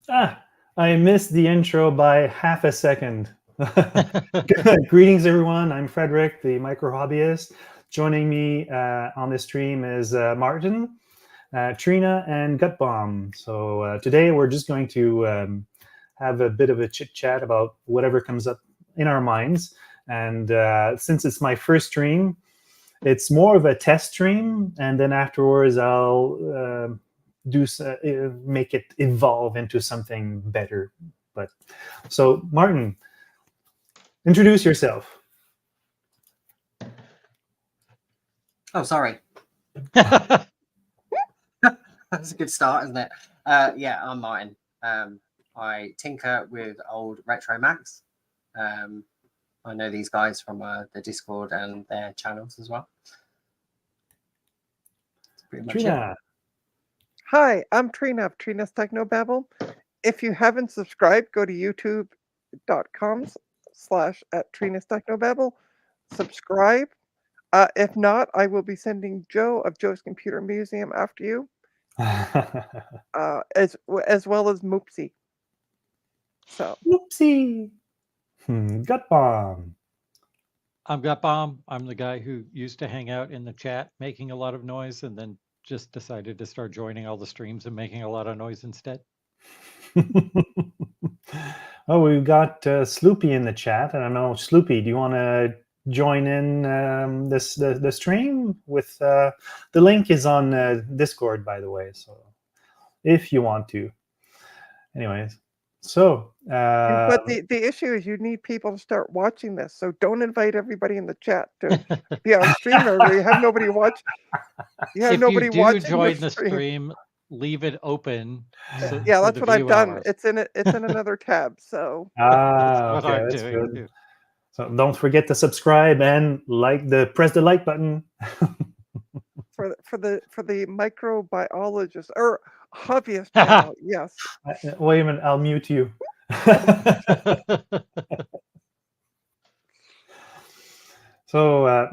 I missed the intro by half a second. Greetings, everyone. I'm Frederick, the MicroHobbyist. Joining me on this stream is Martin, Trina, and Gutbomb. So today we're just going to have a bit of a chit chat about whatever comes up in our minds. And since it's my first stream, it's more of a test stream, and then afterwards I'll make it evolve into something better. But so, Martin, introduce yourself. Oh, sorry. That's a good start, isn't it? Yeah, I'm Martin. I tinker with old Retro Macs. I know these guys from the Discord and their channels as well. That's pretty much it. Trina. Hi, I'm Trina of Trina's Technobabble. If you haven't subscribed, go to youtube.com/Trina's Technobabble. Subscribe. If not, I will be sending Joe of Joe's Computer Museum after you, as well as Moopsy. So, Whoopsie. Gut bomb. I'm Gutbomb. I'm the guy who used to hang out in the chat making a lot of noise and then just decided to start joining all the streams and making a lot of noise instead. Oh, we've got Sloopy in the chat. I don't know, Sloopy, do you want to join in the stream? With the link is on Discord, by the way. So if you want to, anyways. So, but the issue is you need people to start watching this. So don't invite everybody in the chat to be on stream, or you have nobody watch. You have if nobody you do watching join the stream, leave it open. So, yeah, that's what I've done. It's in another tab. So that's okay, that's good. Too. So don't forget to subscribe and press the like button. for the microbiologist or hobbyist channel. Yes. Wait a minute, I'll mute you. So,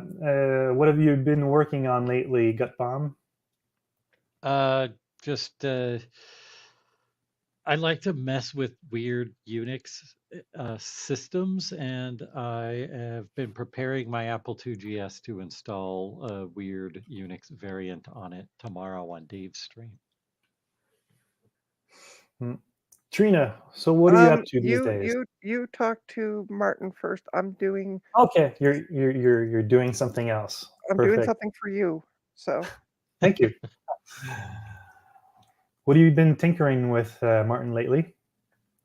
what have you been working on lately, Gutbomb? Just I like to mess with weird Unix systems, and I have been preparing my Apple IIgs to install a weird Unix variant on it tomorrow on Dave's stream. Trina, so what are you up to these days? You talk to Martin first. I'm doing. Okay, you're doing something else. I'm doing something for you. So. Thank you. What have you been tinkering with, Martin, lately?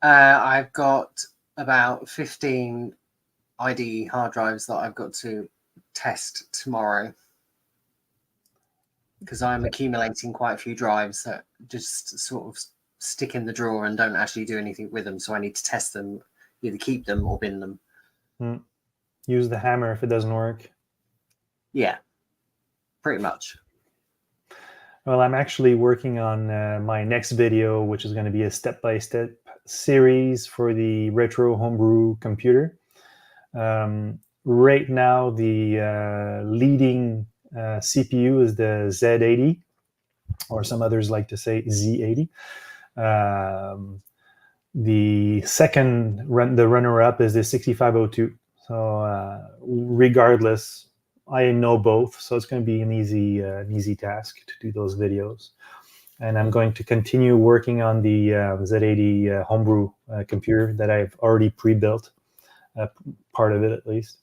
I've got about 15 IDE hard drives that I've got to test tomorrow, because I'm accumulating quite a few drives that just sort of stick in the drawer and don't actually do anything with them. So I need to test them, either keep them or bin them. Use the hammer if it doesn't work. Yeah, pretty much. Well, I'm actually working on my next video, which is going to be a step-by-step series for the retro homebrew computer. Right now, the leading CPU is the Z80, or some others like to say Z80. The runner-up is the 6502. So regardless, I know both, so it's going to be an easy task to do those videos. And I'm going to continue working on the Z80 homebrew computer that I've already pre-built, part of it at least.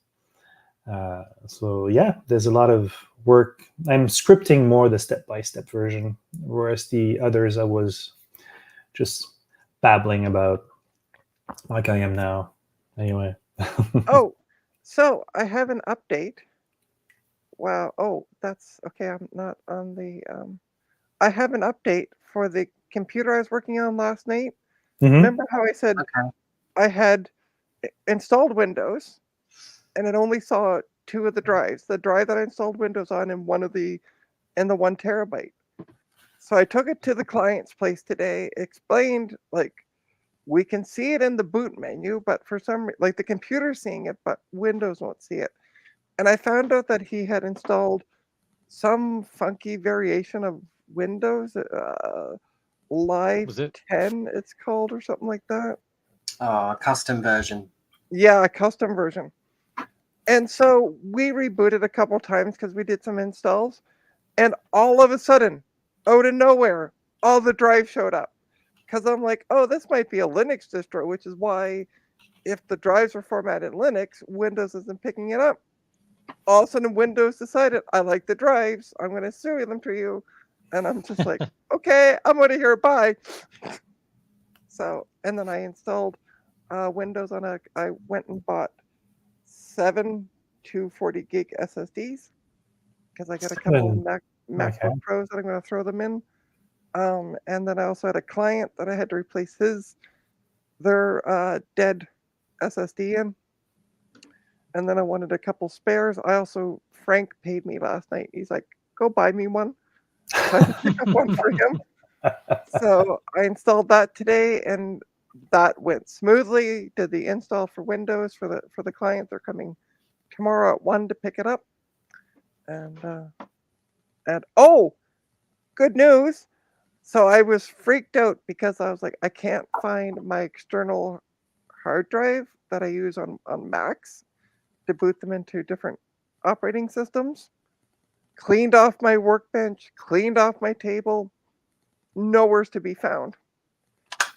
So yeah, there's a lot of work. I'm scripting more the step-by-step version, whereas the others I was just babbling about like I am now. Anyway. Oh, so I have an update. Wow. Oh, that's okay. I'm not on the. I have an update for the computer I was working on last night. Mm-hmm. Remember how I said I had installed Windows, and it only saw 2 of the drives. The drive that I installed Windows on, and the 1 terabyte. So I took it to the client's place today. Explained we can see it in the boot menu, but for some the computer's seeing it, but Windows won't see it. And I found out that he had installed some funky variation of Windows, Live Was it? 10, it's called, or something like that. Oh, custom version. Yeah, a custom version. And so we rebooted a couple times because we did some installs, and all of a sudden, out of nowhere, all the drives showed up. Because I'm like, oh, this might be a Linux distro, which is why if the drives are formatted Linux, Windows isn't picking it up. All of a sudden, Windows decided, I like the drives, I'm going to serial them to you. And I'm just like, okay, I'm going to hear bye. So, and then I installed Windows on I went and bought 7 240 gig SSDs because I got a couple of MacBook Pros that I'm going to throw them in. And then I also had a client that I had to replace their dead SSD in. And then I wanted a couple spares. Frank paid me last night. He's like, go buy me one. So I had to pick up one for him. So I installed that today, and that went smoothly. Did the install for Windows for the client. They're coming tomorrow at 1 to pick it up. And oh, good news. So I was freaked out because I was like, I can't find my external hard drive that I use on Macs to boot them into different operating systems. Cleaned off my workbench, cleaned off my table, nowhere's to be found.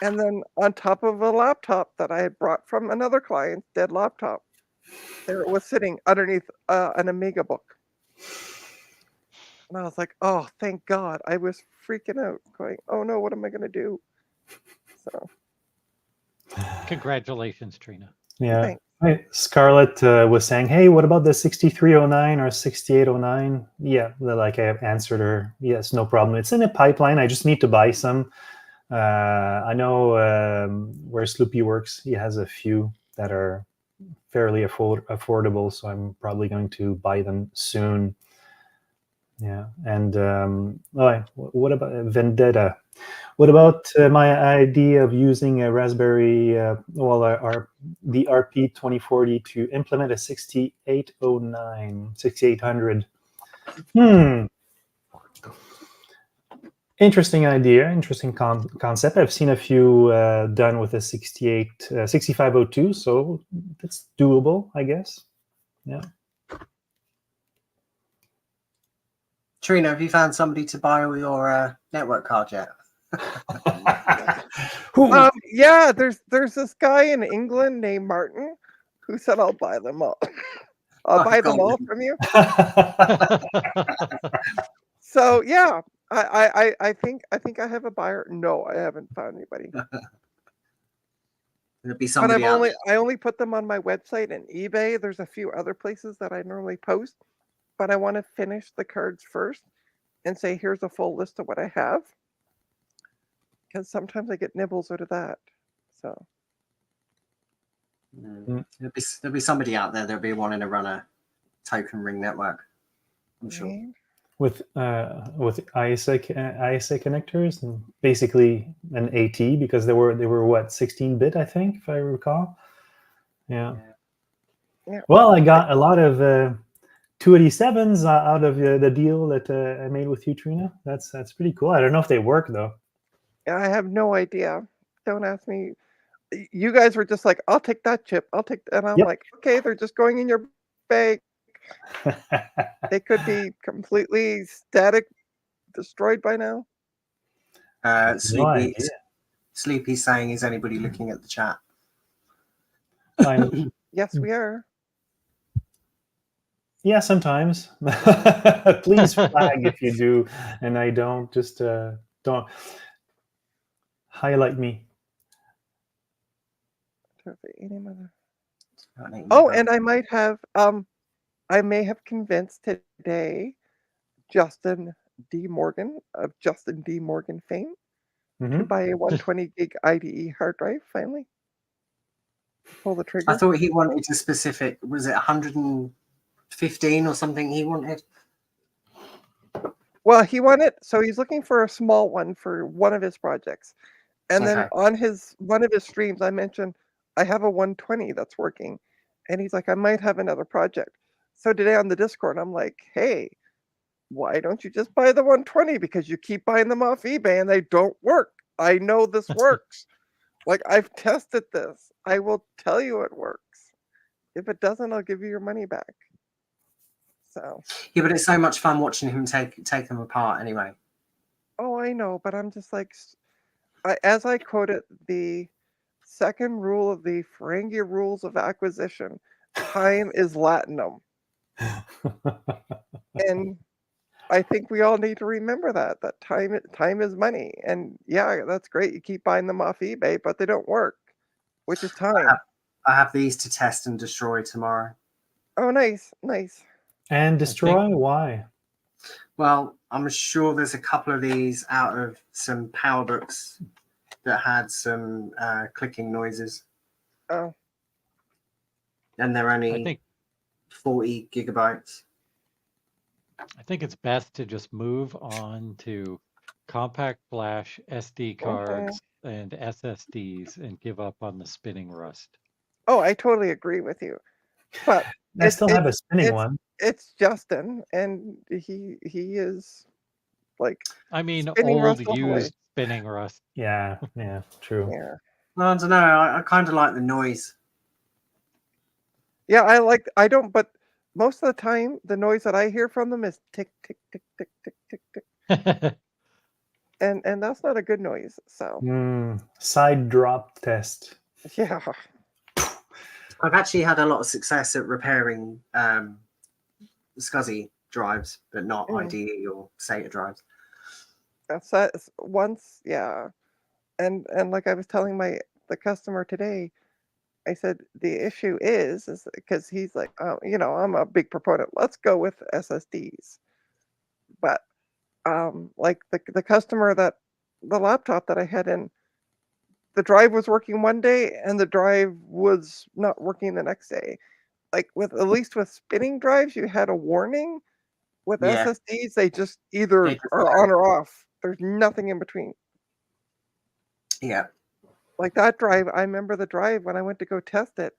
And then on top of a laptop that I had brought from another client's dead laptop, there it was sitting underneath an Amiga book. And I was like, oh, thank God. I was freaking out, going, oh no, what am I going to do? So. Congratulations, Trina. Yeah. Thanks. Scarlett was saying, hey, what about the 6309 or 6809? Yeah, like I have answered her. Yes, no problem. It's in a pipeline. I just need to buy some. I know where Sloopy works. He has a few that are fairly affordable, so I'm probably going to buy them soon. Yeah, and what about Vendetta? What about my idea of using a Raspberry, the RP 2040 to implement a 6800? Interesting idea, interesting concept. I've seen a few done with a 6502, so it's doable, I guess. Yeah. Trina, have you found somebody to buy all your network cards yet? Yeah, there's this guy in England named Martin who said I'll buy them all. I'll buy them all from you. So yeah, I think I have a buyer. No, I haven't found anybody. There'll be somebody But I only put them on my website and eBay. There's a few other places that I normally post, but I want to finish the cards first and say, here's a full list of what I have. Because sometimes I get nibbles out of that. So there'll be somebody out there that'll be wanting to run a token ring network, I'm sure. With ISA connectors and basically an AT, because they were what, 16-bit, I think, if I recall. Yeah. Well, I got a lot of 287s out of the deal that I made with you, Trina. That's pretty cool. I don't know if they work though. I have no idea. Don't ask me. You guys were just like, I'll take that chip. I'll take, and I'm like, okay, they're just going in your bag. They could be completely static, destroyed by now. Sleepy's saying, is anybody looking at the chat? Yes, we are. Yeah, sometimes. Please flag if you do, and I don't. Just don't highlight me. Oh, and I might have. I may have convinced today Justin D. Morgan of Justin D. Morgan fame to buy a 120 gig IDE hard drive finally. Pull the trigger. I thought he wanted a specific, was it 115 or something he wanted? Well, he wanted, so he's looking for a small one for one of his projects. And then on one of his streams, I mentioned, I have a 120 that's working. And he's like, I might have another project. So today on the Discord, I'm like, hey, why don't you just buy the 120? Because you keep buying them off eBay and they don't work. I know this works. Like, I've tested this. I will tell you it works. If it doesn't, I'll give you your money back. So, Yeah, but it's so much fun watching him take them apart anyway. oh, I know, but I'm just like, as I quoted the second rule of the Ferengi rules of acquisition, time is latinum. And I think we all need to remember that time is money. And yeah, that's great. You keep buying them off eBay, but they don't work, which is time. I have these to test and destroy tomorrow. Oh, nice, nice. And destroy? Why? Well, I'm sure there's a couple of these out of some power books that had some clicking noises. Oh, And they're I only think 40 gigabytes. I think it's best to just move on to compact flash SD cards and SSDs and give up on the spinning rust. oh, I totally agree with you. But I still have a spinning it's- one. it's Justin, and he is like, I mean, Spinning old rust all the way. used spinning rust. Yeah, true. yeah, Well, I don't know. I kind of like the noise. yeah. I don't, but most of the time, the noise that I hear from them is tick, tick, tick, tick, tick, tick, tick, and that's not a good noise. So Side drop test. yeah, I've actually had a lot of success at repairing SCSI drives, but not IDE or SATA drives. that's once, yeah, and like I was telling the customer today, I said the issue is because he's like, oh, I'm a big proponent. Let's go with SSDs, but like the customer the laptop that I had in, the drive was working one day and the drive was not working the next day. Like at least with spinning drives, you had a warning. With Yeah. SSDs, they just either They just are on or off. There's nothing in between. Yeah. Like that drive, I remember the drive when I went to go test it.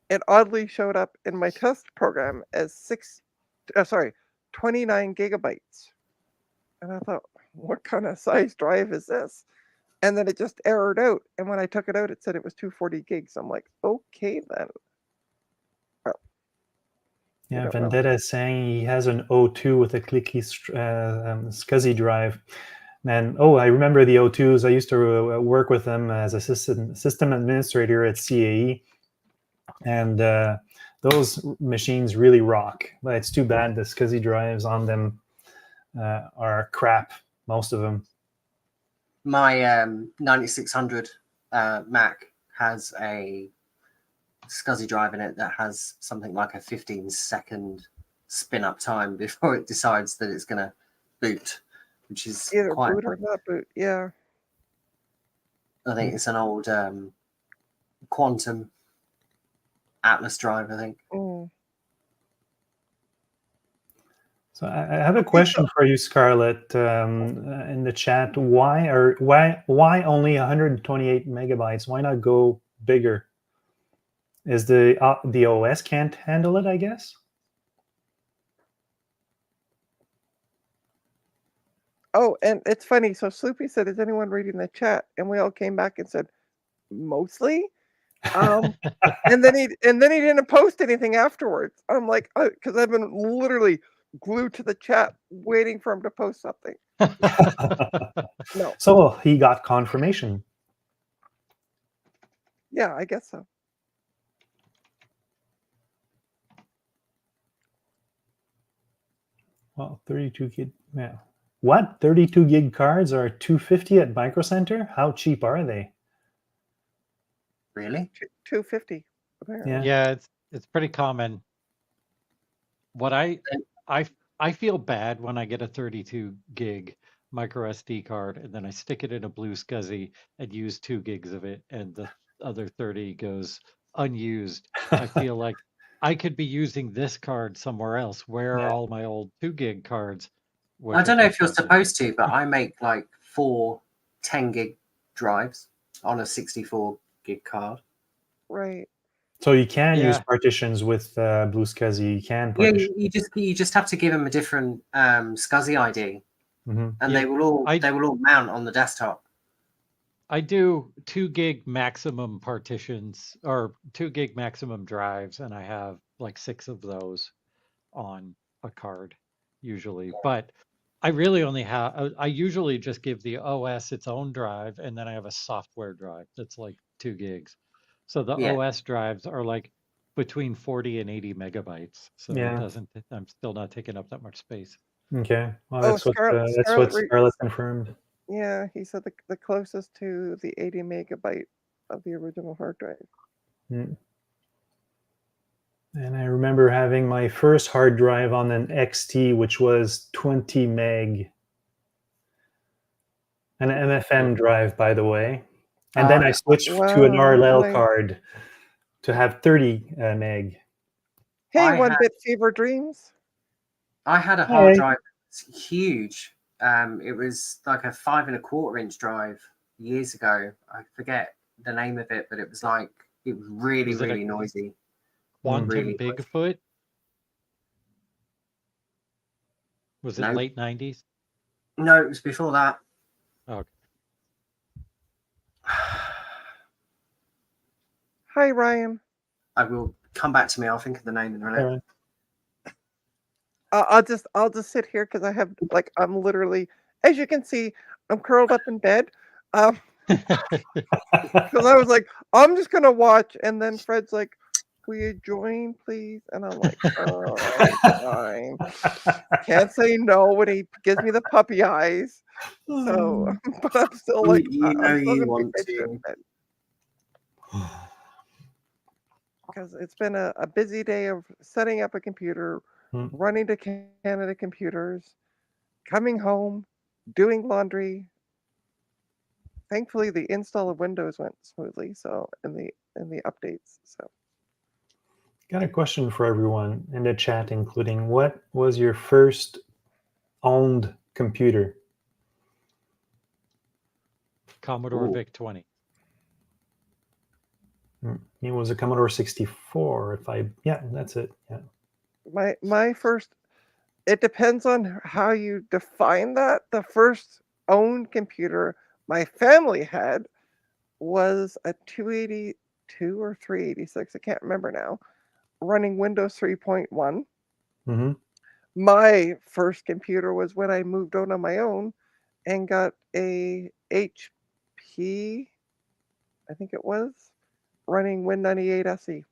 It oddly showed up in my test program as 29 gigabytes. And I thought, what kind of size drive is this? And then it just errored out. And when I took it out, it said it was 240 gigs. I'm like, okay then. Well, Yeah, don't know. Vendetta is saying he has an O2 with a clicky SCSI drive. And I remember the O2s. I used to work with them as a system administrator at CAE. And those machines really rock. But it's too bad the SCSI drives on them are crap, most of them. My 9600 Mac has a SCSI drive in it that has something like a 15-second spin up time before it decides that it's going to boot, which is Either quite. boot or not boot. Yeah. I think it's an old Quantum Atlas drive, I think. Mm. So I have a question for you, Scarlett, in the chat. Why only 128 megabytes? Why not go bigger? Is the OS can't handle it, I guess? Oh, and it's funny. So Sloopy said, "Is anyone reading the chat?" And we all came back and said, "Mostly." And then he didn't post anything afterwards. I'm like, because I've been literally glued to the chat waiting for him to post something. No. So he got confirmation. Yeah, I guess so. Well, 32 gig. Yeah. What? 32 gig cards are $250 at Micro Center? How cheap are they? Really? 250. Apparently. Yeah. Yeah, it's pretty common. What I feel bad when I get a 32 gig micro SD card and then I stick it in a blue SCSI and use 2 gigs of it and the other 30 goes unused. I feel like I could be using this card somewhere else. Where are all my old 2 gig cards? I don't know if you're supposed to, but I make like 4 10 gig drives on a 64 gig card. Right. So you can use partitions with Blue SCSI. You can partition. Yeah, you just have to give them a different SCSI ID, and they will all mount on the desktop. I do 2 gig maximum partitions or 2 gig maximum drives, and I have like 6 of those on a card usually. But I really only have, I usually just give the OS its own drive, and then I have a software drive that's like 2 gigs. So the Yeah. OS drives are like between 40 and 80 megabytes. So Yeah. it doesn't, I'm still not taking up that much space. Okay. Well, Oh, that's what Scarlett Scarlett confirmed. Yeah, he said the closest to the 80 megabyte of the original hard drive. Mm. And I remember having my first hard drive on an XT, which was 20 meg. An MFM drive, by the way. And then I switched to an Wow, RLL nice. card to have 30 meg. Hey, I One had- Bit Fever Dreams. I had a hard Hey. drive that's huge. It was like a 5 1/4 inch drive years ago. I forget the name of it, but it was like it was really, Was it a really noisy. Quantum Really Bigfoot? Was it No. late 90s? No, it was before that. Okay. Hi, Ryan. I will come back to me. I'll think of the name in a minute. All right. I'll just sit here because I have I'm literally, as you can see, I'm curled up in bed. Because I was like, I'm just gonna watch, and then Fred's like, "Will you join, please?" And I'm like, "Oh, fine." Can't say no when he gives me the puppy eyes. So, but I'm still like, You know I'm still you gonna be want pitched to. in bed. Because it's been a busy day of setting up a computer, Hmm. running to Canada Computers, coming home, doing laundry. Thankfully, the install of Windows went smoothly. So in the updates. So Got a question for everyone in the chat, including what was your first owned computer? Commodore Ooh. VIC-20. It was a Commodore 64. Yeah, that's it. Yeah. my first. It depends on how you define that. The first owned computer my family had was a 282 or 386. I can't remember now. Running Windows 3.1. Mm-hmm. My first computer was when I moved out on my own and got a HP, I think it was, running Win98 SE.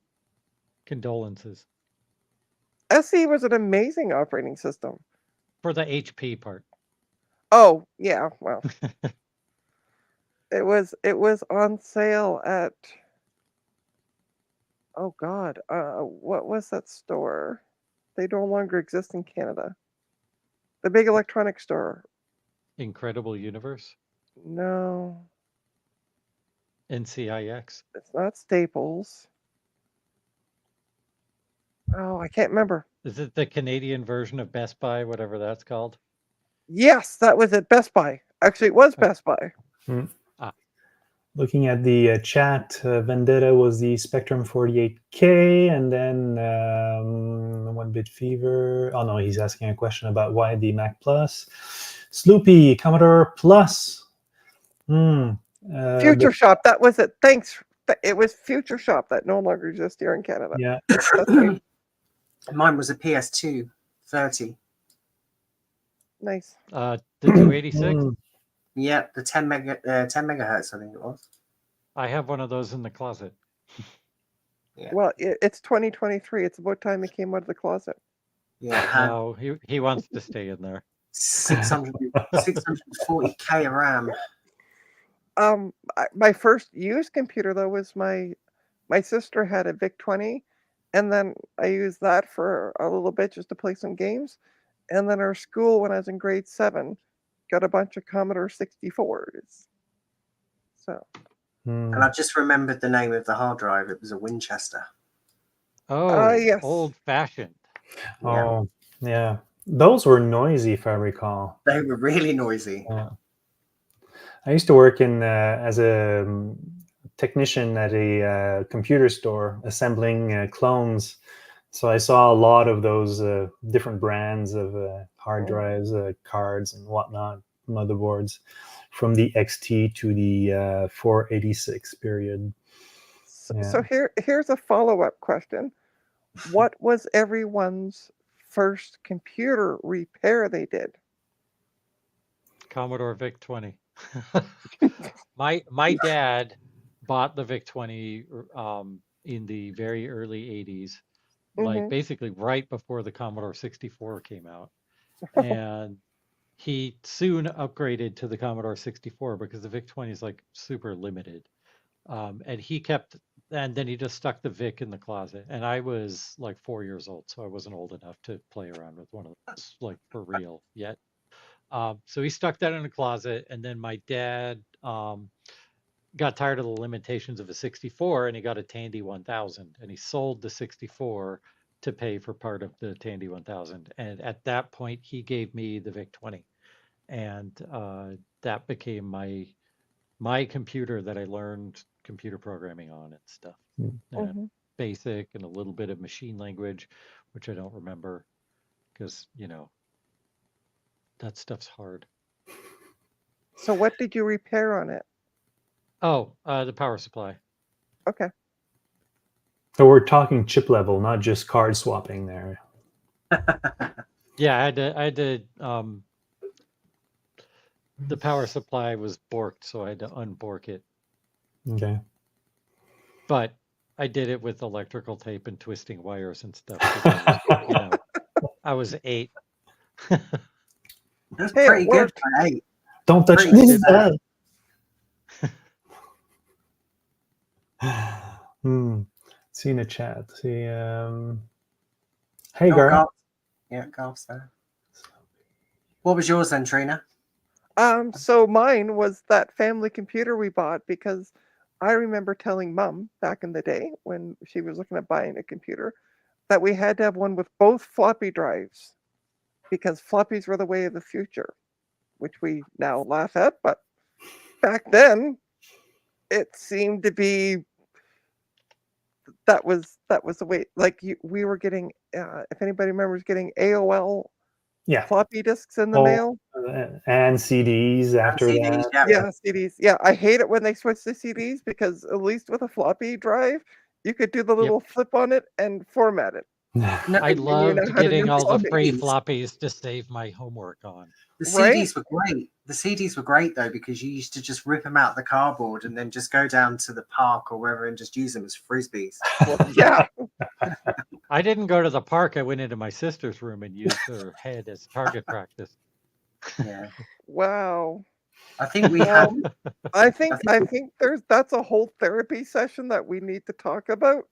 Condolences. SE was an amazing operating system. For the HP part. Oh, yeah, well. It was on sale at, oh God, what was that store? They no longer exist in Canada. The big electronics store. Incredible Universe. No, NCIX. it's not Staples. Oh, I can't remember. Is it the Canadian version of Best Buy, whatever that's called? Yes, that was at Best Buy. Actually, it was Best Buy. Looking at the chat, Vendetta was the Spectrum 48K, and then One Bit Fever. Oh no, he's asking a question about why the Mac Plus. Sloopy, Commodore Plus. Future Shop, that was it. Thanks. It was Future Shop that no longer exists here in Canada. Yeah. That's right. Mine was a PS2 30. Nice. The 286? Yeah, the 10 megahertz, I think it was. I have one of those in the closet. Yeah. Well, it's 2023. It's about time it came out of the closet. Yeah, it had No, he wants to stay in there. 640k of RAM. My first used computer though was my sister had a VIC-20, and then I used that for a little bit just to play some games, and then our school when I was in grade 7 got a bunch of Commodore 64s. So. And I just remembered the name of the hard drive. It was a Winchester. Oh, yes. old fashioned. Oh, yeah. Those were noisy, if I recall. They were really noisy. Yeah. I used to work in as a technician at a computer store assembling clones. So I saw a lot of those different brands of hard drives, cards, and whatnot. motherboards from the XT to the 486 period. So here's a follow-up question. What was everyone's first computer repair they did? Commodore VIC-20. my dad bought the VIC-20 in the very early 80s, like basically right before the Commodore 64 came out. And he soon upgraded to the Commodore 64 because the VIC-20 is like super limited. And then he just stuck the VIC in the closet. And I was like 4 years old, so I wasn't old enough to play around with one of those, like for real yet. So he stuck that in a closet, and then my dad got tired of the limitations of a 64, and he got a Tandy 1000, and he sold the 64 to pay for part of the Tandy 1000. And at that point, he gave me the VIC-20, and that became my computer that I learned computer programming on and stuff. And basic and a little bit of machine language, which I don't remember because, that stuff's hard. So what did you repair on it? Oh, the power supply. Okay. So we're talking chip level, not just card swapping there. Yeah, I had to the power supply was borked, so I had to unbork it. Okay. But I did it with electrical tape and twisting wires and stuff. Because, I was 8. That's pretty good for 8. Don't touch Pretty this. See in the chat. See, hey, Gar. Yeah, Garth's there. What was yours then, Trina? So mine was that family computer we bought because I remember telling Mom back in the day when she was looking at buying a computer that we had to have one with both floppy drives because floppies were the way of the future, which we now laugh at, but back then it seemed to be that was the way. Like we were getting, if anybody remembers, getting AOL floppy disks in the mail. And CDs after that. Yeah, CDs. Yeah, I hate it when they switch to CDs because at least with a floppy drive, you could do the little flip on it and format it. I loved getting all the free floppies to save my homework on. The CDs were great. The CDs were great though because you used to just rip them out the cardboard and then just go down to the park or wherever and just use them as frisbees. Yeah. I didn't go to the park. I went into my sister's room and used her head as target practice. Yeah. Wow. I think we have. I think that's a whole therapy session that we need to talk about.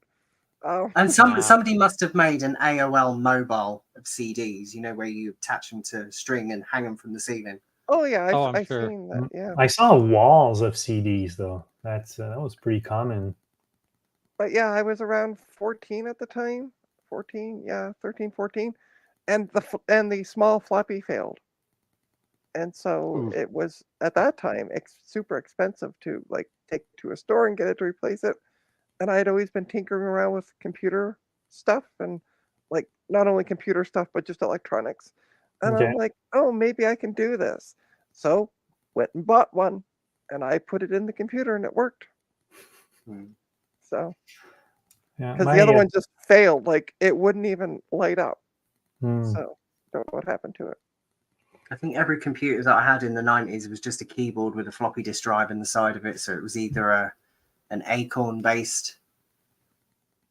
And somebody must have made an AOL mobile of CDs, where you attach them to string and hang them from the ceiling. Oh yeah, I've sure. seen that. Yeah, I saw walls of CDs though. That was pretty common. But yeah, I was around 14 at the time. 14, yeah, 13, 14, and the small floppy failed, and so it was at that time super expensive to take to a store and get it to replace it. And I had always been tinkering around with computer stuff and not only computer stuff, but just electronics. And I'm like, oh, maybe I can do this. So went and bought one and I put it in the computer and it worked. So, because the other one just failed, it wouldn't even light up. So don't know what happened to it. I think every computer that I had in the 90s was just a keyboard with a floppy disk drive in the side of it. So it was either an Acorn-based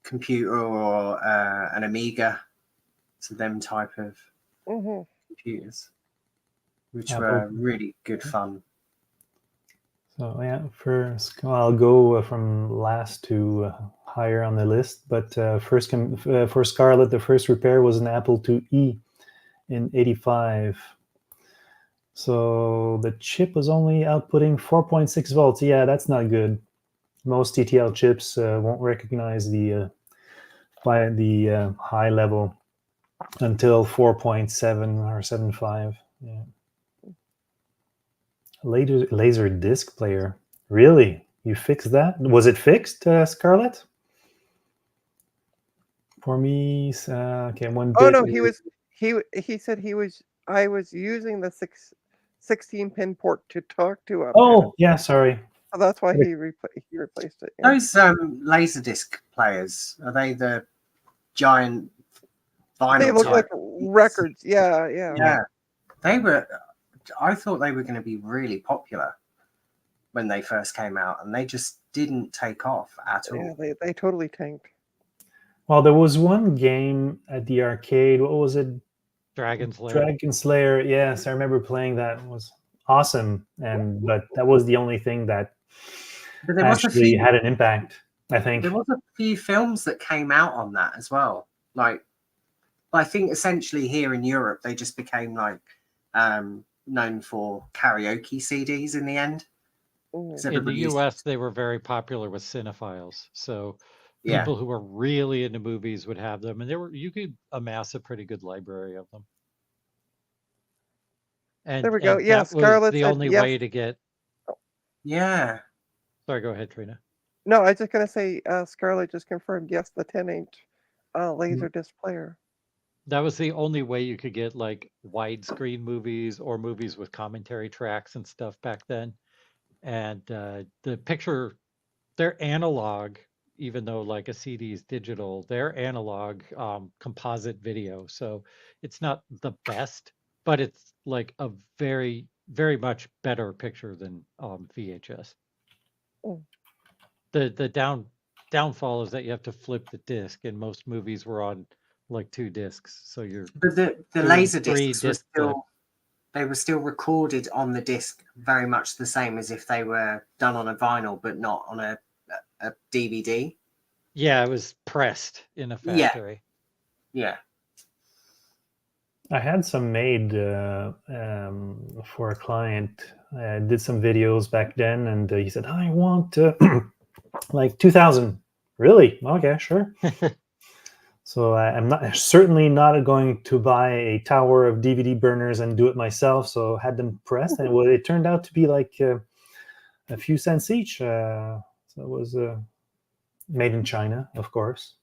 computer or an Amiga, so them type of computers, which were really good fun. So yeah, first I'll go from last to higher on the list. But for Scarlett, the first repair was an Apple IIe in '85. So the chip was only outputting 4.6 volts. Yeah, that's not good. Most TTL chips won't recognize the high level until 4.7 or 7.5. Yeah. Laser disc player. Really? You fixed that? Was it fixed, Scarlett? For me, okay, one bit. Oh no, he said I was using the 16-pin port to talk to up. Oh, yeah, sorry. So that's why he replaced it. Yeah. Those Laserdisc players, are they the giant vinyl? They look type? like records. Yeah. Yeah, they were. I thought they were going to be really popular when they first came out, and they just didn't take off at all. Yeah, they totally tanked. Well, there was one game at the arcade. What was it? Dragon Slayer. Dragon Slayer. Yes, I remember playing that. It was awesome, but that was the only thing that But there was actually had an impact, I think. There was a few films that came out on that as well. Like, I think essentially here in Europe, they just became like known for karaoke CDs in the end. In the US, they were very popular with cinephiles. So Yeah. people who were really into movies would have them, and you could amass a pretty good library of them. And there we go. and Yeah, that was Scarlett the said only yes. way to get. Yeah. Sorry, go ahead, Trina. No, I was just gonna say Scarlett just confirmed yes, the 10-inch Laserdisc player. That was the only way you could get like widescreen movies or movies with commentary tracks and stuff back then. And the picture, they're analog, even though like a CD is digital, they're analog composite video. So it's not the best, but it's like a very, very much better picture than VHS. Oh. The downfall is that you have to flip the disc, and most movies were on like 2 discs. So But the laser discs were still, they were still recorded on the disc very much the same as if they were done on a vinyl, but not on a DVD. Yeah, it was pressed in a factory. Yeah. I had some made for a client. I did some videos back then, and he said, "I want like 2,000." Really? Okay, sure. So I'm certainly not going to buy a tower of DVD burners and do it myself. So I had them pressed, and it turned out to be like a few cents each. So it was made in China, of course.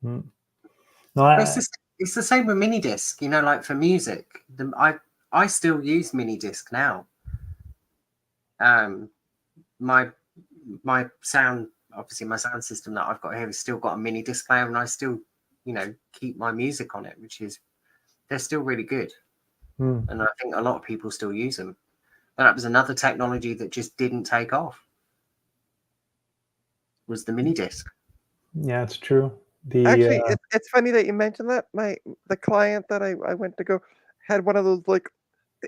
No, it's the same with mini disc. You know, like for music, I still use mini disc now. My sound. Obviously, my sound system that I've got here has still got a mini disc player, and I still, keep my music on it, they're still really good. And I think a lot of people still use them. But that was another technology that just didn't take off. Was the mini disc? Yeah, it's true. Actually, it's funny that you mentioned that. The client that I went to go had one of those like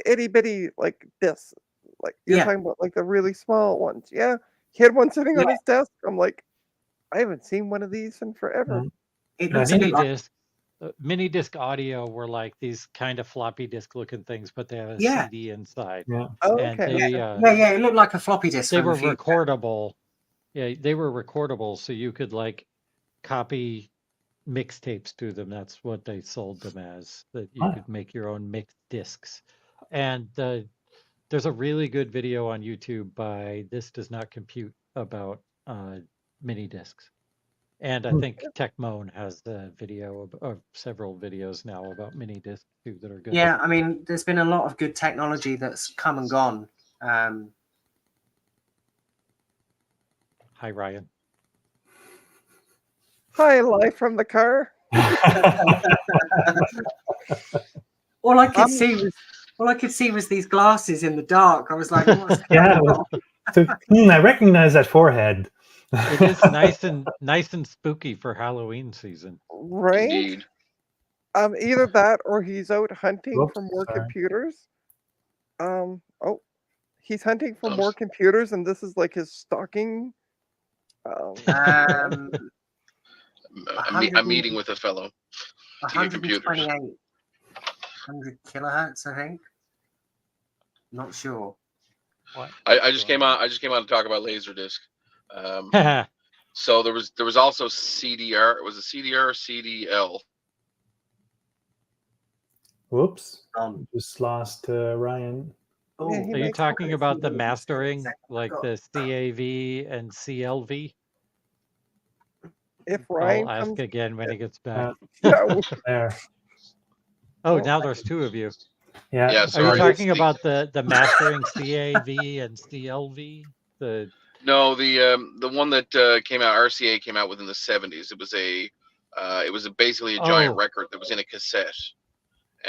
itty bitty like discs, like you're talking about, like the really small ones. Yeah. He had one sitting on his desk. I'm like, I haven't seen one of these in forever. It looks a bit like mini disc audio were like these kind of floppy disk looking things, but they have a CD inside. Yeah. Oh, and okay. It looked like a floppy disk. They were recordable. Yeah, they were recordable, so you could like copy mixtapes to them. That's what they sold them as. That you could make your own mixed discs. And there's a really good video on YouTube by This Does Not Compute about mini discs. And I think TechMoan has the video of several videos now about mini discs too that are good. Yeah, I mean, there's been a lot of good technology that's come and gone. Hi, Ryan. Hi, live from the car. All I could see was these glasses in the dark. I was like, what's going on? I recognize that forehead. It is nice and spooky for Halloween season. Right? Indeed. Either that or he's out hunting for more computers. He's hunting for more computers, and this is like his stalking. I'm meeting with a fellow. 100 kilohertz, I think. Not sure. What? I just came out to talk about Laserdisc. So there was also CDR. It was a CDR or CDL. Whoops. Just lost Ryan. Oh, Are you talking about the mastering, like the CAV and CLV? If Ryan I'll ask comes again when he gets back. no. There. Oh, now there's 2 of you. Yeah. Yeah, Are sorry. you talking about the mastering CAV and CLV? No, the one that came out, RCA came out within the 70s. It was basically a giant Oh. record that was in a cassette.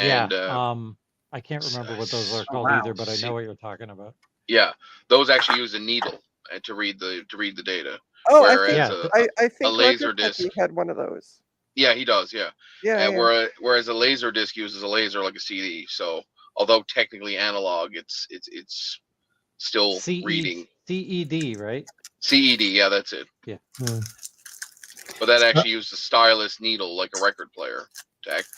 Yeah. And I can't remember what those are Oh, called wow. either, but I know what you're talking about. yeah, those actually use a needle to read the data. Oh, Whereas I think laser Roger disc- Tucky had one of those. yeah, he does, yeah. Yeah, And yeah. whereas a laser disc uses a laser like a CD. So although technically analog, it's still reading CED, right? CED. Yeah, that's it. Hmm. But that actually used a stylus needle like a record player to act.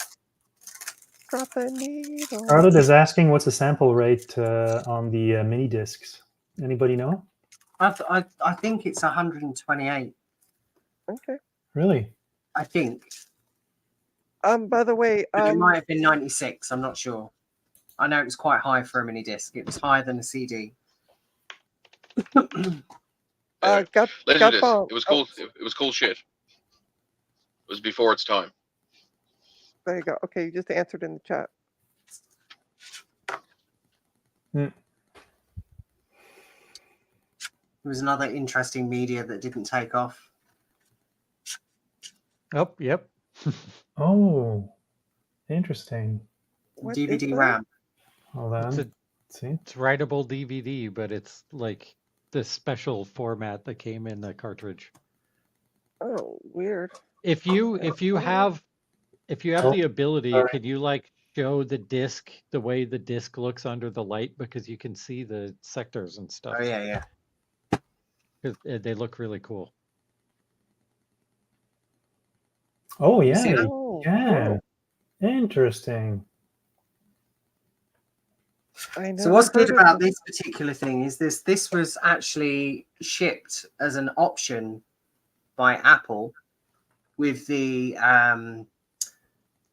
Drop the needle. Charlotte is asking what's the sample rate on the mini discs. Anybody know? I think it's 128. Okay. Really? I think By the way, it might have been 96. I'm not sure. I know it was quite high for a mini disc. It was higher than a CD. Laser got disc. ball. It was cool. It was cool shit. It was before its time. There you go. Okay, you just answered in the chat. It was another interesting media that didn't take off. Oh, yep. Oh, interesting. What is DVD that? RAM. Hold on. It's a Let's see. It's writable DVD, but it's like the special format that came in the cartridge. Oh, weird. If you have Oh, the ability, sorry. could you like show the disc the way the disc looks under the light, because you can see the sectors and stuff. Oh yeah, yeah. 'Cause they look really cool. Oh see yeah, that? you Oh, can. Interesting. I know. So what's good about this particular thing is this was actually shipped as an option by Apple with the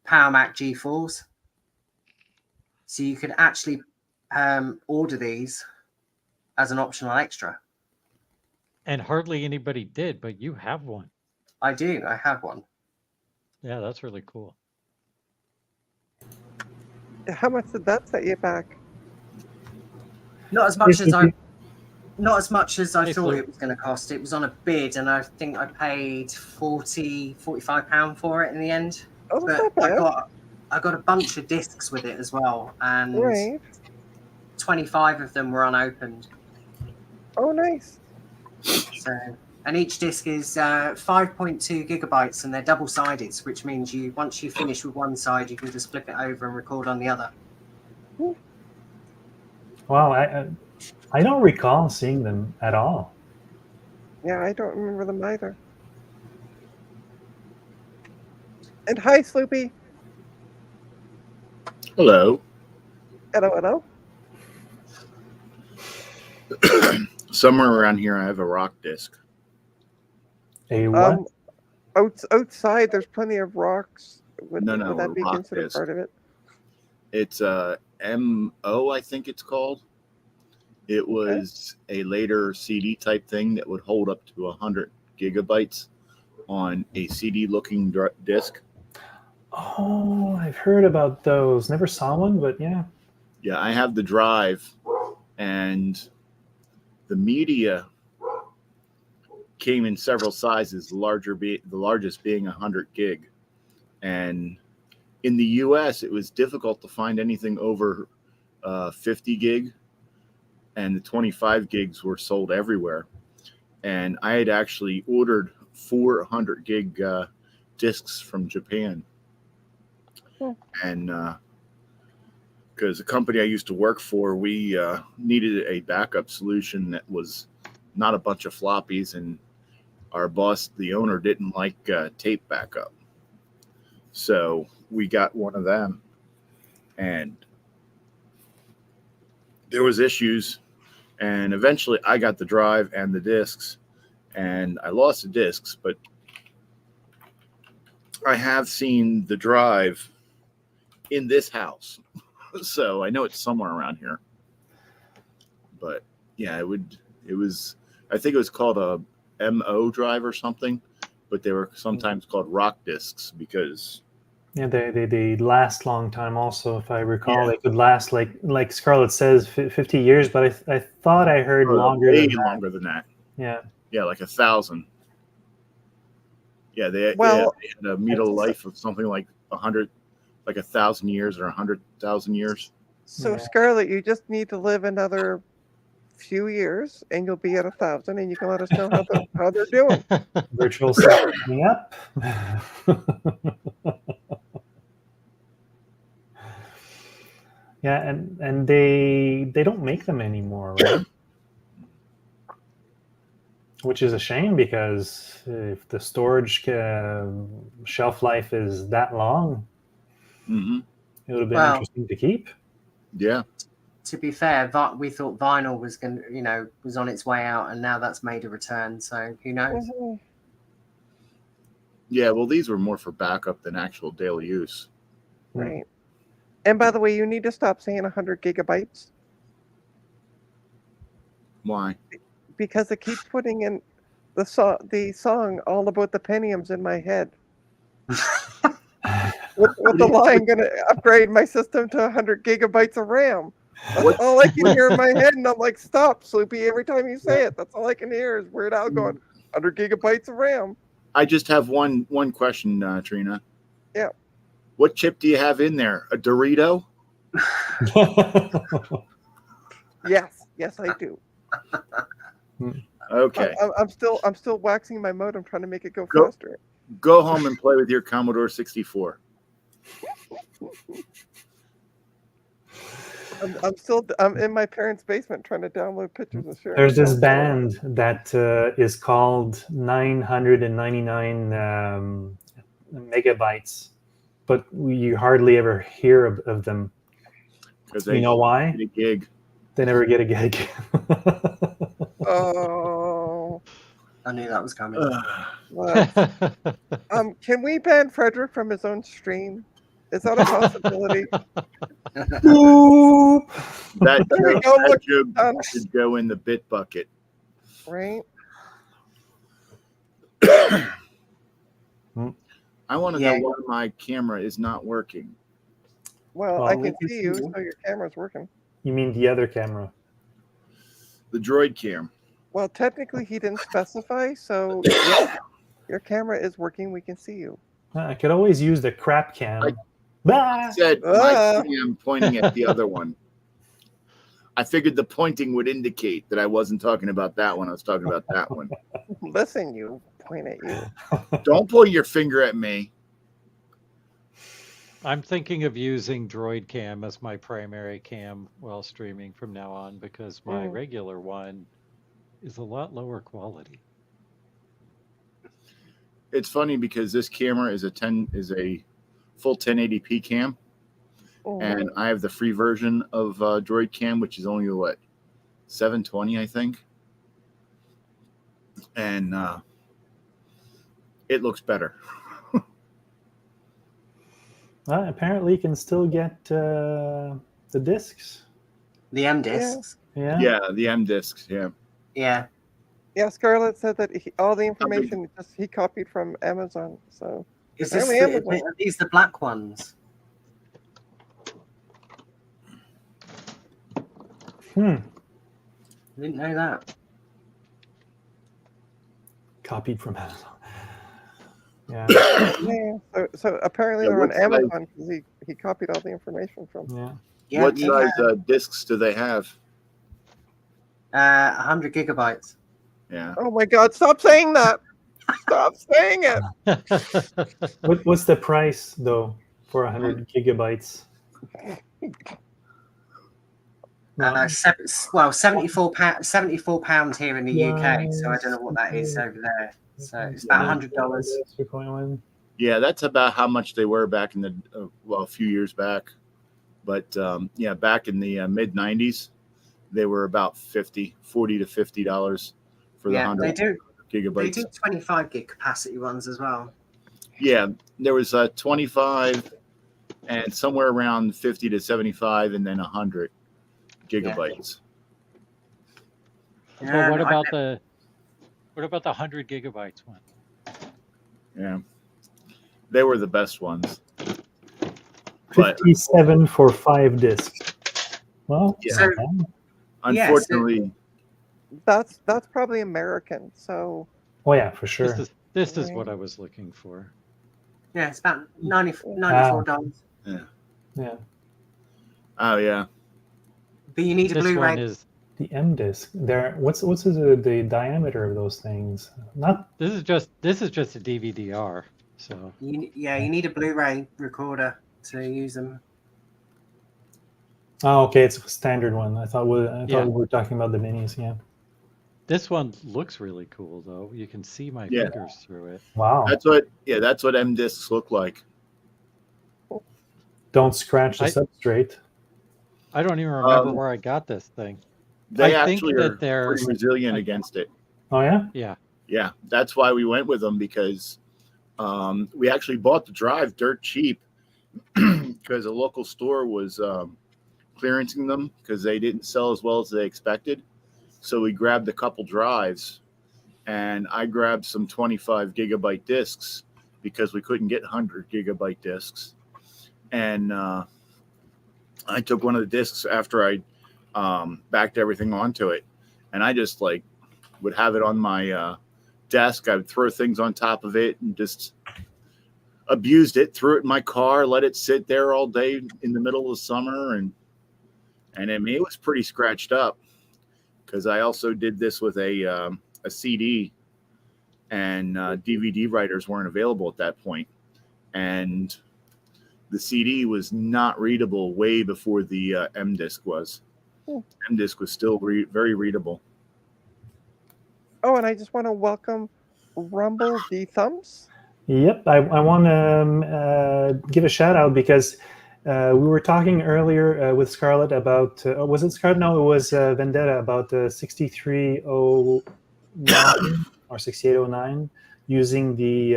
Power Mac G4s. So you could actually order these as an optional extra. And hardly anybody did, but you have one. I do. I have one. Yeah, that's really cool. How much did that set you back? Not as much as I Hey, thought Flo. it was going to cost. It was on a bid, and I think I paid £45 for it in the end. Oh, that's not But bad. I got a bunch of discs with it as well, and Right. 25 of them were unopened. Oh, nice. So, and each disc is 5.2 gigabytes, and they're double-sided, which means once you finish with one side, you can just flip it over and record on the other. Wow, I don't recall seeing them at all. Yeah, I don't remember them either. And hi, Sloopy. Hello. Hello, hello. Somewhere around here, I have a rock disc. A what? Outside, there's plenty of rocks. Would No, that a be rock considered disc. part of it? It's MO, I think it's called. It was a later CD type thing that would hold up to 100 gigabytes on a CD-looking disc. Oh, I've heard about those. Never saw one, but yeah. Yeah, I have the drive, and the media came in several sizes. The largest being 100 gig, and in the U.S., it was difficult to find anything over 50 gig, and the 25 gigs were sold everywhere. And I had actually ordered 400 gig discs from Japan. And because the company I used to work for, we needed a backup solution that was not a bunch of floppies, and our boss, the owner, didn't like tape backup. So we got one of them, and there was issues, and eventually I got the drive and the discs, and I lost the discs, but I have seen the drive in this house. So I know it's somewhere around here. But yeah, I think it was called a MO drive or something, but they were sometimes called rock discs because Yeah, they last long time. Also, if I recall, Yeah. they could last like Scarlett says, 50 years. But I thought I heard longer way than that. longer than that. Yeah. Yeah, like 1,000. Yeah, they had a meter life of something like 100, like 1,000 years or 100,000 years. So Yeah. Scarlett, you just need to live another few years, and you'll be at 1,000, and you can let us know how they're doing. Virtual cell coming up. Yeah, and they don't make them anymore, right? Which is a shame, because if the storage shelf life is that long, Mm-hmm. it would have been Well, interesting to keep. Yeah. to be fair, we thought vinyl was was on its way out, and now that's made a return. So who knows? Mhm. Yeah, well, these were more for backup than actual daily use. Right. And by the way, you need to stop saying 100 gigabytes, Why? because it keeps putting in the song all about the Pentiums in my head. With the line, going to upgrade my system to 100 gigabytes of RAM. That's all I can hear in my head, and I'm like, stop, Sloopy. Every time you say it, that's all I can hear is Weird Al going, 100 gigabytes of RAM. I just have one question, Trina. Yeah. What chip do you have in there? A Dorito? Yes, I do. Okay. I'm still waxing my modem, trying to make it go Go- faster. Go home and play with your Commodore 64. I'm in my parents' basement trying to download pictures and share. There's this band that is called 999 megabytes, but you hardly ever hear of them. Because You know why? get a gig. They never get a gig. Oh. I knew that was coming. What? Can we ban Frederick from his own stream? Is that a possibility? That There we joke, go, that look, joke should go in the bit bucket. Right? I want to Yeah. know why my camera is not working. Well, Well, I we can can see see you, you. so your camera's working. You mean the other camera? The droid cam. Well, technically, he didn't specify, so yeah, your camera is working. We can see you. I could always use the crap cam. I Ah! said Ah. my cam pointing at the other one. I figured the pointing would indicate that I wasn't talking about that one. I was talking about that one. Listen, you point at you. Don't point your finger at me. I'm thinking of using Droid Cam as my primary cam while streaming from now on, because my regular one is a lot lower quality. It's funny because this camera is a full 1080p cam, and I have the free version of Droid Cam, which is only what, 720, I think, and it looks better. Apparently, you can still get the discs. The M discs. Yeah. Yeah, the M discs. Yeah. Yeah. Yeah, Scarlett said that all the information he copied from Amazon. So Is this apparently are Amazon. these the black ones? Hmm. I didn't know that. Copied from Amazon. Yeah. Yeah. So apparently they're on Amazon because he copied all the information from. Yeah. Yeah, What size discs do they have? 100 gigabytes. Yeah. Oh my God! Stop saying that! Stop saying it! What's the price though for 100 gigabytes? 74 pounds here in the UK. So I don't know what that is over there. So it's about $100. Yeah, that's about how much they were back in the a few years back. But yeah, back in the mid 90s, they were about $40 to $50 for the 100 gigabytes. They do 25 gig capacity ones as well. Yeah, there was 25 and somewhere around 50 to 75, and then 100 gigabytes. But what about the 100 gigabytes one? Yeah, they were the best ones. But 57 for 5 discs. Well, Yeah. So, unfortunately, That's probably American. So oh yeah, for sure. This is what I was looking for. yeah, it's about $94. Yeah, oh yeah, But you need a This one Blu-ray. is the M disc. There, what's the diameter of those things? Not. this is just a DVD-R. So You need a Blu-ray recorder to use them. Oh, okay, it's a standard one. I thought Yeah. we were talking about the minis. Yeah. this one looks really cool, though. You can see my Yeah. fingers through it. Wow. that's what M discs look like. Don't scratch the I- substrate. I don't even remember where I got this thing. They I think actually that are they're- pretty resilient against it. Oh yeah. Yeah. Yeah, that's why we went with them, because we actually bought the drive dirt cheap because a local store was clearancing them because they didn't sell as well as they expected. So we grabbed a couple drives, and I grabbed some 25 gigabyte discs because we couldn't get 100 gigabyte discs. And I took one of the discs after I backed everything onto it, and I just would have it on my desk. I would throw things on top of it and just abused it, threw it in my car, let it sit there all day in the middle of the summer, and I mean, it was pretty scratched up because I also did this with a CD, and DVD writers weren't available at that point, and the CD was not readable way before the M disc was. M disc was still very readable. Oh, and I just want to welcome Rumble the Thumbs. Yep, I want to give a shout out because we were talking earlier with Scarlett about was it Scarlett? No, it was Vendetta about 6309 or 6809 using the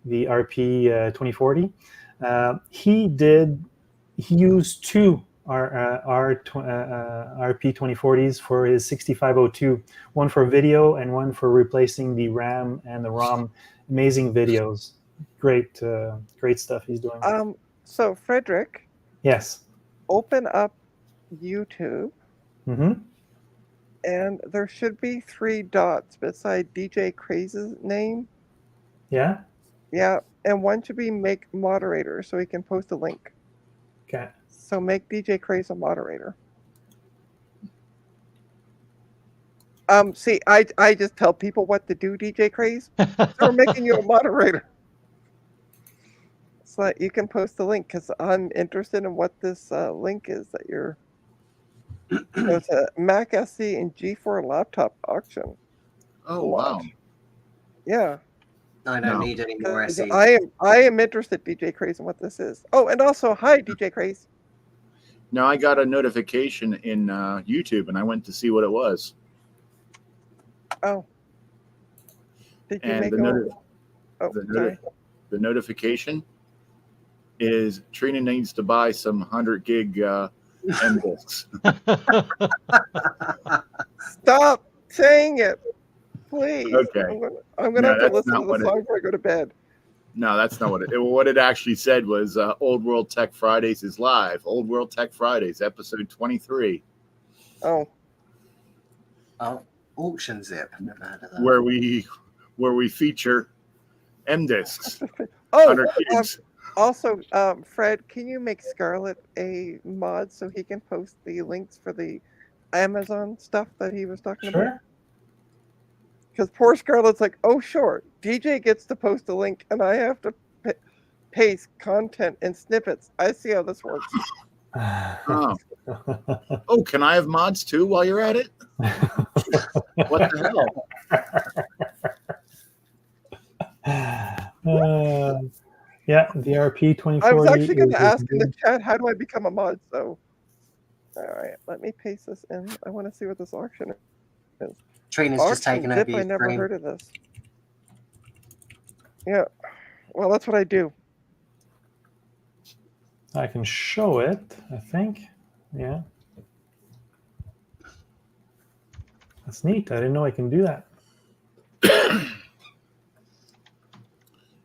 RP 2040. He used two RP 2040s for his 6502, one for video and one for replacing the RAM and the ROM. Amazing videos, great stuff he's doing. So Frederick, Yes. open up YouTube, Mm-hmm. and there should be 3 dots beside DJ Craze's name. Yeah. Yeah, and one should be make moderator, so he can post a link. Okay. So make DJ Craze a moderator. See, I just tell people what to do, DJ Craze. So we're making you a moderator. So that you can post the link, because I'm interested in what this link is that you're. So it's a Mac SE and G4 laptop auction. Oh wow! Yeah. I don't need any more SEs. I am interested, DJ Craze, in what this is. Oh, and also, hi, DJ Craze. Now I got a notification in YouTube, and I went to see what it was. Oh. Did you And make the sorry. the notification is Trina needs to buy some 100 gig M discs. Stop saying it, please. Okay. I'm gonna No, have to that's listen not to the what it- song before I go to bed. No, that's not what it. What it actually said was Old World Tech Fridays is live. Old World Tech Fridays, episode 23, Oh, Auction Zip. Never heard of that. where we feature M discs. oh. 100 gigs. Also, Fred, can you make Scarlett a mod so he can post the links for the Amazon stuff that he was talking about? Sure. Because poor Scarlett's like, oh, sure, DJ gets to post a link, and I have to paste content in snippets. I see how this works. Oh. Oh, can I have mods too while you're at it? What the hell? Yeah, the RP 2040. I was actually going to is ask in the good. chat, how do I become a mod? So, all right, let me paste this in. I want to see what this auction is. Trina's just Auction taken Zip, over your I never screen. heard of this. Yeah, well, that's what I do. I can show it, I think. Yeah. That's neat. I didn't know I can do that.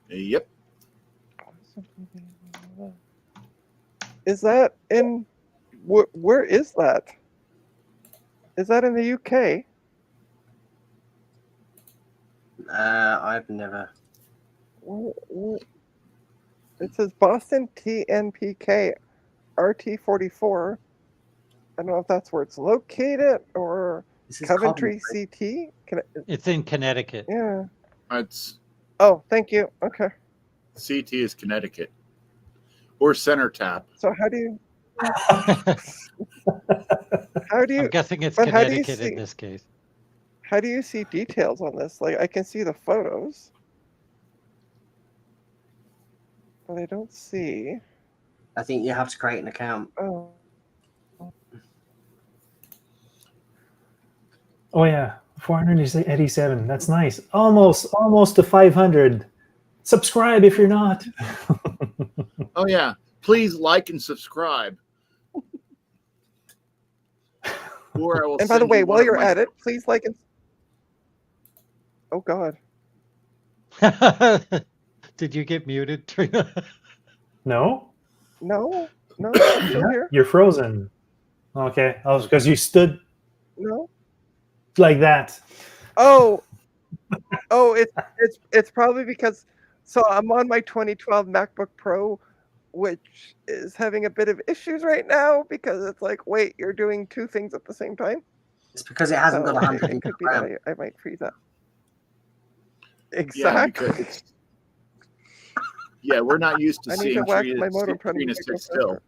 Yep. Is that in? Where is that? Is that in the UK? I've never. It says Boston TNPK RT44. I don't know if that's where it's located or Coventry CT. It's in Connecticut. Yeah. It's Oh, thank you. Okay. CT is Connecticut or Center Tap. So how do you? I'm guessing it's but how do you Connecticut see- in this case. How do you see details on this? Like I can see the photos, but I don't see. I think you have to create an account. Oh. Oh yeah, 487. That's nice. Almost to 500. Subscribe if you're not. Oh yeah, please like and subscribe. Or I will. And by the send way, you one while of you're my- at it, please like and. Oh God. Did you get muted, Trina? No? No, I'm still here. You're frozen. Okay. Oh, because you stood No. like that. Oh, it's probably because. So I'm on my 2012 MacBook Pro, which is having a bit of issues right now because it's like, wait, you're doing two things at the same time. It's because it hasn't got So 100 it could be RAM. that I might freeze up. Yeah, Exactly. because it's, yeah, we're not used to I need seeing to whack Trina, my modem trying to Trina make it go sit still. faster.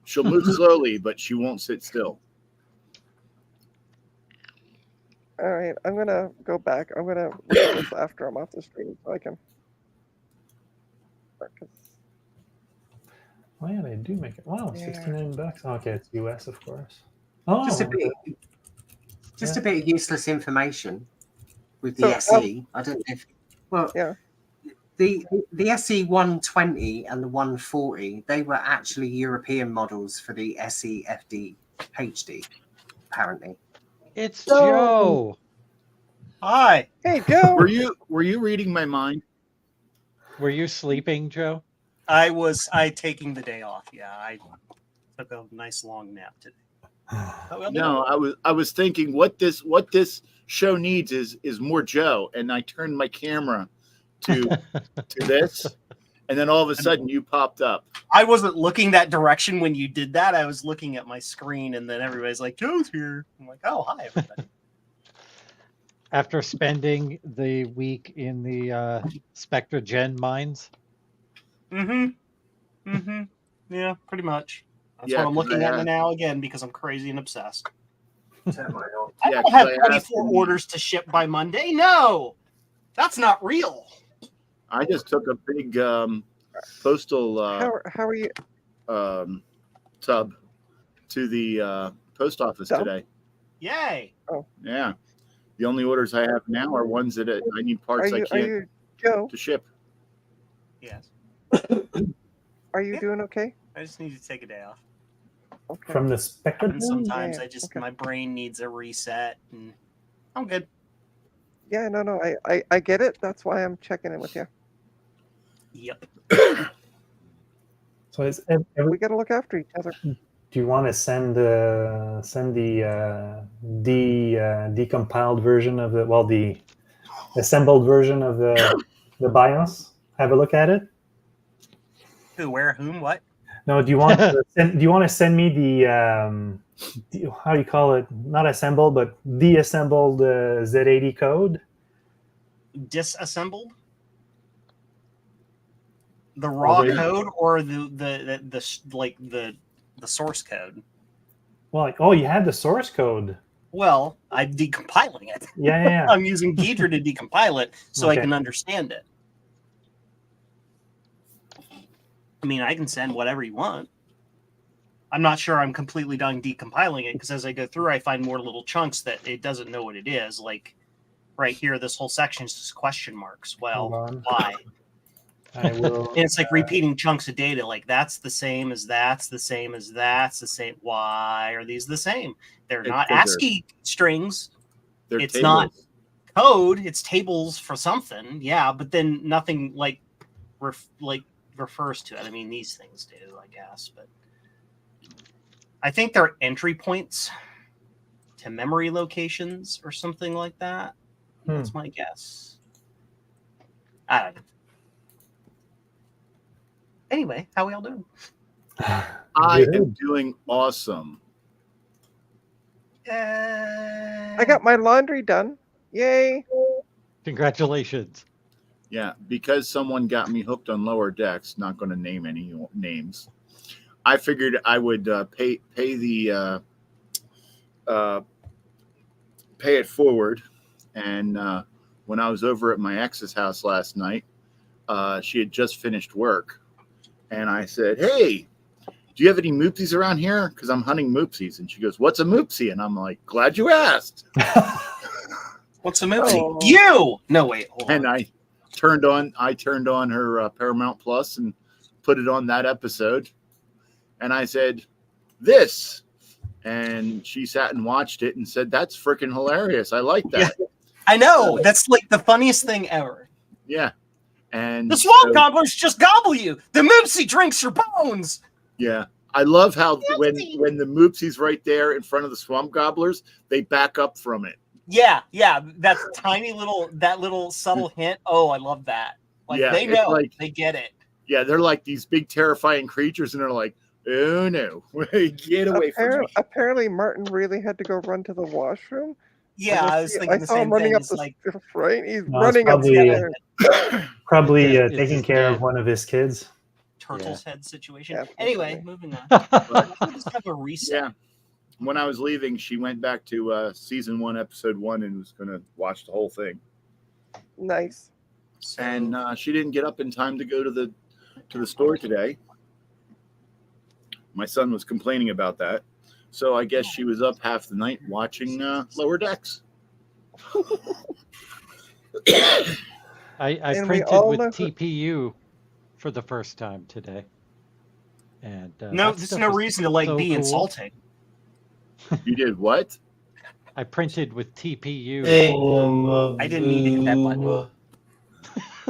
She'll move slowly, but she won't sit still. All right, I'm gonna go back. I'm gonna look at this after I'm off the stream so I can. Oh yeah, they do make it. Wow, Yeah. 69 bucks. Okay, it's US, of course. Oh, Just a bit of useless information with the So, SE. I don't know if Yeah. the SE 120 and the 140, they were actually European models for the SE FD HD, apparently. It's Joe. Hi. Hey, Joe. Were you reading my mind? Were you sleeping, Joe? I taking the day off. Yeah, I took a nice long nap today. No, I was thinking what this show needs is more Joe, and I turned my camera to this, and then all of a sudden you popped up. I wasn't looking that direction when you did that. I was looking at my screen, and then everybody's like, "Joe's here." I'm like, "Oh, hi, everybody." After spending the week in the Spectra Gen mines. Yeah, pretty much. That's Yeah, what I'm 'cause looking I at have- now again because I'm crazy and obsessed. I Yeah, don't 'cause have I 24 to- orders to ship by Monday. No, that's not real. I just took a big postal How are you? tub to the post office Dump? today. Yay! Yeah, the only orders I have now are ones that I need parts I Are can't you Joe? to ship. Yes, Are you Yeah. doing okay? I just need to take a day off. Okay. from the Spectre. And sometimes Yeah, I just okay. my brain needs a reset, and I'm good. Yeah, no, I get it. That's why I'm checking in with you. Yep. So it's We got to look after each other. do you want to send the decompiled version of the assembled version of the BIOS? Have a look at it. Who, where, whom, what? No, do you want to send me the how do you call it? Not assembled, but deassembled Z80 code. Disassembled? The raw they- code or the source code? Well, you have the source code. Well, I'm decompiling it. Yeah. I'm using Ghidra to decompile it so Okay. I can understand it. I mean, I can send whatever you want. I'm not sure I'm completely done decompiling it because as I go through, I find more little chunks that it doesn't know what it is. Like right here, this whole section is just question marks. Well, Hold on. why? I will. And it's like repeating chunks of data. Like that's the same as that's the same as that's the same. Why are these the same? They're It's not bigger. ASCII strings. They're It's tables. not code. It's tables for something. Yeah, but then nothing like refers to it. I mean, these things do, I guess, but I think they're entry points to memory locations or something like that. That's my guess. I don't know. Anyway, how we all doing? I am doing awesome. I got my laundry done. Yay! Congratulations. Yeah, because someone got me hooked on Lower Decks. Not going to name any names. I figured I would pay it forward. And when I was over at my ex's house last night, she had just finished work, and I said, "Hey, do you have any moopsies around here? Because I'm hunting moopsies." And she goes, "What's a moopsie?" And I'm like, "Glad you asked." What's a moopsie? Oh. You! No, wait. Hold and on. I turned on her Paramount Plus and put it on that episode. And I said, "This." And she sat and watched it and said, "That's freaking hilarious. I like that." Yeah, I know. That's like the funniest thing ever. Yeah. And the swamp gobblers just gobble you. The moopsie drinks your bones. Yeah. I love how when the moopsie's right there in front of the swamp gobblers, they back up from it. Yeah. That's tiny little subtle hint. Oh, I love that. Like they know, like, they get it. Yeah, they're like these big terrifying creatures, and they're like, "Oh no, get away from me." Apparently, Martin really had to go run to the washroom. Yeah, I was thinking the same running thing. Up the like, right? He's running up the probably taking care of one of his kids. Turtle's head situation. Yeah, anyway, moving on. We'll just have a reset. Yeah. When I was leaving, she went back to season 1, episode 1, and was going to watch the whole thing. Nice. And she didn't get up in time to go to the store today. My son was complaining about that. So I guess she was up half the night watching Lower Decks. I printed with TPU for the first time today. And no, there's no reason to be insulting. You did what? I printed with TPU. I didn't mean to hit that button.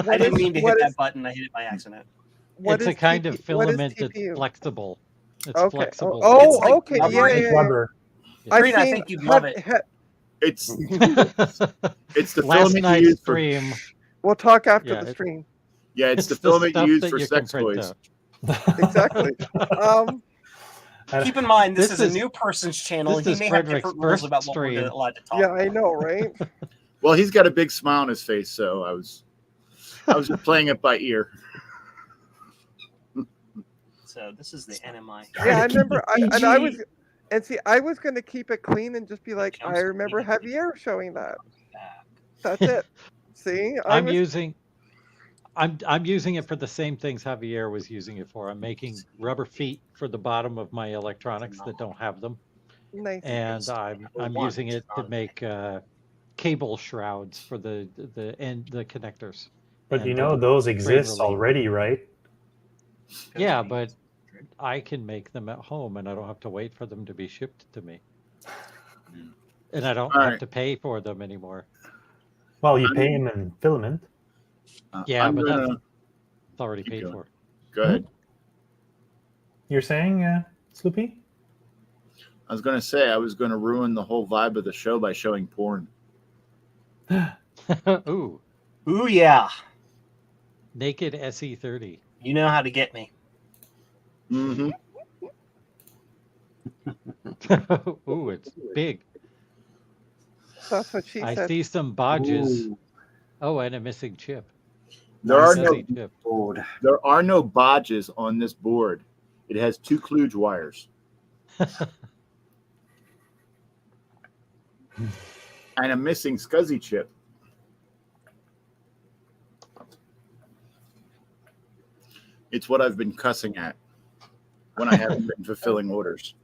I didn't mean to hit that button. I hit it by accident. It's a kind of filament that's flexible. It's flexible. Oh, okay. Rubber. I think you'd love it. It's the Last filament night's used stream. We'll talk after the stream. Yeah, it's the filament used for sex toys. Exactly. Keep in mind, this is a new person's channel. He may have different rules about what we're allowed to talk about. I know, right? Well, he's got a big smile on his face, so I was just playing it by ear. So this is the NMI. Yeah, I remember. I was going to keep it clean and just be like, I remember Javier showing that. That's it. See, I'm using it for the same things Javier was using it for. I'm making rubber feet for the bottom of my electronics that don't have them. Nice. And I'm using it to make cable shrouds for the connectors. But those exist already, right? Yeah, but I can make them at home, and I don't have to wait for them to be shipped to me. And I don't have to pay for them anymore. Well, you pay them in filament. Yeah, but that's already paid for. Go ahead. You're saying, Sloopy? I was going to say I was going to ruin the whole vibe of the show by showing porn. Ooh, yeah. Naked SE30. You know how to get me. Mm-hmm. Ooh, it's big. That's what she said. I see some bodges. Ooh. Oh, and a missing chip. There are no bodges on this board. It has 2 kludge wires. And a missing SCSI chip. It's what I've been cussing at when I haven't been fulfilling orders.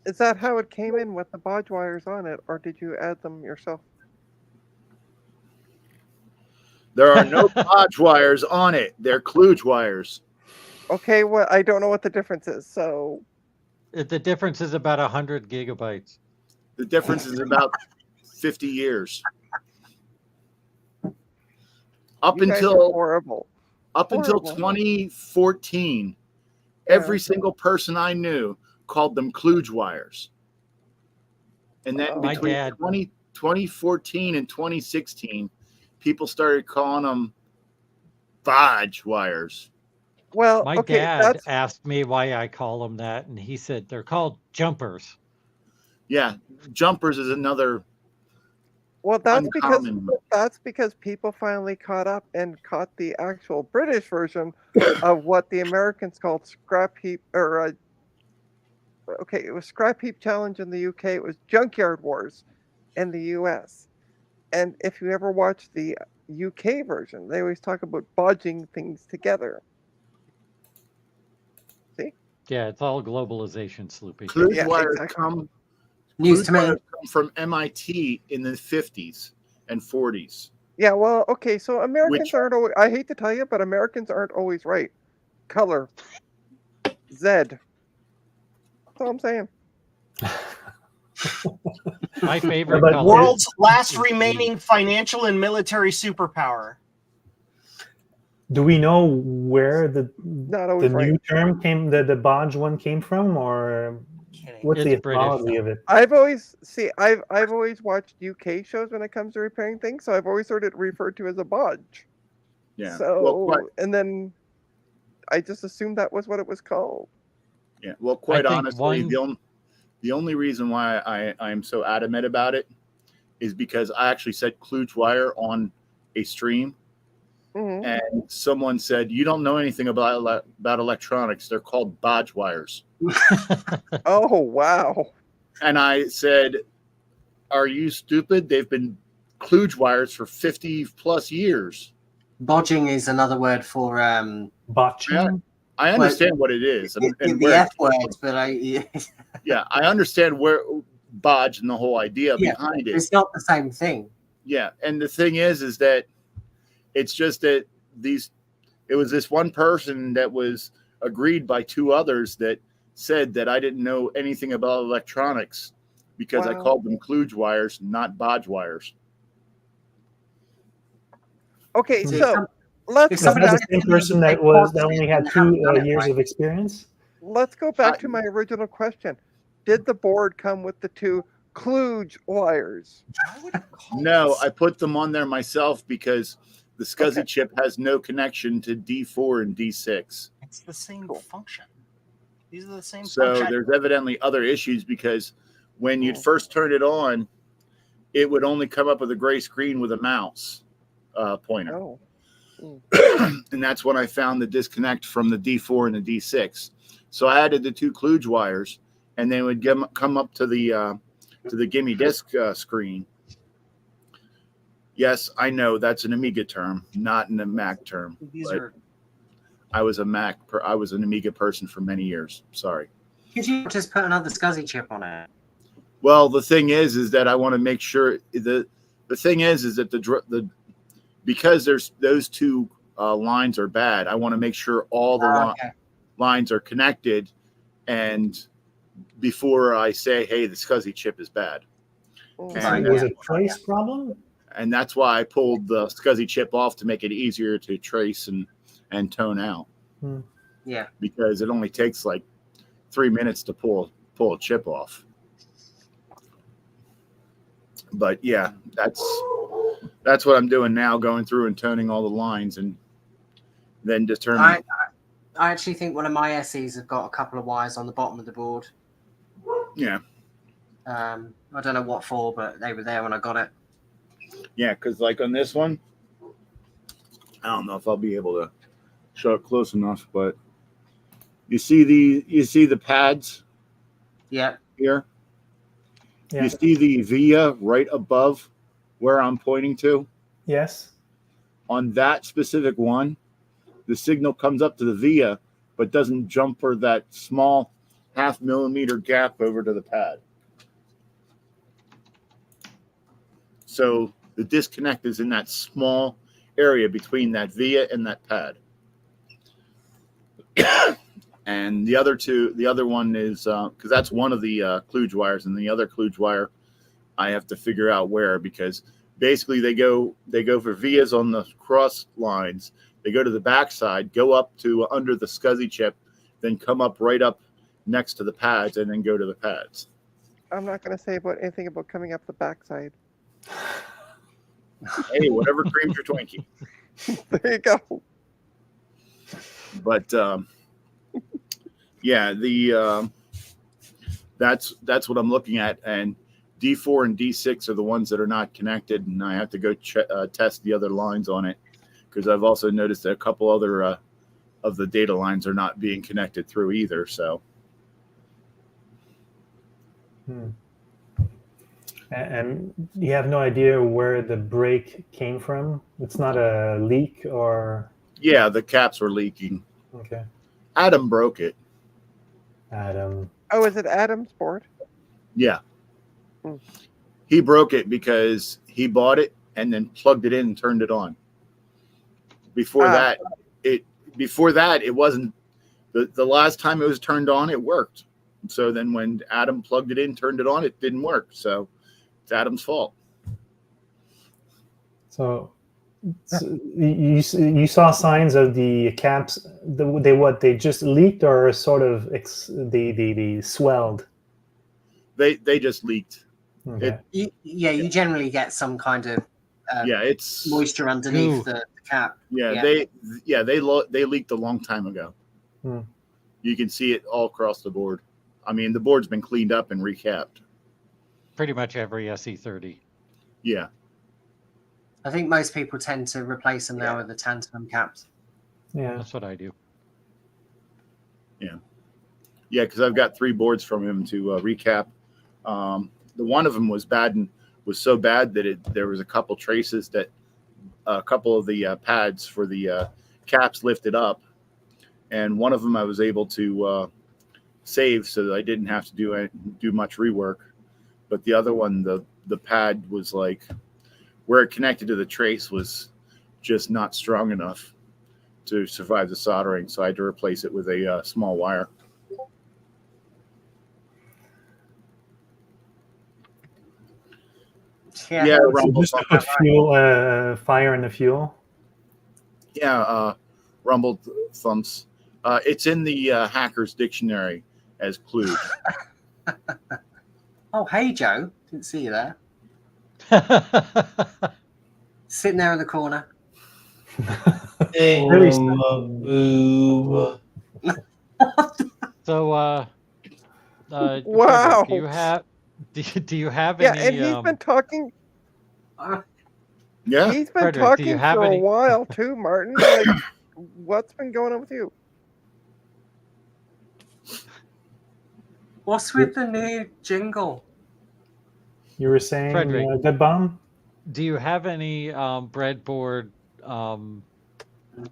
Is that how it came in with the bodge wires on it, or did you add them yourself? There are no bodge wires on it. They're kludge wires. Okay, well, I don't know what the difference is, so... The difference is about 100 gigabytes. The difference is about 50 years. Up You guys are until horrible. 2014, Yeah. every single person I knew called them kludge wires. And then My between dad- 2014 and 2016, people started calling them bodge wires. Well, My okay, dad asked me why I call them that, and he said they're called jumpers. Yeah, jumpers is another well, that's uncommon. because people finally caught up and caught the actual British version of what the Americans called scrap heap, or okay, it was scrap heap challenge in the UK. It was junkyard wars in the US. And if you ever watch the UK version, they always talk about bodging things together. See? Yeah, it's all globalization, Sloopy. Kludge Yeah, wires exactly. come News kludge to me. wires come from MIT in the 50s and 40s. Yeah, well, okay, so Americans Which- aren't always, I hate to tell you, but Americans aren't always right. Color. Z. That's all I'm saying. My favorite but color. World's last is green. remaining financial and military superpower. Do we know where the Not always right. new term came, the bodge one came from, or Kidding. what's the It's British, etymology though. of it? I've always watched UK shows when it comes to repairing things, so I've always heard it referred to as a bodge. Yeah. So well, and then I just assumed that was what it was called. Yeah, well, quite think honestly, the only reason why I'm so adamant about it is because I actually said kludge wire on a stream, Mhm. and someone said, "You don't know anything about electronics. They're called bodge wires." Oh wow! And I said, "Are you stupid? They've been kludge wires for 50 plus years." Bodging is another word for Botching? I understand what it is, and the where F word, but yeah, I understand where bodge and the whole idea Yeah, behind it. it's not the same thing. Yeah, and the thing is that it's just that it was this one person that was agreed by two others that said that I didn't know anything about electronics because I Wow. called them kludge wires, not bodge wires. Okay, See, so let's if go Is that back. the same person that only had 2 years of experience? Let's go back to my original question. Did the board come with the 2 kludge wires? No, I put them on there myself because the SCSI chip has no connection to D4 and D6. It's the same function. These are the same So function. there's evidently other issues because when you'd first turn it on, it would only come up with a gray screen with a mouse pointer. Oh. And that's when I found the disconnect from the D4 and the D6. So I added the 2 kludge wires, and they would come up to the gimme disk screen. Yes, I know that's an Amiga term, not an Mac term. These but are I was an Amiga person for many years. Sorry. Could you just put another SCSI chip on it? Well, the thing is that I want to make sure the thing is that the because there's those 2 lines are bad. I want to make sure all the lines are connected, and before I say, "Hey, the SCSI chip is bad," So was it a trace problem? and that's why I pulled the SCSI chip off to make it easier to trace and tone out. Yeah. Because it only takes like 3 minutes to pull a chip off. But yeah, that's what I'm doing now, going through and toning all the lines and then determining. I actually think one of my SEs have got a couple of wires on the bottom of the board. Yeah. I don't know what for, but they were there when I got it. Yeah, because like on this one, I don't know if I'll be able to show it close enough, but you see the pads Yeah. here? Yeah. You see the via right above where I'm pointing to? Yes. On that specific one, the signal comes up to the via, but doesn't jump for that small 0.5 millimeter gap over to the pad. So the disconnect is in that small area between that via and that pad. And the other one is because that's one of the kludge wires, and the other kludge wire I have to figure out where, because basically they go for vias on the cross lines. They go to the backside, go up to under the SCSI chip, then come up right up next to the pads, and then go to the pads. I'm not going to say anything about coming up the backside. Hey, whatever creams your Twinkie. There you go. But yeah, that's what I'm looking at, and D4 and D6 are the ones that are not connected, and I have to go test the other lines on it, because I've also noticed that a couple other of the data lines are not being connected through either. So. And you have no idea where the break came from? It's not a leak or... Yeah, the caps were leaking. Okay. Adam broke it. Adam. Oh, is it Adam's board? Yeah. Hmm. He broke it because he bought it and then plugged it in and turned it on. Before that, it wasn't. The last time it was turned on, it worked. So then when Adam plugged it in, turned it on, it didn't work. So it's Adam's fault. So you saw signs of the caps. They just leaked or sort of they swelled. They just leaked. Okay. You generally get some kind of it's moisture underneath the cap. They leaked a long time ago. You can see it all across the board. I mean, the board's been cleaned up and recapped. Pretty much every SE30. Yeah. I think most people tend to replace them now with the tantalum caps. Yeah, that's what I do. Yeah, because I've got 3 boards from him to recap. The one of them was bad and was so bad that there was a couple traces that a couple of the pads for the caps lifted up, and one of them I was able to save so that I didn't have to do much rework. But the other one, the pad was like where it connected to the trace was just not strong enough to survive the soldering, so I had to replace it with a small wire. Yeah, so just to put fuel, fire in the fuel. Yeah, rumbled thumps. It's in the Hacker's Dictionary as kludge. Oh, hey, Joe. Didn't see you there. Sitting there in the corner. So, wow. Frederick, do you have any? Yeah, and he's been talking. Yeah, he's been Frederick, talking for a while too, Martin. Like, what's been going on with you? What's with the new jingle? You were saying, Frederick, good bomb? Do you have any breadboard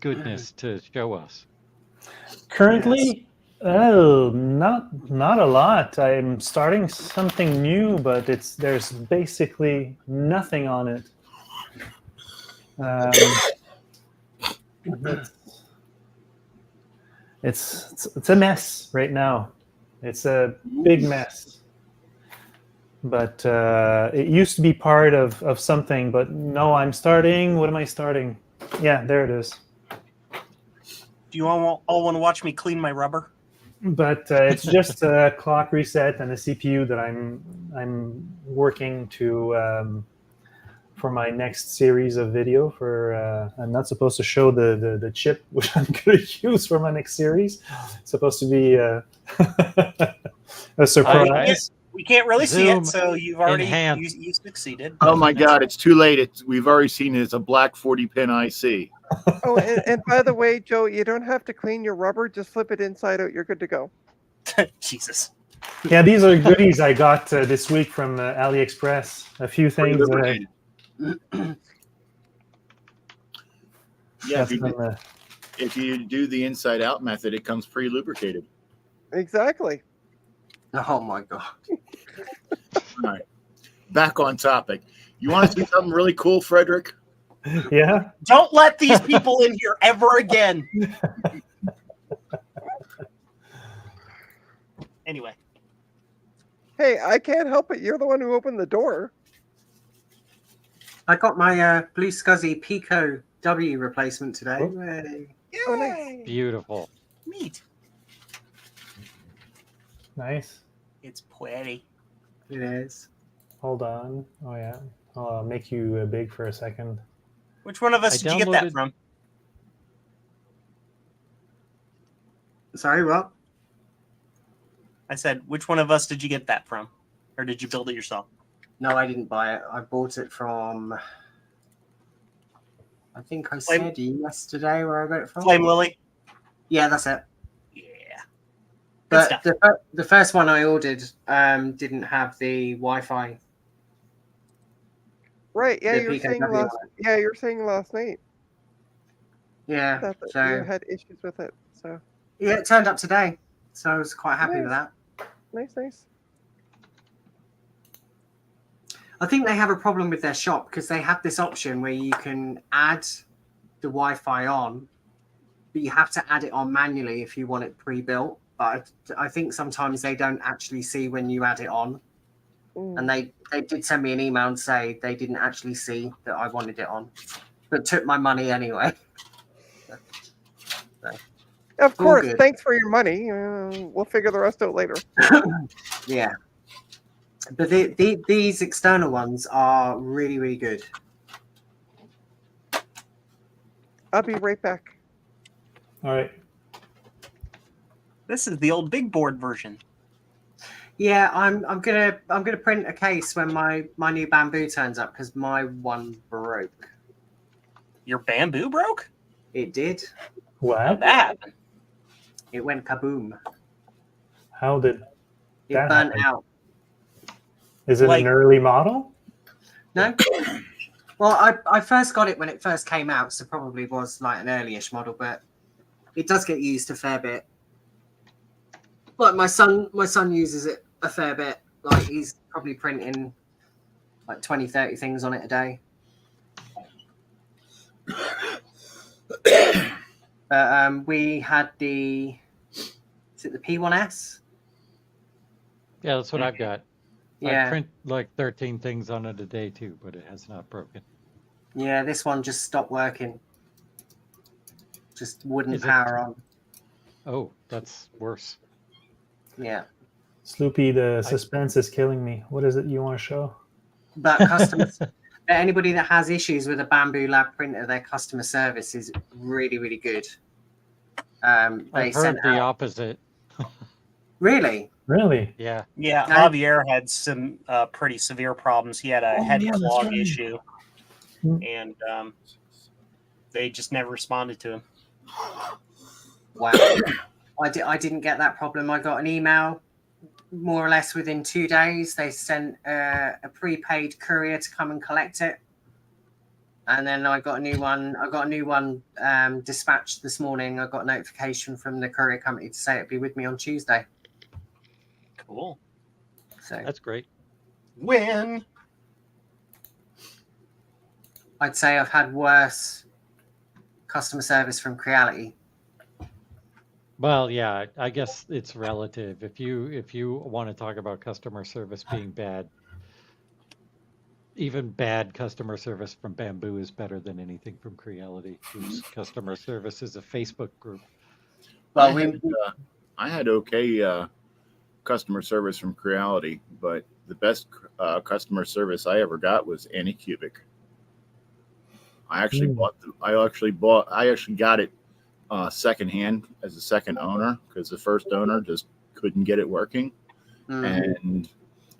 goodness to show us? Currently, not a lot. I'm starting something new, but there's basically nothing on it. It's a mess right now. It's a big mess. But it used to be part of something, but no, I'm starting. What am I starting? Yeah, there it is. Do you all want to watch me clean my rubber? But it's just a clock reset and a CPU that I'm working to for my next series of video. I'm not supposed to show the chip which I'm going to use for my next series. It's supposed to be a surprise. We can't really see Zoom it, so you've already you succeeded. Oh my God, it's too late. We've already seen it. It's a black 40-pin IC. Oh, and by the way, Joe, you don't have to clean your rubber. Just flip it inside out. You're good to go. Jesus. Yeah, these are goodies I got this week from AliExpress. A few things. Yeah, if you do the inside out method, it comes pre-lubricated. Exactly. Oh my God. All right. Back on topic. You want to see something really cool, Frederick? Yeah. Don't let these people in here ever again. Anyway. Hey, I can't help it. You're the one who opened the door. I got my Blue Scuzzy Pico W replacement today. Oh. Yay. Oh, nice. Beautiful. Neat. Nice. It's pretty. It is. Hold on. Oh yeah. I'll make you big for a second. Which one of us I did you get that downloaded- from? Sorry, what? I said, which one of us did you get that from? Or did you build it yourself? No, I didn't buy it. I bought it from. I think I Flame- said yesterday where I got it from. Flame Lily? Yeah, that's it. Yeah. Good But stuff. the first one I ordered didn't have the Wi-Fi. Right. Yeah, The you were Pico saying W last. one. Yeah, you were saying last night Yeah. that you So had issues with it. So yeah, it turned up today. So I was quite happy with Nice. that. nice. I think they have a problem with their shop because they have this option where you can add the Wi-Fi on, but you have to add it on manually if you want it pre-built. But I think sometimes they don't actually see when you add it on. Mm. And they did send me an email and say they didn't actually see that I wanted it on, but took my money anyway. Of all course. good. Thanks for your money. We'll figure the rest out later. Yeah. But these external ones are really, really good. I'll be right back. All right. This is the old big board version. Yeah, I'm gonna print a case when my new bamboo turns up because my one broke. Your bamboo broke? It did. How'd What? that happen? It went kaboom. How did It that burnt happen? out. Is it Like- an early model? No. Well, I first got it when it first came out, so probably was like an early-ish model, but it does get used a fair bit. Like my son uses it a fair bit. Like he's probably printing like 20, 30 things on it a day. But we had is it the P1S? Yeah, that's what I've got. I Yeah. print like 13 things on it a day too, but it has not broken. Yeah, this one just stopped working. Just wouldn't Is it- power on. Oh, that's worse. Yeah. Sloopy, the suspense is killing me. What is it you want to show? But customers, anybody that has issues with a Bamboo Lab printer, their customer service is really, really good. They I've heard sent the out. opposite. Really? Really? Yeah. Yeah, No. Javier had some pretty severe problems. He had a Oh, head yeah, that's clog right. issue, Hmm. and they just never responded to him. Wow. I didn't get that problem. I got an email more or less within 2 days. They sent a prepaid courier to come and collect it. And then I got a new one. I got a new one dispatched this morning. I got a notification from the courier company to say it'd be with me on Tuesday. Cool. So That's great. Win. I'd say I've had worse customer service from Creality. Well, yeah, I guess it's relative. If you want to talk about customer service being bad, even bad customer service from Bamboo is better than anything from Creality, whose customer service is a Facebook group. Well, I had okay customer service from Creality, but the best customer service I ever got was Anycubic. I actually got it secondhand as a second owner because the first owner just couldn't get it working. And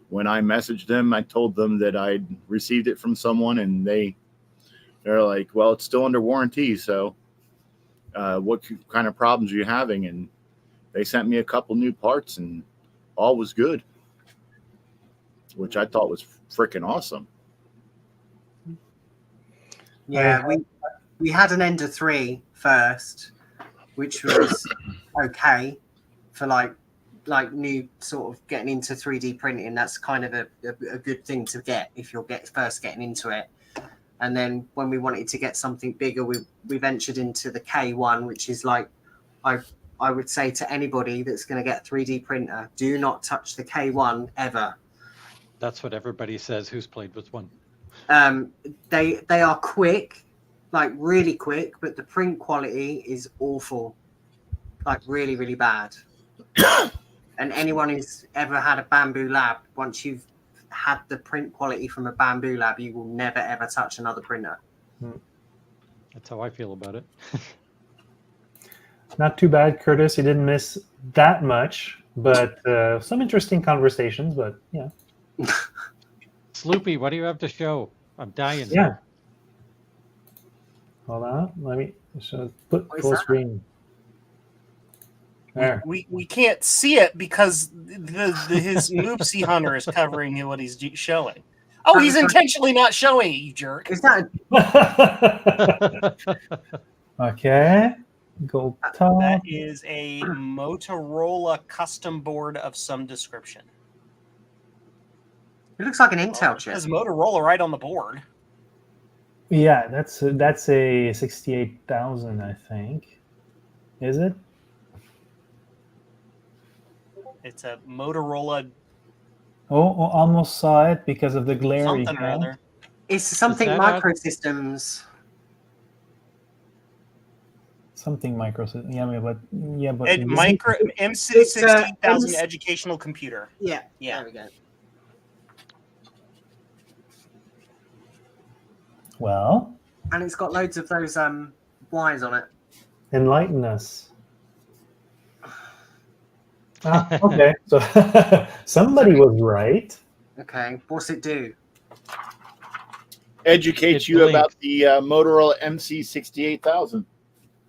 when I messaged them, I told them that I'd received it from someone, and they're like, "Well, it's still under warranty, so what kind of problems are you having?" And they sent me a couple new parts, and all was good, which I thought was freaking awesome. yeah, we had an Ender 3 first, which was okay for like new sort of getting into 3D printing. That's kind of a good thing to get if you're first getting into it. And then when we wanted to get something bigger, we ventured into the K1, which is like I would say to anybody that's going to get a 3D printer, do not touch the K1 ever. That's what everybody says who's played with one. They are quick, like really quick, but the print quality is awful, like really, really bad. And anyone who's ever had a Bamboo Lab, once you've had the print quality from a Bamboo Lab, you will never ever touch another printer. That's how I feel about it. Not too bad, Curtis. You didn't miss that much, but some interesting conversations. But yeah. Sloopy, what do you have to show? I'm dying. Yeah. Hold on. Let me put full screen. There. We can't see it because his Moopsie Hunter is covering what he's showing. Oh, he's intentionally not showing it, you jerk. Is that Okay. Gold top. That is a Motorola custom board of some description. it looks like an Intel chip. There's Motorola right on the board. Yeah, that's a 68,000, I think. Is it? It's a Motorola Oh, almost saw it because of the glare. something or other. It's something that Microsystems. Something Microsystems. Yeah, but MC 68,000 educational computer. Yeah. Yeah. There we go. Well, And it's got loads of those wires on it. enlighten us. Okay, so somebody was right. Okay, what's it do? Educates It you blinks. about the Motorola MC 68,000.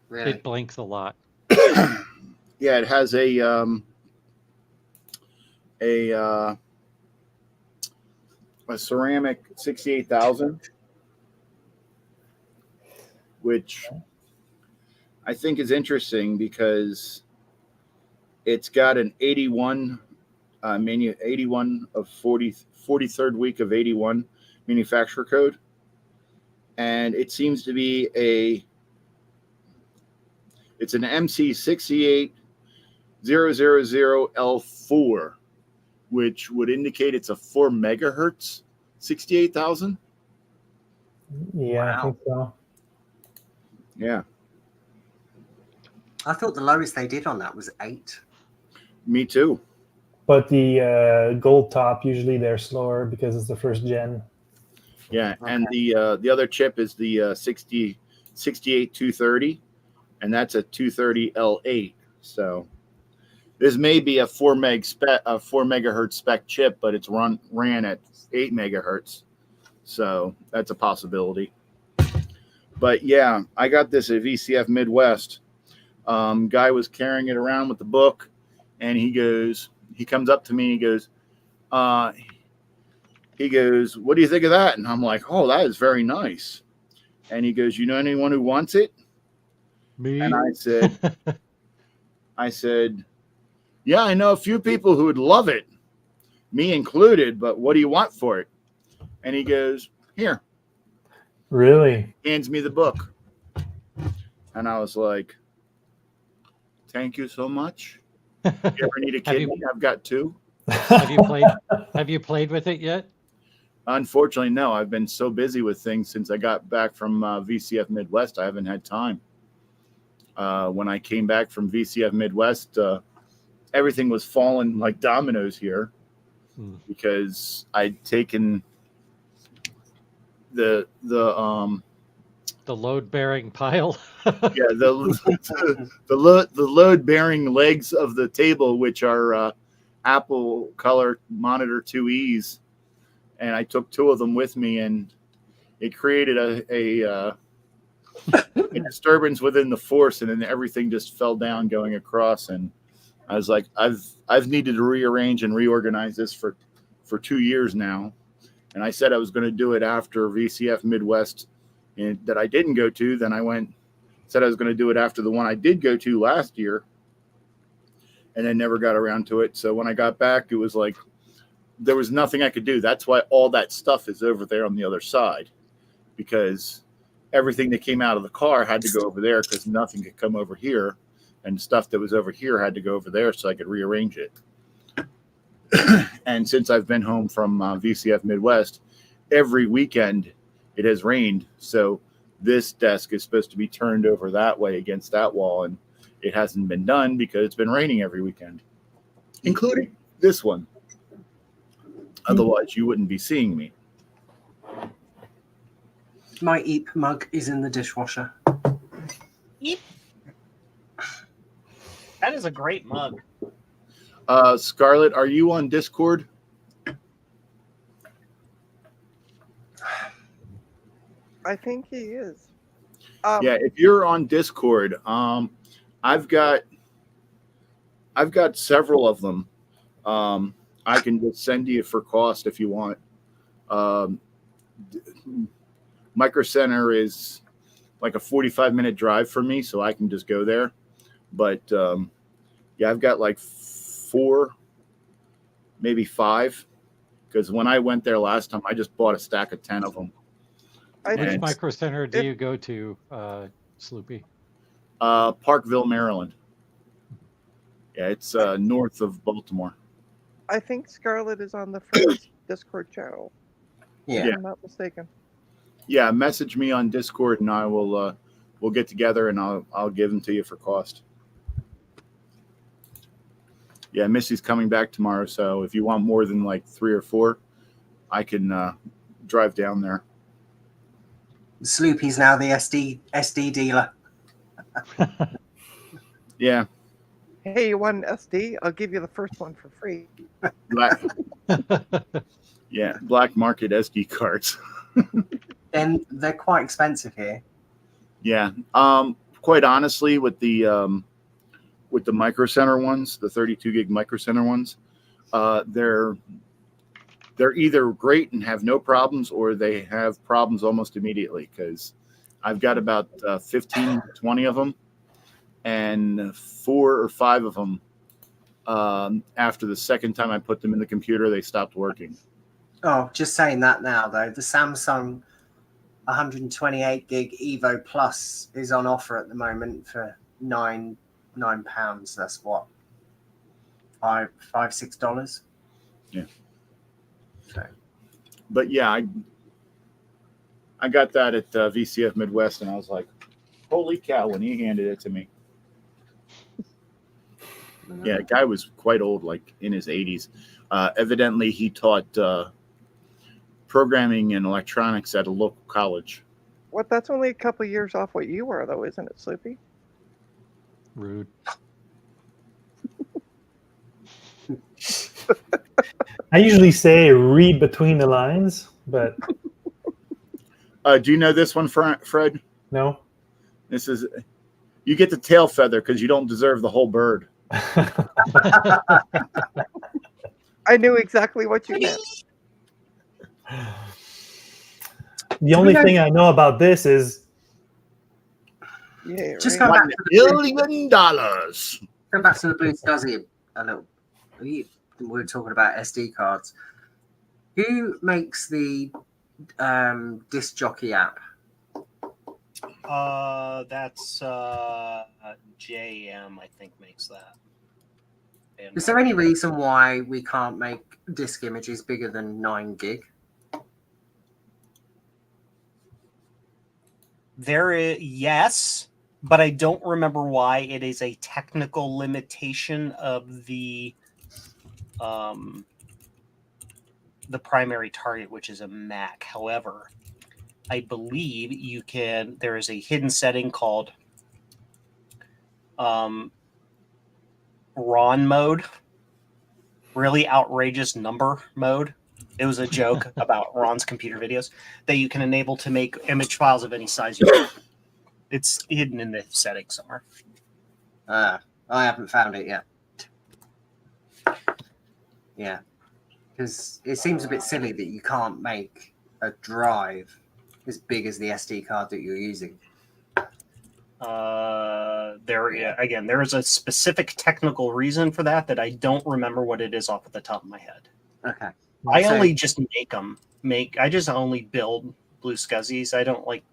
Really? It blinks a lot. Yeah, it has a ceramic 68,000, which I think is interesting because it's got an 81 81 of 43rd week of 81 manufacturer code, and it seems to be it's an MC 68000L4, which would indicate it's a 4 megahertz 68,000. Yeah, Wow. I think so. Yeah, I thought the lowest they did on that was 8. me too. But the gold top, usually they're slower because it's the first gen. Yeah, Okay. and the other chip is the 68230, and that's a 230L8. So this may be a 4 megahertz spec chip, but it's ran at 8 megahertz. So that's a possibility. But yeah, I got this at VCF Midwest. Guy was carrying it around with the book, and he comes up to me, he goes, what do you think of that? And I'm like, oh, that is very nice. And he goes, you know anyone who wants it? Me? And I said, yeah, I know a few people who would love it, me included, but what do you want for it? And he goes, here. Really? Hands me the book. And I was like, thank you so much. If you ever need a kidney, I've got 2. Have you played with it yet? Unfortunately, no. I've been so busy with things since I got back from VCF Midwest. I haven't had time. When I came back from VCF Midwest, everything was falling like dominoes here because I'd taken the load-bearing pile. yeah, the load-bearing legs of the table, which are Apple Color Monitor 2Es, and I took 2 of them with me, and it created a disturbance within the force, and then everything just fell down going across. And I was like, I've needed to rearrange and reorganize this for 2 years now, and I said I was going to do it after VCF Midwest, and that I didn't go to. Then I said I was going to do it after the one I did go to last year, and then never got around to it. So when I got back, it was like there was nothing I could do. That's why all that stuff is over there on the other side, because everything that came out of the car had to go over there because nothing could come over here, and stuff that was over here had to go over there so I could rearrange it. And since I've been home from VCF Midwest, every weekend it has rained. So this desk is supposed to be turned over that way against that wall, and it hasn't been done because it's been raining every weekend, including this one. Otherwise, you wouldn't be seeing me. My Eep mug is in the dishwasher. Eep. That is a great mug. Scarlett, are you on Discord? I think he is. Yeah, if you're on Discord, I've got several of them. I can just send you for cost if you want. Micro Center is like a 45-minute drive for me, so I can just go there. But yeah, I've got like 4, maybe 5, because when I went there last time, I just bought a stack of 10 of them. Which Micro Center do you go to, Sloopy? Parkville, Maryland. Yeah, it's north of Baltimore. I think Scarlett is on the Friends Discord channel. Yeah. If I'm not mistaken. Yeah, message me on Discord and I will we'll get together and I'll give them to you for cost. Yeah, Missy's coming back tomorrow, so if you want more than like 3 or 4, I can drive down there. Sloopy's now the SD dealer. Yeah. Hey, you want an SD? I'll give you the first one for free. Black market SD cards. Then they're quite expensive here. Yeah. Quite honestly, with the Micro Center ones, the 32 gig Micro Center ones, they're either great and have no problems, or they have problems almost immediately, because I've got about 15, 20 of them, and 4 or 5 of them, after the second time I put them in the computer, they stopped working. Oh, just saying that now, though. The Samsung 128 gig Evo Plus is on offer at the moment for £9. That's what? $5-6? Yeah. Okay. But yeah, I got that at VCF Midwest, and I was like, holy cow, when he handed it to me. Yeah, the guy was quite old, like in his 80s. Evidently, he taught programming and electronics at a local college. What? That's only a couple years off what you are, though, isn't it, Sloopy? Rude. I usually say read between the lines, but do you know this one, Fred? no. This is, you get the tail feather because you don't deserve the whole bird. I knew exactly what you meant. The only thing I know about this is Yeah, Just right. go back to the $1 billion. Go back to the Blue SCSI a little. We were talking about SD cards. Who makes the disc jockey app? That's JM, I think, makes that. And Is there any reason why we can't make disk images bigger than 9 gig? Yes, but I don't remember why. It is a technical limitation of the primary target, which is a Mac. However, I believe you can. There is a hidden setting called RON mode, really outrageous number mode. It was a joke about Ron's computer videos that you can enable to make image files of any size you want. It's hidden in the settings somewhere. I haven't found it yet. Yeah, because it seems a bit silly that you can't make a drive as big as the SD card that you're using. There is a specific technical reason for that I don't remember what it is off the top of my head. Okay. I only just make them. I just only build Blue SCSIs. I don't like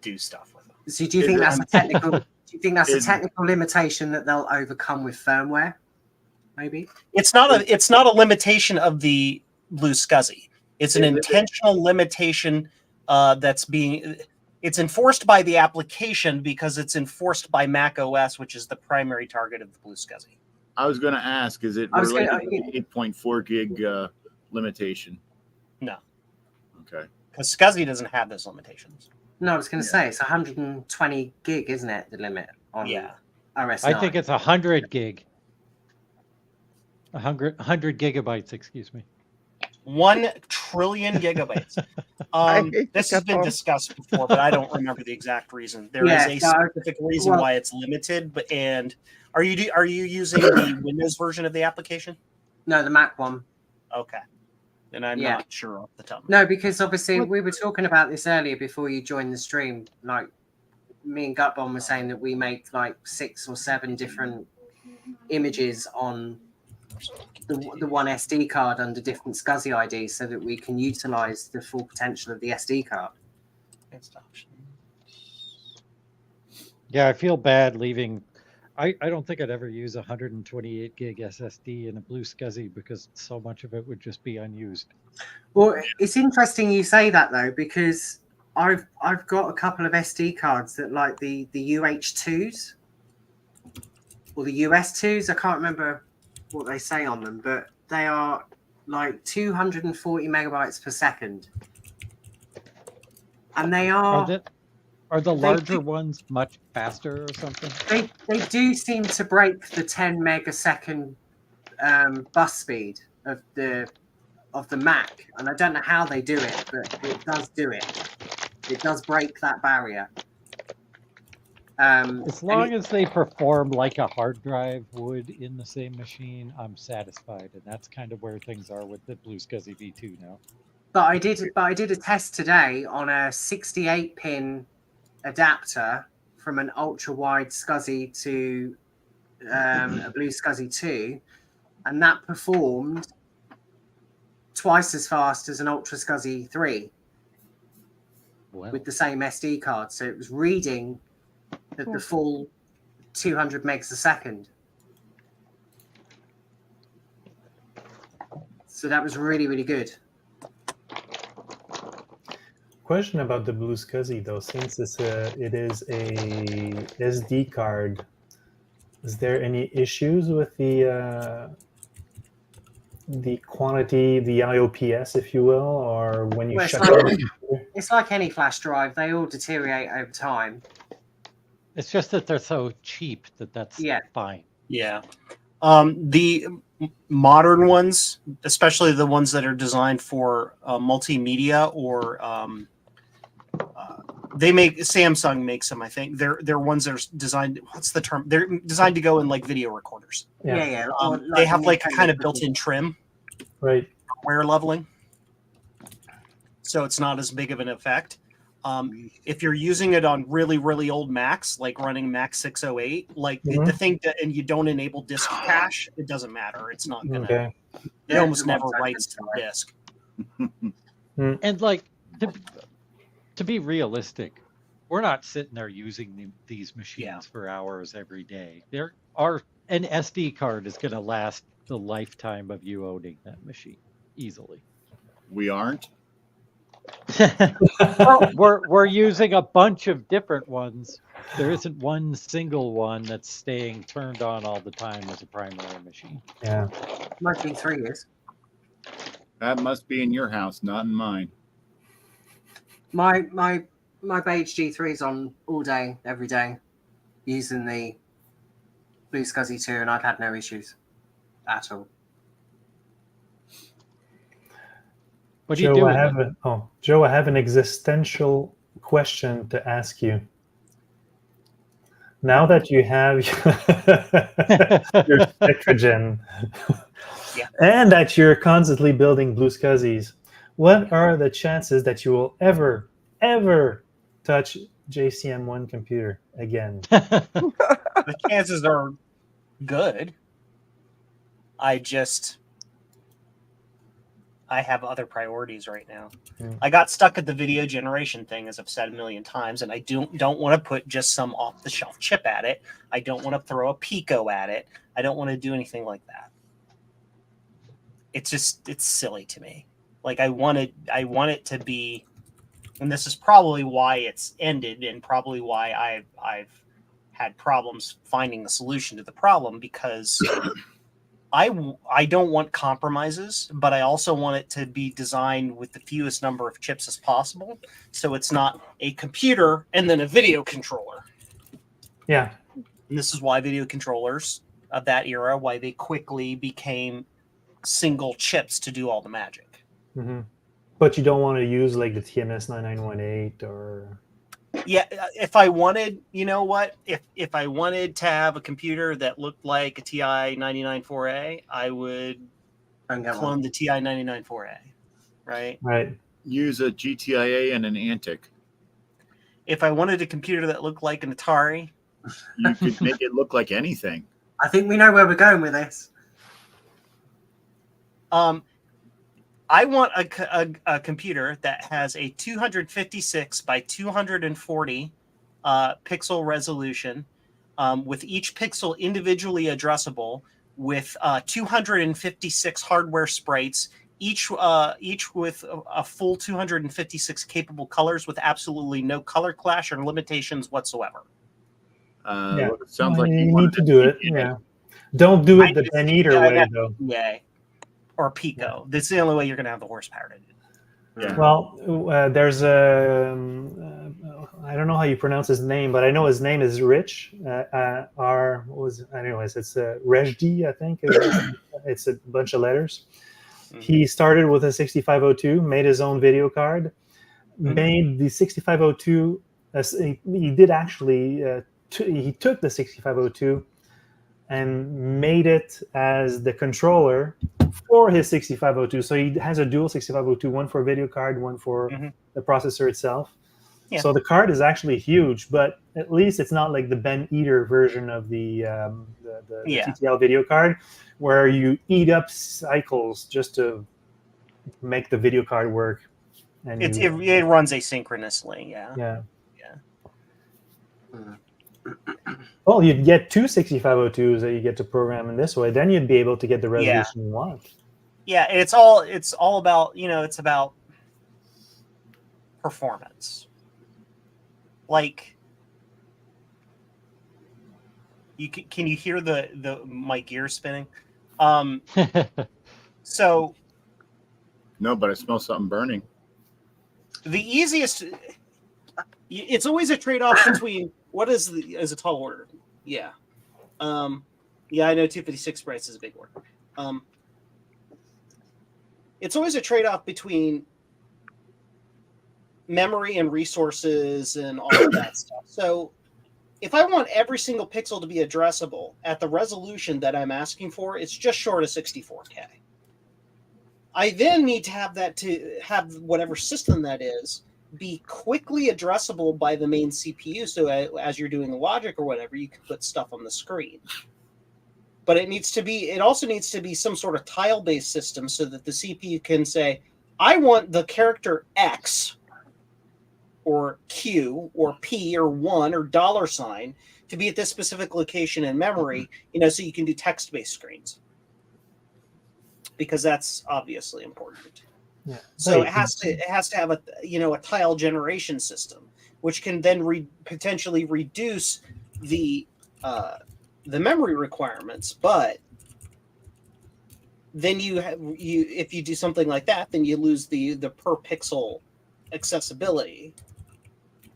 do stuff with them. So do you think that's a technical? Do you think that's a technical limitation that they'll overcome with firmware? Maybe it's not a limitation of the Blue SCSI. It's an intentional limitation it's enforced by the application because it's enforced by Mac OS, which is the primary target of the Blue SCSI. I was going to ask, is it related to the 8.4 gig limitation? No. Okay. Because SCSI doesn't have those limitations. No, I was going to say it's 120 gig, isn't it? The limit on OS 9. I think it's 100 gig. 100 gigabytes, excuse me. 1 trillion gigabytes. This has been discussed before, but I don't remember the exact reason. There is a specific reason why it's limited. But are you using the Windows version of the application? No, the Mac one. Okay, and I'm not sure off the top. No, because obviously we were talking about this earlier before you joined the stream. Like me and Gutbomb were saying that we make like 6 or 7 different images on the one SD card under different SCSI IDs so that we can utilize the full potential of the SD card. Yeah, I feel bad leaving. I don't think I'd ever use 128 gig SSD in a Blue SCSI because so much of it would just be unused. Well, it's interesting you say that though, because I've got a couple of SD cards that like the UH2s or the US2s. I can't remember what they say on them, but they are like 240 megabytes per second, and they are the larger ones much faster or something? They do seem to break the 10 megasecond bus speed of the Mac, and I don't know how they do it, but it does do it. It does break that barrier. As long as they perform like a hard drive would in the same machine, I'm satisfied, and that's kind of where things are with the Blue SCSI V2 now. But I did a test today on a 68-pin adapter from an ultra-wide SCSI to a Blue SCSI 2, and that performed twice as fast as an Ultra SCSI 3 with the same SD card. So it was reading the full 200 megs a second. So that was really, really good. Question about the Blue SCSI though, since it is a SD card, is there any issues with the quantity, the IOPS, if you will, or when you shut down? It's like any flash drive; they all deteriorate over time. It's just that they're so cheap that's fine. Yeah. The modern ones, especially the ones that are designed for multimedia or Samsung makes them, I think. They're ones that are designed, what's the term? They're designed to go in like video recorders. Yeah. They have like a kind of built-in trim. Right. Wear leveling. So it's not as big of an effect. If you're using it on really, really old Macs, like running Mac 608, like the thing that, and you don't enable disk cache, it doesn't matter. It's not going to, it almost never writes to the disk. And like, to be realistic, we're not sitting there using these machines for hours every day. An SD card is going to last the lifetime of you owning that machine easily. We aren't. we're using a bunch of different ones. There isn't one single one that's staying turned on all the time as a primary machine. Yeah. Might be 3 years. That must be in your house, not in mine. My Beige G3's on all day, every day, using the Blue SCSI 2, and I've had no issues at all. What do you do? Joe, I have an existential question to ask you. Now that you have your Spectrogen, and that you're constantly building Blue SCSIs, what are the chances that you will ever touch JCM1 computer again? The chances are good. I have other priorities right now. I got stuck at the video generation thing, as I've said a million times, and I don't want to put just some off-the-shelf chip at it. I don't want to throw a Pico at it. I don't want to do anything like that. It's silly to me. Like I want it to be, and this is probably why it's ended, and probably why I've had problems finding the solution to the problem, because I don't want compromises, but I also want it to be designed with the fewest number of chips as possible, so it's not a computer and then a video controller. Yeah. And this is why video controllers of that era, why they quickly became single chips to do all the magic. Mm-hmm. But you don't want to use like the TMS 9918 or... Yeah, if I wanted, you know what? If I wanted to have a computer that looked like a TI 994A, I would clone the TI 994A, right? Right. Use a GTIA and an Antic. If I wanted a computer that looked like an Atari, you could make it look like anything. I think we know where we're going with this. I want a computer that has a 256 by 240 pixel resolution, with each pixel individually addressable, with 256 hardware sprites, each with a full 256 capable colors with absolutely no color clash or limitations whatsoever. Yeah. It sounds Well, like you need to do it. Yeah. Don't do it the Ben Eater way, though. Yeah. Or Pico. Yeah. That's the only way you're going to have the horsepower to do it. Yeah. Well, there's a I don't know how you pronounce his name, but I know his name is Rich. Anyways, it's Rejdi, I think. It's a bunch of letters. Mm-hmm. He started with a 6502, made his own video card, made the 6502. He did actually. He took the 6502 and made it as the controller for his 6502. So he has a dual 6502, one for a video card, one for the processor itself. Yeah. So the card is actually huge, but at least it's not like the Ben Eater version of the TTL video card, where you eat up cycles just to make the video card work. And it runs asynchronously. Yeah. Yeah. Well, you'd get two 6502s that you get to program in this way. Then you'd be able to get the resolution you want. Yeah, it's all about, it's about performance. Like, can you hear my gear spinning? So. No, but I smell something burning. The easiest. It's always a trade-off between. What is a tall order? Yeah. Yeah, I know 256 sprites is a big order. It's always a trade-off between memory and resources and all of that stuff. So if I want every single pixel to be addressable at the resolution that I'm asking for, it's just short of 64K. I then need to have whatever system that is be quickly addressable by the main CPU, so as you're doing logic or whatever, you can put stuff on the screen. But it also needs to be some sort of tile-based system so that the CPU can say, I want the character X or Q or P or 1 or $sign to be at this specific location in memory, so you can do text-based screens. Because that's obviously important. Yeah. So it has to have a tile generation system, which can then potentially reduce the memory requirements. But then if you do something like that, then you lose the per pixel accessibility.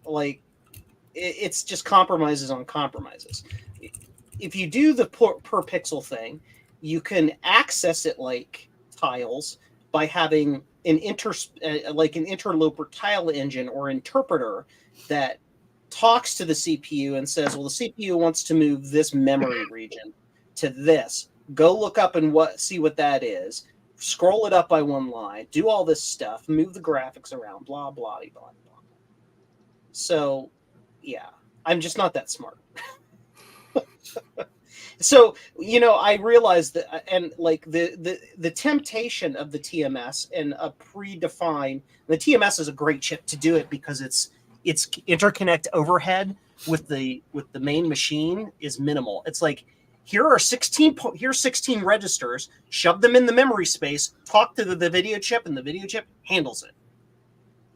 Like it's just compromises on compromises. If you do the per pixel thing, you can access it like tiles by having an interloper tile engine or interpreter that talks to the CPU and says, well, the CPU wants to move this memory region to this. Go look up and see what that is. Scroll it up by one line. Do all this stuff. Move the graphics around. Blah, blah, blah, blah. So, yeah. I'm just not that smart. So, I realized that, and like the temptation of the TMS and a predefined, the TMS is a great chip to do it because its interconnect overhead with the main machine is minimal. It's like here's 16 registers, shove them in the memory space, talk to the video chip, and the video chip handles it.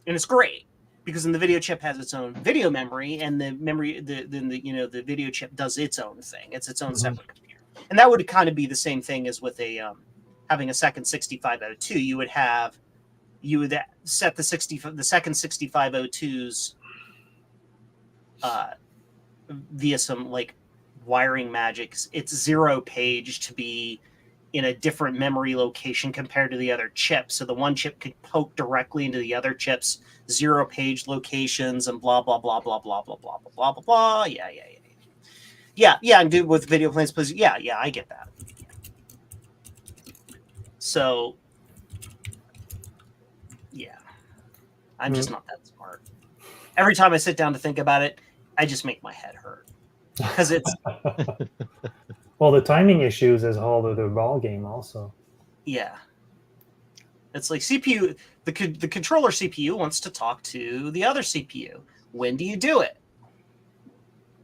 And it's great because then the video chip has its own video memory, and the video chip does its own thing. It's its own separate computer. And that would kind of be the same thing as with a having a second 6502. You would set the second 6502's via some like wiring magics. It's 0 page to be in a different memory location compared to the other chip. So the one chip could poke directly into the other chip's 0 page locations and blah, blah, blah, blah, blah, blah, blah, blah, blah, blah, blah. Yeah. And do with video plans, please. Yeah, I get that. So, yeah, I'm just not that smart. Every time I sit down to think about it, I just make my head hurt because it's. Well, the timing issues is a whole other ball game, also. Yeah, it's like CPU. The controller CPU wants to talk to the other CPU. When do you do it?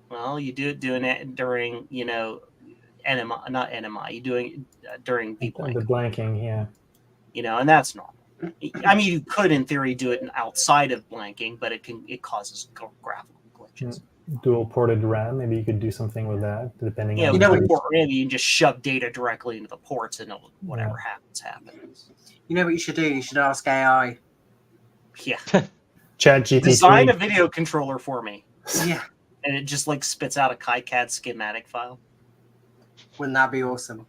Well, you doing it during NMI, not NMI. You doing during the blank. The blanking, yeah. And that's normal. I mean, you could, in theory, do it outside of blanking, but it causes graphical glitches. Dual ported RAM, maybe you could do something with that, depending on. With port RAM, you can just shove data directly into the ports, and whatever happens. You know what you should do? You should ask AI. Yeah. ChatGPT. Design a video controller for me. Yeah. And it just like spits out a KiCad schematic file. Wouldn't that be awesome?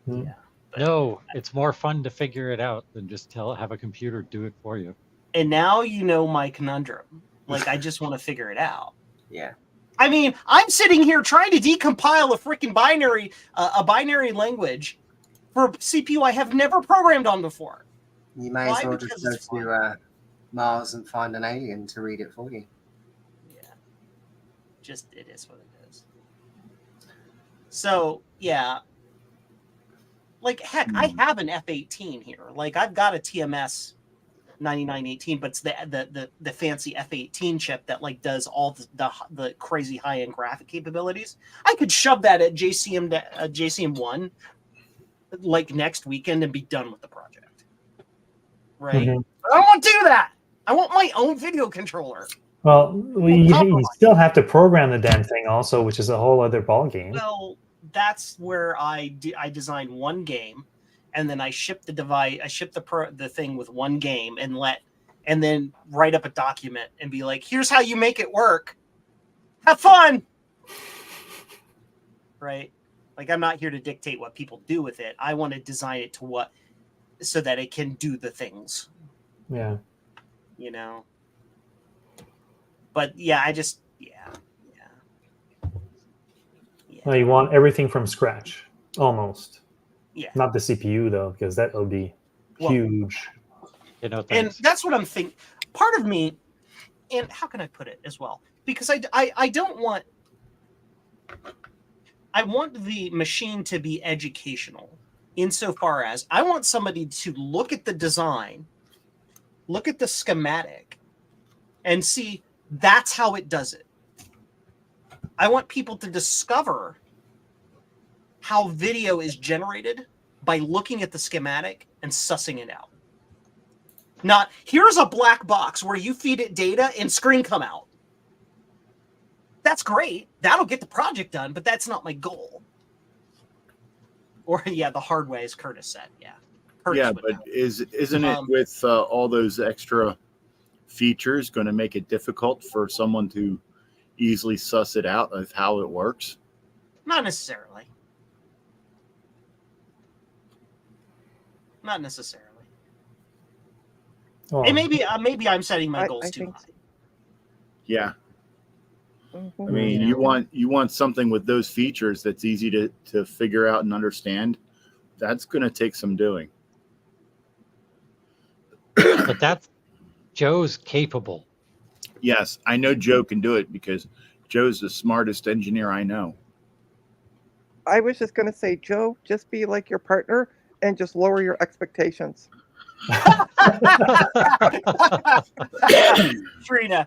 Yeah. No, it's more fun to figure it out than just have a computer do it for you. And now you know my conundrum. Like, I just want to figure it out. Yeah. I mean, I'm sitting here trying to decompile a freaking binary language for a CPU I have never programmed on before. You may as well just go to Mars and find an alien to read it for you. Yeah. Just, it is what it is. So, yeah. Like, heck, I have an F-18 here. Like, I've got a TMS 9918, but it's the fancy F-18 chip that like does all the crazy high-end graphic capabilities. I could shove that at JCM1 like next weekend and be done with the project. Right? Mm-hmm. But I don't want to do that. I want my own video controller. Well, you still have to program the damn thing also, which is a whole other ballgame. Well, that's where I designed one game. And then I ship the device. I ship the thing with one game, and then write up a document and be like, "Here's how you make it work. Have fun." Right? Like, I'm not here to dictate what people do with it. I want to design it so that it can do the things. Yeah. But yeah, yeah. Well, you want everything from scratch, almost. Yeah. Not the CPU though, because that will be huge. And that's what I'm thinking. Part of me, and how can I put it as well? Because I don't want. I want the machine to be educational, insofar as I want somebody to look at the design, look at the schematic, and see that's how it does it. I want people to discover how video is generated by looking at the schematic and sussing it out. Not, here's a black box where you feed it data and screen come out. That's great. That'll get the project done, but that's not my goal. Or, yeah, the hard way, as Curtis said. Yeah. Curtis but isn't it with all those extra features going to make it difficult for someone to easily suss it out of how it works? Not necessarily. Not necessarily. Oh. And maybe I'm setting my goals too high. Yeah. I mean, you want something with those features that's easy to figure out and understand. That's going to take some doing. But that's Joe's capable. Yes, I know Joe can do it because Joe's the smartest engineer I know. I was just going to say, Joe, just be like your partner and just lower your expectations. Trina,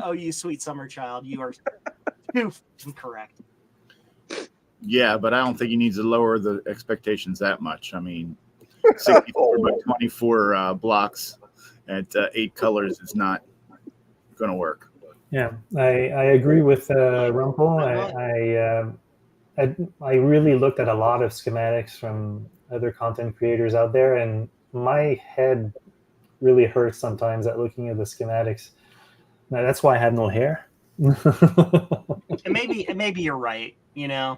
oh you sweet summer child, you are too incorrect. Yeah, but I don't think he needs to lower the expectations that much. I mean, 64 by 24 blocks at 8 colors is not going to work. Yeah, I agree with Rumpel. I really looked at a lot of schematics from other content creators out there, and my head really hurts sometimes at looking at the schematics. Now, that's why I have no hair. And maybe you're right, you know.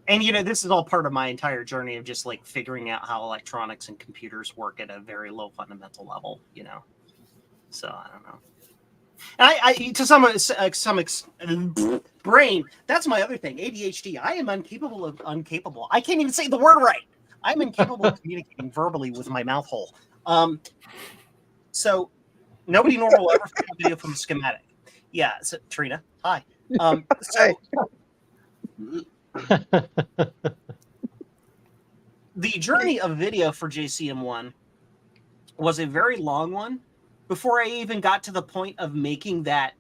And you know, this is all part of my entire journey of just like figuring out how electronics and computers work at a very low fundamental level, you know. So I don't know. I to some brain. That's my other thing. ADHD. I am uncapable. I can't even say the word right. I'm incapable of communicating verbally with my mouth hole. So nobody normal will ever find a video from a schematic. Yeah. So, Trina, hi. So the journey of video for JCM1 was a very long one before I even got to the point of making that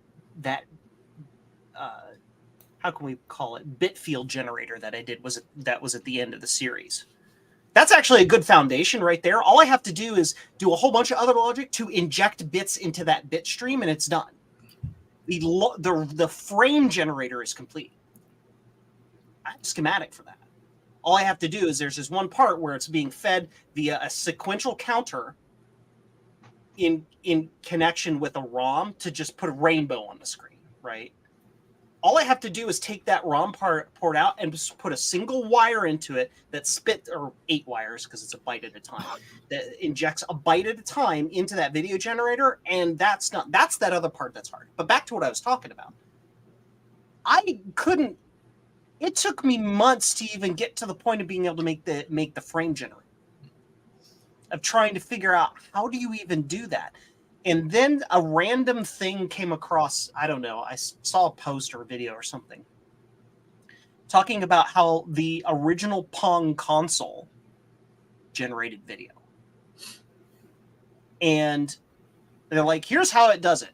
how can we call it, bit field generator that I did. That was at the end of the series. That's actually a good foundation right there. All I have to do is do a whole bunch of other logic to inject bits into that bit stream, and it's done. The frame generator is complete. I have a schematic for that. All I have to do is there's this one part where it's being fed via a sequential counter in connection with a ROM to just put a rainbow on the screen, right? All I have to do is take that ROM port out and just put a single wire into it that or 8 wires because it's a byte at a time, that injects a byte at a time into that video generator, and that's that other part that's hard. But back to what I was talking about. It took me months to even get to the point of being able to make the frame generator, of trying to figure out how do you even do that. And then a random thing came across, I don't know, I saw a post or a video or something talking about how the original Pong console generated video. And they're like, here's how it does it.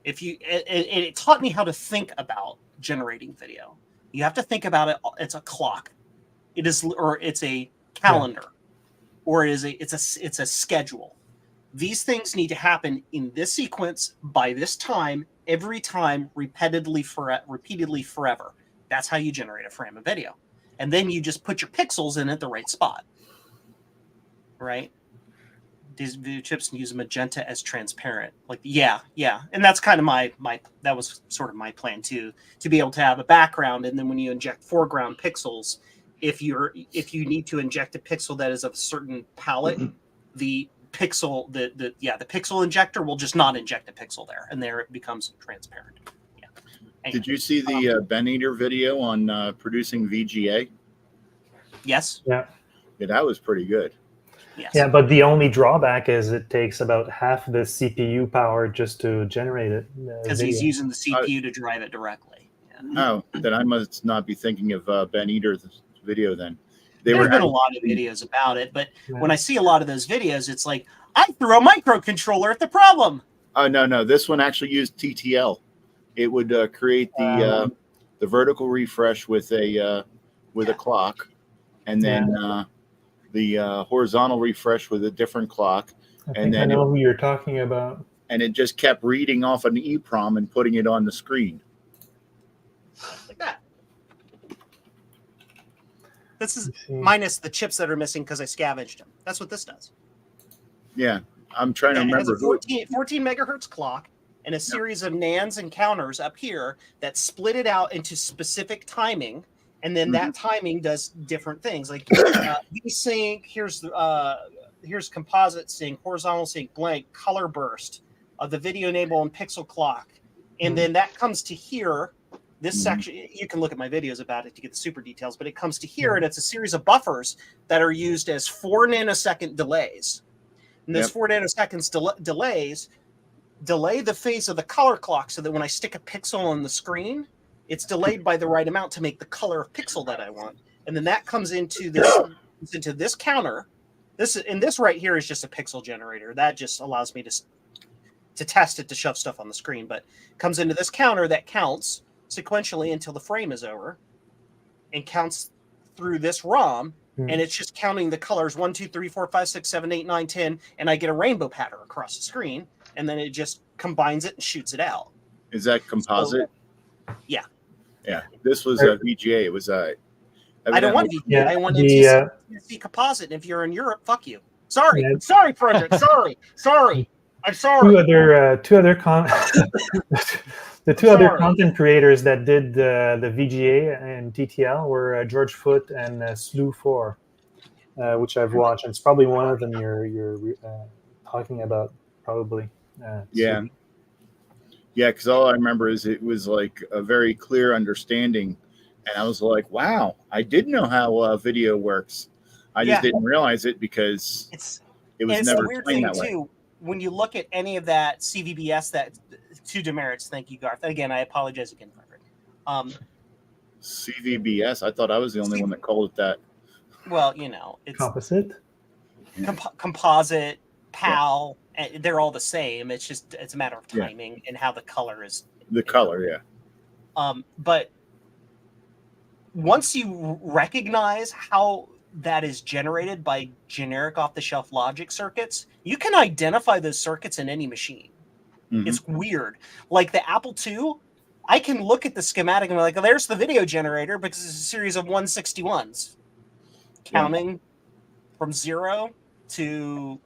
It taught me how to think about generating video. You have to think about it. It's a clock. It's a calendar, or it's a schedule. These things need to happen in this sequence by this time, every time, repeatedly forever. That's how you generate a frame of video. And then you just put your pixels in at the right spot. Right? These video chips use magenta as transparent. Like, yeah. And that's kind of that was sort of my plan too, to be able to have a background. And then when you inject foreground pixels, if you need to inject a pixel that is of a certain palette, the pixel injector will just not inject a pixel there, and there it becomes transparent. Yeah. Anyway, did you see the Ben Eater video on producing VGA? Yes. Yeah, that was pretty good. Yes. Yeah, but the only drawback is it takes about half the CPU power just to generate it. Because he's using the CPU to drive it directly. Yeah. Oh, then I must not be thinking of Ben Eater's video then. There's been a lot of videos about it, but when I see a lot of those videos, it's like, I threw a microcontroller at the problem. Oh, no. This one actually used TTL. It would create the vertical refresh with a clock, and then the horizontal refresh with a different clock. I know who you're talking about. And it just kept reading off an EEPROM and putting it on the screen. Like that. This is minus the chips that are missing because I scavenged them. That's what this does. Yeah, I'm trying to remember. It has a 14 megahertz clock and a series of nans and counters up here that split it out into specific timing, and then that timing does different things. Like VSync, here's composite sync, horizontal sync, blank, color burst, the video enable and pixel clock, and then that comes to here. This section, you can look at my videos about it to get the super details, but it comes to here, and it's a series of buffers that are used as 4 nanosecond delays. And those 4 nanoseconds delays delay the phase of the color clock so that when I stick a pixel on the screen, it's delayed by the right amount to make the color of pixel that I want. And then that comes into this counter. This right here is just a pixel generator. That just allows me to test it, to shove stuff on the screen, but it comes into this counter that counts sequentially until the frame is over. and counts through this ROM, Hmm. and it's just counting the colors 1, 2, 3, 4, 5, 6, 7, 8, 9, 10, and I get a rainbow pattern across the screen, and then it just combines it and shoots it out. Is that composite? Yeah. Yeah. This was a VGA. It was I don't want to be. Yeah, I want the, NTSC composite. And if you're in Europe, fuck you. Sorry, Yeah. sorry, Frederick. Sorry. I'm sorry. the two other Sorry. content creators that did the VGA and TTL were George Foote and Slew4, which I've watched. And it's probably one of them you're talking about, probably. Yeah. Yeah, because all I remember is it was like a very clear understanding. And I was like, wow, I did know how video works. I just didn't realize it because it was never a weird explained thing that way. too. When you look at any of that CVBS, that two demerits. Thank you, Garth. Again, I apologize again, Frederick. CVBS. I thought I was the only one that called it that. Well, you know, it's Composite? composite, PAL. And they're all the same. It's just it's a matter of timing and how the color is. The color, yeah. But once you recognize how that is generated by generic off-the-shelf logic circuits, you can identify those circuits in any machine. Mhm. It's weird. Like the Apple II, I can look at the schematic and be like, oh, there's the video generator because it's a series of 161s counting from 0 to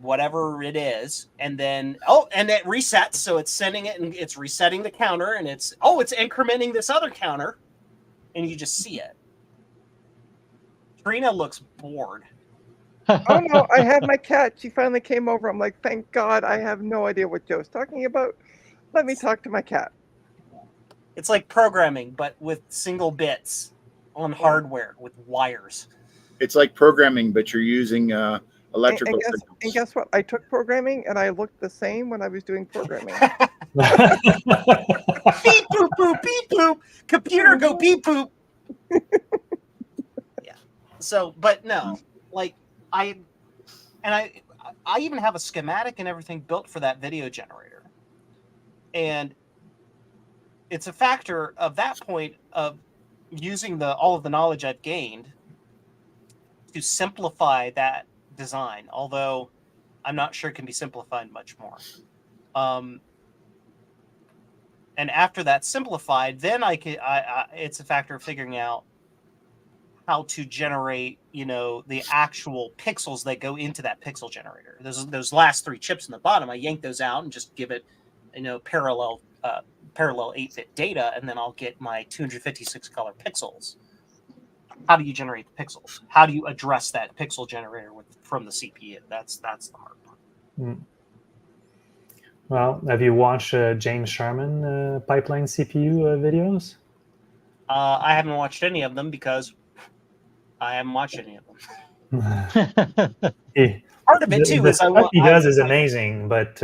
whatever it is, and then and it resets, so it's sending it and it's resetting the counter, and it's incrementing this other counter, and you just see it. Trina looks bored. Oh no, I had my cat. She finally came over. I'm like, thank God. I have no idea what Joe's talking about. Let me talk to my cat. It's like programming, but with single bits on hardware with wires. It's like programming, but you're using electrical signals. And guess what? I took programming, and I looked the same when I was doing programming. Beep boop boop beep boop. Computer go beep boop. Yeah. So, but no, like I even have a schematic and everything built for that video generator, and it's a factor of that point of using all of the knowledge I've gained to simplify that design, although I'm not sure it can be simplified much more. And after that's simplified, then it's a factor of figuring out how to generate, the actual pixels that go into that pixel generator. Those last 3 chips in the bottom, I yank those out and just give it, parallel 8-bit data, and then I'll get my 256 color pixels. How do you generate the pixels? How do you address that pixel generator from the CPU? That's the hard part. Mm. Well, have you watched James Sharman pipeline CPU videos? I haven't watched any of them because I haven't watched any of them. Part of it too is what he does is amazing, but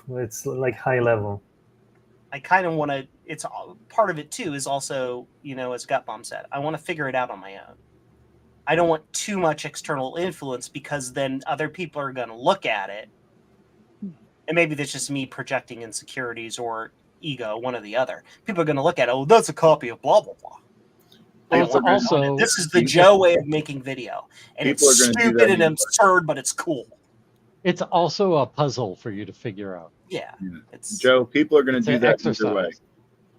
it's like high level. I kind of want to. It's part of it too is also, as Gutbaum said, I want to figure it out on my own. I don't want too much external influence because then other people are going to look at it, and maybe that's just me projecting insecurities or ego, one or the other. People are going to look at it. Oh, that's a copy of blah blah blah. It's also this is the Joe way of making video, and it's stupid and absurd, but it's cool. It's also a puzzle for you to figure out. Yeah. It's Joe, people are going to do that exercise. either way.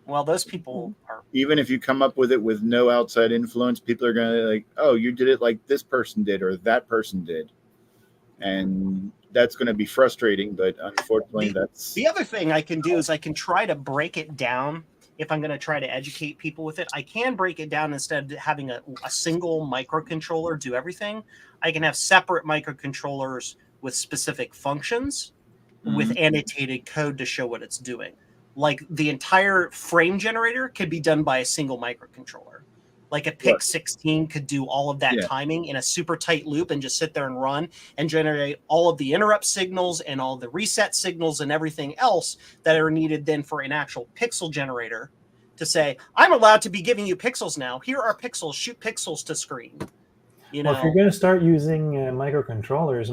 Well, those people are. Even if you come up with it with no outside influence, people are going to like, oh, you did it like this person did or that person did. And that's going to be frustrating, but unfortunately that's... The other thing I can do is I can try to break it down. If I'm going to try to educate people with it, I can break it down instead of having a single microcontroller do everything. I can have separate microcontrollers with specific functions with annotated code to show what it's doing. Like the entire frame generator could be done by a single microcontroller. Like a PIC16 could do all of that timing in a super tight loop and just sit there and run and generate all of the interrupt signals and all the reset signals and everything else that are needed then for an actual pixel generator to say, I'm allowed to be giving you pixels now. Here are pixels, shoot pixels to screen. Well, if you're going to start using microcontrollers,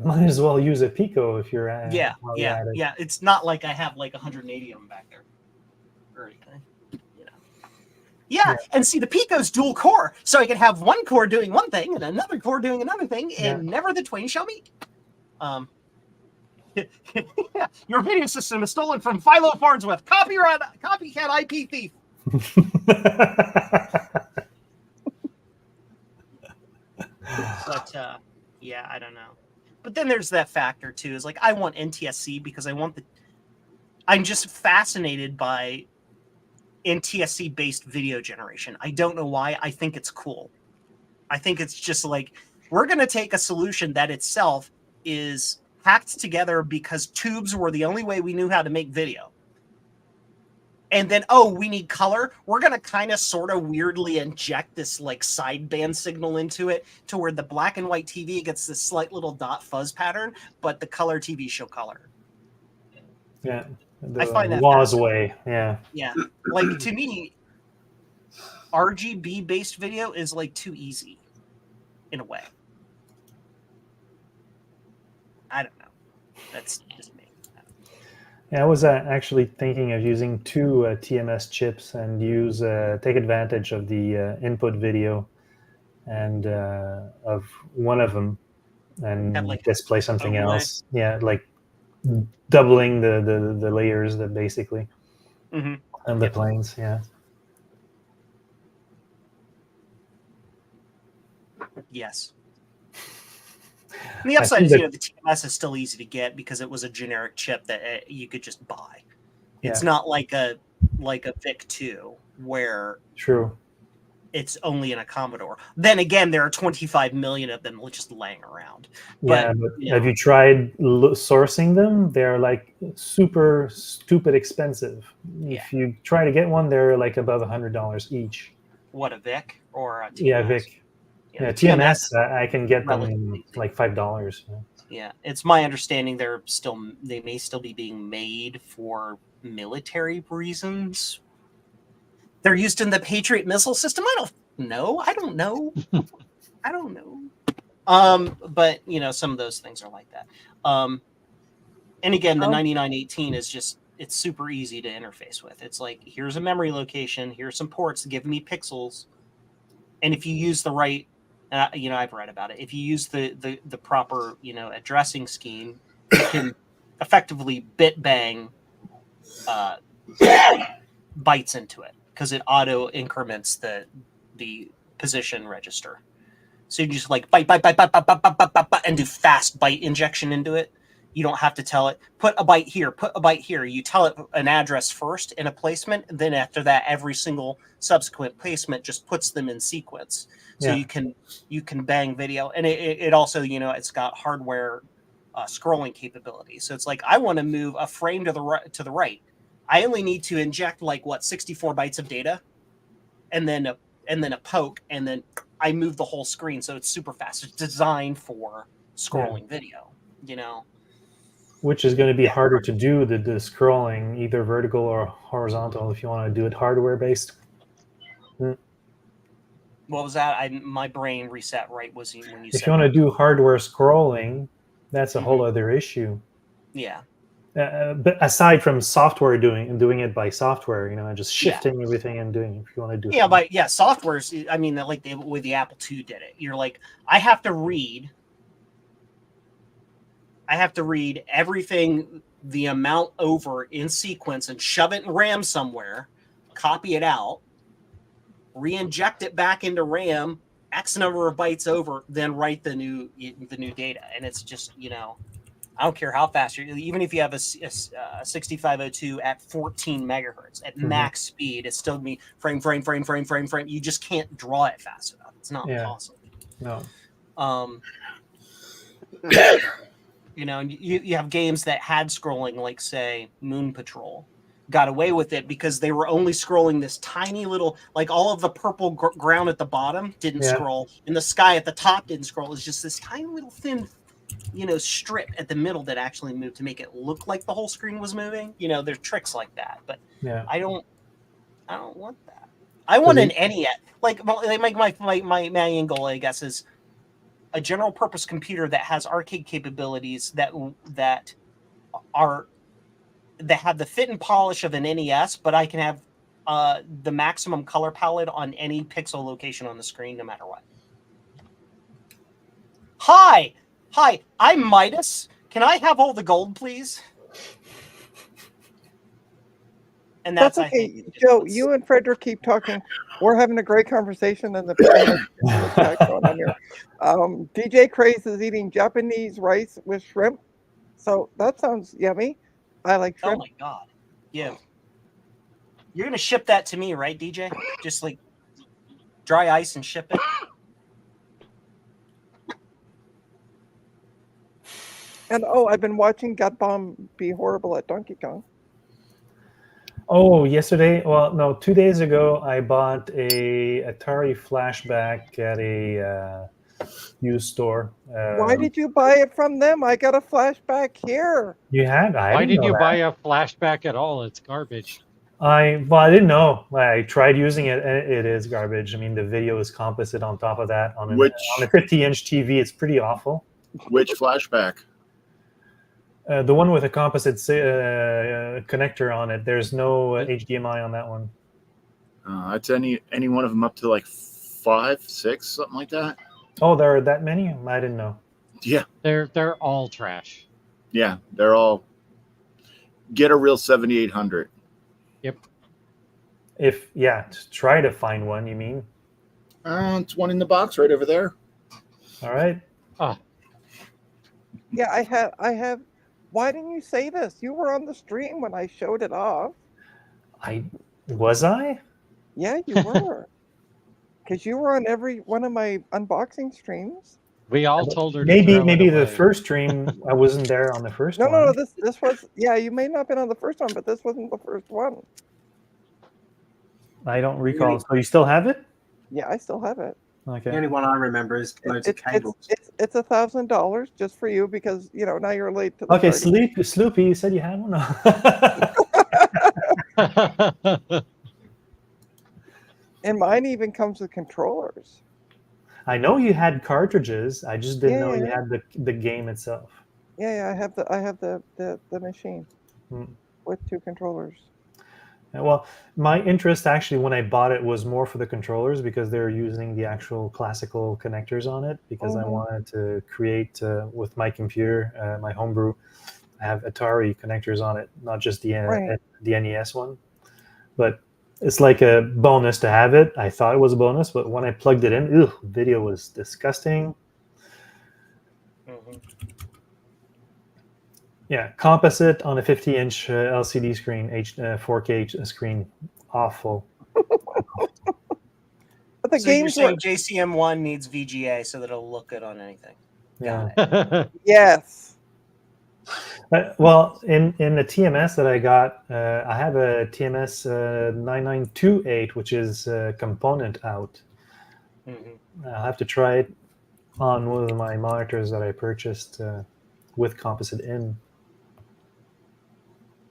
might as well use a Pico if you're at it. It's not like I have like 180 of them back there or anything. Yeah, and see, the Pico's dual core, so I can have one core doing one thing and another core doing another thing, and never the twain shall meet. Your video system is stolen from Philo Farnsworth. Copycat IP thief. But yeah, I don't know. But then there's that factor too. Is like I want NTSC because I'm just fascinated by NTSC based video generation. I don't know why. I think it's cool. I think it's just like we're going to take a solution that itself is hacked together because tubes were the only way we knew how to make video. And then, we need color. We're going to kind of sort of weirdly inject this like sideband signal into it to where the black and white TV gets this slight little dot fuzz pattern, but the color TV show color. Yeah. I find that Law's way. Yeah. Yeah. Like to me, RGB based video is like too easy in a way. I don't know. That's just me. Yeah, I was actually thinking of using 2 TMS chips and take advantage of the input video and of one of them and like display something overlay. else. Yeah, like doubling the layers that basically of the planes. Yeah. Yes. And the upside is, the TMS is still easy to get because it was a generic chip that you could just buy. It's not like a VIC-2 where it's only in a Commodore. Then again, there are 25 million of them just laying around. But have you tried sourcing them? They're like super stupid expensive. If you try to get one, they're like above $100 each. What, a VIC or a TMS? Yeah, VIC. Yeah, TMS, I can get them like $5. Yeah, it's my understanding they may still be being made for military reasons. They're used in the Patriot missile system. I don't know. I don't know. But some of those things are like that. And again, the 9918 is just it's super easy to interface with. It's like here's a memory location, here's some ports, give me pixels, and if you use the right I've read about it. If you use the proper, addressing scheme, you can effectively bit bang bytes into it because it auto increments the position register. So you just like byte, and do fast byte injection into it. You don't have to tell it, put a byte here. You tell it an address first and a placement. And then after that, every single subsequent placement just puts them in sequence. So you can bang video. And it also, it's got hardware scrolling capability. So it's like, I want to move a frame to the right. I only need to inject 64 bytes of data and then a poke. And then I move the whole screen. So it's super fast. It's designed for scrolling video, Which is going to be harder to do the scrolling, either vertical or horizontal, if you want to do it hardware based. What was that? My brain reset right when you said. If you want to do hardware scrolling, that's a whole other issue. Yeah. But aside from software doing it by software, just shifting everything and doing it. If you want to do software's. I mean, like the way the Apple II did it. You're like, I have to read everything, the amount over in sequence and shove it in RAM somewhere, copy it out, re-inject it back into RAM, X number of bytes over, then write the new data. And it's just, I don't care how fast even if you have a 6502 at 14 megahertz at max speed, it's still be frame. You just can't draw it fast enough. It's not possible. No. You have games that had scrolling, like say Moon Patrol, got away with it because they were only scrolling this tiny little, like all of the purple ground at the bottom didn't scroll, and the sky at the top didn't scroll. It's just this tiny little thin, strip at the middle that actually moved to make it look like the whole screen was moving. There's tricks like that, but I don't want that. I want an NES. Like my angle, I guess, is a general purpose computer that has arcade capabilities that have the fit and polish of an NES, but I can have the maximum color palette on any pixel location on the screen, no matter what. Hi, I'm Midas. Can I have all the gold, please? And That's I okay, think, Joe. You and Frederick keep talking. We're having a great conversation in the chat going on here. DJ Craze is eating Japanese rice with shrimp, so that sounds yummy. I like oh shrimp. my god, yeah. You're gonna ship that to me, right, DJ? Just like dry ice and ship it. And oh, I've been watching Gut Bomb be horrible at Donkey Kong. Oh, yesterday? Well, no, 2 days ago, I bought a Atari flashback at a used store. Why did you buy it from them? I got a flashback here. You had? Why did you buy a flashback at all? It's garbage. I didn't know. I tried using it, and it is garbage. I mean, the video is composite on top of that. On a 50-inch TV, it's pretty awful. Which flashback? The one with a composite connector on it. There's no HDMI on that one. It's any one of them up to like 5, 6, something like that. Oh, there are that many? I didn't know. Yeah, they're all trash. Yeah, they're all. Get a real 7800. Yep. Try to find one. You mean? It's one in the box right over there. All right. Yeah, I have. Why didn't you say this? You were on the stream when I showed it off. Was I? Yeah, you were. Because you were on every one of my unboxing streams. We all told her. Maybe the first stream I wasn't there on the first one. No. This was you may not have been on the first one, but this wasn't the first one. I don't recall. So you still have it? Yeah, I still have it. Okay. The only one I remember is loads of cables. It's $1,000 just for you because now you're late to the Okay, party. Sloopy, you said you had one. And mine even comes with controllers. I know you had cartridges. I just didn't know you had the game itself. Yeah, I have the machine with 2 controllers. Well, my interest actually when I bought it was more for the controllers because they're using the actual classical connectors on it because I wanted to create with my computer, my homebrew, I have Atari connectors on it, not just the NES one. But it's like a bonus to have it. I thought it was a bonus, but when I plugged it in, video was disgusting. Yeah, composite on a 50-inch LCD screen, 4K screen, awful. But the games you're saying JCM1 needs VGA so that it'll look good on anything. Yeah. Yes. Well, in the TMS that I got, I have a TMS 9928, which is component out. I'll have to try it on one of my monitors that I purchased with composite in.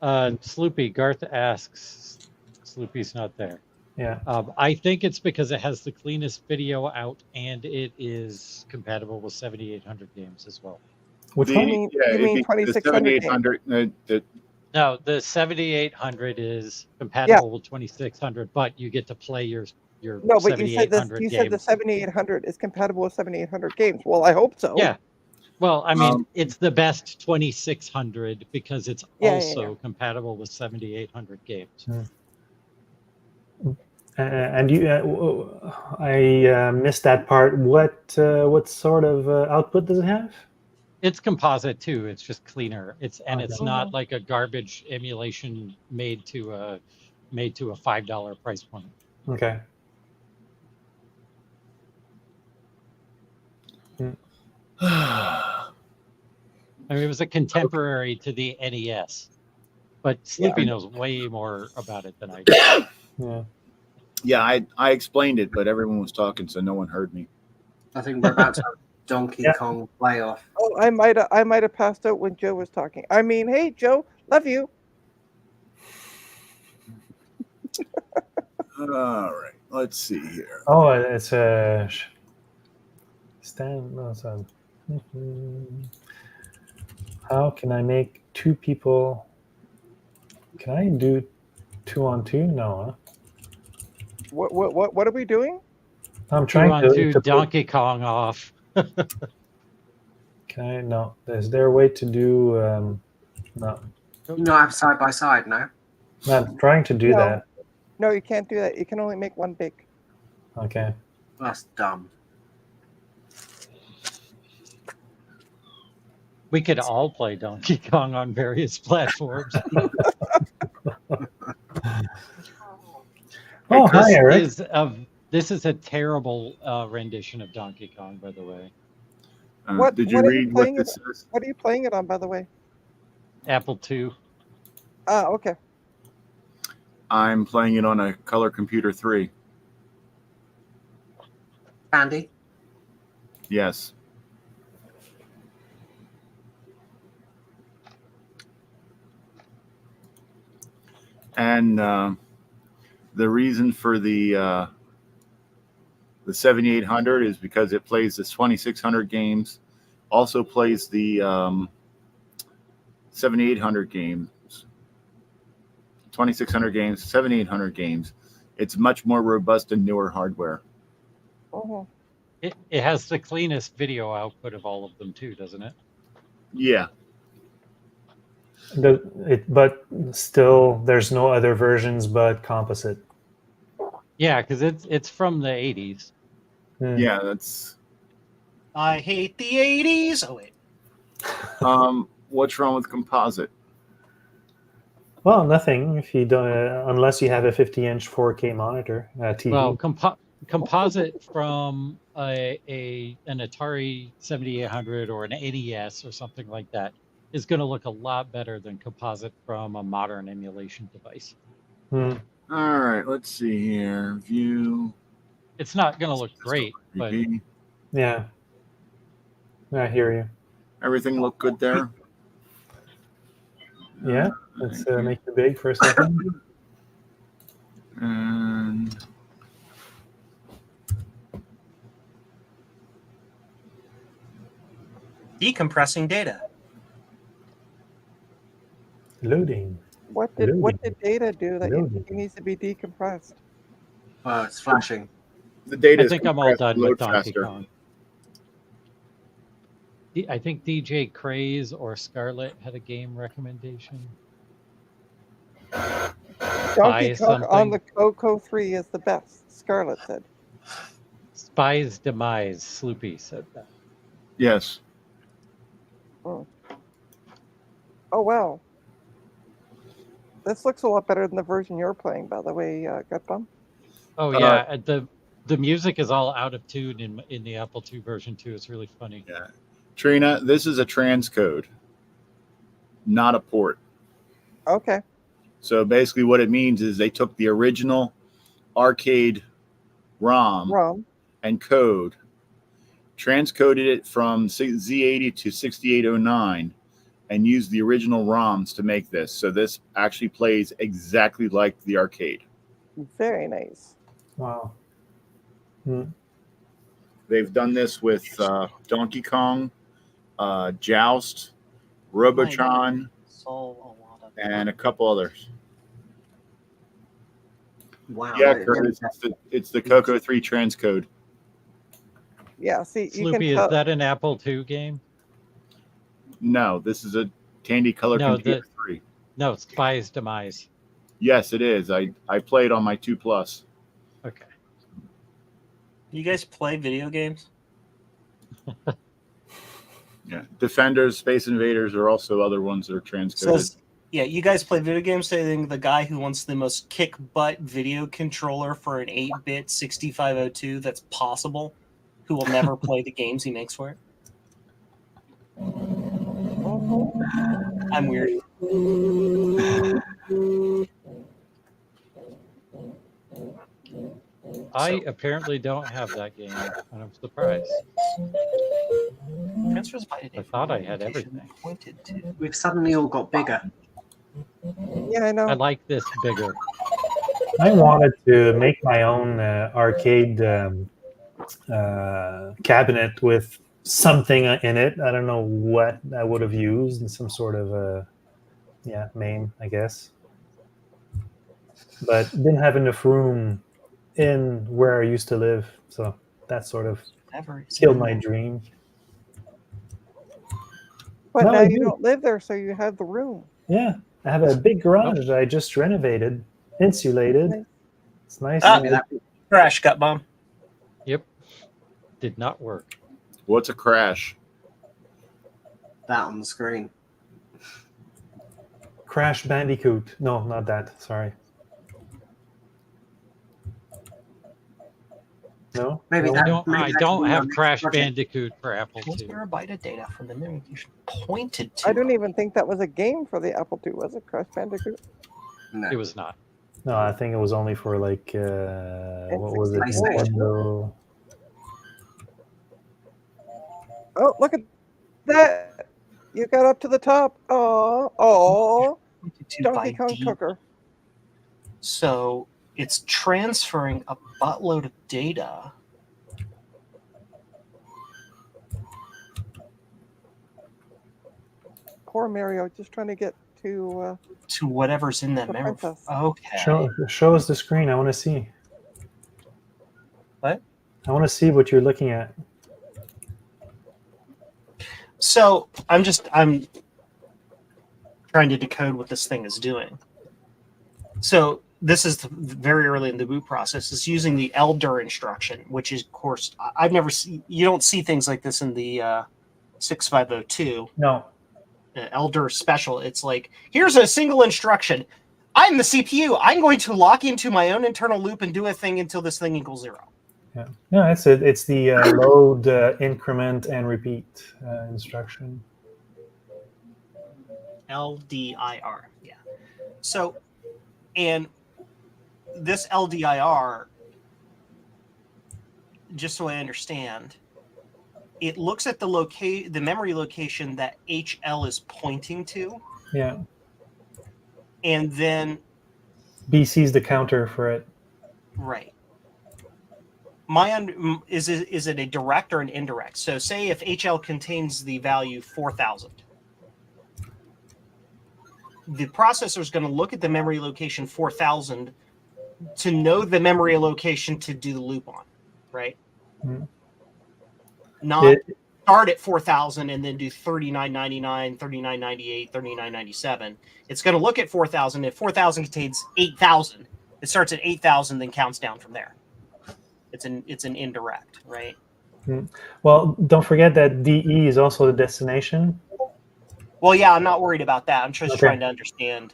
Sloopy, Garth asks, Sloopy's not there. Yeah. I think it's because it has the cleanest video out and it is compatible with 7800 games as well. Which one? You mean 2600? No, the 7800 is compatible with 2600, but you get to play your No, but you said games. the 7800 is compatible with 7800 games. Well, I hope so. Yeah. Well, I mean, it's the best 2600 because it's also compatible with 7800 games. And you, I missed that part. What sort of output does it have? It's composite too. It's just cleaner. It's not like a garbage emulation made to a $5 price point. Okay. I mean, it was a contemporary to the NES, but Sleepy knows way more about it than I do. Yeah, I explained it, but everyone was talking, so no one heard me. I think we're about to have Donkey Kong playoff. Oh, I might have passed out when Joe was talking. I mean, hey, Joe, love you. All right, let's see here. Oh, it's a stand. No, so, how can I make 2 people? Can I do 2-on-2? No. Huh? What are we doing? I'm You trying want to to Donkey Kong off. Okay, no. Is there a way to do? No, You not have side by side, no? not trying to do No. that. No, you can't do that. You can only make one big. Okay. That's dumb. We could all play Donkey Kong on various platforms. Oh, hi, Eric. This is a terrible rendition of Donkey Kong, by the way. Did you read what this is? What are you playing it on, by the way? Apple II. Ah, okay. I'm playing it on a Color Computer 3. Andy? Yes. And the reason for the 7800 is because it plays the 2600 games, also plays the 7800 games, 2600 games, 7800 games. It's much more robust and newer hardware. Oh, It has the cleanest video output of all of them too, doesn't it? Yeah. But still, there's no other versions but composite. Yeah, because it's from the 80s. Yeah, that's. I hate the 80s. Oh, wait. What's wrong with composite? Well, nothing if you don't, unless you have a 50-inch 4K monitor TV. Well, composite from an Atari 7800 or an NES or something like that is going to look a lot better than composite from a modern emulation device. All right, let's see here. View. It's not going to look great, but yeah, I hear you. Everything look good there? Yeah, let's make it big for a second. And Decompressing data. Loading. what did data do that it needs to be decompressed? Oh, it's flashing. the data I is think I'm all compressed, done load with Donkey faster. Kong. I think DJ Craze or Scarlet had a game recommendation. Donkey Kong something. on the Coco 3 is the best, Scarlett said. Spy's Demise, Sloopy said that. Yes. Oh, wow. This looks a lot better than the version you're playing, by the way, Gutbum. Oh yeah, the music is all out of tune in the Apple II version too. It's really funny. Yeah. Trina, this is a transcode, not a port. Okay. So basically what it means is they took the original arcade ROM and code, transcoded it from Z80 to 6809, and used the original ROMs to make this. So this actually plays exactly like the arcade. Very nice. Wow. They've done this with Donkey Kong, Joust, Robotron, and a couple others. Wow. Yeah, Curtis, it's the Coco 3 transcode. Yeah, see, you Sloopy, can tell. is that an Apple II game? No, this is a Tandy Color Computer 3. No, Spy's Demise. Yes, it is. I played on my 2 Plus. Okay. You guys play video games? Yeah, Defenders, Space Invaders are also other ones that are transcoded. Yeah, you guys play video games. Saying the guy who wants the most kick butt video controller for an 8-bit 6502 that's possible, who will never play the games he makes for it. I'm weird. I apparently don't have that game, and I'm surprised. I thought I had everything. We've suddenly all got bigger. Yeah, I know. I like this bigger. I wanted to make my own arcade cabinet with something in it. I don't know what I would have used, and some sort of MAME, I guess. But didn't have enough room in where I used to live. So that sort of Never is killed in my there. dream. But No, now I you do. don't live there, so you have the room. Yeah, I have a big garage that I just renovated, insulated. Nice. It's nice. Ah. Maybe that Crash gut bomb. Yep. Did not work. What's a crash? that on the screen. Crash Bandicoot. No, not that. Sorry. No. Maybe No? that. I maybe that don't could be have our next Crash project. Bandicoot for Apple Was II. there a byte of data from the memory location pointed to? I don't even think that was a game for the Apple II, was it? Crash Bandicoot? No. It was not. No, I think it was only for like what was it? PlayStation. Nintendo. Oh, look at that! You got up to the top. Oh, Pointed to Donkey by Kong D. Cooker. So it's transferring a buttload of data. Poor Mario, just trying to get to. To whatever's in that The memory. princess. Okay. Show us the screen. I want to see. What? I want to see what you're looking at. So I'm trying to decode what this thing is doing. So this is very early in the boot process. It's using the elder instruction, which is, of course, I've never seen. You don't see things like this in the 6502 No. elder special. It's like, here's a single instruction. I'm the CPU. I'm going to lock into my own internal loop and do a thing until this thing equals 0. Yeah. No, it's it. It's the load, increment, and repeat instruction. LDIR. Yeah. So, and this LDIR, just so I understand, it looks at the memory location that HL is pointing to, Yeah. and then BC is the counter for it. right. Is it a direct or an indirect? So, say if HL contains the value 4000. The processor is going to look at the memory location 4000 to know the memory location to do the loop on, right? Mm. Not start at 4000 and then do 3999, 3998, 3997. It's going to look at 4000. If 4000 contains 8000, it starts at 8000, then counts down from there. It's an indirect, right? Mm. Well, don't forget that DE is also the destination. Well, yeah, I'm not worried about that. I'm just Okay. trying to understand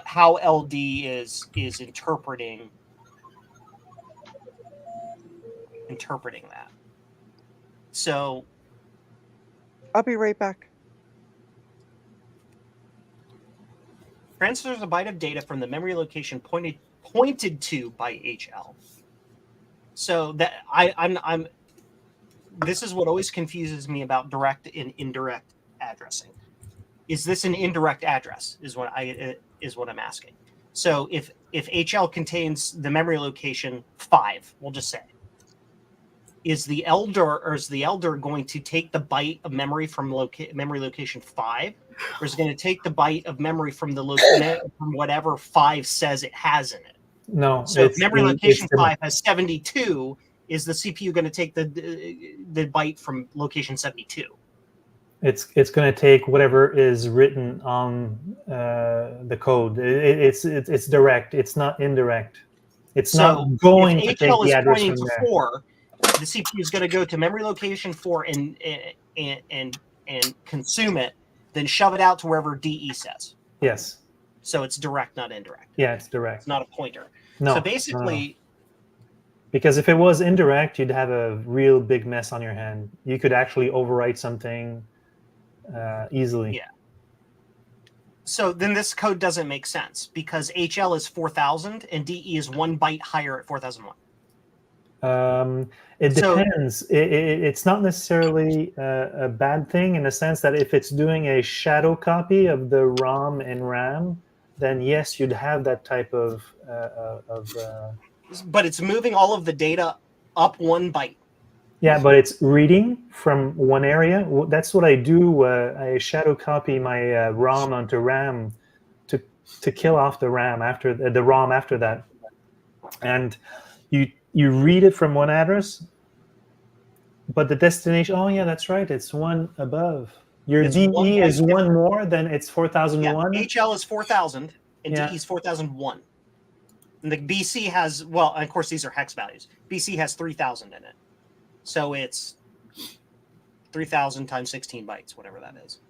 how LD is interpreting that. So I'll be right back. transfers a byte of data from the memory location pointed to by HL. So that I'm this is what always confuses me about direct and indirect addressing. Is this an indirect address? Is what I'm asking. So if HL contains the memory location 5, we'll just say, is the elder going to take the byte of memory from memory location 5, or is it going to take the byte of memory from from whatever 5 says it has in it? No. So if memory location 5 has 72, is the CPU going to take the byte from location 72? It's going to take whatever is written on the code. It's direct. It's not indirect. It's not going to take the address from there. 4, the CPU is going to go to memory location 4 and consume it, then shove it out to wherever DE says. Yes. So it's direct, not indirect. Yeah, it's direct. It's not a pointer. No. So basically, no. Because if it was indirect, you'd have a real big mess on your hand. You could actually overwrite something easily. Yeah. So then this code doesn't make sense because HL is 4000 and DE is 1 byte higher at 4001. It depends. It's not necessarily a bad thing in the sense that if it's doing a shadow copy of the ROM and RAM, then yes, you'd have that type of but it's moving all of the data up 1 byte. Yeah, but it's reading from one area. That's what I do. I shadow copy my ROM onto RAM to kill off the RAM after the ROM after that. and you read it from one address, but the destination. Oh yeah, that's right. It's one above. Your It's DE 1 byte is one different. more than it's 4001. Yeah, HL is 4000 and Yeah. DE is 4001. And the BC has, well, of course, these are hex values. BC has 3000 in it. So it's 3000 times 16 bytes, whatever that is.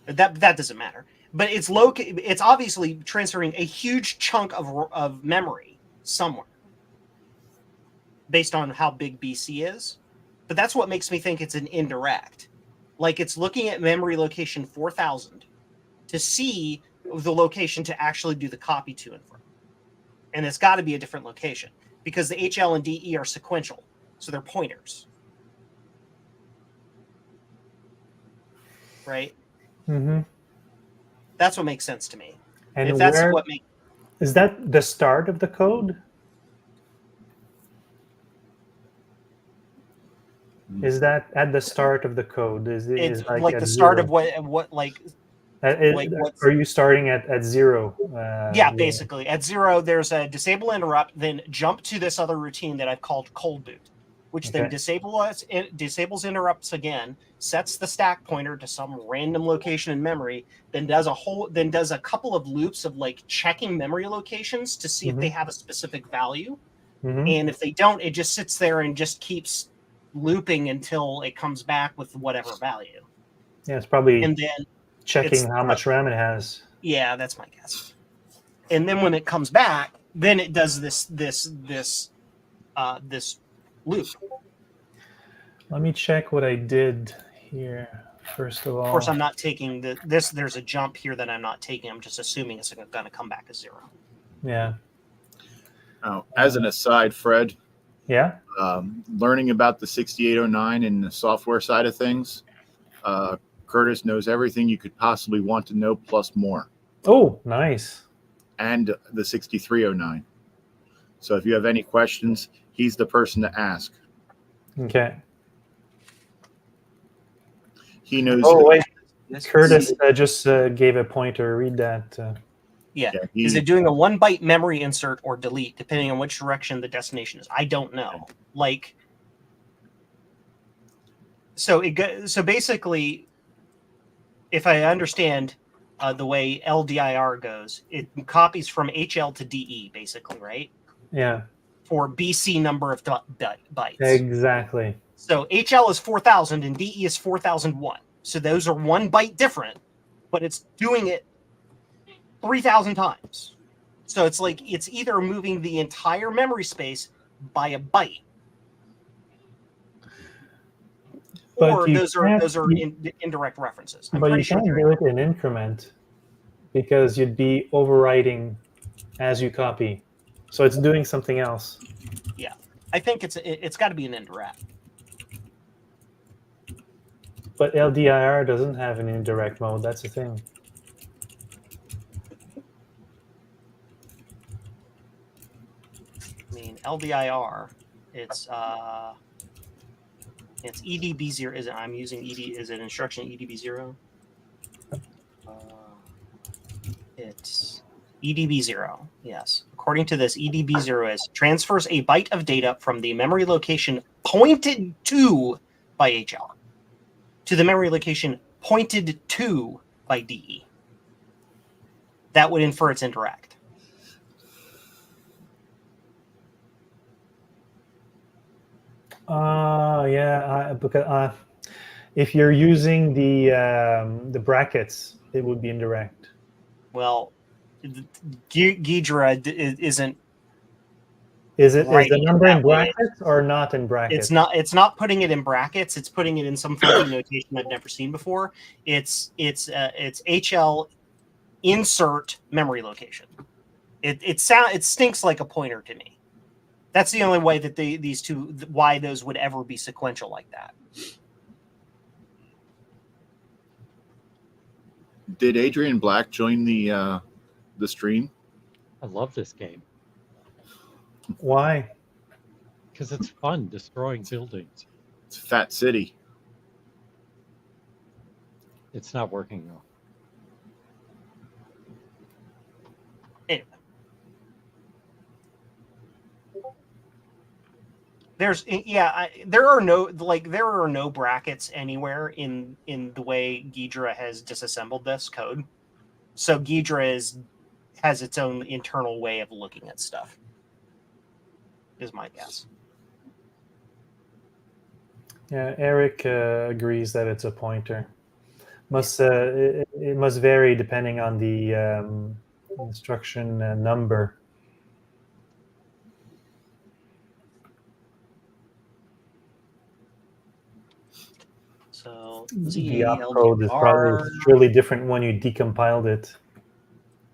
That doesn't matter. But it's it's obviously transferring a huge chunk of memory somewhere based on how big BC is. But that's what makes me think it's an indirect. Like it's looking at memory location 4000 to see the location to actually do the copy to and from. And it's got to be a different location because the HL and DE are sequential. So they're pointers. Right? Mm-hmm. That's what makes sense to me. And if that's where what makes is that the start of the code? Is that at the start of the code? it's like like at the start zero? of what like what's Are you starting at zero? yeah, basically at zero there's a disable interrupt, then jump to this other routine that I've called cold boot, which then disables interrupts again, sets the stack pointer to some random location in memory, then does a couple of loops of like checking memory locations to see if they have a specific value. And if they don't, it just sits there and just keeps looping until it comes back with whatever value. Yeah, it's probably and then checking how much RAM it has. Yeah, that's my guess. And then when it comes back, then it does this loop. Let me check what I did here. First of all, Of course, I'm not taking this. There's a jump here that I'm not taking. I'm just assuming it's going to come back as 0. Yeah. Oh, as an aside, Fred. Yeah. Learning about the 6809 and the software side of things, Curtis knows everything you could possibly want to know plus more. Oh, nice. And the 6309. So if you have any questions, he's the person to ask. Okay. He knows. Oh, wait. Curtis just gave a pointer. Read that. Yeah. Is it doing a 1 byte memory insert or delete, depending on which direction the destination is? I don't know. Like, so basically, if I understand the way LDIR goes, it copies from HL to DE, basically, right? Yeah. For BC number of bytes. Exactly. So HL is 4000 and DE is 4001. So those are 1 byte different, but it's doing it 3000 times. So it's like it's either moving the entire memory space by a byte, or those are indirect references. But you can't do it in increment because you'd be overwriting as you copy. So it's doing something else. Yeah, I think it's got to be an indirect. But LDIR doesn't have an indirect mode. That's the thing. I mean, LDIR, it's EDB0. Is it? I'm using ED. Is it instruction EDB0? It's EDB0. Yes. According to this, EDB0 is transfers a byte of data from the memory location pointed to by HL to the memory location pointed to by DE. That would infer it's indirect. Yeah. Because if you're using the brackets, it would be indirect. Well, Ghidra isn't. Is the number in brackets or not in brackets? It's not putting it in brackets. It's putting it in some funky notation I've never seen before. It's HL insert memory location. It stinks like a pointer to me. That's the only way that these two, why those would ever be sequential like that. Did Adrian Black join the stream? I love this game. Why? Because it's fun destroying buildings. It's Fat City. It's not working though. Anyway. there are no brackets anywhere in the way Ghidra has disassembled this code. So Ghidra has its own internal way of looking at stuff, is my guess. Yeah, Eric agrees that it's a pointer. It must vary depending on the instruction number. So The opcode is probably surely different when you decompiled it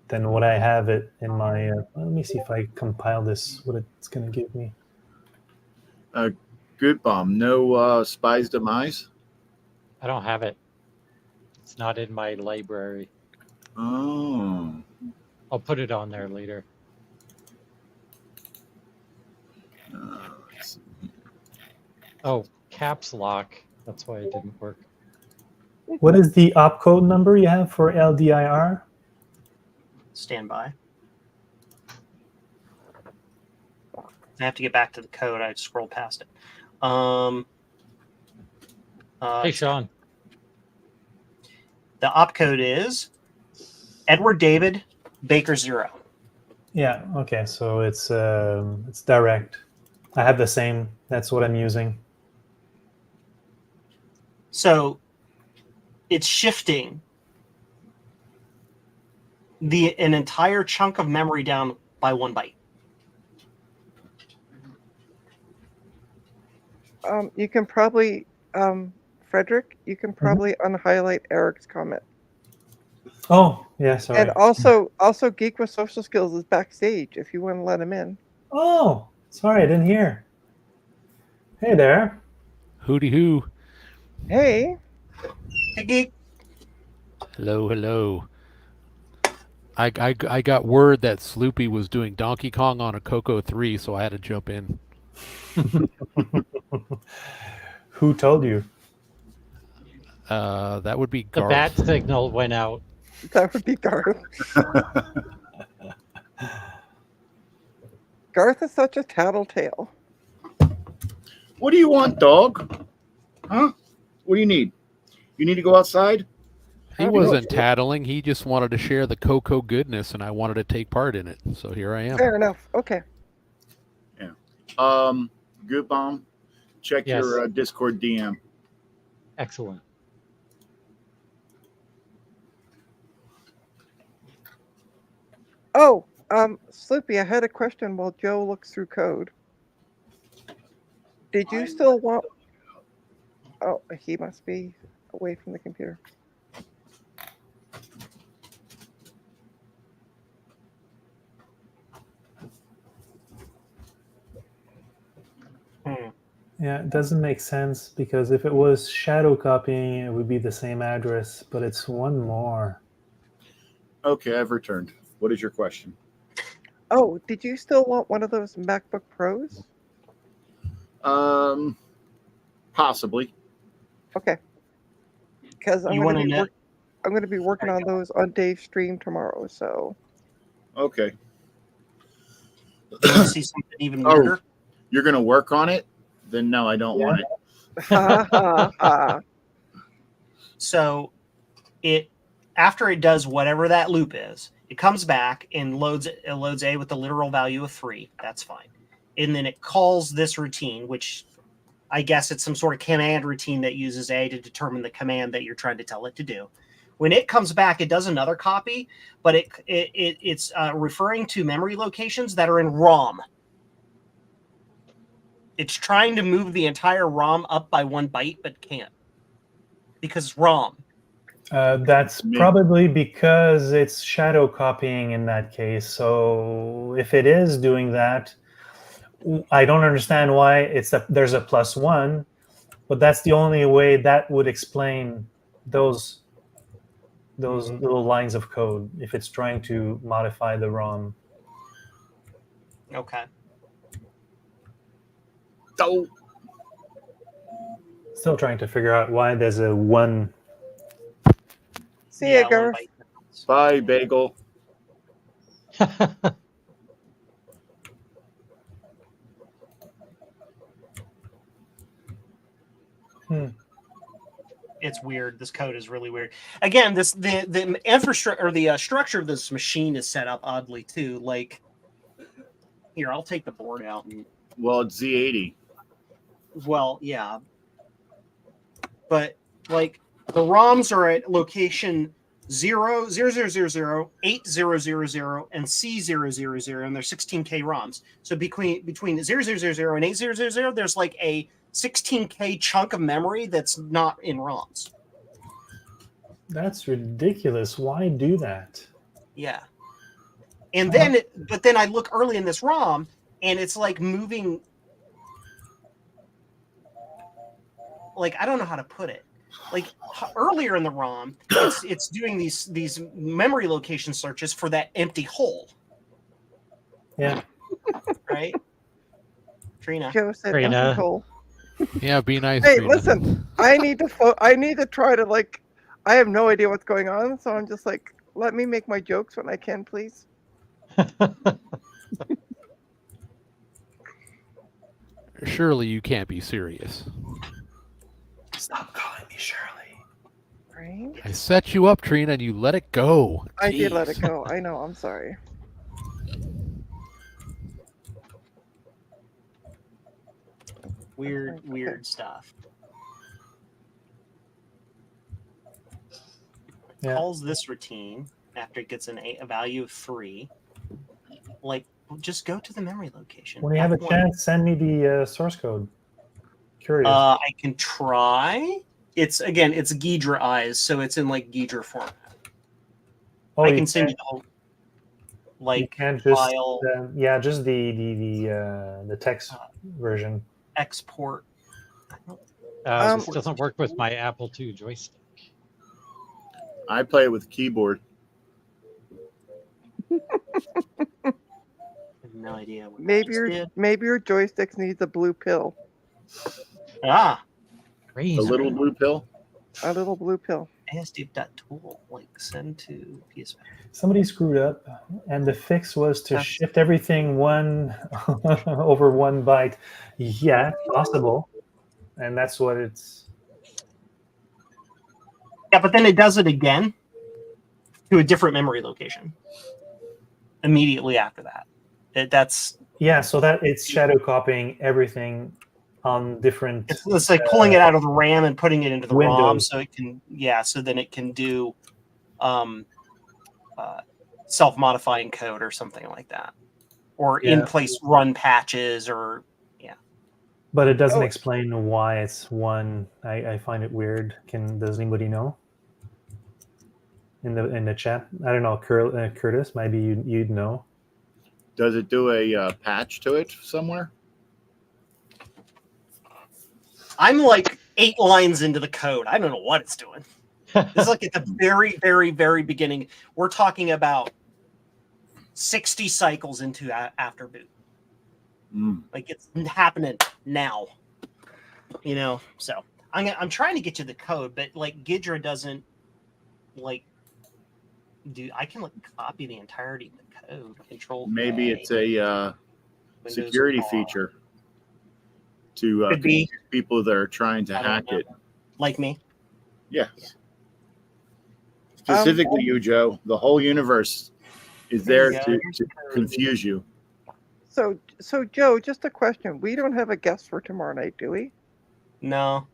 than what I have it in my. Let me see if I compile this. What it's going to give me. Good bomb. No Spy's Demise. I don't have it. It's not in my library. Oh. I'll put it on there later. Let's see. Oh, caps lock. That's why it didn't work. What is the opcode number you have for LDIR? Stand by. I have to get back to the code. I scrolled past it. Hey, Sean. The opcode is Edward David Baker 0. Yeah. Okay. So it's direct. I have the same. That's what I'm using. So it's shifting an entire chunk of memory down by 1 byte. You can probably, Frederick, you can probably unhighlight Eric's comment. Oh, yeah, sorry. And also Geek with Social Skills is backstage if you want to let him in. Oh, sorry, I didn't hear. Hey there. Hooty hoo. Hey. Hey, Geek. Hello, hello. I got word that Sloopy was doing Donkey Kong on a Coco 3, so I had to jump in. Who told you? That would be The Garth. bat signal went out. That would be Garth. Garth is such a tattletale. What do you want, dog? Huh? What do you need? You need to go outside? He wasn't tattling. He just wanted to share the Coco goodness, and I wanted to take part in it. So here I am. Fair enough. Okay. Yeah. Good bomb. Check Yes. your Discord DM. Excellent. Oh, Sloopy, I had a question while Joe looks through code. Did you still want... Oh, he must be away from the computer. Yeah, it doesn't make sense because if it was shadow copying, it would be the same address, but it's one more. Okay, I've returned. What is your question? Oh, did you still want one of those MacBook Pros? Possibly. Okay. Because I'm You going want to know? to be working on those on Dave's stream tomorrow. So. Okay. You want to see something even weirder? You're going to work on it? Then no, I don't want it. Ha ha ha. So after it does whatever that loop is, it comes back and loads A with the literal value of 3. That's fine. And then it calls this routine, which I guess it's some sort of command routine that uses A to determine the command that you're trying to tell it to do. When it comes back, it does another copy, but it's referring to memory locations that are in ROM. It's trying to move the entire ROM up by 1 byte, but can't because it's ROM. That's probably because it's shadow copying in that case. So if it is doing that, I don't understand why there's a +1, but that's the only way that would explain those little lines of code if it's trying to modify the ROM. Okay. Oh. Still trying to figure out why there's a 1. See ya, Garth. Bye, Bagel. It's weird. This code is really weird. Again, the infrastructure or the structure of this machine is set up oddly too. Like, here, I'll take the board out. Well, it's Z80. Well, yeah, but like the ROMs are at location 0, 0, 0, 0, 0, 8, 0, 0, 0, and C 0, 0, 0, and they're 16K ROMs. So between 0, 0, 0, 0, and 8, 0, 0, 0, there's like a 16K chunk of memory that's not in ROMs. That's ridiculous. Why do that? Yeah. And then, but then I look early in this ROM, and it's like moving. Like, I don't know how to put it. Like earlier in the ROM, it's doing these memory location searches for that empty hole. Yeah. Right. Trina. Joe said Trina. empty hole. Yeah, be nice. Hey, Trina. listen. I need to try to like. I have no idea what's going on, so I'm just like, let me make my jokes when I can, please. Surely you can't be serious. Stop calling me Shirley. Right? I set you up, Trina, and you let it go. I did let Jeez. it go. I know. I'm sorry. Weird stuff. Yeah. Calls this routine after it gets a value of 3. Like, just go to the memory location. When you have a F1. chance, send me the source code. Curious. I can try. It's Ghidra eyes, so it's in like Ghidra format. I can send you the whole you can't just file just the text version. export. This doesn't work with my Apple II joystick. I play it with keyboard. I have no idea. What Maybe did. your joysticks needs a blue pill. Crazy. The little blue pill. A little blue pill. ASDIV.tool, like send to PS5. Somebody screwed up, and the fix was to shift everything one over 1 byte. Yeah, possible, and that's what it's. Yeah, but then it does it again to a different memory location immediately after that. That's so that it's shadow copying everything on different. It's like pulling it out of the RAM and putting it into the Windows. ROM, so it can so then it can do self-modifying code or something like that, or in-place run patches or But it doesn't explain why it's 1. I find it weird. Does anybody know? In the chat, I don't know. Curtis, maybe you'd know. Does it do a patch to it somewhere? I'm like 8 lines into the code. I don't know what it's doing. This is like at the very, very, very beginning. We're talking about 60 cycles into after boot. Like it's happening now. So I'm trying to get you the code, but like Ghidra doesn't like do. I can like copy the entirety of the code. Control. Maybe it's a security feature to people that are trying to hack it. Like me. Yes. Specifically you, Joe. The whole universe is there to confuse you. So Joe, just a question. We don't have a guest for tomorrow night, do we? No.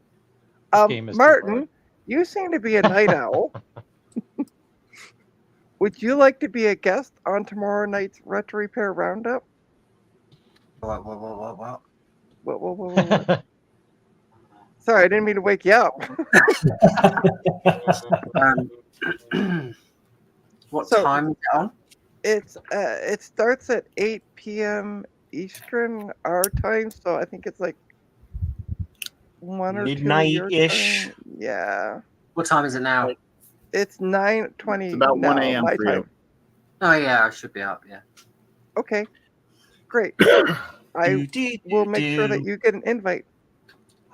Martin, you seem to be a night owl. Would you like to be a guest on tomorrow night's Retro Repair Roundup? What? What? Sorry, I didn't mean to wake you up. What time is it on? It starts at 8 p.m. Eastern our time, so I think it's like 1 or 2 midnight-ish. Yeah. What time is it now? It's 9:20. It's about 1 a.m. for you. Oh yeah, I should be up. Yeah. Okay. Great. I will make sure that you get an invite.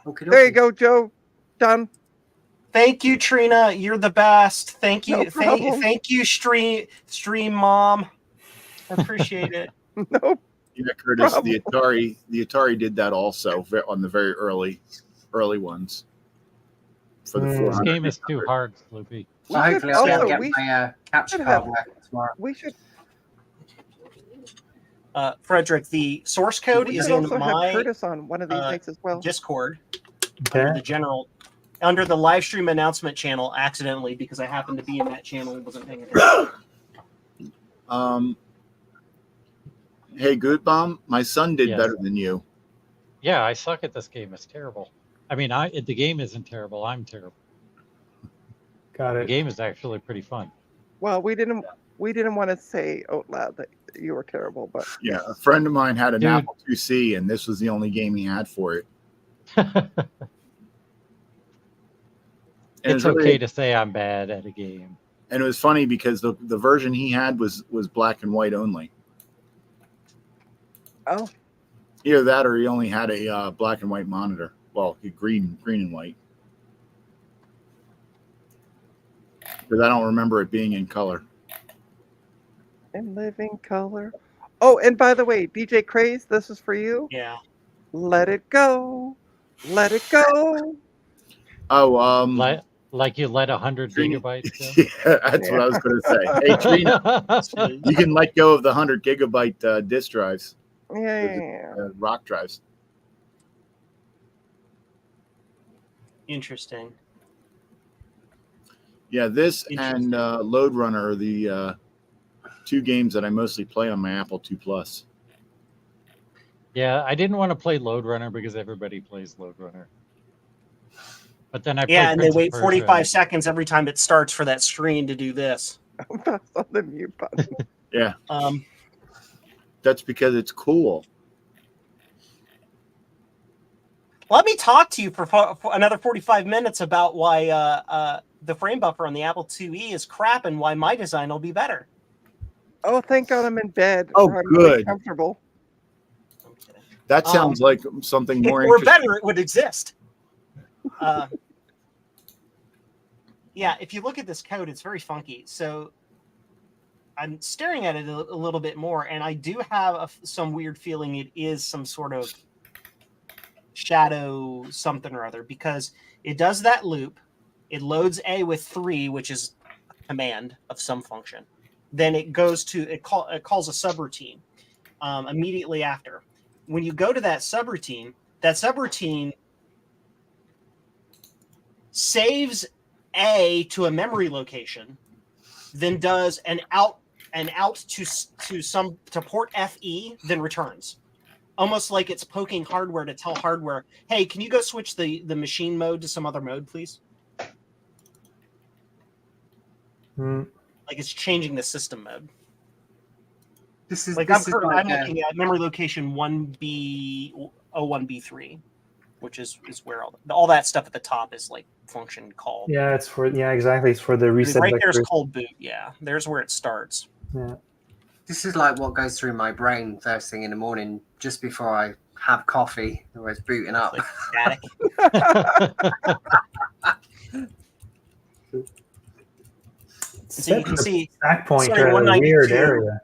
Okay. There you go, Joe. Done. Thank you, Trina. You're the best. Thank you. No problem. Thank you, stream mom. I appreciate it. No. Yeah, Curtis, problem. the Atari did that also on the very early ones. for the Mm. 400. This game is too hard, Sloopy. So hopefully I'll be able to get my capture should card have- working tomorrow. We should Frederick, the source code we is should in also have my Curtis on one of these nights as well. Discord Okay. under the live stream announcement channel accidentally because I happened to be in that channel and wasn't paying attention. Hey, Good Bomb, my son did Yes. better than you. Yeah, I suck at this game. It's terrible. I mean, the game isn't terrible. I'm terrible. Got The it. game is actually pretty fun. Well, we didn't want to say out loud that you were terrible, but Yeah, a friend of mine had an Dude. Apple IIc, and this was the only game he had for it. And it It's was really- okay to say I'm bad at a game. And it was funny because the version he had was black and white only. oh, Either that or he only had a black and white monitor. Well, green and white. Because I don't remember it being in color. in living color. Oh, and by the way, DJ Craze, this is for you. Yeah. Let it go. Let it go. Oh, Like you let 100 Trina- gigabytes go? yeah, that's what I was going to say. Hey, Trina, you can let go of the 100 gigabyte disk drives, Yeah. rock drives. Interesting. Yeah, this Interesting. and Load Runner are the two games that I mostly play on my Apple II Plus. Yeah, I didn't want to play Load Runner because everybody plays Load Runner. But then I played Yeah, and they Prince of wait Persia. 45 seconds every time it starts for that screen to do this. That's on the mute button. Yeah, Um, that's because it's cool. let me talk to you for another 45 minutes about why the frame buffer on the Apple IIe is crap and why my design will be better. Oh, thank God I'm in bed. Oh, where I'm really good. comfortable. I'm kidding. That sounds like something If more it were interesting. better, it would exist. Yeah, if you look at this code, it's very funky. So I'm staring at it a little bit more, and I do have some weird feeling it is some sort of shadow something or other, because it does that loop. It loads A with 3, which is a command of some function. Then it goes to, it calls a subroutine immediately after. When you go to that subroutine saves A to a memory location, then does an out to port FE, then returns. Almost like it's poking hardware to tell hardware, hey, can you go switch the machine mode to some other mode, please? Mm. Like it's changing the system mode. This is Like this I'm is like, looking at memory location 1B01B3, which is where all that stuff at the top is like function call. Yeah, it's for exactly. It's for the I mean, reset right there's vectors. cold boot. Yeah, there's where it starts. Yeah. this is like what goes through my brain first thing in the morning, just before I have coffee, or it's booting up. Like static. So you can see, stack pointer sorry, at a 192. weird area.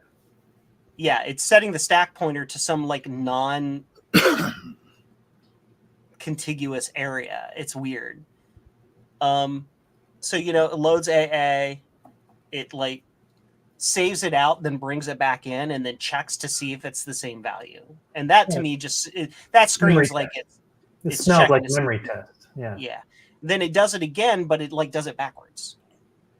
yeah, it's setting the stack pointer to some like non-contiguous area. It's weird. So it loads AA, it like saves it out, then brings it back in, and then checks to see if it's the same value. And that to me just that screams Memory like test. It it's smells checking like to see- memory test. Yeah. yeah. Then it does it again, but it like does it backwards.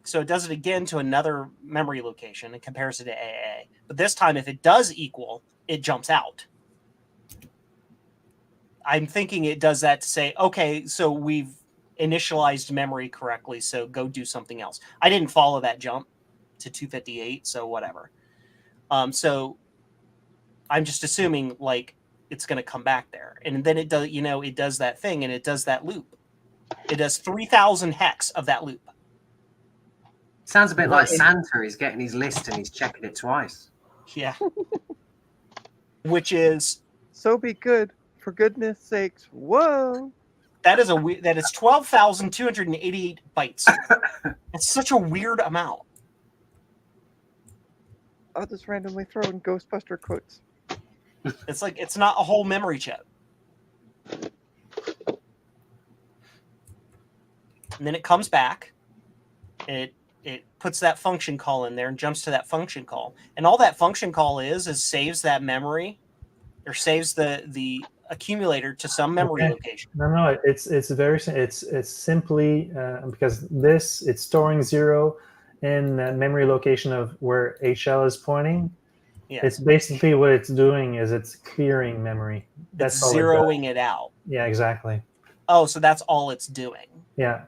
So it does it again to another memory location and compares it to AA. But this time, if it does equal, it jumps out. I'm thinking it does that to say, okay, so we've initialized memory correctly, so go do something else. I didn't follow that jump to 258, so whatever. So I'm just assuming like it's going to come back there, and then it does. It does that thing, and it does that loop. It does 3,000 hex of that loop. Sounds a bit like Santa. He's getting his list and he's checking it twice. Yeah. Which is So be good, for goodness sakes. Whoa. that is 12,288 bytes. It's such a weird amount. I'll just randomly throw in Ghostbuster quotes. It's like it's not a whole memory chip. and then it comes back. It puts that function call in there and jumps to that function call, and all that function call is saves that memory, or saves the accumulator to some memory location. No, it's very it's simply because it's storing 0 in the memory location of where HL is pointing. Yeah. It's basically what it's doing is it's clearing memory. That's It's all zeroing it out. Yeah, exactly. Oh, so that's all it's doing. Yeah.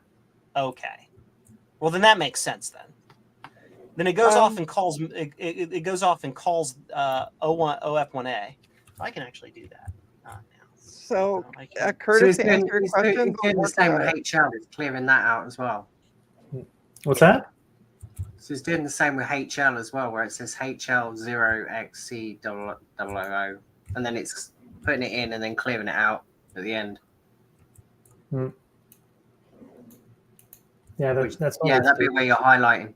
Okay. Well, then that makes sense then. Then it goes off and calls. It goes off and calls OF1A. I can actually do that. Not now. So, So Curtis, it's to answer your question, doing the same with HL. It's clearing that out as well. What's that? So it's doing the same with HL as well, where it says HL0XC000, and then it's putting it in and then clearing it out at the end. Yeah, that's all. Yeah, that'd be where you're highlighting.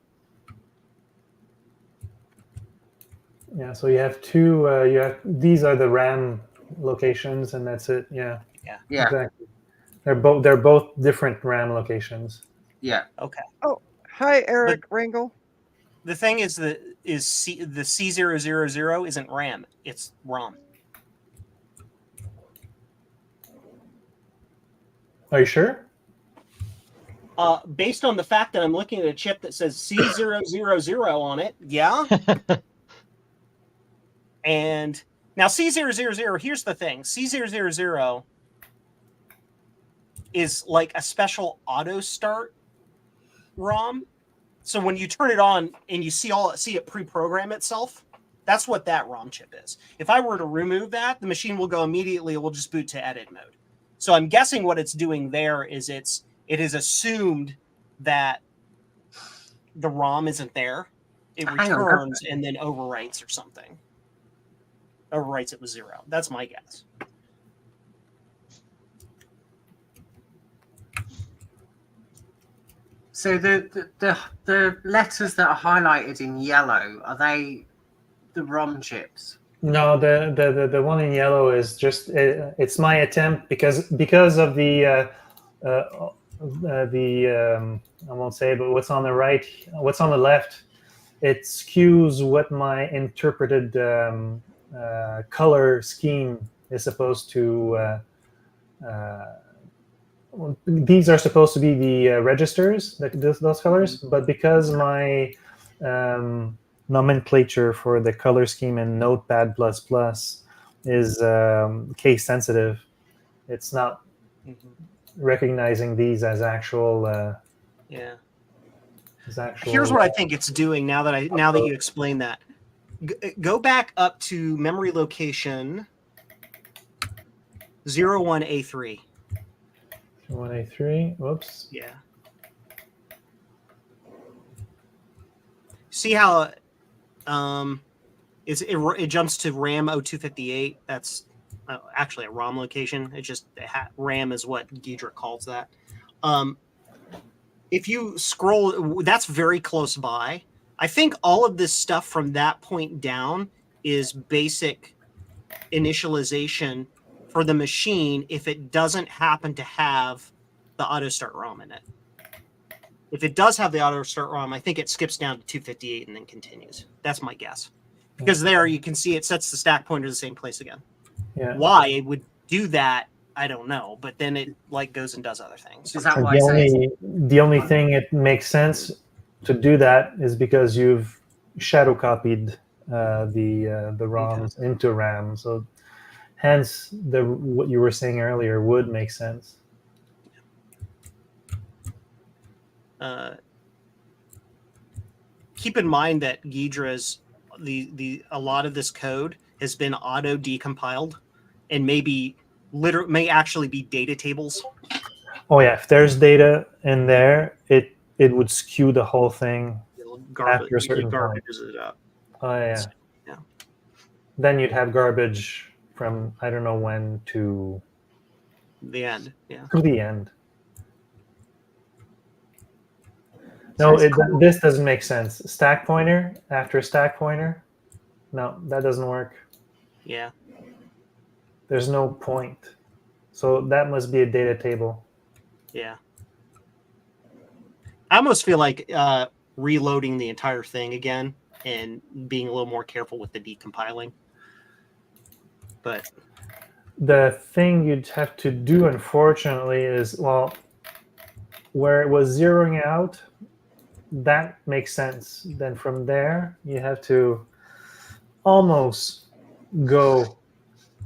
Yeah, so you have two. These are the RAM locations, and that's it. Yeah. Yeah. Exactly. They're both different RAM locations. Yeah. Okay. Oh, hi, Eric Rangel. The thing is the C000 isn't RAM, it's ROM. Are you sure? Based on the fact that I'm looking at a chip that says C000 on it, yeah. And now C000, here's the thing. C000 is like a special auto start ROM. So when you turn it on and you see it pre-program itself, that's what that ROM chip is. If I were to remove that, the machine will go immediately. It will just boot to edit mode. So I'm guessing what it's doing there is it is assumed that the ROM isn't there. It returns and then overwrites or something. Overwrites it with 0. That's my guess. So the letters that are highlighted in yellow, are they the ROM chips? No, the one in yellow is just it's my attempt because of the I won't say, but what's on the right, what's on the left, it skews what my interpreted color scheme is supposed to. These are supposed to be the registers, those colors, but because my nomenclature for the color scheme in Notepad++ is case sensitive, it's not recognizing these as actual. Yeah. As actual. Here's what I think it's doing now that you explain that. Go back up to memory location 01A3. 1A3. Whoops. Yeah. See how it jumps to RAM 0258. That's actually a ROM location. It just RAM is what Ghidra calls that. If you scroll, that's very close by. I think all of this stuff from that point down is basic initialization for the machine if it doesn't happen to have the auto start ROM in it. If it does have the auto start ROM, I think it skips down to 258 and then continues. That's my guess. Because there you can see it sets the stack pointer to the same place again. Yeah. Why it would do that, I don't know. But then it goes and does other things. Is that why the only thing it makes sense to do that is because you've shadow copied the ROMs into RAM. So hence what you were saying earlier would make sense. Keep in mind that Ghidra's a lot of this code has been auto decompiled and may actually be data tables. Oh yeah, if there's data in there, it would skew the whole thing after a certain point. It up. Oh yeah. Yeah. Then you'd have garbage from I don't know when to the end. Yeah. To the end. No, this doesn't make sense. Stack pointer after stack pointer? No, that doesn't work. Yeah. There's no point. So that must be a data table. Yeah. I almost feel like reloading the entire thing again and being a little more careful with the decompiling. But the thing you'd have to do, unfortunately, is, well, where it was zeroing out, that makes sense. Then from there, you have to almost go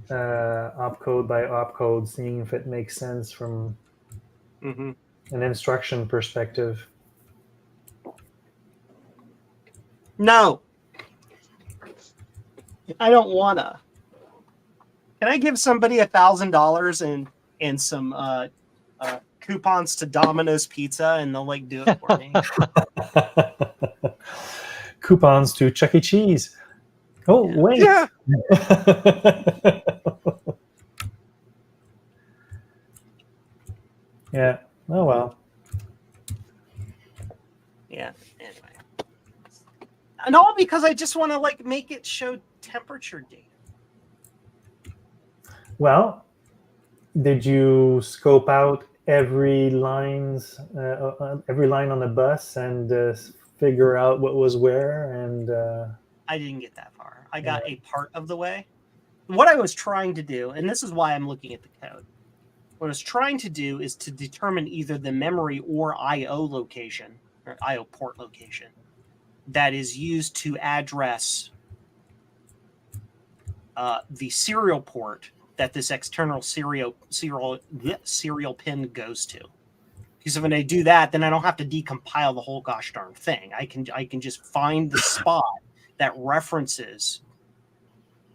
opcode by opcode, seeing if it makes sense from an instruction perspective. no, I don't wanna. Can I give somebody $1,000 and some coupons to Domino's Pizza, and they'll like do it for me? Coupons to Chuck E. Cheese. Oh, Yeah. wait. Yeah. Yeah. Oh, well. Yeah. Anyway, and all because I just want to like make it show temperature data. Well, did you scope out every line on the bus and figure out what was where? And I didn't get that far. I got a part of the way. What I was trying to do, and this is why I'm looking at the code, what I was trying to do is to determine either the memory or I/O location, or I/O port location, that is used to address the serial port that this external serial pin goes to. Because when I do that, then I don't have to decompile the whole gosh darn thing. I can just find the spot that references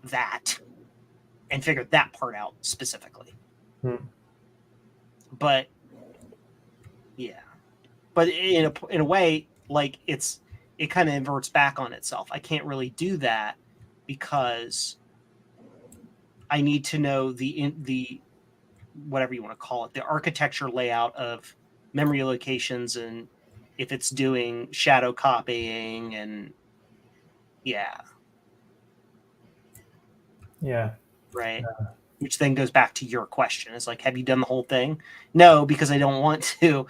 that and figure that part out specifically. But yeah, but in a way, like it kind of inverts back on itself. I can't really do that because I need to know the whatever you want to call it, the architecture layout of memory locations, and if it's doing shadow copying, and yeah, right. Which then goes back to your question. It's like, have you done the whole thing? No, because I don't want to.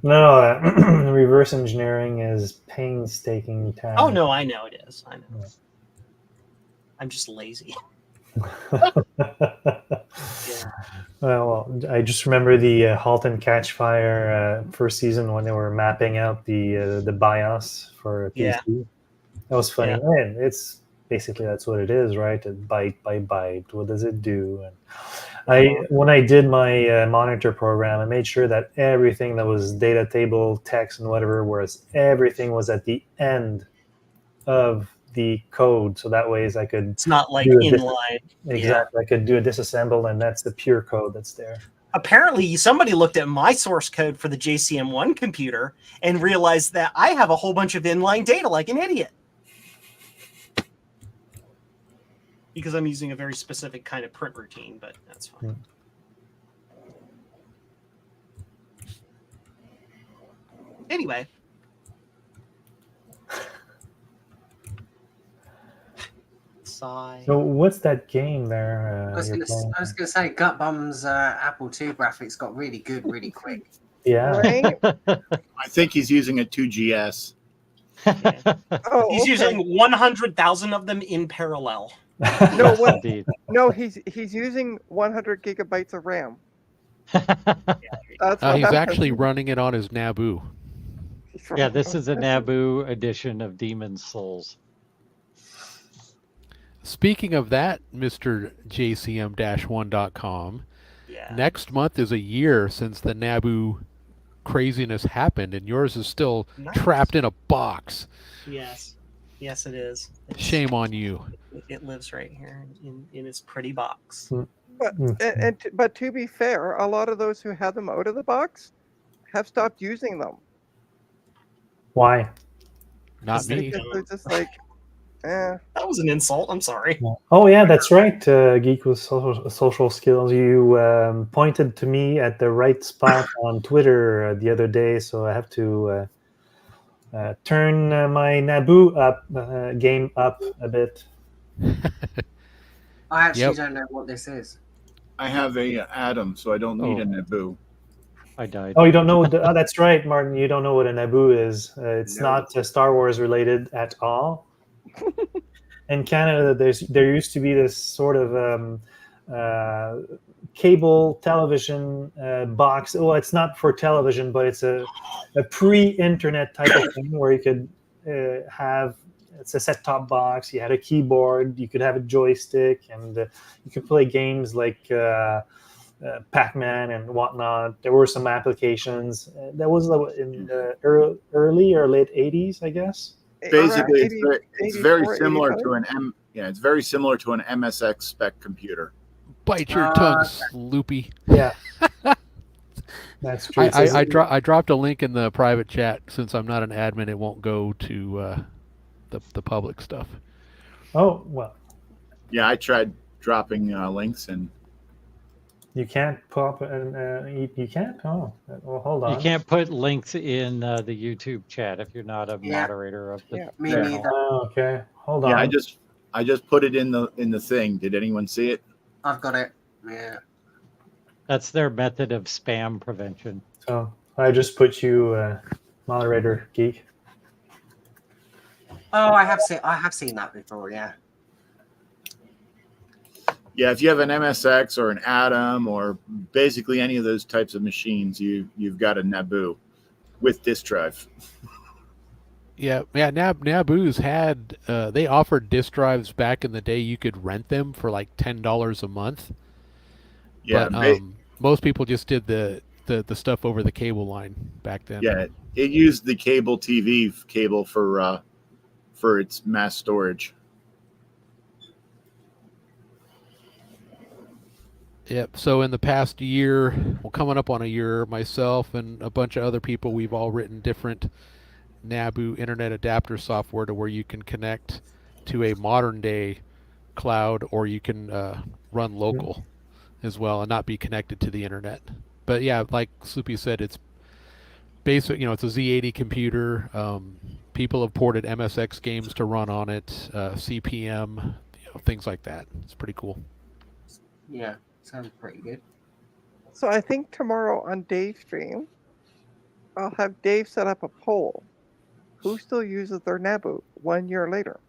No, reverse engineering is painstaking task. Oh no, I know it is. I know. Yeah. I'm just lazy. Yeah. Well, I just remember the Halt and Catch Fire first season when they were mapping out the BIOS for PC. Yeah. That was funny. Yeah. And it's basically that's what it is, right? Byte by byte. What does it do? And when I did my monitor program, I made sure that everything that was data table, text, and whatever, everything was at the end of the code, so that way I could. It's not like inline. Exactly, I could do a disassemble, and that's the pure code that's there. Apparently, somebody looked at my source code for the JCM1 computer and realized that I have a whole bunch of inline data like an idiot. Because I'm using a very specific kind of print routine, but that's fine. Anyway. So what's that game there? I was going to say, Gut Bum's Apple II graphics got really good really quick. Yeah. Right? I think he's using a 2GS. Yeah. He's using 100,000 of them in parallel. No, he's using 100 gigabytes of RAM. He's actually running it on his Naboo. Yeah, this is a Naboo edition of Demon's Souls. Speaking of that, Mr. JCM-1.com, next month is a year since the Naboo craziness happened, and yours is still trapped in a box. Yes. Yes, it is. Shame on you. It lives right here in its pretty box. But to be fair, a lot of those who had them out of the box have stopped using them. Why? Not me. They're just like, That was an insult. I'm sorry. Oh yeah, that's right. Geek with social skills. You pointed to me at the right spot on Twitter the other day, so I have to turn my Naboo game up a bit. I actually don't know what this is. I have a Atom, so I don't need a Naboo. I died. Oh, you don't know what oh, that's right, Martin. You don't know what a Naboo is. It's No. not Star Wars related at all. In Canada, there used to be this sort of cable television box. Well, it's not for television, but it's a pre-internet type of thing where you could have. It's a set-top box. You had a keyboard. You could have a joystick, and you could play games like Pac-Man and whatnot. There were some applications. That was in the early or late '80s, I guess. Basically, 80, it's very 84, similar 85? to an it's very similar to an MSX spec computer. Bite your tongue, Sloopy. Yeah, that's true. I dropped a link in the private chat. Since I'm not an admin, it won't go to the public stuff. Oh well, Yeah, I tried dropping links, and you can't pop and you can't. Oh, well, hold on. You can't put links in the YouTube chat if you're not a moderator of the Yeah. Me channel. neither. Oh, okay, hold on. yeah, I just put it in the thing. Did anyone see it? I've got it. Yeah. That's their method of spam prevention. So I just put you moderator geek. Oh, I have seen that before. Yeah. Yeah, if you have an MSX or an Atom or basically any of those types of machines, you've got a Naboo with disk drive. Yeah. Naboo's had they offered disk drives back in the day. You could rent them for like $10 a month. Yeah, but most people just did the stuff over the cable line back then. yeah, it used the cable TV cable for its mass storage. Yep. So in the past year, well, coming up on a year, myself and a bunch of other people, we've all written different Naboo internet adapter software to where you can connect to a modern day cloud, or you can run local as well and not be connected to the internet. But yeah, like Sloopy said, it's basic. It's a Z80 computer. People have ported MSX games to run on it, CPM, things like that. It's pretty cool. Yeah. Sounds pretty good. So I think tomorrow on Dave's stream, I'll have Dave set up a poll. Who still uses their Naboo 1 year later?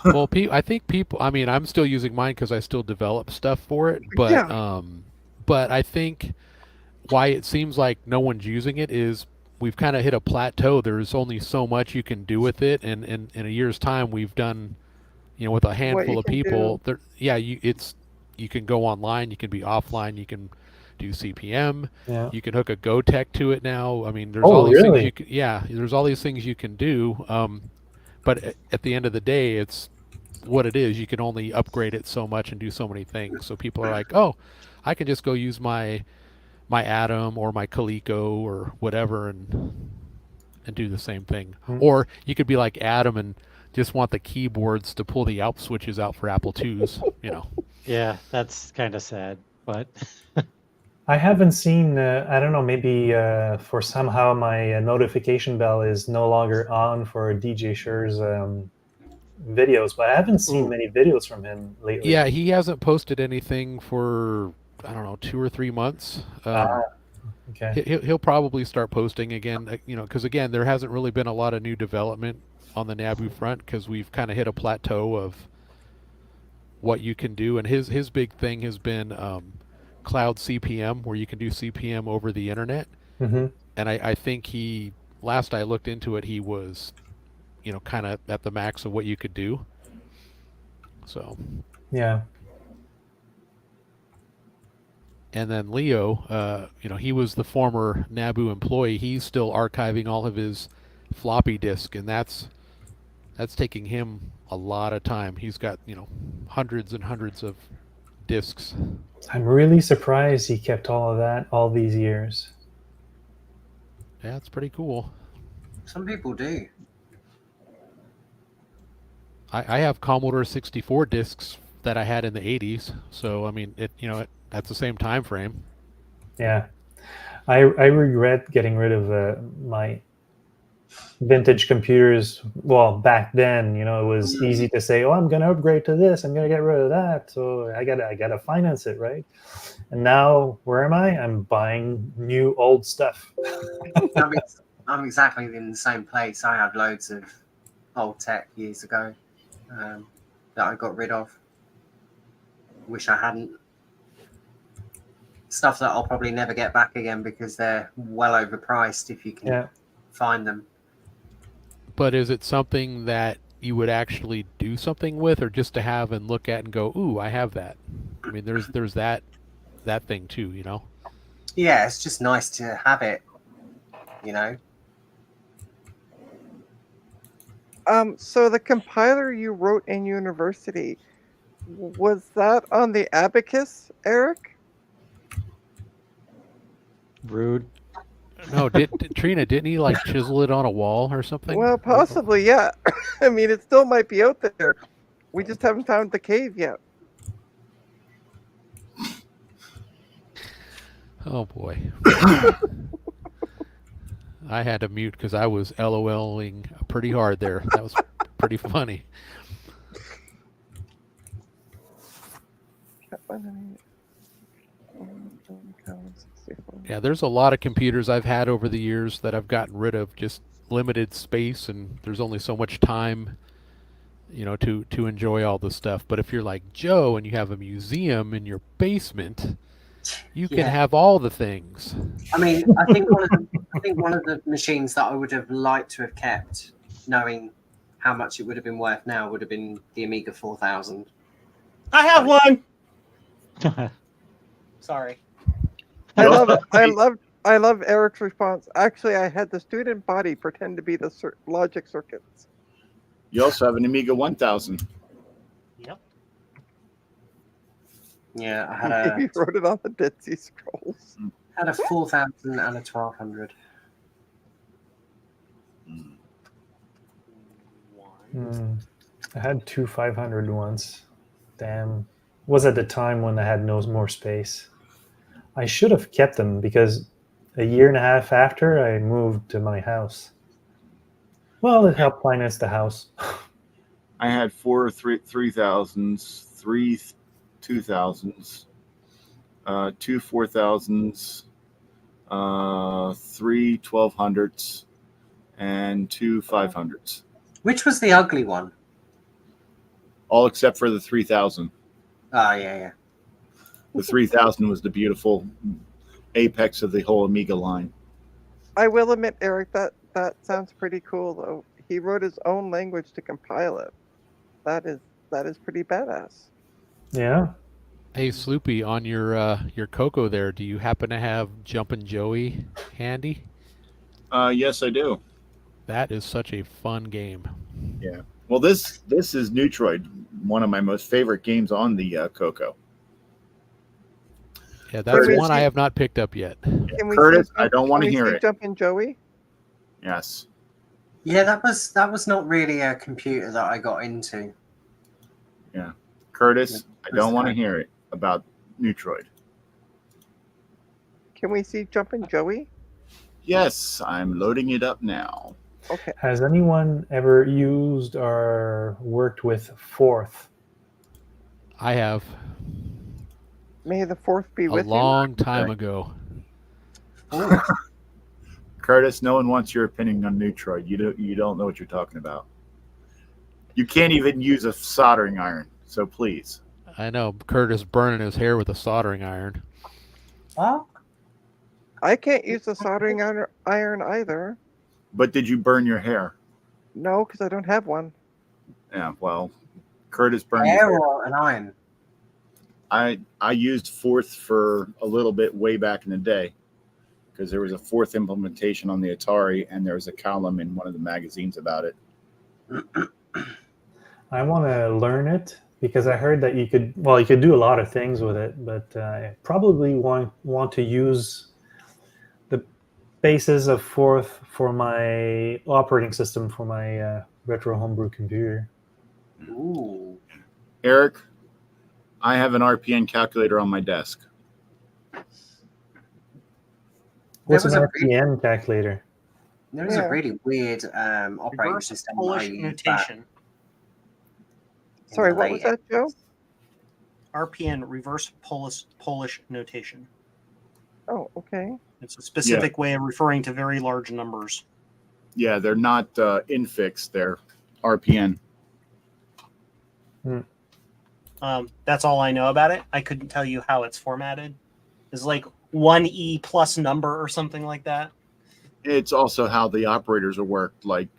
Well, I think people. I mean, I'm still using mine because I still develop stuff for it. But Yeah. But I think why it seems like no one's using it is we've kind of hit a plateau. There's only so much you can do with it, and in a year's time, we've done. With a handful of people, you can go online, you can be offline, you can do CPM, you can hook a GoTech to it now. I mean, there's all these things you can, there's all these things you can do. But at the end of the day, it's what it is. You can only upgrade it so much and do so many things. So people are like, oh, I can just go use my Atom or my Coleco or whatever and do the same thing. Or you could be like Atom and just want the keyboards to pull the out switches out for Apple IIs, Yeah, that's kind of sad, but I haven't seen. I don't know. Maybe for somehow my notification bell is no longer on for DJ Shure's videos, but I haven't seen many videos from him lately. Yeah, he hasn't posted anything for I don't know 2 or 3 months. Okay. He'll probably start posting again, because again there hasn't really been a lot of new development on the Naboo front because we've kind of hit a plateau of what you can do, and his big thing has been cloud CPM, where you can do CPM over the internet. Mm-hmm. And I think last I looked into it, he was kind of at the max of what you could do. So yeah. And then Leo, he was the former Naboo employee. He's still archiving all of his floppy disk, and that's taking him a lot of time. He's got, hundreds and hundreds of discs. I'm really surprised he kept all of that all these years. Yeah, it's pretty cool. Some people do. I have Commodore 64 discs that I had in the 80s, so I mean, that's the same time frame. Yeah, I regret getting rid of my vintage computers, well, back then, it was easy to say, oh, I'm going to upgrade to this, I'm going to get rid of that, so I gotta finance it, right? And now, where am I? I'm buying new old stuff. I'm exactly in the same place. I have loads of old tech years ago that I got rid of. Wish I hadn't. Stuff that I'll probably never get back again because they're well overpriced if you can find them. But is it something that you would actually do something with, or just to have and look at and go, ooh, I have that? I mean, there's that thing too, Yeah, it's just nice to have it, So the compiler you wrote in university, was that on the Abacus, Eric? Rude. No, Trina, didn't he like chisel it on a wall or something? Well, possibly, yeah. I mean, it still might be out there. We just haven't found the cave yet. Oh boy. I had to mute because I was LOLing pretty hard there. That was pretty funny. Yeah, there's a lot of computers I've had over the years that I've gotten rid of, just limited space, and there's only so much time, to enjoy all the stuff. But if you're like Joe and you have a museum in your basement, you can have all the things. I mean, I think one of the machines that I would have liked to have kept, knowing how much it would have been worth now, would have been the Amiga 4000. I have one. Sorry. I love it. I love Eric's response. Actually, I had the student body pretend to be the logic circuits. You also have an Amiga 1000. Yep. Yeah, I had He wrote it on the Dead Sea Scrolls. Had a 4000 and a 1200. I had two 500 once. Damn. Was at the time when I had no more space. I should have kept them because a year and a half after I moved to my house. Well, it helped finance the house. I had 4 3000s, 3 2000s, 2 4000s, 3 1200s, and 2 500s. Which was the ugly one? All except for the 3000. Oh, yeah. The 3000 was the beautiful apex of the whole Amiga line. I will admit, Eric, that sounds pretty cool, though. He wrote his own language to compile it. That is pretty badass. Yeah. Hey, Sloopy, on your Coco there, do you happen to have Jumpin' Joey handy? Yes, I do. That is such a fun game. Yeah. Well, this is Neutroid, one of my most favorite games on the Coco. Yeah, that's one I have not picked up yet. Curtis, I don't want to hear it. Jumpin' Joey? Yes. Yeah, that was not really a computer that I got into. Yeah. Curtis, I don't want to hear it about Neutroid. Can we see Jumpin' Joey? Yes, I'm loading it up now. Okay. Has anyone ever used or worked with Forth? I have. May the Fourth be with you. A long time ago. Curtis, no one wants your opinion on Neutroid. You don't know what you're talking about. You can't even use a soldering iron, so please. I know Curtis burning his hair with a soldering iron. What? I can't use a soldering iron either. But did you burn your hair? No, because I don't have one. Yeah, well, Curtis burned hair or an iron? I used Forth for a little bit way back in the day because there was a Forth implementation on the Atari and there was a column in one of the magazines about it. I want to learn it because I heard that you could do a lot of things with it, but I probably want to use the basis of Forth for my operating system for my retro homebrew computer. Ooh. Eric, I have an RPN calculator on my desk. What's an RPN calculator? There is a really weird operating Reverse system. Polish notation. Sorry, what was that, Joe? RPN, reverse Polish notation. Oh, okay. It's a specific way of referring to very large numbers. Yeah, they're not infix, they're RPN. That's all I know about it. I couldn't tell you how it's formatted. It's like 1E plus number or something like that. It's also how the operators are worked. Like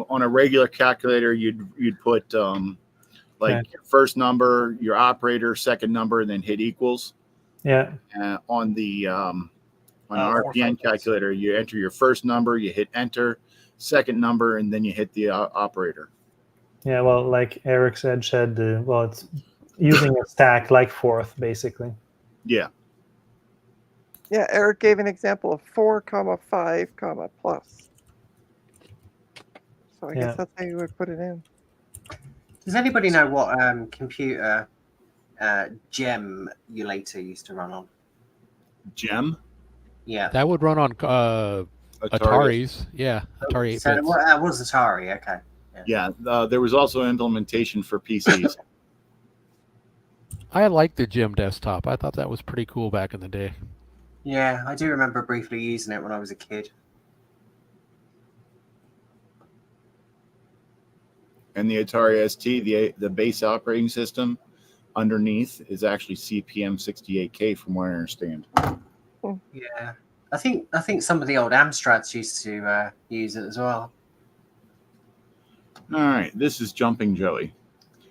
on a regular calculator, you'd put your first number, your operator, second number, and then hit equals. Yeah. On the on an RPN calculator, you enter your first number, you hit enter, second number, and then you hit the operator. Yeah, well, like Eric said, it's using a stack like forth, basically. Yeah. Yeah, Eric gave an example of 4, 5, plus. So I guess that's how you would put it in. Does anybody know what computer Gemulator used to run on? Gem? Yeah. That would run on Ataris. Yeah, Atari 8-bits. So that was Atari, okay. Yeah, there was also implementation for PCs. I liked the Gem desktop. I thought that was pretty cool back in the day. Yeah, I do remember briefly using it when I was a kid. And the Atari ST, the base operating system underneath is actually CPM68K, from what I understand. Yeah, I think some of the old Amstrads used to use it as well. All right, this is Jumping Joey.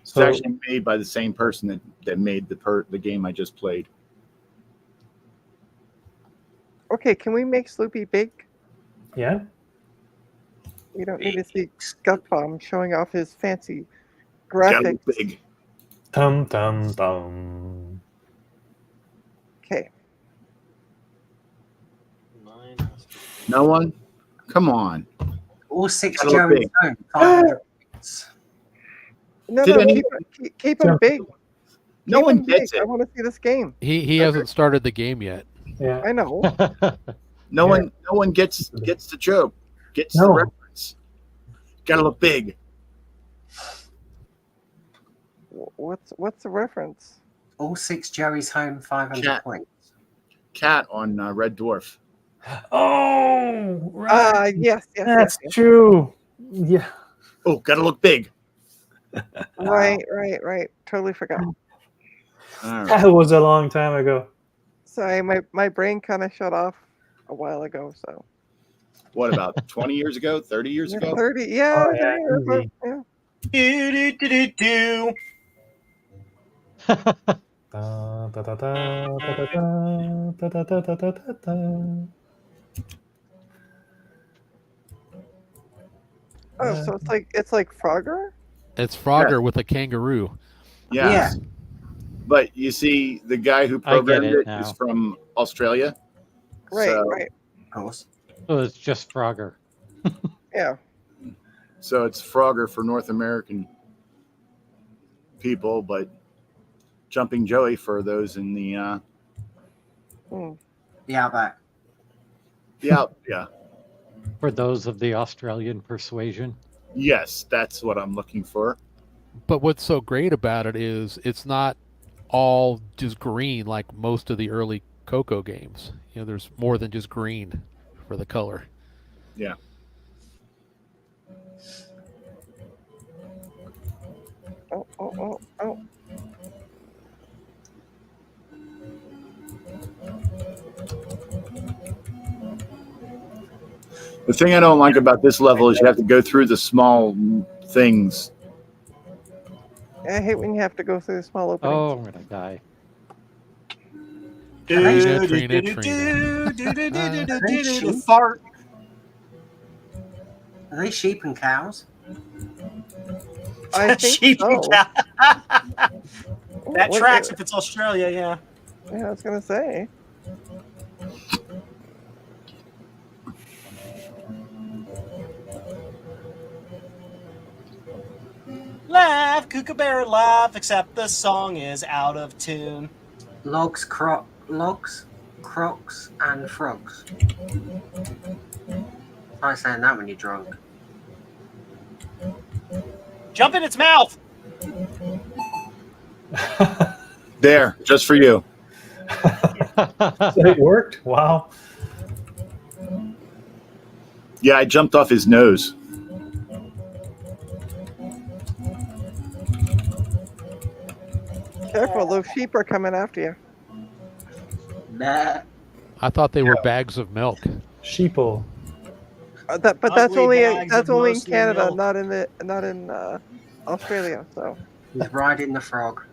It's So, actually made by the same person that made the game I just played. Okay, can we make Sloopy big? yeah. We don't need to see Gutbomb showing off his fancy Gotta graphics. be big. Tum tum tum. Okay. No one? Come on. All 6 Gotta look Joey's big. home. 500 bits. No, Did no, any- keep him big. No Keep one him big. gets I it. want to see this game. He hasn't started the game yet. Yeah. I know. No one gets the joke. Gets the No. reference. Gotta look big. What's the reference? All 6 Joey's home, 500 Cat. points. Cat on Red Dwarf. Oh, right. Yes. That's true. Yeah. Oh, gotta look big. Right. Totally forgot. All right. That was a long time ago. Sorry, my brain kind of shut off a while ago. So What, about 20 years ago? 30 years ago? 30. Yeah. Oh, yeah, easy. Yeah. Do. Da, da, da, da, da, da, da, da, da, da, da, da. Oh, so it's like Frogger? It's Frogger with a kangaroo. Yeah. But you see, the guy who programmed it it now. is from Australia. Right. So- Right. Of course. Oh, it's just Frogger. Yeah. So it's Frogger for North American people, but Jumping Joey for those in the The Outback. yeah. For those of the Australian persuasion. Yes, that's what I'm looking for. But what's so great about it is it's not all just green like most of the early Coco games. You know, there's more than just green for the color. Yeah. Oh. The thing I don't like about this level is you have to go through the small things. I hate when you have to go through the small openings. Oh, I'm gonna die. Fart. Are they sheep and cows? I think Sheep so. and cow. That What- tracks if it's Australia, yeah. Yeah, I was gonna say. Laugh, kookaburra laugh, except the song is out of tune. Logs, crocs, and frogs. Try saying that when you're drunk. Jump in its mouth. There, just for you. So it worked. Wow. Yeah, I jumped off his nose. Careful, those sheep are coming after you. Nah. I thought they were bags of milk. Sheeple. But that's Ugly only bags of in mostly Canada, milk. not in Australia. So He's riding the frog.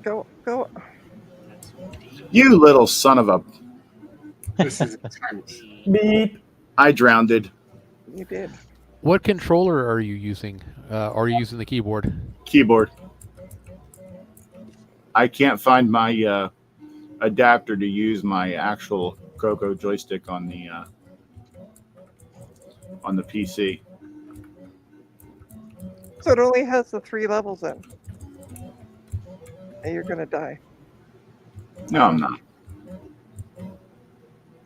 go. You little son of a... This is intense. Beep. I drowned it. You did. What controller are you using? Are you using the keyboard? Keyboard. I can't find my adapter to use my actual Coco joystick on the PC. So it only has the 3 levels in, and you're gonna die. No, I'm not.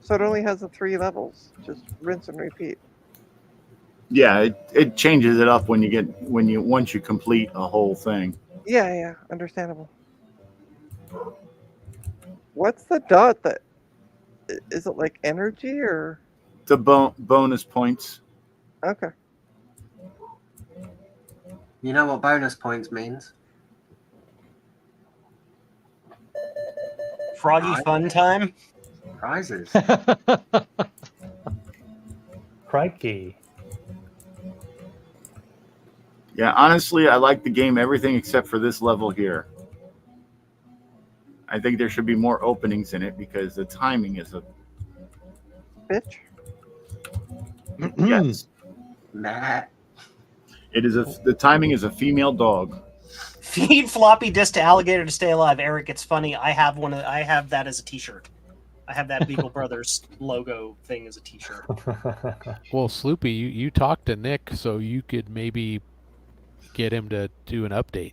So it only has the 3 levels. Just rinse and repeat. Yeah, it changes it up when you once you complete a whole thing. Yeah, understandable. What's the dot that? Is it like energy or? The bonus points. Okay. You know what bonus points means? Froggy fun time. Prizes. Crikey. Yeah, honestly, I like the game, everything except for this level here. I think there should be more openings in it because the timing is a... Bitch. Yes. Nah. It is the timing is a female dog. Feed floppy disk to alligator to stay alive. Eric, it's funny. I have that as a T-shirt. I have that Beagle Brothers logo thing as a T-shirt. Well, Sloopy, you talked to Nick, so you could maybe get him to do an update.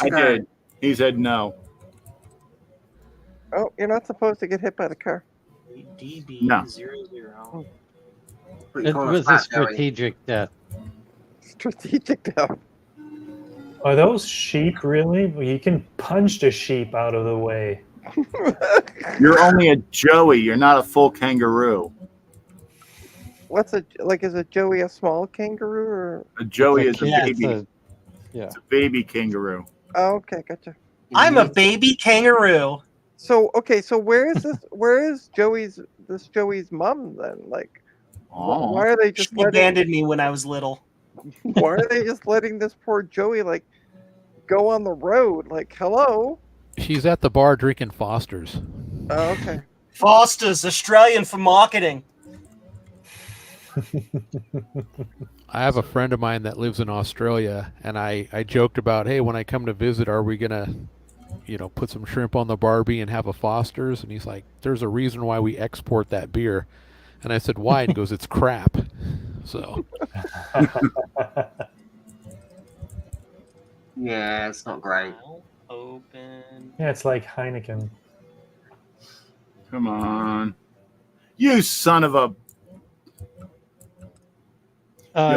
I did. He said no. Oh, you're not supposed to get hit by the car. DB00. It was a strategic death. Strategic death. Are those sheep really? Well, you can punch the sheep out of the way. You're only a Joey. You're not a full kangaroo. What's is a Joey a small kangaroo or? A Joey is a baby. Yeah. It's a baby kangaroo. Oh, okay, gotcha. I'm a baby kangaroo. So where is Joey's mom then? Like, why are they just She abandoned me when I was little. Why are they just letting this poor Joey go on the road? Like, hello? She's at the bar drinking Foster's. Oh, okay. Foster's, Australian for marketing. I have a friend of mine that lives in Australia, and I joked about, hey, when I come to visit, are we gonna, put some shrimp on the Barbie and have a Foster's? And he's like, there's a reason why we export that beer. And I said, why? And he goes, it's crap. So. Yeah, it's not great. Open. Yeah, it's like Heineken. Come on. You son of a...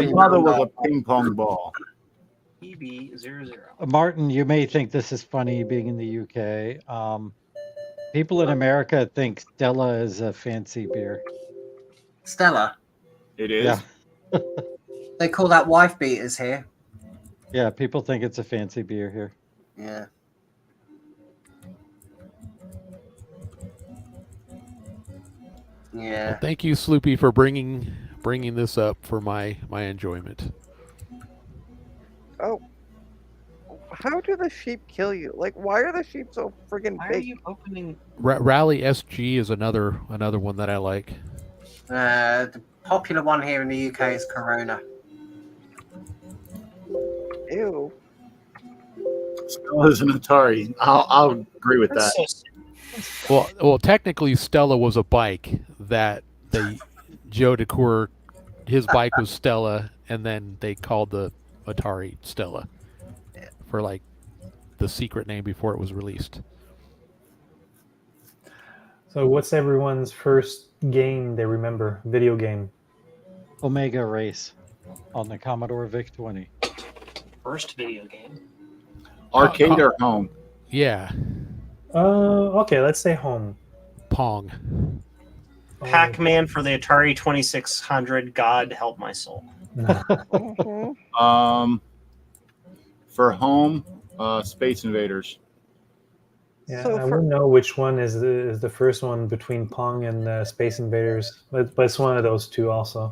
Your mother was a ping pong ball. EB00. Martin, you may think this is funny being in the UK. People in America think Stella is a fancy beer. Stella? It is? Yeah. They call that wife beaters here. Yeah, people think it's a fancy beer here. Yeah. Yeah. Well, thank you, Sloopy, for bringing this up for my enjoyment. Oh, how do the sheep kill you? Like, why are the sheep so friggin' Why big? are you opening? Rally SG is another one that I like. The popular one here in the UK is Corona. Ew. Stella's an Atari. I'll agree with that. Well, technically, Stella was a bike that Joe DeCour, his bike was Stella, and then they called the Atari Stella for the secret name before it was released. So what's everyone's first game they remember? Video game. Omega Race on the Commodore VIC-20. First video game. Arcade or home? Yeah, Okay, let's say home. Pong. Pac-Man for the Atari 2600. God help my soul. Mhm. For home, Space Invaders. Yeah, So I for- wouldn't know which one is the first one between Pong and Space Invaders, but it's one of those two also.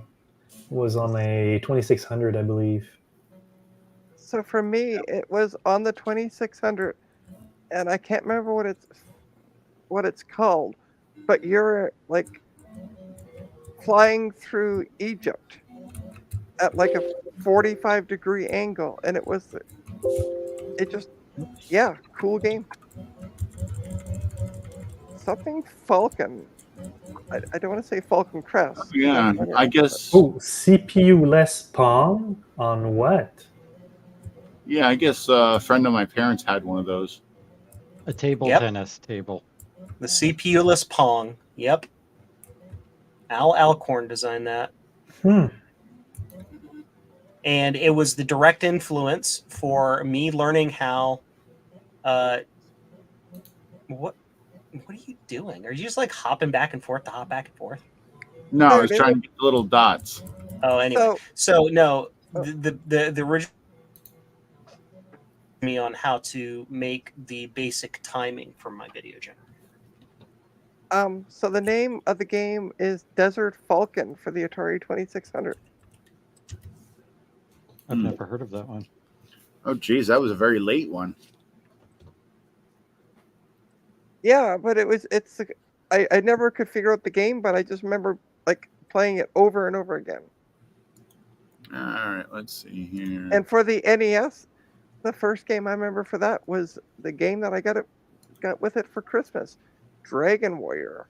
It was on a 2600, I believe. So for me, it was on the 2600, and I can't remember what it's called, but you're like flying through Egypt at like a 45-degree angle, and cool game. Something Falcon. I don't want to say Falcon Crest. Yeah, I guess. Oh, CPU-less Pong on what? Yeah, I guess a friend of my parents had one of those. A table Yep. tennis table. The CPU-less Pong. Yep. Al Alcorn designed that. And it was the direct influence for me learning how. What are you doing? Are you just like hopping back and forth to hop back and forth? No, I There was it trying to get the little dots. Oh, anyway. So no, Oh. the original me on how to make the basic timing for my video generator. So the name of the game is Desert Falcon for the Atari 2600. I've never heard of that one. Oh, geez, that was a very late one. Yeah, but I never could figure out the game, but I just remember like playing it over and over again. All right, let's see here. And for the NES, the first game I remember for that was the game that I got with it for Christmas, Dragon Warrior.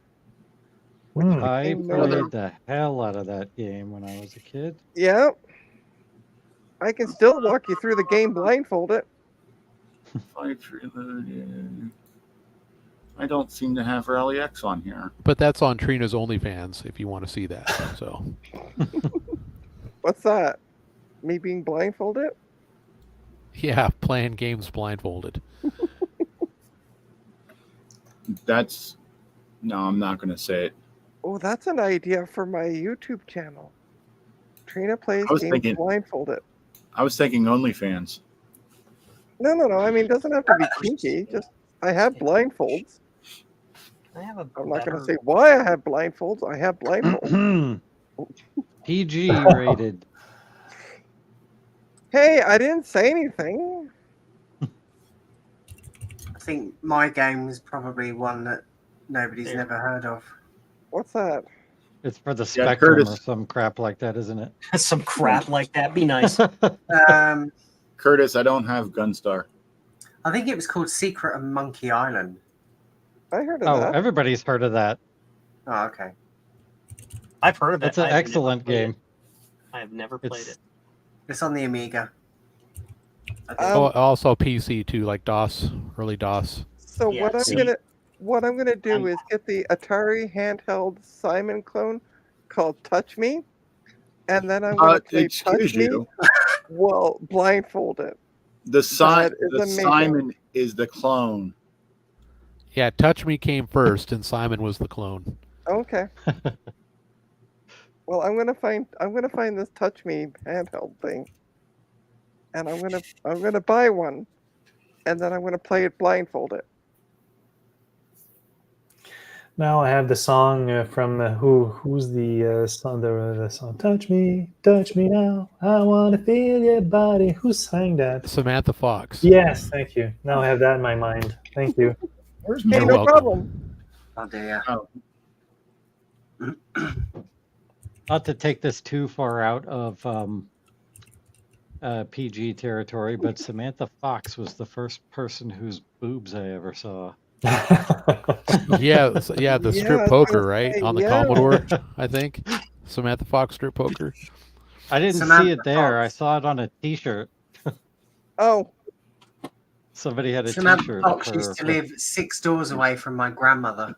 I became known played as- the hell out of that game when I was a kid. Yeah. I can still walk you through the game blindfolded. Fight Reloaded. I don't seem to have Rally X on here. But that's on Trina's OnlyFans if you want to see that. So What's that? Me being blindfolded? yeah, playing games blindfolded. No, I'm not going to say it. Oh, that's an idea for my YouTube channel. Trina plays I was games thinking- blindfolded. I was thinking OnlyFans. No. I mean, it doesn't have to be kinky. Just I have blindfolds. I have a I'm not going better- to say why I have blindfolds. I have blindfolds. PG rated. Hey, I didn't say anything. I think my game is probably one that nobody's There. never heard of. What's that? It's for the Yeah, Spectrum or Curtis. some crap like that, isn't it? some crap like that. Be nice. Curtis, I don't have Gunstar. I think it was called Secret of Monkey Island. I heard of Oh, that. everybody's heard of that. Oh, okay. I've heard of it. It's an I've never excellent played game. it. I have never played It's- it. It's on the Amiga. I think. Oh, also PC too, like DOS, early DOS. So Yeah, what I'm see. gonna do I'm- is get the Atari handheld Simon clone called Touch Me, and then I'm gonna play Touch Excuse Me you. while blindfolded. The That is amazing. Simon is the clone. Yeah, Touch Me came first, and Simon was the clone. Okay. Well, I'm gonna find this Touch Me handheld thing, and I'm gonna buy one, and then I'm gonna play it blindfolded. Now I have the song from who's the song? The song "Touch Me Now, I Want to Feel Your Body." Who sang that? Samantha Fox. Yes, thank you. Now I have that in my mind. Thank you. Where's Hey, You're no welcome. problem. Oh dear. Not to take this too far out of PG territory, but Samantha Fox was the first person whose boobs I ever saw. Yeah, the Yeah, I strip was poker, gonna right? say, On the yeah. Commodore, I think. Samantha Fox strip poker. I didn't see Samantha it there. I Fox. saw it on a T-shirt. Oh, Somebody had a Samantha T-shirt. Fox for- used to for- live 6 doors away from my grandmother.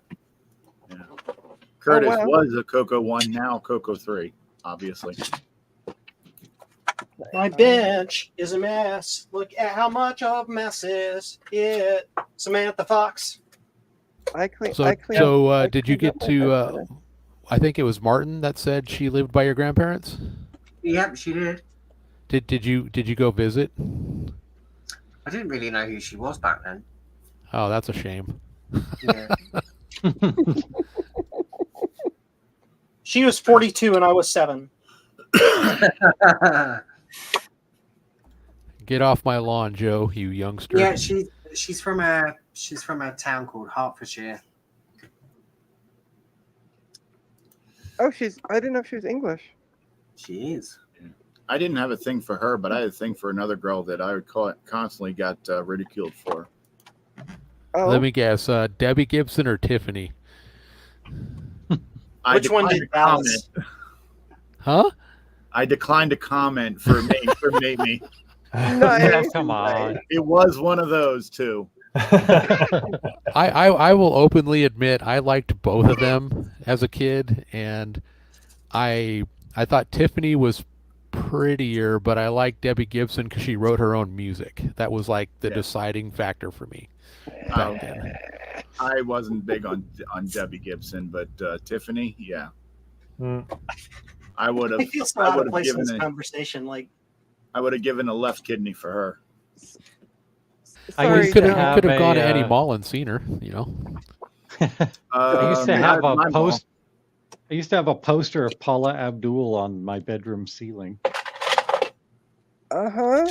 Curtis wow. was a Coco 1, now Coco 3, obviously. My bench is a mess. Look at how much of a mess is it. Samantha Fox. So, I did you cleaned get up my to? bed today. I think it was Martin that said she lived by your grandparents. Yep, she did. Did you go visit? I didn't really know who she was back then. Oh, that's a shame. Yeah. She was 42 and I was 7. Get off my lawn, Joe, you youngster. Yeah, she's from a town called Hertfordshire. Oh, I didn't know she was English. She is. I didn't have a thing for her, but I had a thing for another girl that I would constantly got ridiculed for. Oh, Let me guess, Debbie Gibson or Tiffany? Which one did Dallas? Huh? I declined to comment for me. nice. Come on. It was one of those two. I will openly admit I liked both of them as a kid, and I thought Tiffany was prettier, but I liked Debbie Gibson because she wrote her own music. That was like the deciding factor for me back then. I wasn't big on Debbie Gibson, but Tiffany, yeah. I would have. I feel so out of place in this conversation. Like, I would have given a left kidney for her. Sorry, You could Joe. have gone to Eddie Mall and seen her, you know. I used to have not a my post. I used to have a poster of Paula Abdul on my bedroom ceiling. Uh-huh.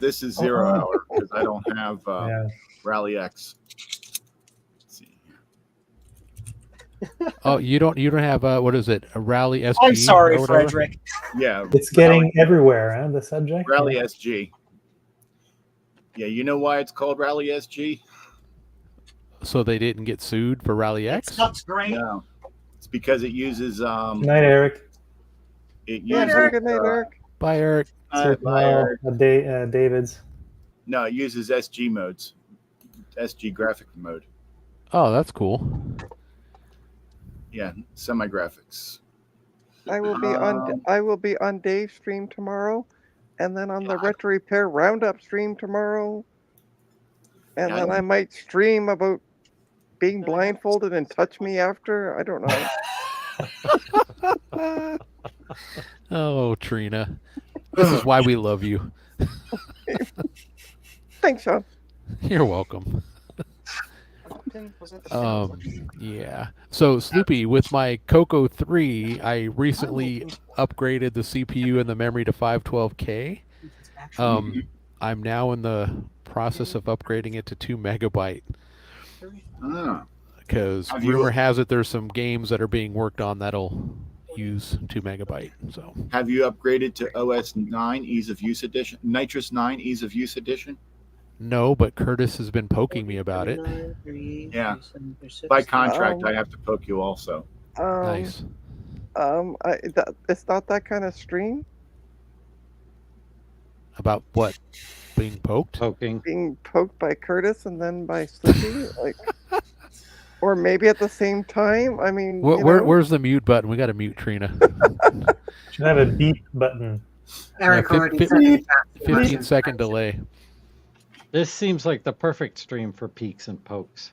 This is 0 hour because I don't have Rally X. Let's see. Oh, you don't have what is it? A Rally SG? I'm sorry, or whatever? Frederick. Yeah, It's getting everywhere, huh? The subject. Rally SG. Yeah, you know why it's called Rally SG? So they didn't get sued for Rally X? That's great. No, it's because it uses Good night, Eric. it Yeah, uses good night, Eric. Bye, Eric. bye, Eric. David's. No, it uses SG modes, SG graphic mode. Oh, that's cool. Yeah, semi graphics. I will be on Dave's stream tomorrow, and then on the Retro Repair Roundup stream tomorrow, and then I might stream about being blindfolded and touch me after. I don't know. Oh, Trina. This is why we love you. Thanks, Sean. You're welcome. Yeah. So, Sloopy, with my Coco 3, I recently upgraded the CPU and the memory to 512K. I'm now in the process of upgrading it to 2 megabyte. Because rumor has it there's some games that are being worked on that'll use 2 megabyte. So, have you upgraded to OS 9 Ease of Use Edition, Nitrous 9 Ease of Use Edition? no, but Curtis has been poking me about it. Yeah, by contract, I have to poke you also. Nice. It's not that kind of stream. About what? Being poked? Poking. Being poked by Curtis and then by Sleepy, like, or maybe at the same time. I mean, where's the mute button? We got to mute Trina. Should have a beep button. Eric already said 15-second delay. This seems like the perfect stream for peeks and pokes.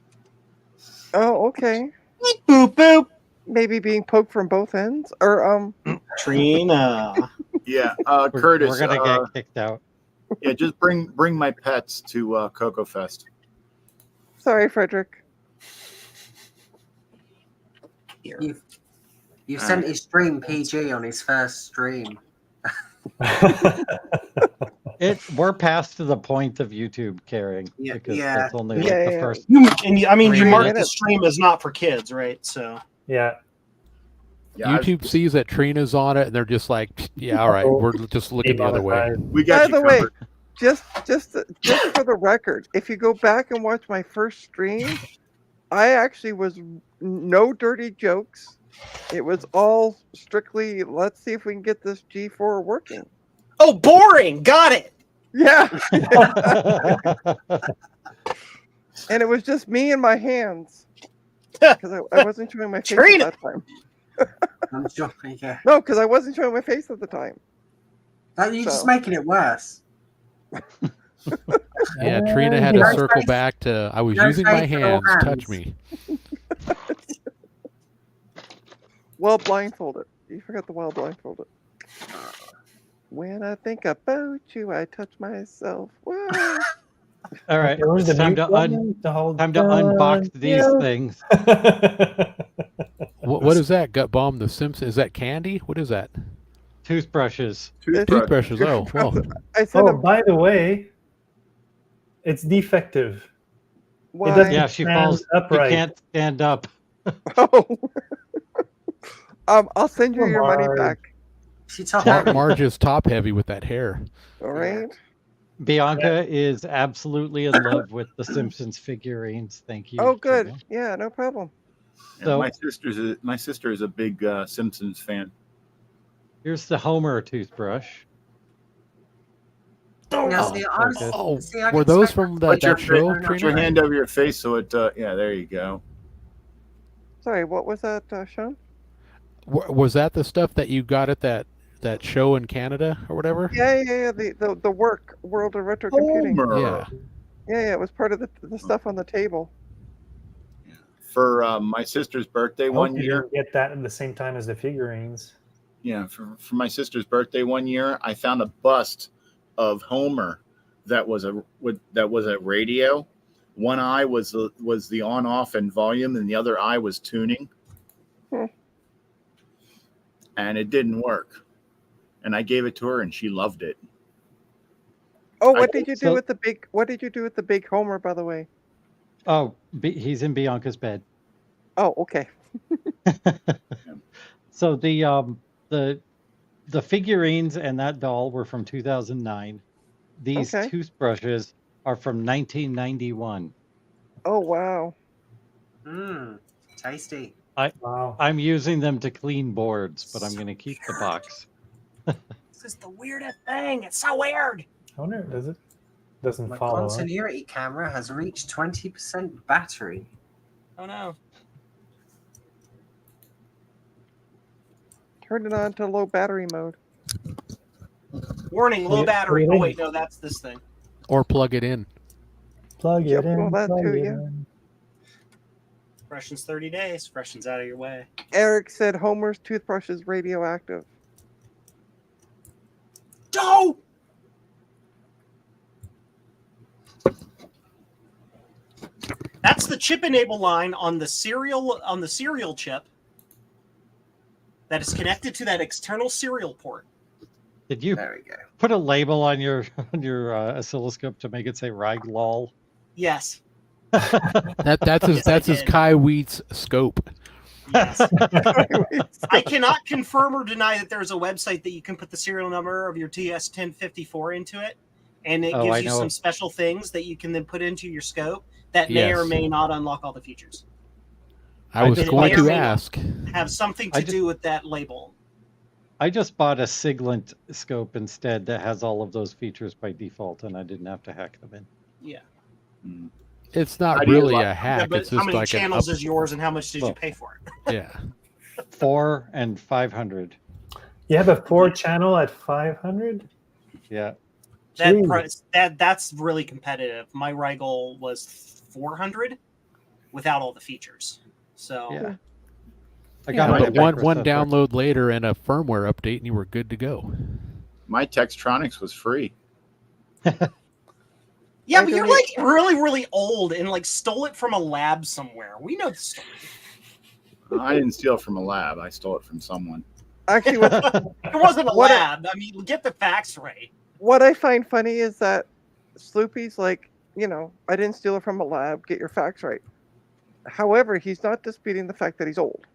Oh, okay. Boop boop. Maybe being poked from both ends, or Trina. Yeah, Curtis. We're gonna get kicked out. Yeah, just bring my pets to Coco Fest. Sorry, Frederick. You sent his stream PG on his first stream. We're past to the point of YouTube caring because that's only the first. You marked the minutes. stream as not for kids, right? So Yeah. YouTube sees that Trina's on it, and they're just like, "Yeah, all right, we're just looking the other way." We got By you the way, covered. just for the record, if you go back and watch my first stream, I actually was no dirty jokes. It was all strictly, let's see if we can get this G4 working. Oh, boring. Got it. Yeah. And it was just me and my hands. Because I wasn't showing my face Trina! at that time. I'm sure. Yeah. No, because I wasn't showing my face at the time. You're just So. making it worse. Yeah, Trina had No to circle face- back to, I was no using my face or hands, touch hands. me. Well blindfolded. You forgot the well blindfolded. When I think about you, I touch myself. Whoa. All right, Okay, where's the it's time mute to button to hold time to unbox these yeah. things. What is that? Gut bomb the Simpsons? Is that candy? What is that? Toothbrushes. Toothbrushes. Oh, well. I said, Oh, by the way, it's defective. why? It doesn't Yeah, she stand falls. She upright. can't stand up. Oh. I'll send you Poor your money Marge. back. She top Marge is top heavy with that hair. All right. Bianca is absolutely in love with the Simpsons figurines. Thank you. Oh, good. Trina. Yeah, no problem. Yeah, So- my sister is a big Simpsons fan. Here's the Homer toothbrush. Now, see, I was- Oh, see, I were can those say- from Put that show, Put your Trina? hand over your face so it. Yeah, there you go. Sorry, what was that, Sean? Was that the stuff that you got at that show in Canada or whatever? Yeah. The work World of Retro Computing. Homer. Yeah. Yeah, it was part of the stuff on the table. For my sister's birthday I hope one you year. didn't get that at the same time as the figurines. Yeah, for my sister's birthday one year, I found a bust of Homer that was a radio. One eye was the on off and volume, and the other eye was tuning. And it didn't work. And I gave it to her, and she loved it. Oh, what did you do so- with the big? What did you do with the big Homer, by the way? Oh, he's in Bianca's bed. Oh, okay. So the figurines and that doll were from 2009. These Okay. toothbrushes are from 1991. Oh, wow. Tasty. Wow. I'm using them to clean boards, but I'm going to keep the box. This is the weirdest thing. It's so weird. I wonder, does it? Doesn't My follow. huh? continuity camera has reached 20% battery. Oh no. Turn it on to low battery mode. Warning, low Yeah, battery. put it Oh in. wait, no, that's this thing. Or plug it in. Plug Yep, it in. well, that plug too, it yeah. in. Freshen's 30 days. Freshen's out of your way. Eric said Homer's toothbrush is radioactive. No! That's the chip enable line on the serial chip that is connected to that external serial port. Did you There we go. put a label on your oscilloscope to make it say Raglol? Yes. That's his Yes, I that's his did. Kai Wheat's scope. Yes. I cannot confirm or deny that there's a website that you can put the serial number of your TS1054 into it, and it Oh, gives I you know. some special things that you can then put into your scope that may or Yes. may not unlock all the features. I was just going may or to may not ask. have something to do with that label. I just bought a Siglent scope instead that has all of those features by default, and I didn't have to hack them in. Yeah. Mm. It's How not do you really like- a Yeah, hack. but It's how just many like an channels up, is yours, and how much did you Well, pay for it? yeah. 4 and 500. You have a 4-channel at 500? Yeah. That Jeez. price, that's really competitive. My Rigel was 400 without all the features. So Yeah. I Yeah, got but it at one Microsoft. download later and a firmware update, and you were good to go. My Textronics was free. yeah, I but you're don't like really, really old and like stole it from a lab somewhere. We know the story. I didn't steal it from a lab. I stole it from someone. Actually, It wasn't a What a- lab. I mean, get the facts right. what I find funny is that Sloopy's like, I didn't steal it from a lab. Get your facts right. However, he's not disputing the fact that he's old.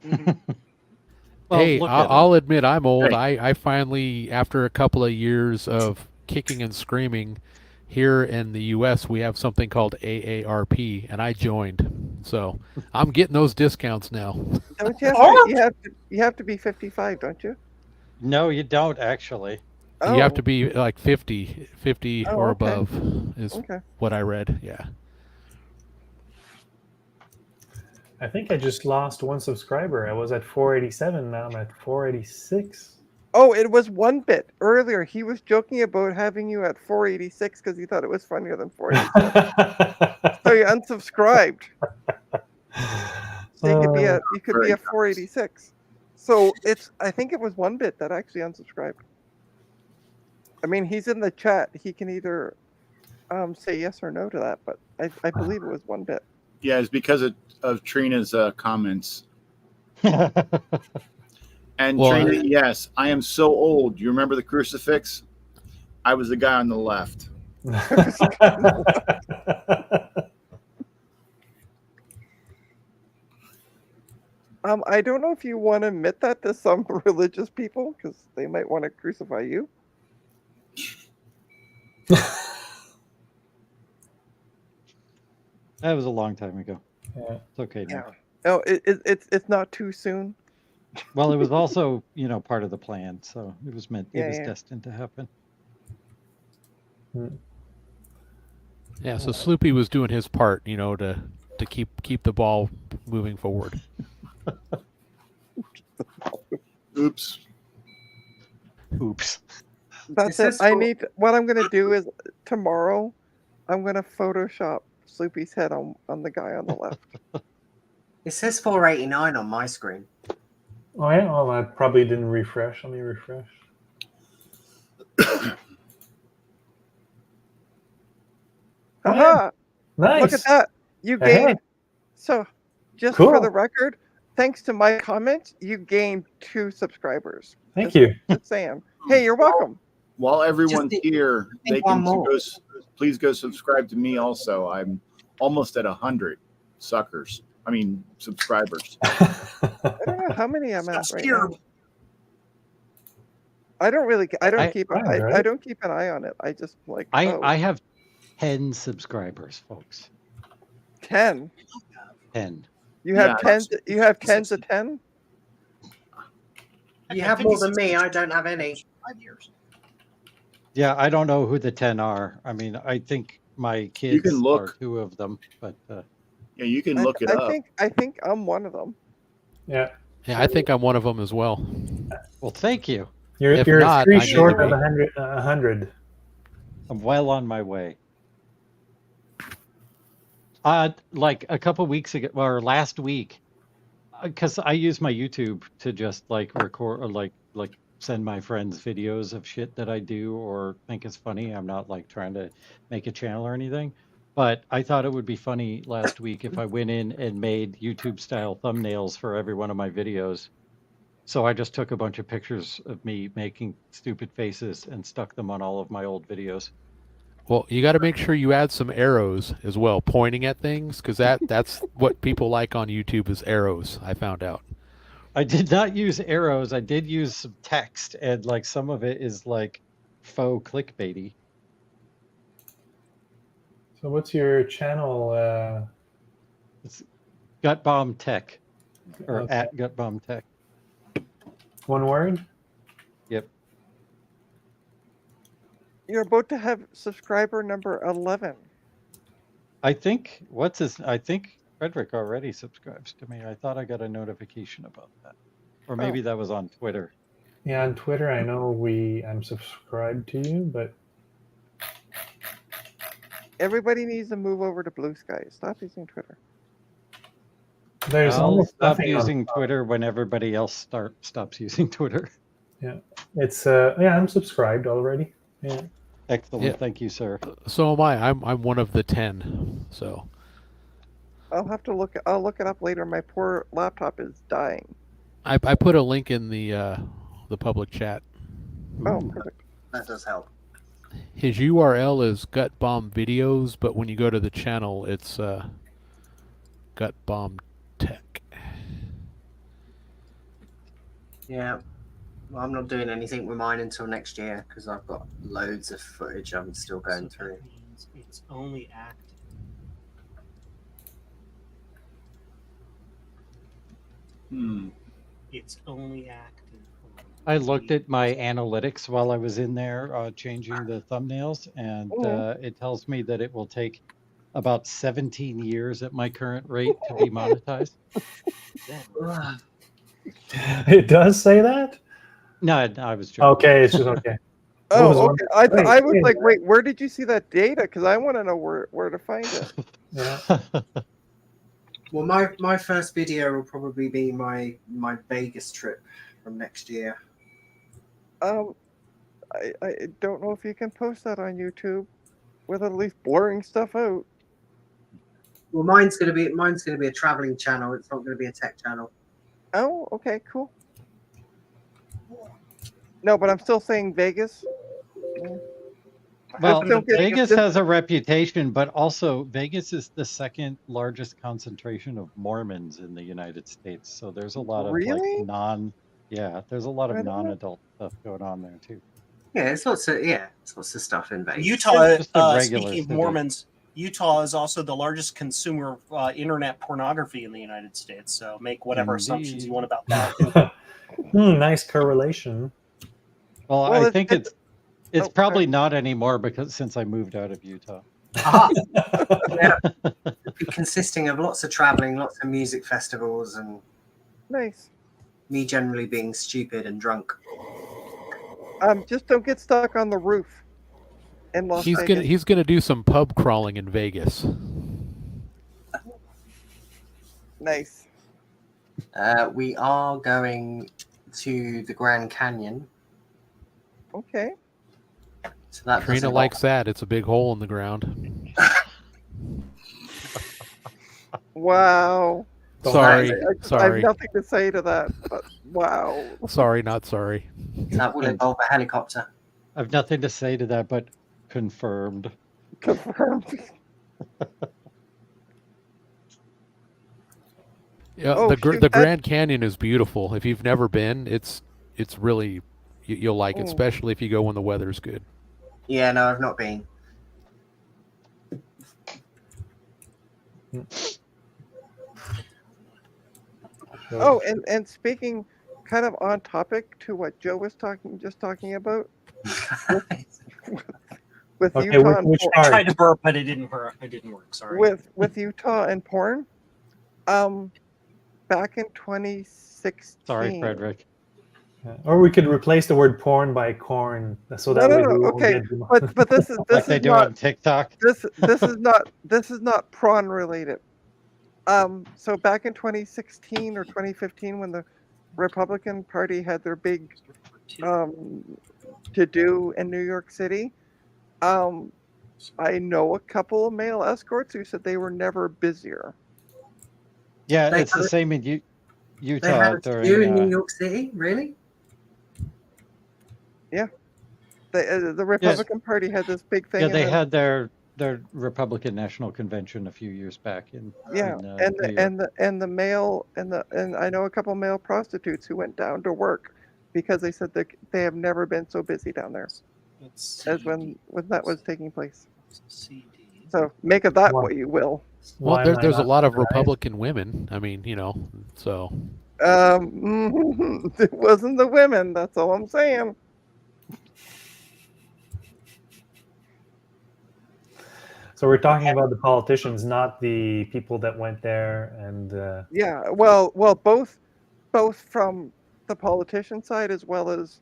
Well, Hey, look at I'll admit I'm old. Hey. I finally, after a couple of years of kicking and screaming, here in the U.S. we have something called AARP, and I joined. So I'm getting those discounts now. Don't you have Or- you have to be 55, don't you? No, you don't actually. Oh, You have to be like 50 Oh, or okay. above is Okay. what I read. Yeah. I think I just lost one subscriber. I was at 487. Now I'm at 486. Oh, it was 1-bit. Earlier, he was joking about having you at 486 because he thought it was funnier than 487. So you unsubscribed. So you could be at Very 486. So I think it was 1-bit that actually unsubscribed. I mean, he's in the chat. He can either say yes or no to that, but I believe it was 1-bit. Yeah, it's because of Trina's comments. And Well, Trina, yes, I am so old. You remember the crucifix? I was the guy on the left. I don't know if you want to admit that to some religious people because they might want to crucify you. That was a long time ago. Yeah. It's okay now. Yeah. No, it's not too soon. Well, it was also, part of the plan, so it was meant. Yeah, It was yeah. destined to happen. Yeah, so Sloopy was doing his part, to keep the ball moving forward. Oops. Oops. That's Is it. this What I'm gonna do is tomorrow, I'm gonna Photoshop Sloopy's head on the guy on the left. It says 489 on my screen. Oh yeah. Well, I probably didn't refresh. Let me refresh. Haha! Nice. Look at that. You Hey. gained. So, just for Cool. the record, thanks to my comment, you gained 2 subscribers. Thank you. Just saying. Hey, you're welcome. While everyone's Just here, they one can more. please go subscribe to me also. I'm almost at 100 subscribers. I don't know how many I'm at right now. I don't keep an eye on it. I just like I have 10 subscribers, folks. 10. 10. You have Yeah, 10 you have 10 to 10? You have more than me. I don't have any. 5 years. Yeah, I don't know who the 10 are. I mean, I think my kids can look. are 2 of them, but Yeah, you can look it up. I think I'm one of them. Yeah. Yeah, I think I'm one of them as well. well, thank you. You're If you're not, 3 I need short to of be. 100. I'm well on my way. Like a couple weeks ago or last week, because I use my YouTube to just like record or like send my friends videos of shit that I do or think is funny. I'm not like trying to make a channel or anything, but I thought it would be funny last week if I went in and made YouTube style thumbnails for every one of my videos. So I just took a bunch of pictures of me making stupid faces and stuck them on all of my old videos. Well, you got to make sure you add some arrows as well, pointing at things, because that's what people like on YouTube is arrows. I found out. I did not use arrows. I did use some text, and like some of it is like faux clickbaity. So what's your channel? It's Gut Bomb Tech, or Okay. at Gut Bomb Tech. One word? Yep. You're about to have subscriber number 11. I think Frederick already subscribes to me. I thought I got a notification about that, or maybe that was on Twitter. Yeah, on Twitter, I know I'm subscribed to you, but Everybody needs to move over to Blue Sky. Stop using Twitter. there's I'll almost stop nothing on using Twitter when everybody else stops using Twitter. It's I'm subscribed already. Yeah. Excellent, Yeah. Thank you, sir. So am I. I'm one of the 10. So I'll look it up later. My poor laptop is dying. I put a link in the public chat. Oh, perfect. That does help. His URL is Gut Bomb Videos, but when you go to the channel, it's Gut Bomb Tech. Yeah. Well, I'm not doing anything with mine until next year because I've got loads of footage I'm still going So through. that means it's only active. It's only active. I looked at my analytics while I was in there changing the thumbnails, and it tells me that it will take about 17 years at my current rate to be monetized. It does say that? No, I was joking. Okay, it's just okay. Oh, okay. I was wait, like, wait, where did you see that data? Because I want to know where to find it. Yeah. Well, my first video will probably be my Vegas trip from next year. I don't know if you can post that on YouTube with at least blurring stuff out. Well, mine's gonna be a traveling channel. It's not gonna be a tech channel. Oh, okay, cool. No, but I'm still saying Vegas. Well, don't get- Vegas has a reputation, but also Vegas is the second largest concentration of Mormons in the United States. So there's a lot of Really? like there's a lot I of don't know. non-adult stuff going on there too. Yeah, it's lots of stuff in Vegas. Utah, Just a regular speaking of city. Mormons, Utah is also the largest consumer of internet pornography in the United States. So make whatever assumptions you want about that. Nice correlation. Well, Well, I think it's oh, probably not anymore because since I moved out of Utah. Yeah. Consisting of lots of traveling, lots of music festivals, and Nice. me generally being stupid and drunk. Just don't get stuck on the roof in Las Vegas. He's gonna do some pub crawling in Vegas. Nice. We are going to the Grand Canyon. Okay. So that Trina likes that. It's a big hole in the ground. Wow. Sorry, I have sorry, nothing to say to that, but wow. sorry, not sorry. That will involve a helicopter. I've nothing to say to that, but confirmed. Confirmed. Yeah, Oh, the shoot, Grand Canyon is beautiful. If you've never been, it's really you'll like it, Oh. especially if you go when the weather's good. Yeah, no, I've not been. Oh, and speaking kind of on topic to what Joe was talking about with Okay, Utah and which porn, I part? tried to burp, but it didn't work. It didn't work. Sorry. with Utah and porn. Back in 2016. Sorry, Frederick. Or we could replace the word porn by corn, so that way we won't Okay, get dem- but this is Like they do on TikTok. this is not prawn related. So back in 2016 or 2015, when the Republican Party had their big to do in New York City, I know a couple of male escorts who said they were never busier. Yeah, They it's the had- same in They Utah had a during. few in New York City, really? The Republican Party had this big thing. Yeah, and they then- had their Republican National Convention a few years back in. Yeah, in, and New the, York. and the male and I know a couple male prostitutes who went down to work because they said that they have never been so busy down there as when that was taking place. So make of that Wow. what you will. Well, Why am I there's a not lot of surprised? Republican women. I mean, so It wasn't the women. That's all I'm saying. So we're talking about the politicians, not the people that went there and Yeah, well, both from the politician side as well as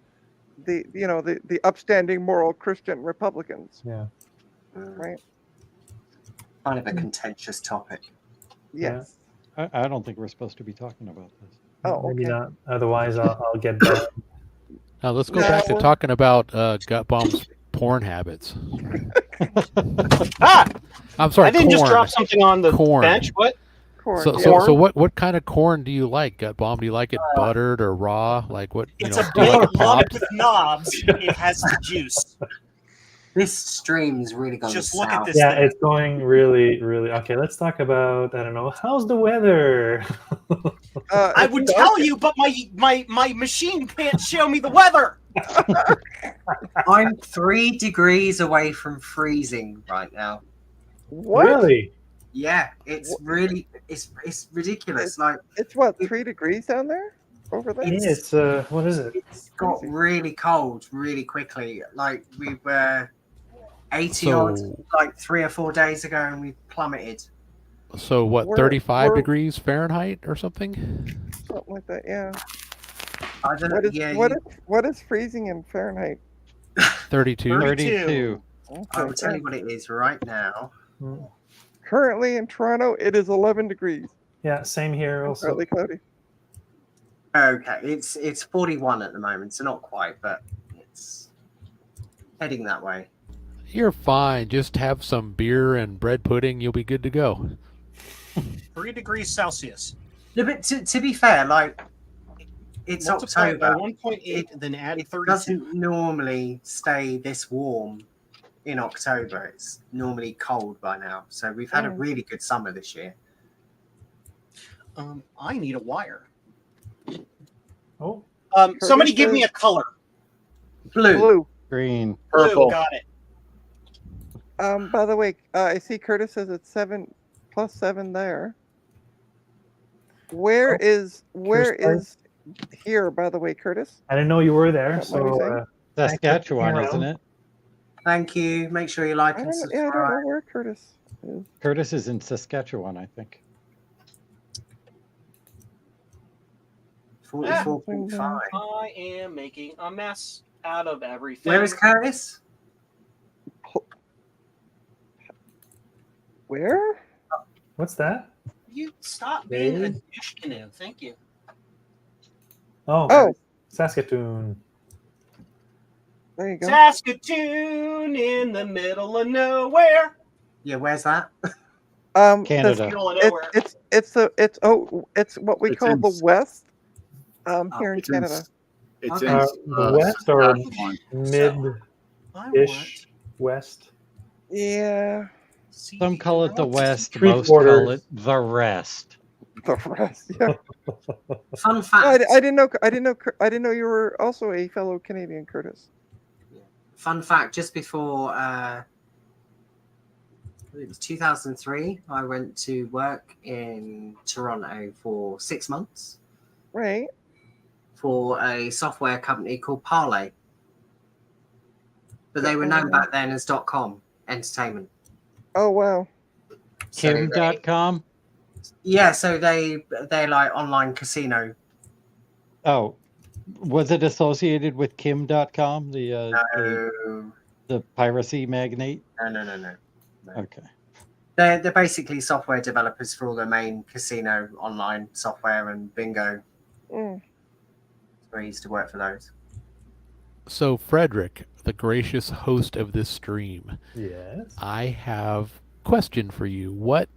the upstanding moral Christian Republicans, yeah. right? Kind of a contentious topic. Yes. I don't think we're supposed to be talking about this. Oh, Maybe okay. not. Otherwise, I'll get back. now let's go back to No. talking about Gut Bomb's porn habits. Ah! I'm sorry, I didn't just corn. drop something on the Corn. bench. What? Corn. So, yeah. so what kind of corn do you like, Gut Bomb? Do you like it buttered or raw? Like what? It's know, a do you like big it lump popped? with knobs. It has the juice. This stream's really going Just south. look at this Yeah, thing. it's going really, really. Okay, let's talk about, I don't know, how's the weather? I It's would dark. tell you, but my machine can't show me the weather. I'm 3 degrees away from freezing right now. What? Really? Yeah, it's really it's ridiculous. Like It's what, 3 degrees down there? Over there? It's what is it? it's got really cold really quickly. Like we were 80 odd like 3 or 4 days ago, and we plummeted. So what, We're- 35 we're- degrees Fahrenheit or something? Something like that, yeah. I don't know. What is, Yeah, what is freezing in Fahrenheit? 32. 32. I will Okay, tell yeah. you what it is right now. Currently in Toronto, it is 11 degrees. Yeah, same here also. Partly cloudy. Okay, it's 41 at the moment, so not quite, but it's heading that way. You're fine. Just have some beer and bread pudding. You'll be good to go. 3 degrees Celsius. No, but to be fair, like it's Multiply it by October. 1.8, then add It 32. doesn't normally stay this warm in October. It's normally cold by now. So we've had a really good summer this year. I need a wire. Oh, Somebody give me a color. Blue. Green. Purple. Blue, got it. By the way, I see Curtis says it's 7 plus 7 there. Where is here, by the way, Curtis? I didn't know you were there. What were you saying? Saskatchewan, around. isn't it? Thank you. Make sure you like I and don't, subscribe. yeah, I don't know where Curtis is. Curtis is in Saskatchewan, I think. 44.5. I am making a mess out of everything. Where is Curtis? Where? What's that? You stop being a douche canoe. Thank you. Oh, Saskatoon. there you go. Saskatoon in the middle of nowhere. Yeah, where's that? Canada. Middle of nowhere. It's what we It's call in- the West. Here in It's Canada. It's Okay. in The west or Saskatchewan. mid-ish west? Yeah, Some call it the West, Three most call quarters. it the rest. the rest. Yeah. Fun fact. I didn't know you were also a fellow Canadian, Curtis. Fun fact. Just before it was 2003, I went to work in Toronto for 6 months Right. for a software company called Parlay. But they were known back then as .com Entertainment. Oh wow. So Kim.com? yeah, so they're like online casino. Oh, was it associated with Kim.com, No, the piracy magnate? no. Okay. They're basically software developers for all their main casino online software and bingo. Mm. So I used to work for those. So, Frederick, the gracious host of this stream, Yes. I have a question for you. What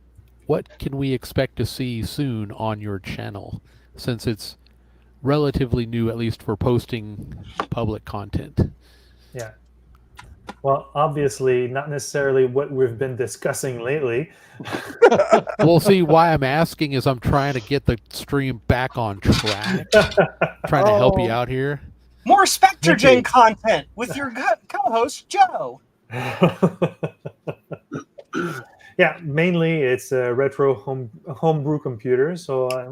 can we expect to see soon on your channel, since it's relatively new, at least for posting public content? Yeah. Well, obviously, not necessarily what we've been discussing lately. We'll see. Why I'm asking is I'm trying to get the stream back on track, trying to help you out here. More SpectreGen content with your co-host Joe. Yeah, mainly it's a retro homebrew computer. So I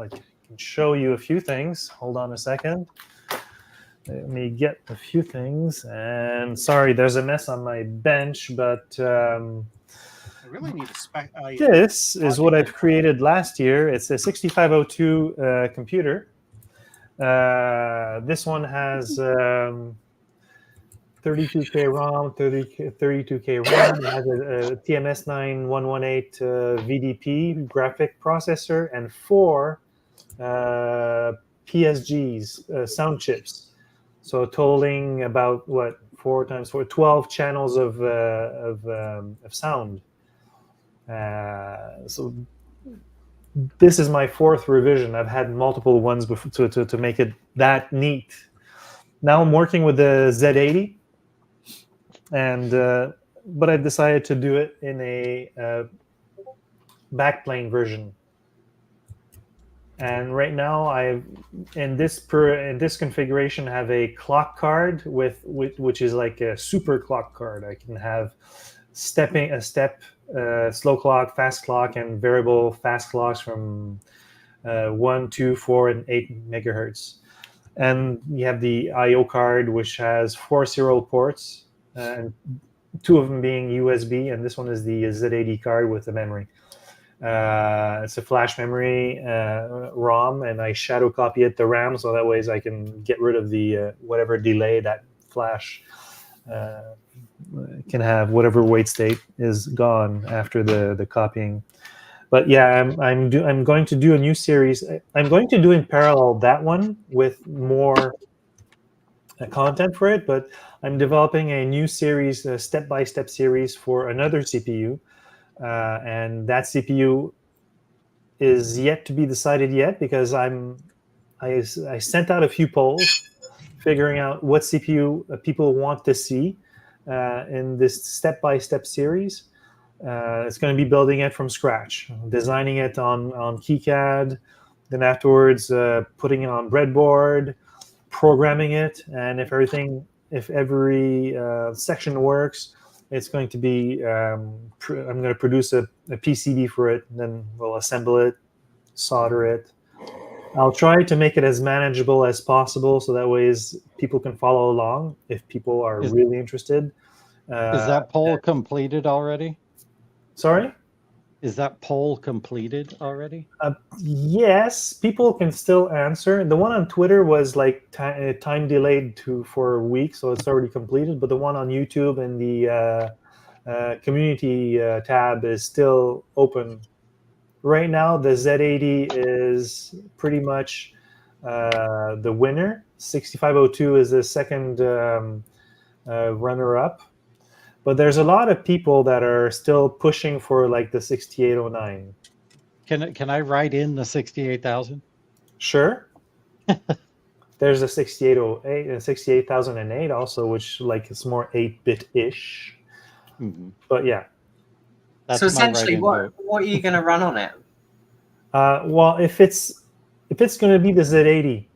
can show you a few things. Hold on a second. Let me get a few things. And sorry, there's a mess on my bench, but I really need a this is what I've created last year. It's a 6502 computer. This one has 32K ROM, 32K RAM. It has a TMS9118 VDP graphic processor and 4 PSGs, sound chips. So totaling about 4 times 4, 12 channels of sound. So this is my 4th revision. I've had multiple ones before to make it that neat. Now I'm working with the Z80, and but I decided to do it in a backplane version. And right now, in this configuration have a clock card which is like a super clock card. I can have slow clock, fast clock, and variable fast clocks from 1, 2, 4, and 8 megahertz. And you have the I/O card, which has 4 serial ports, and two of them being USB, and this one is the Z80 card with the memory. It's a flash memory ROM, and I shadow copy it to RAM, so that ways I can get rid of the whatever delay that flash can have. Whatever wait state is gone after the copying. But yeah, I'm going to do a new series. I'm going to do in parallel that one with more content for it, but I'm developing a new series, a step-by-step series for another CPU, and that CPU is yet to be decided yet because I sent out a few polls figuring out what CPU people want to see in this step-by-step series. It's going to be building it from scratch, designing it on KiCad, then afterwards putting it on breadboard, programming it, and if every section works, it's going to be I'm going to produce a PCB for it, and then we'll assemble it, solder it. I'll try to make it as manageable as possible so that ways people can follow along if people are really interested. Is that poll completed already? Sorry? Is that poll completed already? Yes, people can still answer. The one on Twitter was like time delayed for a week, so it's already completed. But the one on YouTube and the community tab is still open. Right now, the Z80 is pretty much the winner. 6502 is the second runner-up. But there's a lot of people that are still pushing for like the 6809. Can I write in the 68,000? Sure. There's a 6808 and 68,008 also, which like it's more 8-bit-ish. Mm-hmm. But yeah. So essentially, what are you going to run on it? Well, if it's going to be the Z80,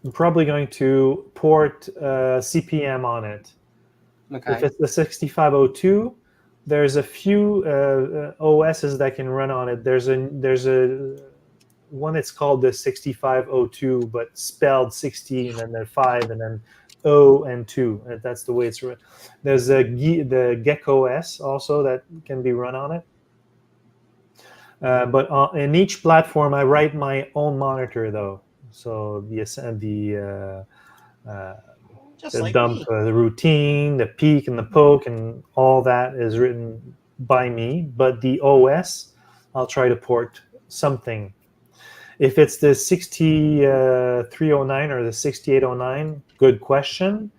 I'm probably going to port CPM on it. Okay. If it's the 6502, there's a few OSs that can run on it. There's a one that's called the 6502, but spelled 60 and then the 5 and then O and 2. And that's the way it's run. There's the Gecko S also that can be run on it. But in each platform, I write my own monitor though. So the dump, the routine, the peek and the poke, and all that is written by me. But the OS, I'll try to port something. If it's the 6309 or the 6809, good question,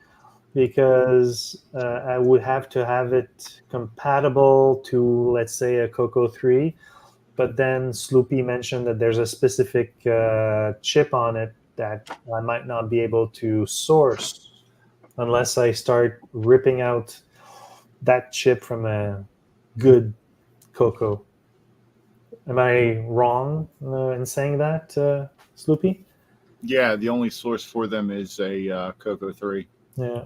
because I would have to have it compatible to, let's say, a Coco 3. But then Sloopy mentioned that there's a specific chip on it that I might not be able to source unless I start ripping out that chip from a good Coco. Am I wrong in saying that, Sloopy? Yeah, the only source for them is a Coco 3. Yeah.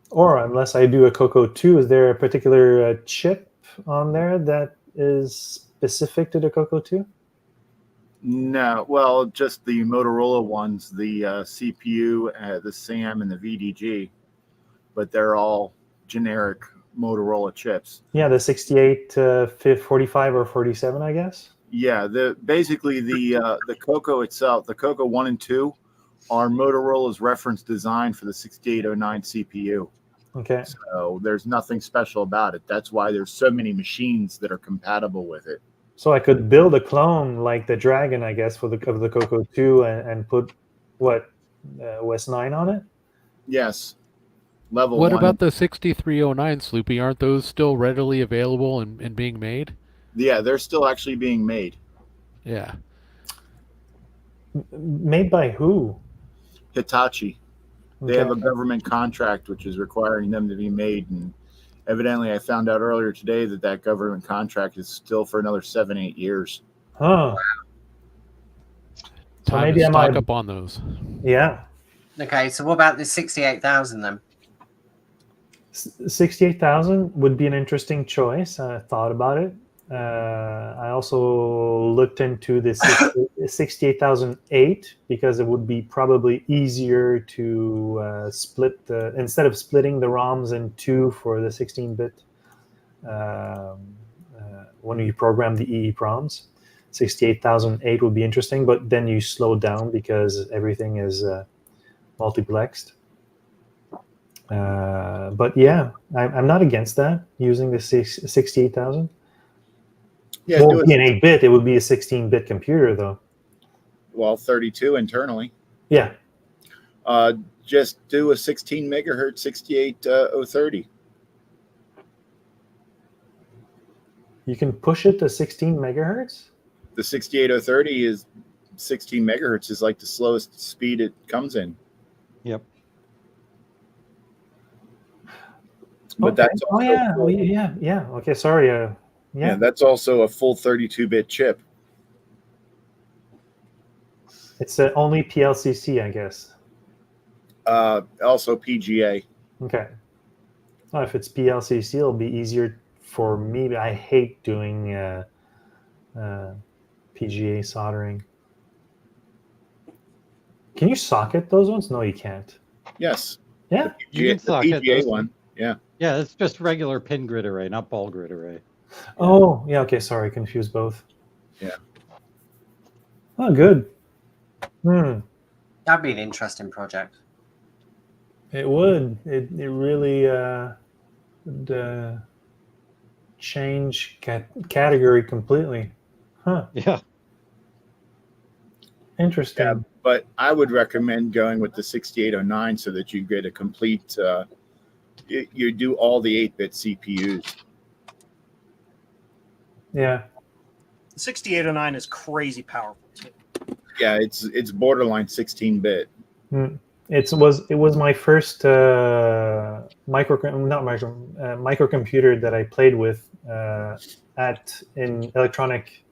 Or unless I do a Coco 2, is there a particular chip on there that is specific to the Coco 2? No, well, just the Motorola ones, the CPU, the SAM, and the VDG, but they're all generic Motorola chips. Yeah, the 68, 45, or 47, I guess. Yeah, basically the Coco itself, the Coco 1 and 2, are Motorola's reference design for the 6809 CPU. Okay. So there's nothing special about it. That's why there's so many machines that are compatible with it. So I could build a clone like the Dragon, I guess, of the Coco 2 and put what OS 9 on it. Yes. Level what 1. about the 6309, Sloopy? Aren't those still readily available and being made? Yeah, they're still actually being made. Yeah. Made by who? Hitachi. They have a government contract which is requiring them to be made, and evidently I found out earlier today that government contract is still for another 7-8 years. Huh. Time maybe to I stock might up on those. Yeah. Okay, so what about the 68,000 then? 68,000 would be an interesting choice. I thought about it. I also looked into the 68008 because it would be probably easier to split instead of splitting the ROMs in two for the 16-bit when you program the EEPROMs. 68008 would be interesting, but then you slow down because everything is multiplexed. But yeah, I'm not against that, using the 68,000. Yeah, It won't be an 8-bit. It would be a 16-bit computer, though. Well, 32 internally. Yeah. Just do a 16 megahertz 68030. You can push it to 16 megahertz? The 68030 is 16 megahertz is like the slowest speed it comes in. Yep. But okay. that's also yeah. Okay, sorry. Yeah, that's also a full 32-bit chip. It's only PLCC, I guess. Also PGA. Okay. Well, if it's PLCC, it'll be easier for me. But I hate doing PGA soldering. Can you socket those ones? No, you can't. Yes. Yeah. You can socket PGA those. one. Yeah. Yeah, it's just regular pin grid array, not ball grid array. Oh, yeah. Okay, sorry, confused both. Yeah. Oh, good. That'd be an interesting project. It would. It really would change category completely. Huh. Yeah. Interesting. Yeah, but I would recommend going with the 6809 so that you get a complete. You do all the 8-bit CPUs. Yeah. The 6809 is crazy powerful too. Yeah, it's borderline 16-bit. It was my first microcomputer that I played with in electronic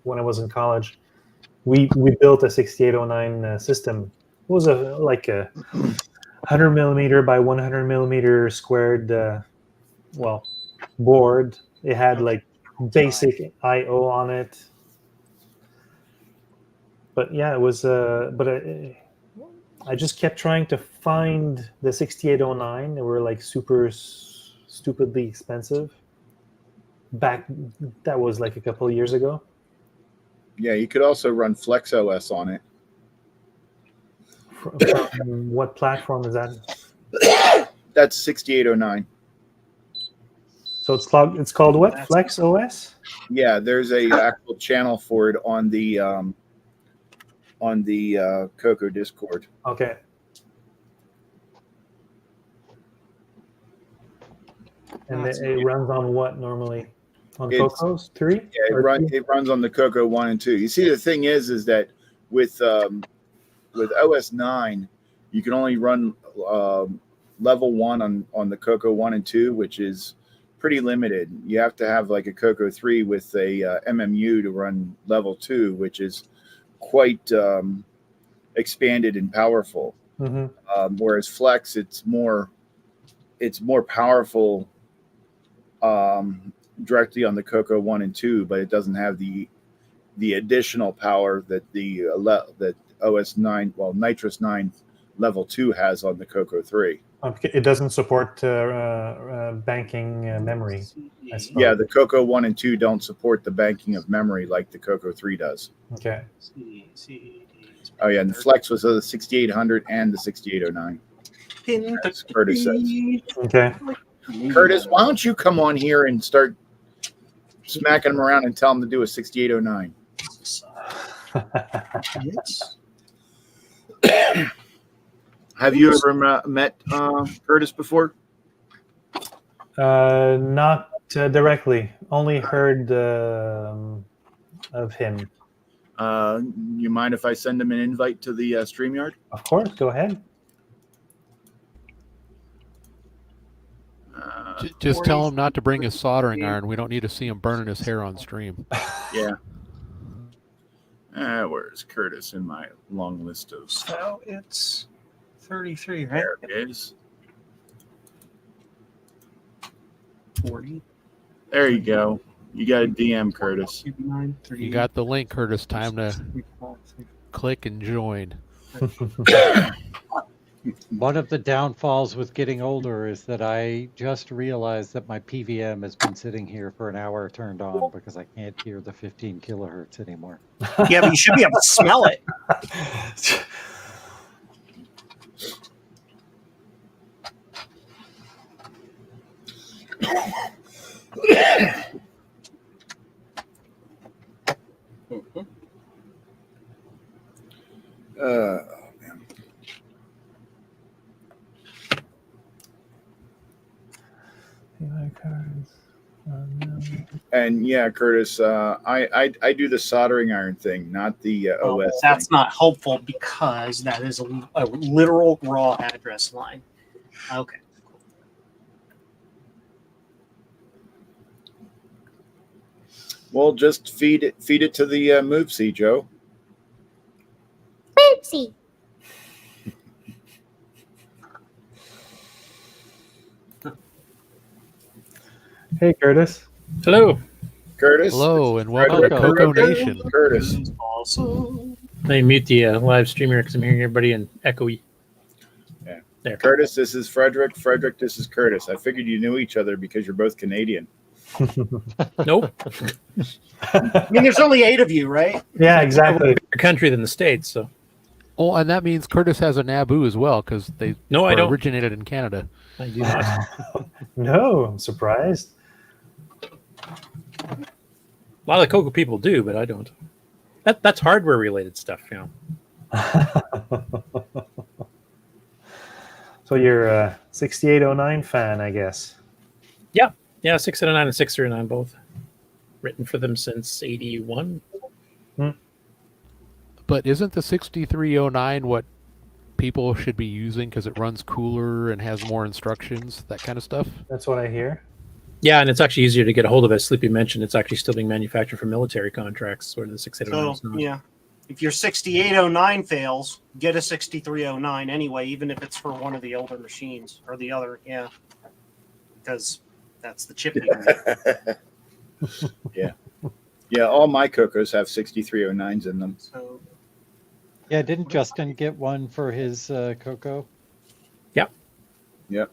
when I was in college. We built a 6809 system. It was like a 100 millimeter by 100 millimeter squared board. It had like basic I/O on it. But yeah, it was. I just kept trying to find the 6809. They were like super stupidly expensive. That was like a couple of years ago. Yeah, you could also run Flex OS on it. From what platform is that? That's 6809. So it's called what? Flex OS? Yeah, there's a actual channel for it on the Coco Discord. Okay. And it runs on what normally? On Coco's 3? Yeah, it runs on the Coco 1 and 2. You see, the thing is that with OS 9, you can only run level 1 on the Coco 1 and 2, which is pretty limited. You have to have like a Coco 3 with a MMU to run level 2, which is quite expanded and powerful. Mm-hmm. Whereas Flex, it's more powerful directly on the Coco 1 and 2, but it doesn't have the additional power that that OS 9, Nitrous 9 level 2 has on the Coco 3. It doesn't support banking memory. Yeah, the Coco 1 and 2 don't support the banking of memory like the Coco 3 does. Okay. Oh yeah, and the Flex was the 6800 and the 6809. As Curtis says. Okay. Curtis, why don't you come on here and start smacking him around and tell him to do a 6809? Have you ever met Curtis before? Not directly. Only heard of him. You mind if I send him an invite to the StreamYard? Of course, go ahead. Just tell him not to bring his soldering iron. We don't need to see him burning his hair on stream. Yeah. Where's Curtis in my long list of... So it's 33, right? There it is. 40. There you go. You got a DM, Curtis. You got the link, Curtis. Time to click and join. One of the downfalls with getting older is that I just realized that my PVM has been sitting here for an hour turned on because I can't hear the 15 kilohertz anymore. Yeah, but you should be able to smell it. Man. And yeah, Curtis, I do the soldering iron thing, not the OS. That's thing. not helpful because that is a literal raw address line. Okay. Well, just feed it to the Movesy, Joe. Oopsie. Hey, Curtis. Hello. Curtis. Hello, and welcome to Coco Nation. Curtis. Awesome. Let me mute the live stream here because I'm hearing everybody in echoey. Yeah. There. Curtis, this is Frederick. Frederick, this is Curtis. I figured you knew each other because you're both Canadian. Nope. I mean, there's only 8 of you, right? Yeah, exactly. Bigger country than the States, so. Oh, and that means Curtis has a Naboo as well because they No, I don't. originated in Canada. I do not. No, I'm surprised. A lot of the Coco people do, but I don't. That's hardware related stuff, you know. So you're a 6809 fan, I guess. Yeah, 609 and 639 both. Written for them since 81. But isn't the 6309 what people should be using because it runs cooler and has more instructions, that kind of stuff? That's what I hear. Yeah, and it's actually easier to get a hold of. As Sleepy mentioned, it's actually still being manufactured for military contracts, where the 6809 is not. Yeah. If your 6809 fails, get a 6309 anyway, even if it's for one of the older machines or the other. Yeah. Because that's the chip. Yeah, all my Cocos have 6309s in them. So, Yeah, didn't Justin get one for his Coco? Yep. Actually,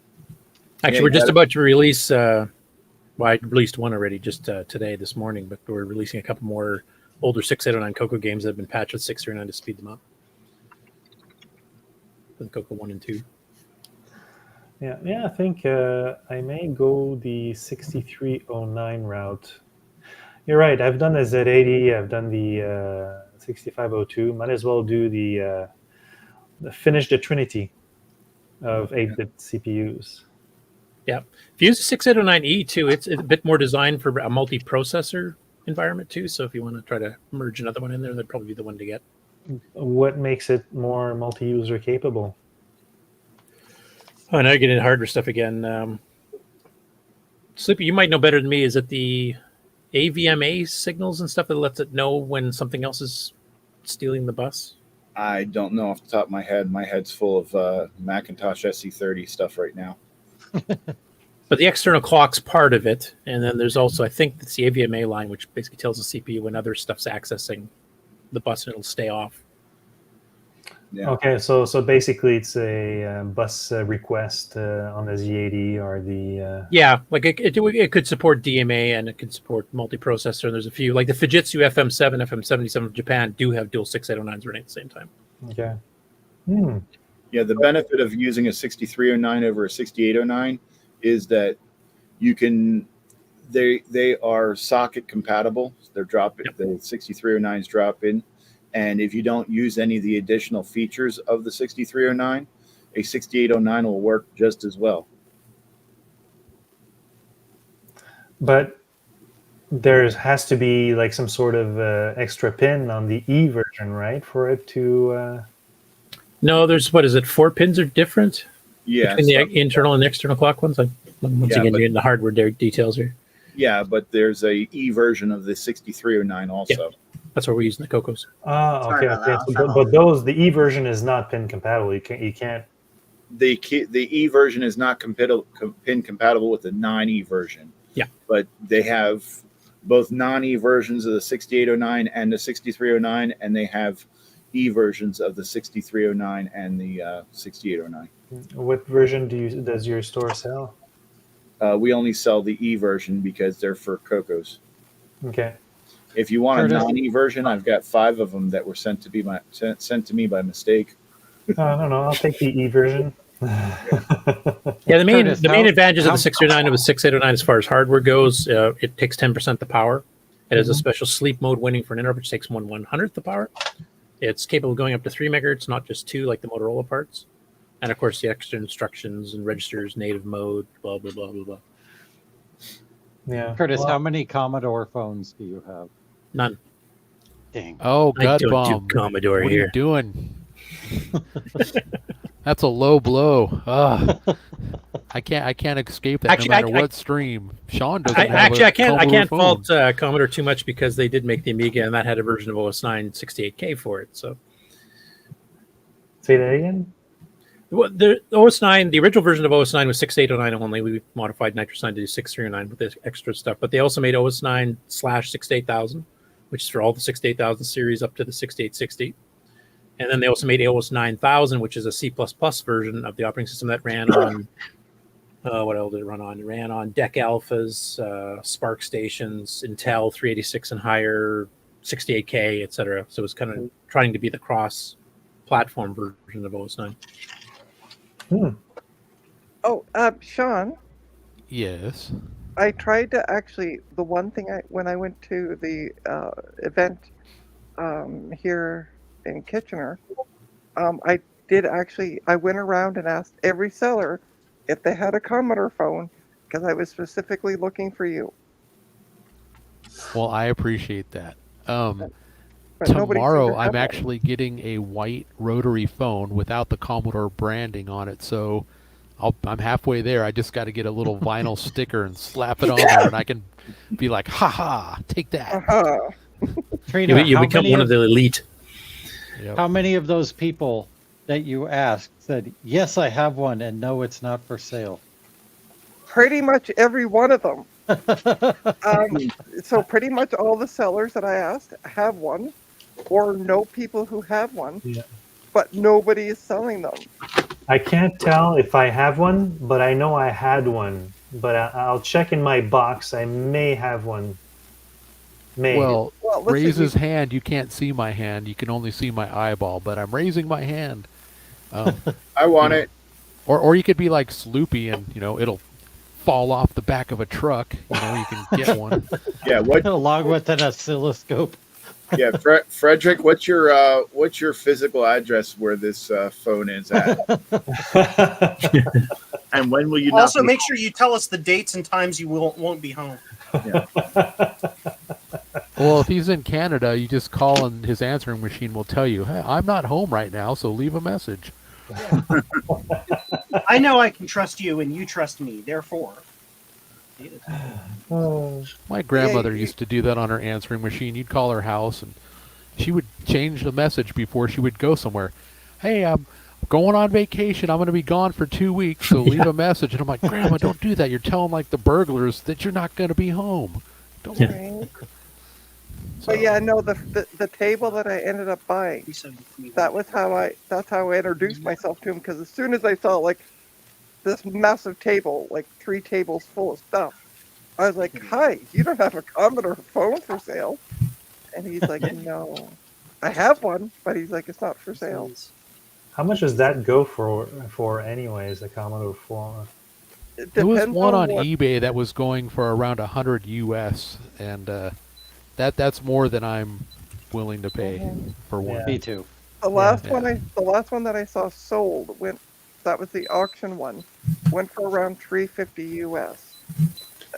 Yeah, we're you just gotta- about to release. Well, I released one already just today, this morning, but we're releasing a couple more older 6809 Coco games that have been patched with 639 to speed them up. For the Coco 1 and 2. Yeah, I think I may go the 6309 route. You're right. I've done the Z80. I've done the 6502. Might as well do the finish the Trinity of 8-bit CPUs. Yeah. If you use a 6809E too, it's a bit more designed for a multi-processor environment too. So if you want to try to merge another one in there, that'd probably be the one to get. What makes it more multi-user capable? Oh, now you're getting into hardware stuff again. Sleepy, you might know better than me. Is it the AVMA signals and stuff that lets it know when something else is stealing the bus? I don't know off the top of my head. My head's full of Macintosh SC30 stuff right now. But the external clock's part of it. And then there's also, I think it's the AVMA line, which basically tells the CPU when other stuff's accessing the bus and it'll stay off. Yeah. Okay, so basically it's a bus request on the Z80 or the... Yeah, like it could support DMA and it could support multiprocessor. And there's a few, like the Fujitsu FM7, FM77 of Japan do have dual 6809s running at the same time. Okay. Yeah, the benefit of using a 6309 over a 6809 is that you can... They are socket compatible. They're dropping. Yep. The 6309s drop in. And if you don't use any of the additional features of the 6309, a 6809 will work just as well. But there has to be like some sort of extra pin on the E version, right? For it to... No, there's, what is it, 4 pins are different? Yeah. Between the internal and external clock ones? Once again, you're in the hardware details here. Yeah, but there's a E version of the 6309 also. Yeah. That's what we're using the Cocos. Oh, okay. But those, the E version is not pin compatible. You can't. The E version is not pin compatible with the 9E version. Yeah. But they have both non-E versions of the 6809 and the 6309, and they have E versions of the 6309 and the 6809. What version does your store sell? We only sell the E version because they're for Cocos. Okay. If you want Curtis. a non-E version, I've got 5 of them that were sent to me by mistake. I don't know. I'll take the E version. Yeah, the main Curtis, advantages of how- the 609 over the 6809 as far as hardware goes, it takes 10% the power. It has a special sleep mode winning for an interrupt, which takes 1/100th the power. It's capable of going up to 3 megahertz, not just 2 like the Motorola parts. And of course, the extra instructions and registers, native mode, blah, blah, blah, blah, blah. Yeah. Curtis, Well, how many Commodore phones do you have? None. Dang. Oh, I gut don't bomb. do Commodore What here. are you doing? That's a low blow. I can't escape that Actually, no matter I- what stream. Sean doesn't I have a can't Commodore phone. fault Commodore too much because they did make the Amiga and that had a version of OS9 68K for it. So say that again. well, the OS9, the original version of OS9 was 6809 only. We modified NitroSign to do 6309 with this extra stuff. But they also made OS9/68000, which is for all the 68000 series up to the 6860. And then they also made OS 9000, which is a C++ version of the operating system that ran on, what else did it run on? It ran on DEC Alphas, Spark Stations, Intel 386 and higher, 68K, etc. So it was kind of trying to be the cross-platform version of OS 9. Oh, Sean, Yes. I tried to actually, the one thing when I went to the event here in Kitchener, I went around and asked every seller if they had a Commodore phone because I was specifically looking for you. Well, I appreciate that. But nobody seemed Tomorrow, to have I'm one. actually getting a white rotary phone without the Commodore branding on it. So I'm halfway there. I just got to get a little vinyl sticker and slap it on there, and I can be like, "Ha ha, take that." Uh-huh. Trina, You how become many one of the elite. Yep. How many of those people that you asked said, yes, I have one, and no, it's not for sale? Pretty much every one of them. So pretty much all the sellers that I asked have one or know people who have one, Yeah. but nobody is selling them. I can't tell if I have one, but I know I had one. But I'll check in my box. I may have one. May. Well, Well, listen, raise his hand. You can't see my hand. You can only see my eyeball, but I'm raising my hand. I want it. Or you could be like Sloopy and, it'll fall off the back of a truck. You can get one. Yeah. What? Along with an oscilloscope. Yeah, Frederick. What's your physical address where this phone is at? And when will you not Also, be make sure you tell us the dates and times you won't be home. Well, if he's in Canada, you just call and his answering machine will tell you, "Hey, I'm not home right now, so leave a message." I know I can trust you, and you trust me. Therefore, My grandmother used to do that on her answering machine. You'd call her house, and she would change the message before she would go somewhere. "Hey, I'm going on vacation. I'm going to be gone for 2 weeks, so leave a message." And I'm like, "Grandma, don't do that. You're telling like the burglars that you're not going to be home." Don't. Right. But yeah, no, the table that I ended up buying, that's how I introduced myself to him, because as soon as I saw like this massive table, like 3 tables full of stuff, I was like, "Hi, you don't have a Commodore phone for sale?" And he's like, "No, I have one, but he's like, it's not for sale." How much does that go for anyways, a Commodore 4? There was Depends one on what- eBay that was going for around $100 US, and that's more than I'm willing to pay for one. Yeah. Me too. The last Yeah. one that I saw sold that was the auction one, went for around $350 US,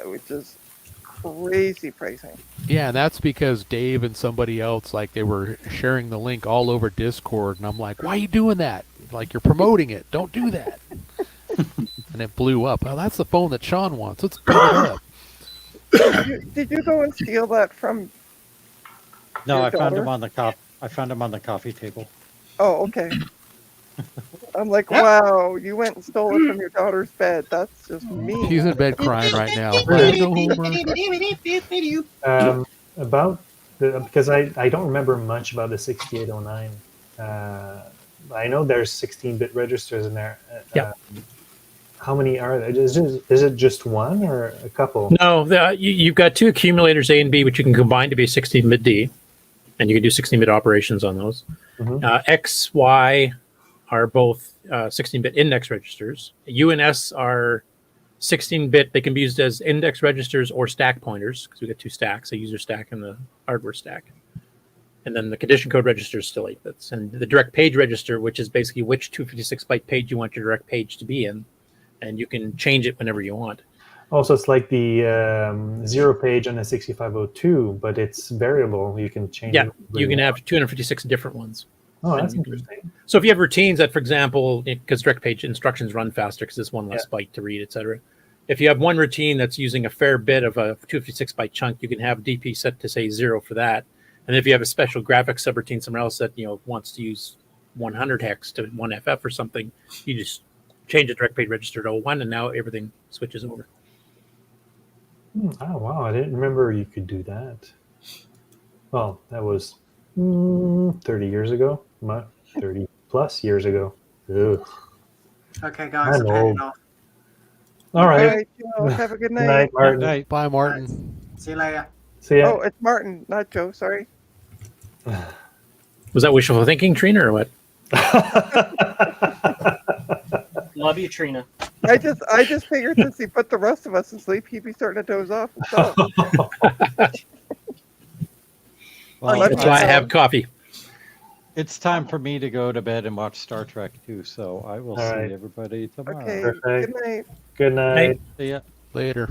which is crazy pricing. Yeah, and that's because Dave and somebody else, like, they were sharing the link all over Discord, and I'm like, "Why are you doing that? Like, you're promoting it. Don't do that." And it blew up. "Oh, that's the phone that Sean wants. Let's put it up." Did you go and steal that from? No, Your I found daughter? him on the coffee table. Oh, okay. I'm like, wow, you went and stole it from your daughter's bed. That's just mean. She's in bed crying right now. About because I don't remember much about the 6809. I know there's 16-bit registers in there. Yeah. How many are there? Is it just one or a couple? No, you've got two accumulators A and B, which you can combine to be 16-bit D, and you can do 16-bit operations on those. X, Y are both 16-bit index registers. U and S are 16-bit. They can be used as index registers or stack pointers because we got two stacks, a user stack and the hardware stack. And then the condition code register is still 8 bits. And the direct page register, which is basically which 256-byte page you want your direct page to be in, and you can change it whenever you want. Also, it's like the 0 page on a 6502, but it's variable. You can change. Yeah, you can have 256 different ones. Oh, that's interesting. So if you have routines that, for example, because direct page instructions run faster because there's one less byte to read, etc. If you have one routine that's using a fair bit of a 256-byte chunk, you can have DP set to say 0 for that. And if you have a special graphics subroutine somewhere else that wants to use 100 hex to 1FF or something, you just change the direct page register to 01, and now everything switches over. Oh wow! I didn't remember you could do that. Well, that was 30 years ago. 30 plus years ago. Ugh. Okay, guys, I'm I'm heading old. off. All right. Joe, have a good Good night. night, Martin. Good night. Bye, Martin. See you later. See ya. Oh, it's Martin, not Joe. Sorry. Was that wishful thinking, Trina, or what? Love you, Trina. I just figured since he put the rest of us to sleep, he'd be starting to doze off himself. Well, That's why I have coffee. it's time for me to go to bed and watch Star Trek too. So I will All see right. everybody tomorrow. Okay. Perfect. Good night. Good night. See ya. Later.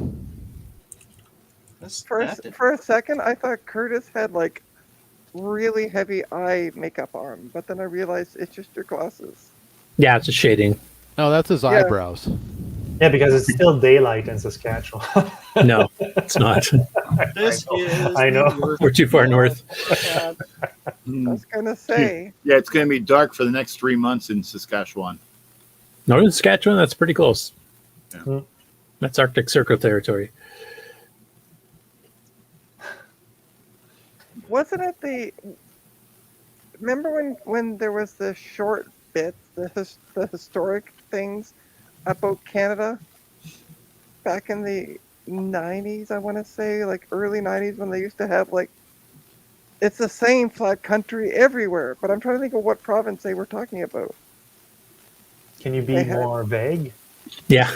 For a second, I thought Curtis had like really heavy eye makeup on, but then I realized it's just your glasses. Yeah, it's a shading. No, that's his eyebrows. Yeah, because it's still daylight in Saskatchewan. No, it's not. This is I know. the worst We're too far north. I was gonna say. Yeah, it's going to be dark for the next 3 months in Saskatchewan. Northern Saskatchewan, that's pretty close. Yeah. That's Arctic Circle territory. Wasn't it the? Remember when there was the short bit, the historic things about Canada back in the 90s? I want to say like early 90s when they used to have like it's the same flat country everywhere. But I'm trying to think of what province they were talking about. Can you be more vague? Yeah,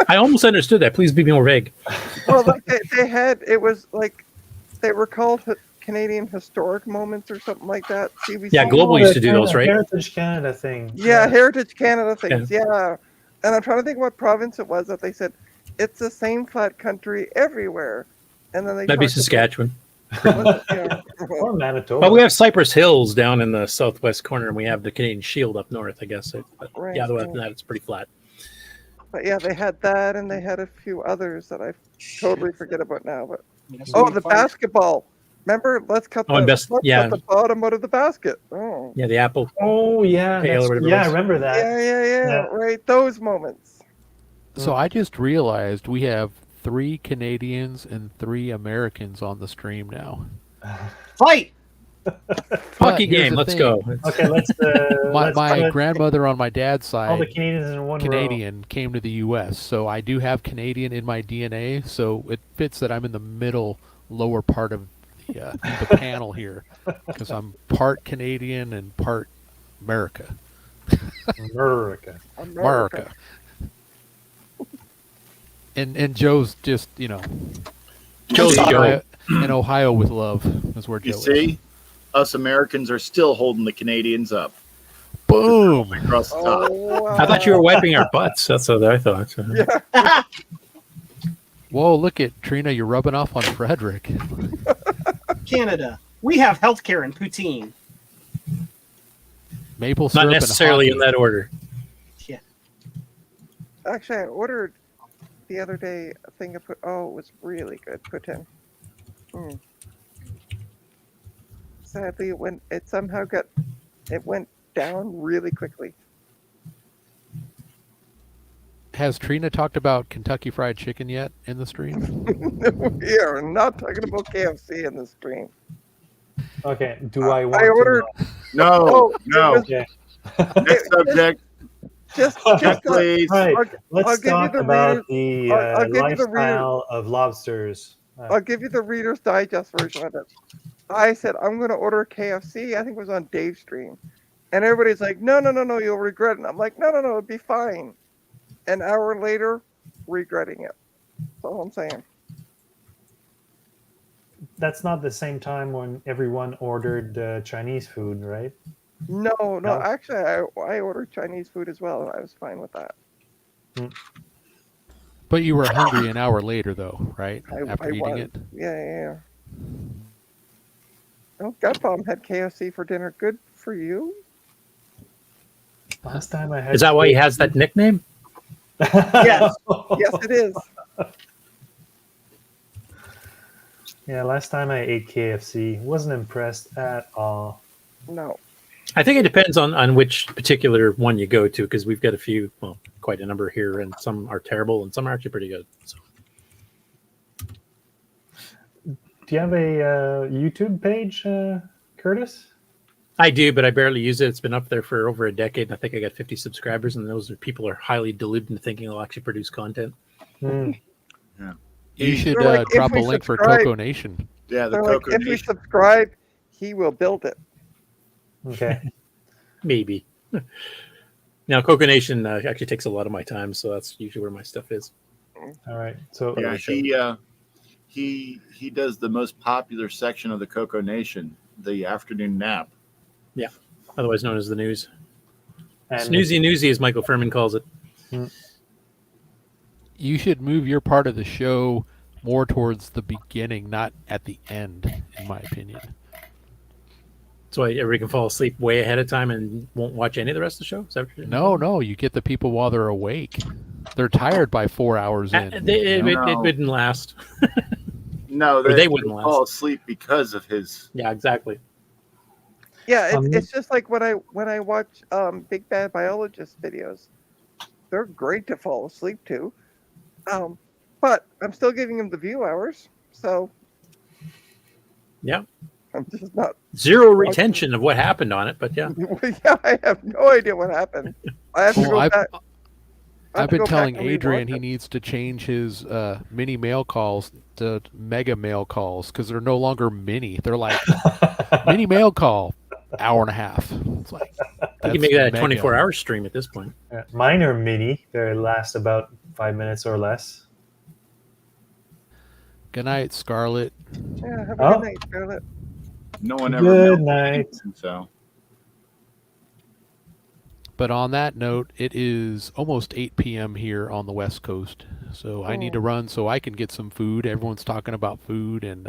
I almost understood that. Please be more vague. Well, like they had it was like they were called Canadian historic moments or something like that. CBC. Yeah, Global used to do those, right? Heritage Canada thing. Yeah, Heritage Canada things. Yeah. And I'm trying to think what province it was that they said it's the same flat country everywhere, and then they That'd be talked about- Saskatchewan. Yeah. Or Manitoba. Well, we have Cypress Hills down in the southwest corner, and we have the Canadian Shield up north, I guess. But Right, yeah, other than yeah. that, it's pretty flat. But yeah, they had that, and they had a few others that I totally forget about now. But Yes, oh, we the find- basketball. Remember, let's cut Oh, and let's cut yeah. the bottom out of the basket. Oh, Yeah, the Apple. Oh yeah, Pale or whatever it I was. remember that. yeah. Right, those moments. So I just realized we have 3 Canadians and 3 Americans on the stream now. Fight! Hockey here's game, the let's thing. go. Okay, let's. My grandmother on my dad's all the side, Canadians in one row. Canadian, came to the U.S., so I do have Canadian in my DNA. So it fits that I'm in the middle, lower part of the panel here, because I'm part Canadian and part America. America. And Joe's just, Joe's Ohio, in Ohio with love is where Joe You is. see, us Americans are still holding the Canadians up Boom! across the top. Oh, wow. I thought you were wiping our butts. That's what I thought. Yeah. Whoa, look at Trina, you're rubbing off on Frederick. Canada. We have healthcare in poutine. Maple syrup Not necessarily in and hockey. that order. Yeah. Actually, I ordered the other day a thing of it was really good poutine. Mm. Sadly, it went down really quickly. has Trina talked about Kentucky Fried Chicken yet in the stream? We are not talking about KFC in the stream. Okay. Do I want I ordered. to No, Oh, no. Okay. Next subject. Just Please. Right. I'll Let's give you talk the about the I'll give you the lifestyle of lobsters. I'll give you the Reader's Digest version of it. I said I'm going to order KFC. I think it was on Dave's stream, and everybody's like, "No, you'll regret it." And I'm like, "No, it'll be fine." An hour later, regretting it. That's all I'm saying. That's not the same time when everyone ordered Chinese food, right? No. No? Actually, I ordered Chinese food as well, and I was fine with that. But you were hungry an hour later, though, right? After I eating was. it. Yeah. Oh, Gutbaum had KFC for dinner. Good for you. Last time I had. Is that why he has that nickname? Yes. Yes, it is. Yeah, last time I ate KFC, wasn't impressed at all. No. I think it depends on which particular one you go to, because we've got a few, well, quite a number here, and some are terrible and some are actually pretty good. So. Do you have a YouTube page, Curtis? I do, but I barely use it. It's been up there for over a decade, and I think I got 50 subscribers, and those are people are highly deluded into thinking they'll actually produce content. Mm. Yeah. You should They're like, drop if a we link for subscribe- Coco Nation. Yeah, the They're like, Coco if we Nation. subscribe, he will build it. Okay. Maybe. Now, Coco Nation actually takes a lot of my time, so that's usually where my stuff is. All right. So Yeah, he does the most popular section of the Coco Nation, the afternoon nap. Yeah, otherwise known as the news. and Snoozy newsy, as Michael Furman calls it. You should move your part of the show more towards the beginning, not at the end, in my opinion. So everybody can fall asleep way ahead of time and won't watch any of the rest of the show? Is that what you're saying? No, you get the people while they're awake. They're tired by 4 hours in. It No. wouldn't last. No, Or they wouldn't last. fall asleep because of his. Yeah, exactly. Yeah, it's just like when I watch Big Bad Biologist videos. They're great to fall asleep to. But I'm still giving them the view hours, so Yeah. I'm just not. Zero retention of what happened on it, but yeah. Yeah, I have no idea what happened. I have to go back. I've been telling Adrian he needs to change his mini mail calls to mega mail calls because they're no longer mini. They're like mini mail call, hour and a half. It's like You can make that a 24-hour stream at this point. Mine are mini. They last about 5 minutes or less. Good night, Scarlett. Yeah, have a good night, Scarlett. No one ever. Good mailed night. him, so. But on that note, it is almost 8 p.m. here on the West Coast. So I need to run so I can get some food. Everyone's talking about food, and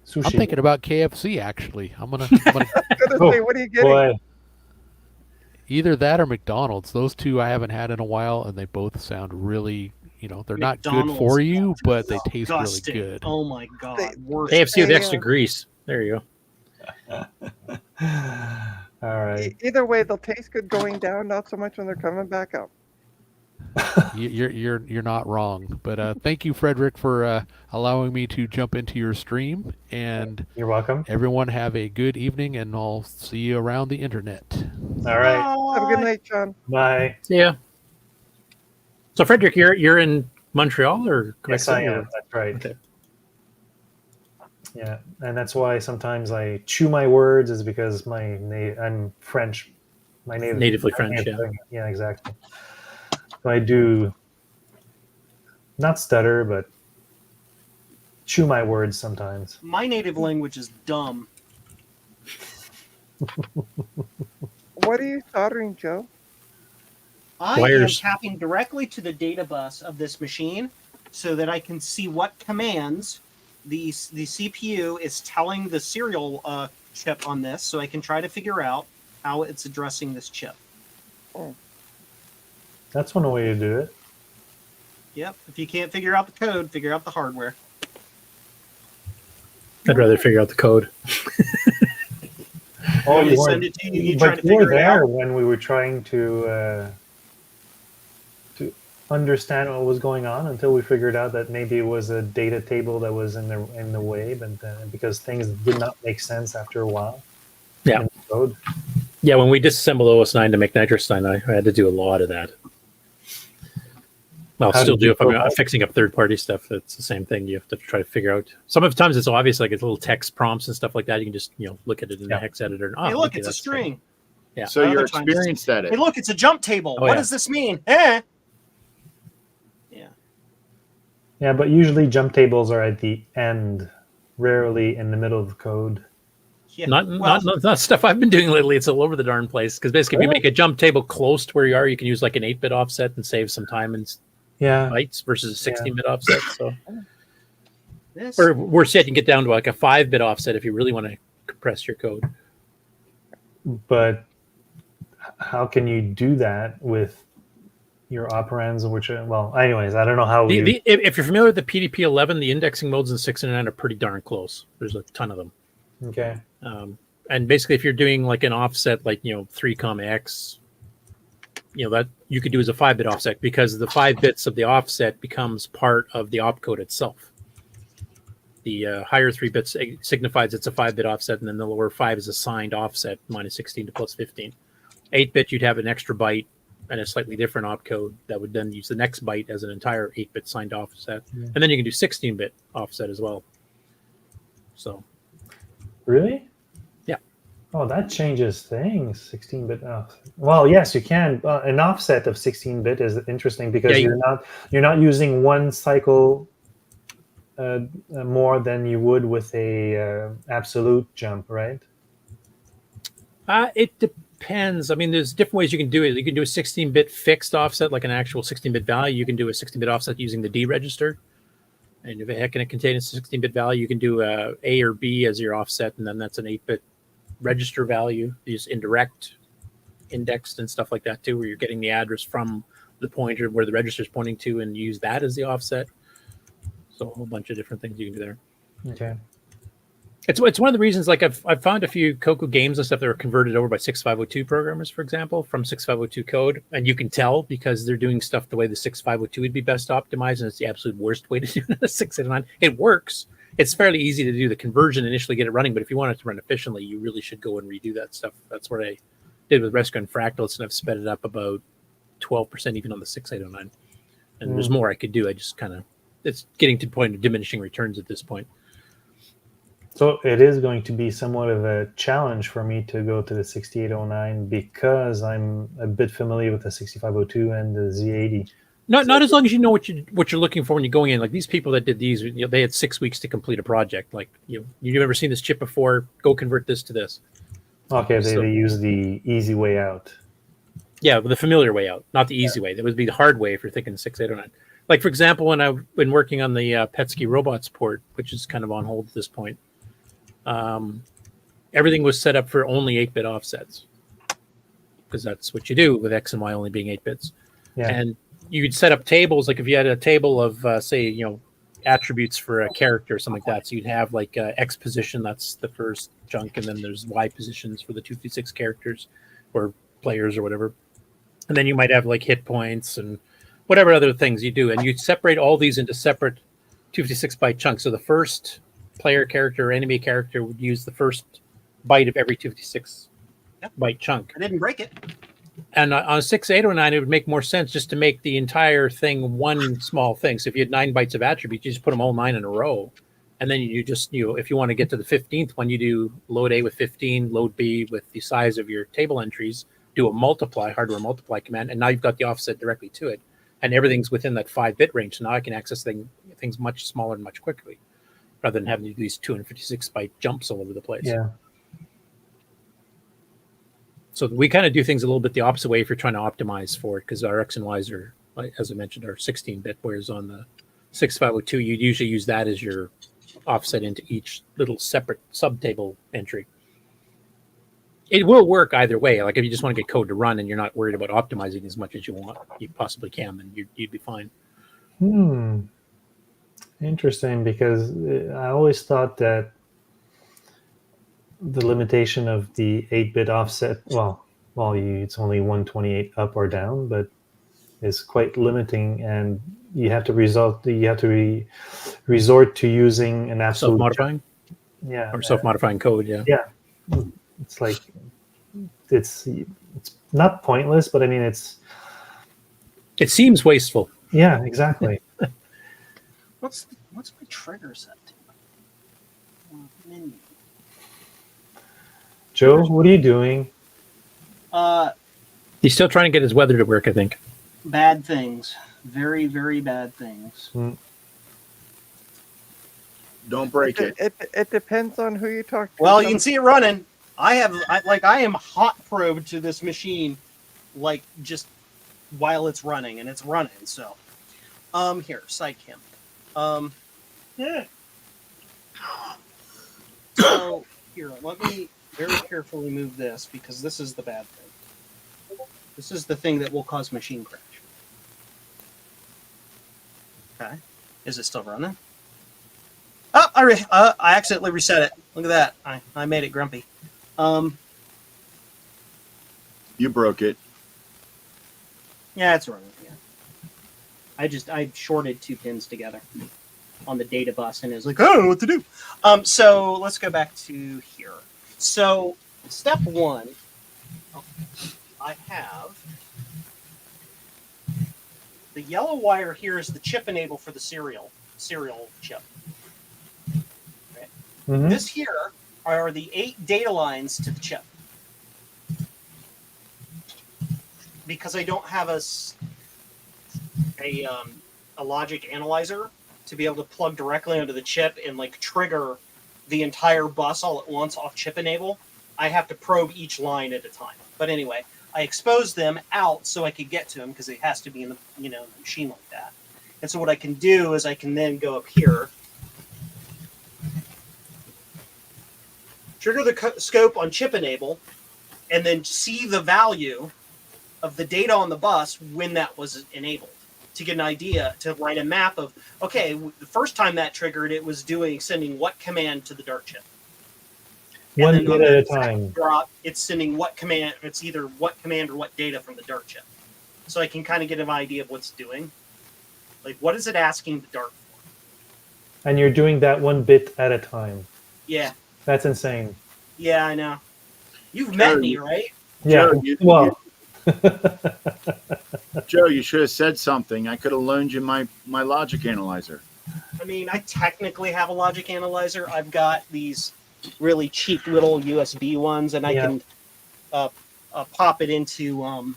Sushi. I'm thinking about KFC, actually. I'm gonna Say, what are you getting? Boy. either that or McDonald's. Those two I haven't had in a while, and they both sound really, they're not good for you, but they taste Disgusting. really good. Oh my god. Worst. KFC with extra grease. There you go. All right. Either way, they'll taste good going down, not so much when they're coming back up. You're not wrong. But thank you, Frederick, for allowing me to jump into your stream. And You're welcome. everyone have a good evening, and I'll see you around the internet. All right. Have a good night, John. Bye. See ya. So, Frederick, you're in Montreal or Quebec Yes, I City, or- am. That's right. Okay. Yeah, and that's why sometimes I chew my words, is because I'm French. My Natively French, yeah. Yeah, exactly. So I do not stutter, but chew my words sometimes. My native language is dumb. What are you soldering, Joe? I Wires. am tapping directly to the data bus of this machine so that I can see what commands the CPU is telling the serial chip on this, so I can try to figure out how it's addressing this chip. That's one way to do it. Yep. If you can't figure out the code, figure out the hardware. I'd rather figure out the code. Oh, They you send weren't, it to you, you try but to you were figure it there out. when we were trying to understand what was going on until we figured out that maybe it was a data table that was in the way, but because things did not make sense after a while. Yeah. In the code. Yeah, when we disassembled OS9 to make nitrocyanide, I had to do a lot of that. I'll still do if I'm fixing up third-party stuff. It's the same thing. You have to try to figure out. Sometimes it's obvious, like it's little text prompts and stuff like that. You can just look at it in the hex editor. And, hey, look, it's a string. Yeah. So you're experienced at it. Hey, look, it's a jump table. Oh, what does this mean? Yeah. Yeah, but usually jump tables are at the end, rarely in the middle of the code. Yeah. Not stuff I've been doing lately. It's all over the darn place. Because basically, if you make a jump table close to where you are, you can use like an 8-bit offset and save some time in bytes versus a 16-bit offset. So, or worse yet, you can get down to like a 5-bit offset if you really want to compress your code. But how can you do that with your operands, which anyways, I don't know how if you're familiar with the PDP-11, the indexing modes in 6 and 9 are pretty darn close. There's a ton of them. Okay. And basically, if you're doing like an offset, like 3, X, that you could do as a 5-bit offset, because the 5 bits of the offset becomes part of the opcode itself. The higher 3 bits signifies it's a 5-bit offset, and then the lower 5 is assigned offset -16 to +15. 8-bit, you'd have an extra byte and a slightly different opcode that would then use the next byte as an entire 8-bit signed offset. Yeah. And then you can do 16-bit offset as well. So. Really? Yeah. Oh, that changes things. 16-bit offset. Well, yes, you can. An offset of 16-bit is interesting because you're not using one cycle more than you would with a absolute jump, right? It depends. I mean, there's different ways you can do it. You can do a 16-bit fixed offset, like an actual 16-bit value. You can do a 16-bit offset using the D register. And if it can contain a 16-bit value, you can do A or B as your offset, and then that's an 8-bit register value. Use indirect indexed and stuff like that too, where you're getting the address from the pointer where the register is pointing to, and use that as the offset. So a whole bunch of different things you can do there. Okay. It's one of the reasons, like I've found a few Cocoa games and stuff that are converted over by 6502 programmers, for example, from 6502 code, and you can tell because they're doing stuff the way the 6502 would be best optimized, and it's the absolute worst way to do it in a 689. It works. It's fairly easy to do the conversion initially, get it running, but if you want it to run efficiently, you really should go and redo that stuff. That's what I did with Rescue and Fractals, and I've sped it up about 12% even on the 6809. And there's more I could do. I just it's getting to the point of diminishing returns at this point. So it is going to be somewhat of a challenge for me to go to the 6809 because I'm a bit familiar with the 6502 and the Z80. Not as long as you know what you're looking for when you're going in. Like these people that did these, they had 6 weeks to complete a project. Like you've never seen this chip before, go convert this to this. Okay, they use the easy way out. Yeah, the familiar way out, not the easy way. That would be the hard way if you're thinking 6809. Like for example, when I've been working on the Petsky robots port, which is kind of on hold at this point. Everything was set up for only 8-bit offsets because that's what you do with X and Y only being 8 bits. Yeah. And you'd set up tables, like if you had a table of say, attributes for a character or something like that. So you'd have like X position, that's the first chunk, and then there's Y positions for the 256 characters or players or whatever. And then you might have like hit points and whatever other things you do. And you'd separate all these into separate 256 byte chunks. So the first player character or enemy character would use the first byte of every 256 byte chunk. I didn't break it. And on 6809, it would make more sense just to make the entire thing one small thing. So if you had 9 bytes of attributes, you just put them all 9 in a row. And then you just, if you want to get to the 15th one, you do load A with 15, load B with the size of your table entries, do a multiply, hardware multiply command, and now you've got the offset directly to it. And everything's within that 5-bit range. So now I can access things much smaller and much quickly, rather than having to do these 256 byte jumps all over the place. Yeah. So we kind of do things a little bit the opposite way if you're trying to optimize for it, because our X and Y's are, as I mentioned, are 16-bit, whereas on the 6502, you'd usually use that as your offset into each little separate subtable entry. It will work either way. Like if you just want to get code to run and you're not worried about optimizing as much as you possibly can, then you'd be fine. Interesting, because I always thought that the limitation of the 8-bit offset, it's only 128 up or down, but is quite limiting, and you have to resort to using an absolute Self-modifying? Yeah. Or self-modifying code, yeah. Yeah. It's like it's not pointless, but I mean it seems wasteful. Yeah, exactly. What's my trigger set to? Menu. Joe, what are you doing? He's still trying to get his weather to work, I think. Bad things. Very, very bad things. Don't break it. It depends on who you talk to. Well, you can see it running. I am hot probed to this machine, like just while it's running, and it's running. So, here, Sidecam. Yeah. So here, let me very carefully move this because this is the bad thing. This is the thing that will cause machine crash. Okay, is it still running? Oh, I accidentally reset it. Look at that. I made it grumpy. You broke it. Yeah, it's running. Yeah. I shorted 2 pins together on the data bus, and it was like, I don't know what to do. So let's go back to here. So step 1, I have the yellow wire here is the chip enable for the serial chip. Okay. Mm-hmm. This here are the 8 data lines to the chip. Because I don't have a logic analyzer to be able to plug directly onto the chip and like trigger the entire bus all at once off chip enable, I have to probe each line at a time. But anyway, I exposed them out so I could get to them because it has to be in the the machine like that. And so what I can do is I can then go up here, trigger the scope on chip enable, and then see the value of the data on the bus when that was enabled to get an idea, to write a map of, okay, the first time that triggered, it was sending what command to the dart chip. One bit at a time. Drop, it's sending what command, it's either what command or what data from the dart chip. So I can kind of get an idea of what's doing. Like, what is it asking the dart for? And you're doing that 1 bit at a time. Yeah. That's insane. Yeah, I know. You've met me, right? Yeah. Joe, Joe, you should have said something. I could have loaned you my logic analyzer. I mean, I technically have a logic analyzer. I've got these really cheap little USB ones, and I can pop it into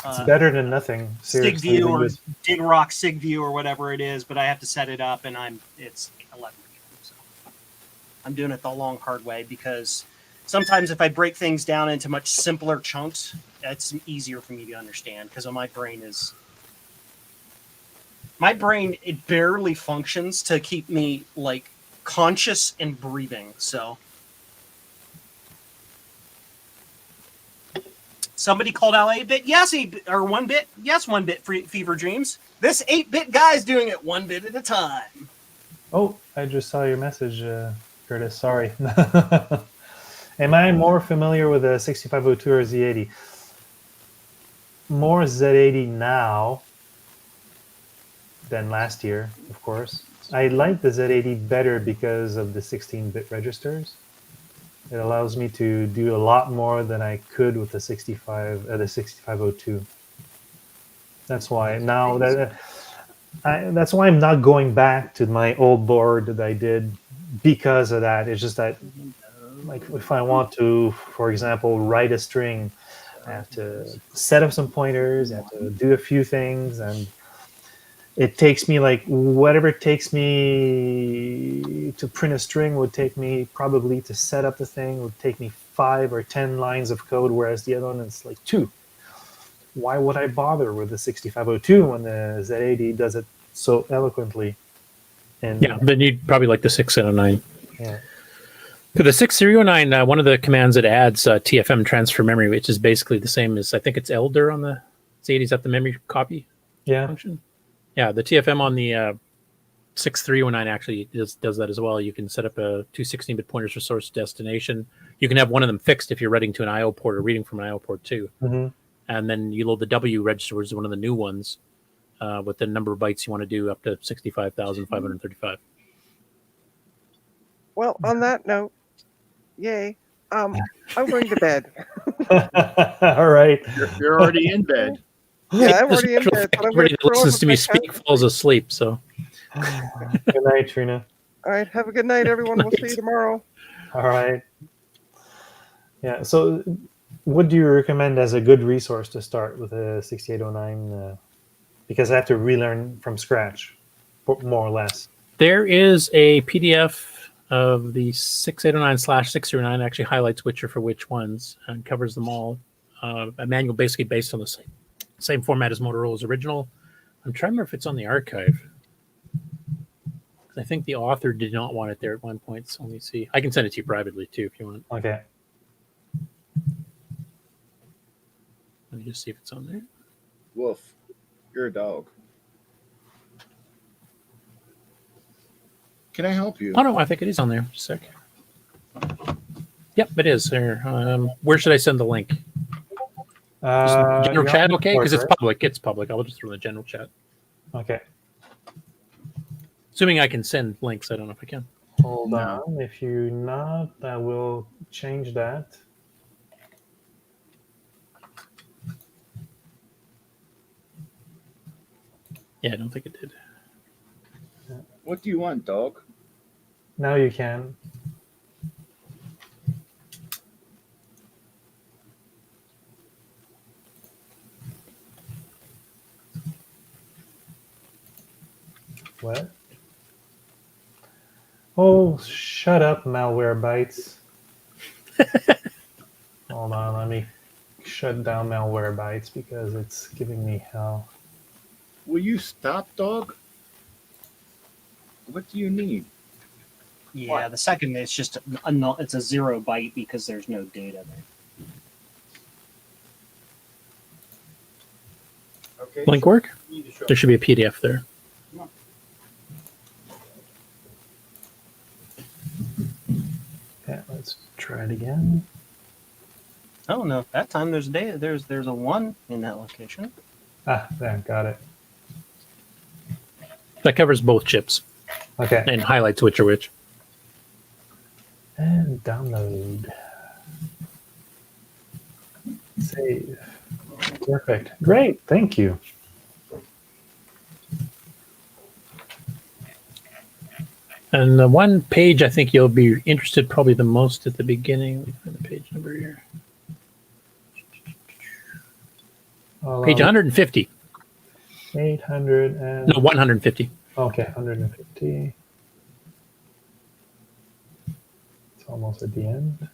it's better than nothing. Seriously, SigView or DigRock SigView or whatever it is, but I have to set it up, and it's 11. So I'm doing it the long, hard way because sometimes if I break things down into much simpler chunks, it's easier for me to understand because my brain, it barely functions to keep me like conscious and breathing. So somebody called out 8-bit. Yes, 8-bit, or 1-bit. Yes, 1-bit fever dreams. This 8-bit guy's doing it 1 bit at a time. Oh, I just saw your message, Curtis. Sorry. Am I more familiar with a 6502 or Z80? More Z80 now than last year, of course. I like the Z80 better because of the 16-bit registers. It allows me to do a lot more than I could with the 6502. That's why now that's why I'm not going back to my old board that I did because of that. It's just that, like, if I want to, for example, write a string, I have to set up some pointers, I have to do a few things, and it takes me like whatever it takes me to print a string would take me probably to set up the thing would take me 5 or 10 lines of code, whereas the other one is like 2. Why would I bother with the 6502 when the Z80 does it so eloquently? And yeah, then you'd probably like the 609. Yeah. For the 6309, one of the commands it adds TFM transfer memory, which is basically the same as, I think it's Elder on the Z80. Is that the memory copy function? Yeah, the TFM on the 6309 actually does that as well. You can set up two 16-bit pointers for source destination. You can have one of them fixed if you're writing to an IO port or reading from an IO port too. Mm-hmm. and then you load the W register, which is one of the new ones, with the number of bytes you want to do up to 65,535. Well, on that note, yay. I'm going to bed. All right. You're already in bed. Yeah, I'm This already in special bed. effect, But I'm going everybody to that listens to me speak falls asleep. So, Good night, Trina. All right. Have a good night, everyone. We'll see you tomorrow. All right. Yeah. So, what do you recommend as a good resource to start with a 6809? Because I have to relearn from scratch, more or less. there is a PDF of the 6809/609. Actually highlights which are for which ones and covers them all. A manual basically based on the same format as Motorola's original. I'm trying to remember if it's on the archive. I think the author did not want it there at one point. So let me see. I can send it to you privately too if you want. Okay. Let me just see if it's on there. Wolf, you're a dog. Can I help you? Oh no, I think it is on there. Just a sec. Yep, it is there. Where should I send the link? General you're chat, on okay? Because it's Discord, public. It's public. I'll just throw in the general chat. right? Okay. Assuming I can send links. I don't know if I can. Hold No. on. If you're not, I will change that. Yeah, I don't think it did. What do you want, dog? Now you can. What? Oh, shut up, malware bytes. Hold on, let me shut down malware bytes because it's giving me hell. Will you stop, dog? What do you need? Yeah, the second it's just it's a 0 byte because there's no data there. Okay. Link work? There should be a PDF there. Okay, let's try it again. Oh no, that time there's data. There's a 1 in that location. Ah, there, got it. That covers both chips Okay, and highlights which are which. and download. Save. Perfect. Great, thank you. And the one page I think you'll be interested probably the most at the beginning. Let me find the page number here. Page 150. 800 and... No, 150. Okay, 150. It's almost at the end.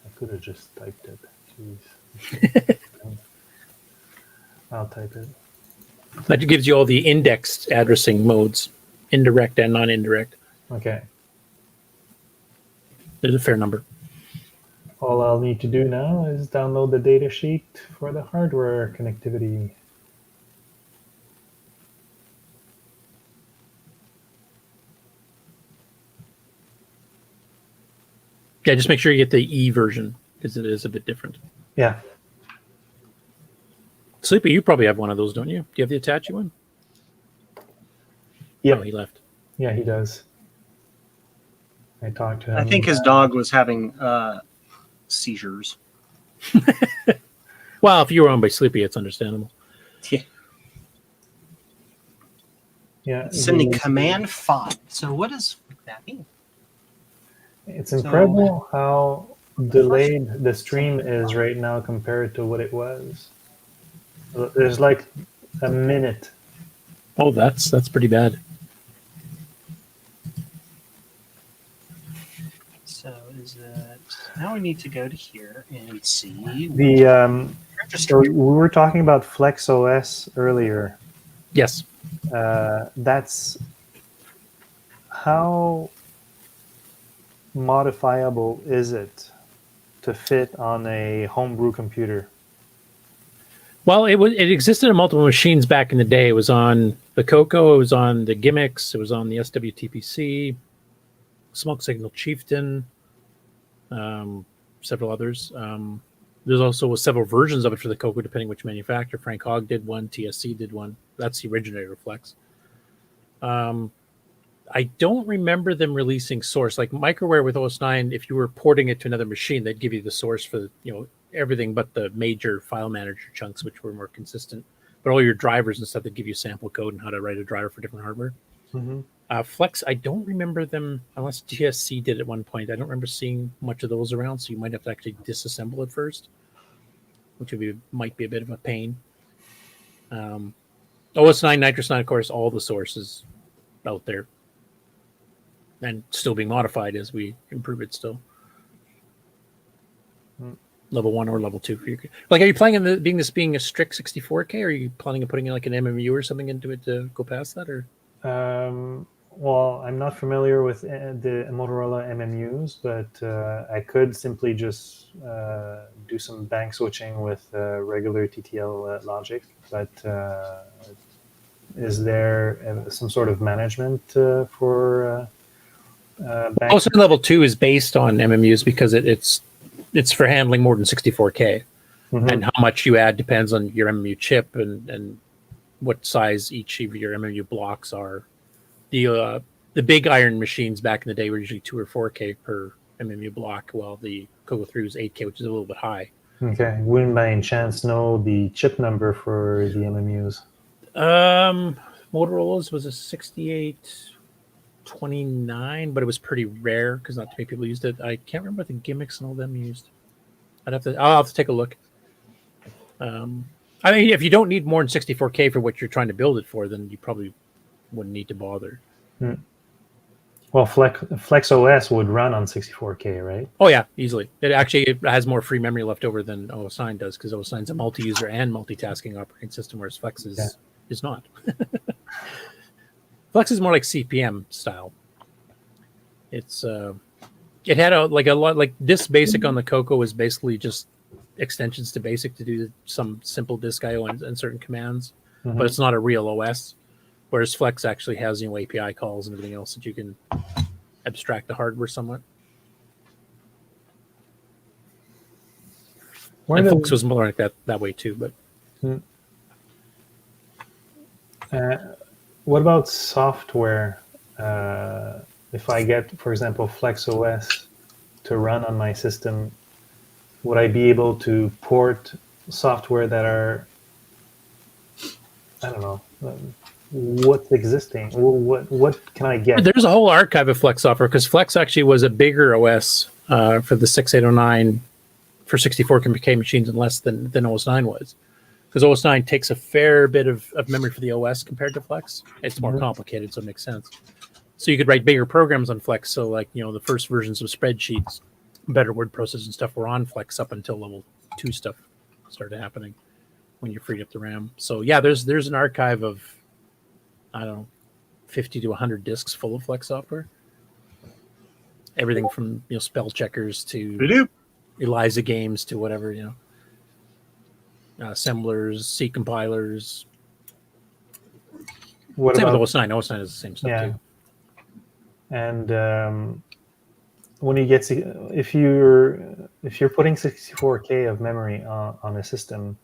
I could have just typed it. Jeez. I'll type it. That gives you all the indexed addressing modes, indirect and non-indirect. Okay. There's a fair number. All I'll need to do now is download the data sheet for the hardware connectivity. Yeah, just make sure you get the E version because it is a bit different. Yeah. Sleepy, you probably have one of those, don't you? Do you have the Apache one? Yep. Oh, he left. Yeah, he does. I talked to him. I think his dog was having seizures. Well, if you were owned by Sleepy, it's understandable. Yeah. Sending command 5. So what does that mean? It's incredible how delayed the stream is right now compared to what it was. There's like a minute. Oh, that's pretty bad. So is it now? We need to go to here and see The register. we were talking about Flex OS earlier. Yes. That's how modifiable is it to fit on a homebrew computer? Well, it existed on multiple machines back in the day. It was on the Coco, it was on the Gimmicks, it was on the SWTPC, Smoke Signal Chieftain. several others. There's also several versions of it for the Coco, depending which manufacturer. Frank Hogg did one, TSC did one. That's the originator of Flex. I don't remember them releasing source. Like Microware with OS9, if you were porting it to another machine, they'd give you the source for everything but the major file manager chunks, which were more consistent. But all your drivers and stuff, they'd give you sample code and how to write a driver for different hardware. Mm-hmm. Flex, I don't remember them, unless TSC did at one point. I don't remember seeing much of those around, so you might have to actually disassemble it first, which might be a bit of a pain. OS9, NitrOS9, of course, all the sources out there, and still being modified as we improve it still. Level 1 or level 2 for your. Like, are you planning on being a strict 64K, or are you planning on putting in like an MMU or something into it to go past that, or? Well, I'm not familiar with the Motorola MMUs, but I could simply just do some bank switching with regular TTL logic. But is there some sort of management for bank? Also, level 2 is based on MMUs because it's for handling more than 64K. Mm-hmm. And how much you add depends on your MMU chip and what size each of your MMU blocks are. The big iron machines back in the day were usually 2 or 4K per MMU block, while the Coco 3 was 8K, which is a little bit high. Okay. Wouldn't by any chance know the chip number for the MMUs? Motorola's was a 6829, but it was pretty rare because not too many people used it. I can't remember what the gimmicks and all them used. I'll have to take a look. I mean, if you don't need more than 64K for what you're trying to build it for, then you probably wouldn't need to bother. Well, Flex OS would run on 64K, right? Oh yeah, easily. It has more free memory left over than OS9 does, because OS9 is a multi-user and multitasking operating system, whereas Flex is not. Flex is more like CPM style. It had a lot like this basic on the Coco was basically just extensions to basic to do some simple disk IO and certain commands, but it's not a real OS. Whereas Flex actually has API calls and everything else that you can abstract the hardware somewhat. And Flex was more like that way too. But what about software? If I get, for example, Flex OS to run on my system, would I be able to port software that are, I don't know, what's existing? What can I get? There's a whole archive of Flex software, because Flex actually was a bigger OS for the 6809 for 64K machines and less than OS9 was. Because OS9 takes a fair bit of memory for the OS compared to Flex. It's more complicated, so it makes sense. So you could write bigger programs on Flex. So like, the first versions of spreadsheets, better word processors and stuff were on Flex up until level 2 stuff started happening when you freed up the RAM. So yeah, there's an archive of, I don't know, 50 to 100 disks full of Flex software. Everything from spell checkers to ELIZA games to whatever, assemblers, C compilers. Same with OS9. OS9 is the same stuff too. And when you get, if you're putting 64K of memory on a system,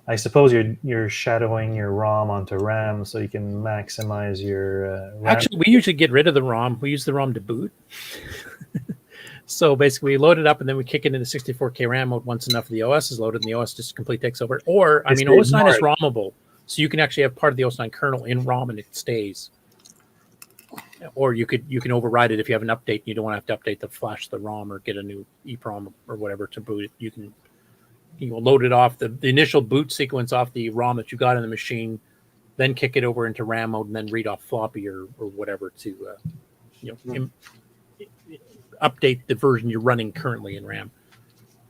I suppose you're shadowing your ROM onto RAM so you can maximize your RAM. Actually, we usually get rid of the ROM. We use the ROM to boot. So basically, we load it up and then we kick it into 64K RAM mode once enough of the OS is loaded, and the OS just completely takes over. Or, OS9 is ROMable, so you can actually have part of the OS9 kernel in ROM and it stays. Or you can override it if you have an update and you don't want to have to update the flash the ROM or get a new EEPROM or whatever to boot it. You can load it off the initial boot sequence off the ROM that you got in the machine, then kick it over into RAM mode and then read off floppy or whatever to update the version you're running currently in RAM.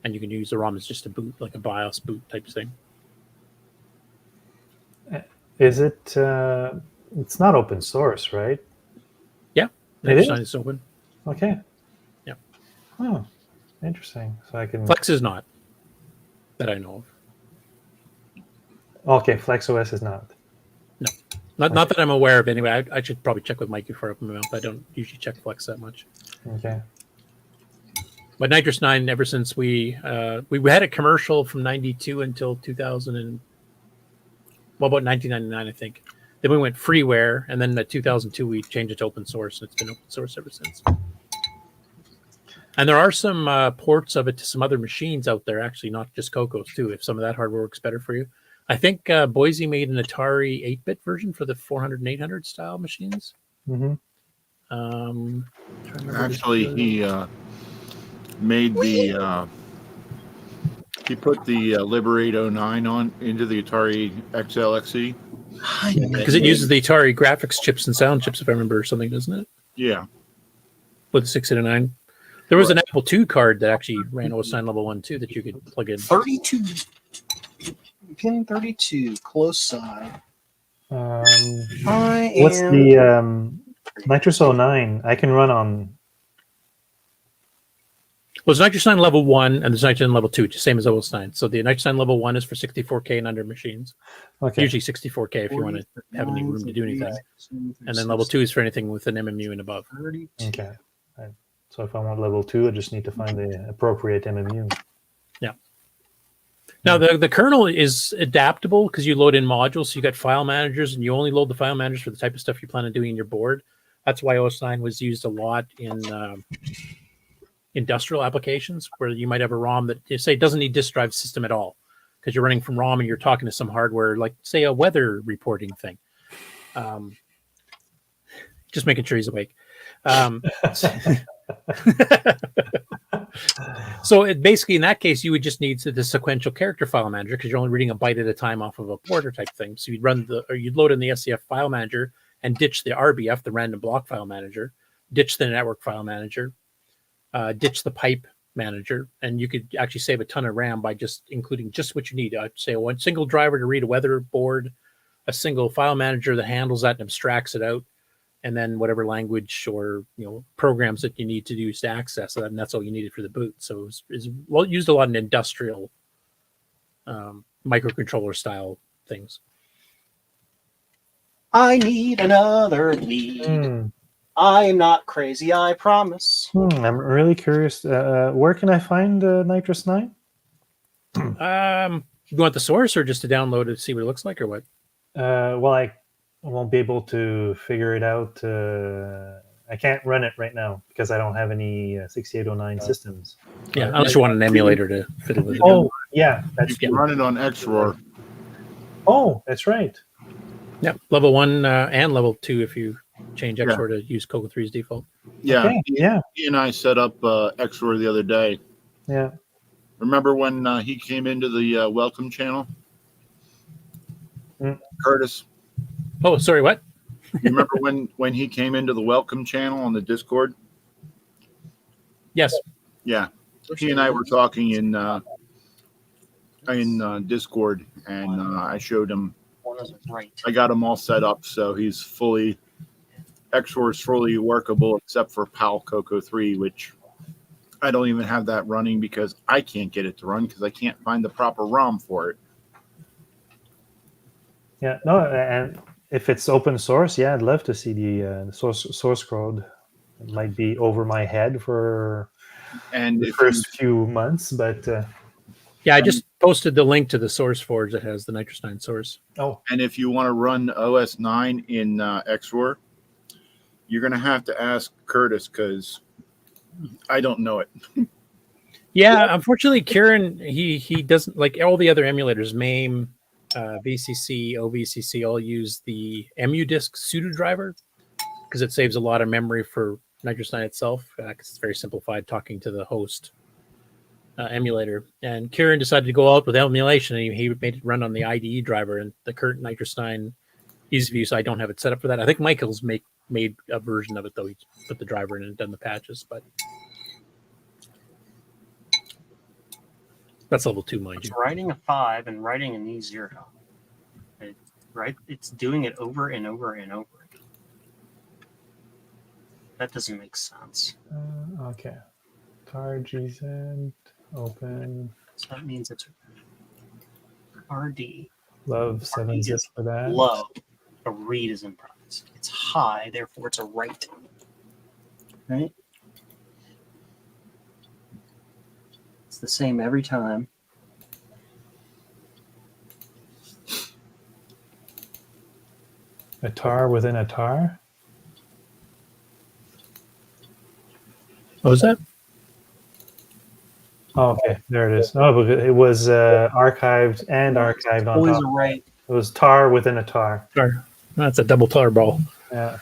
And you can use the ROM as just a boot, like a BIOS boot type thing. Is it? It's not open source, right? Yeah, it's open. Okay. Yeah. Oh, interesting. So I can. Flex is not, that I know of. Okay, Flex OS is not. No, not that I'm aware of. Anyway, I should probably check with Mike before I open my mouth. I don't usually check Flex that much. Okay. But Nitrous 9, ever since we had a commercial from 92 until 2000 and about 1999, I think. Then we went freeware, and then in 2002 we changed it to open source, and it's been open source ever since. And there are some ports of it to some other machines out there, actually, not just Coco's too, if some of that hardware works better for you. I think Boise made an Atari 8-bit version for the 400 and 800 style machines. Mm-hmm. Actually, he made the he put the Liberate 09 on into the Atari XLXE. Because it uses the Atari graphics chips and sound chips, if I remember, or something, doesn't it? Yeah. With a 689. There was an Apple II card that actually ran OS9 Level 1 too that you could plug in. 32. Pin 32, close side. What's the Nitrous 09? I can run on. Well, there's Nitrous 9 Level 1 and there's Nitrous 9 Level 2, just same as OS9. So the Nitrous 9 Level 1 is for 64K and under machines. Okay. Usually 64K if you want to have any room to do anything. And then Level 2 is for anything with an MMU and above. Okay. So if I want Level 2, I just need to find the appropriate MMU. Yeah. Now, the kernel is adaptable because you load in modules. So you got file managers, and you only load the file managers for the type of stuff you plan on doing in your board. That's why OS9 was used a lot in industrial applications, where you might have a ROM that, you say, doesn't need disk drive system at all because you're running from ROM and you're talking to some hardware, like, say, a weather reporting thing. Just making sure he's awake. So it basically, in that case, you would just need the sequential character file manager because you're only reading a byte at a time off of a porter type thing. So you'd load in the SCF file manager and ditch the RBF, the random block file manager, ditch the network file manager, ditch the pipe manager, and you could actually save a ton of RAM by just including just what you need. I'd say one single driver to read a weather board, a single file manager that handles that and abstracts it out, and then whatever language or programs that you need to use to access it, and that's all you needed for the boot. So it's used a lot in industrial microcontroller style things. I need another lead. I am not crazy, I promise. I'm really curious. Where can I find Nitrous 9? You want the source or just to download it to see what it looks like, or what? Well, I won't be able to figure it out. I can't run it right now because I don't have any 6809 systems. Yeah, unless you want an emulator to fit it with it. Oh, yeah. You can run it on XROAR. Oh, that's right. Yeah, Level 1 and Level 2 if you change XOR to use Coco 3's default. Yeah, okay. He and I set up XOR the other day. Yeah. Remember when he came into the welcome channel? Curtis. Oh, sorry, what? You remember when he came into the welcome channel on the Discord? Yes. Yeah. He and I were talking in Discord, and I showed him. I got him all set up, so he's XOR is fully workable except for PAL Coco 3, which I don't even have that running because I can't get it to run because I can't find the proper ROM for it. Yeah, no, and if it's open source, yeah, I'd love to see the source code. It might be over my head for the first few months, but yeah, I just posted the link to the source forge that has the Nitrous 9 source. Oh, and if you want to run OS 9 in XOR, you're going to have to ask Curtis because I don't know it. Yeah, unfortunately, Kieran, he doesn't, like all the other emulators, MAME, VCC, OVCC, all use the EmuDisk pseudo driver because it saves a lot of memory for Nitrous 9 itself because it's very simplified talking to the host emulator. And Kieran decided to go out with emulation, and he made it run on the IDE driver and the current Nitrous 9 easy view, so I don't have it set up for that. I think Michael's made a version of it, though. He put the driver in and done the patches, but that's level 2, mind you. It's writing a 5 and writing an E0. Right? It's doing it over and over and over again. That doesn't make sense. Okay. Tar GZ, open. So that means it's RD. Love 7-zip for that. Low. A read is in progress. It's high, therefore it's a write. Right? the same every time. A tar within a tar. What was that? Oh, okay, there it is. Oh, but it was archived and archived on Always top. right. It was tar within a tar. Tar. That's a double tar ball. Yeah.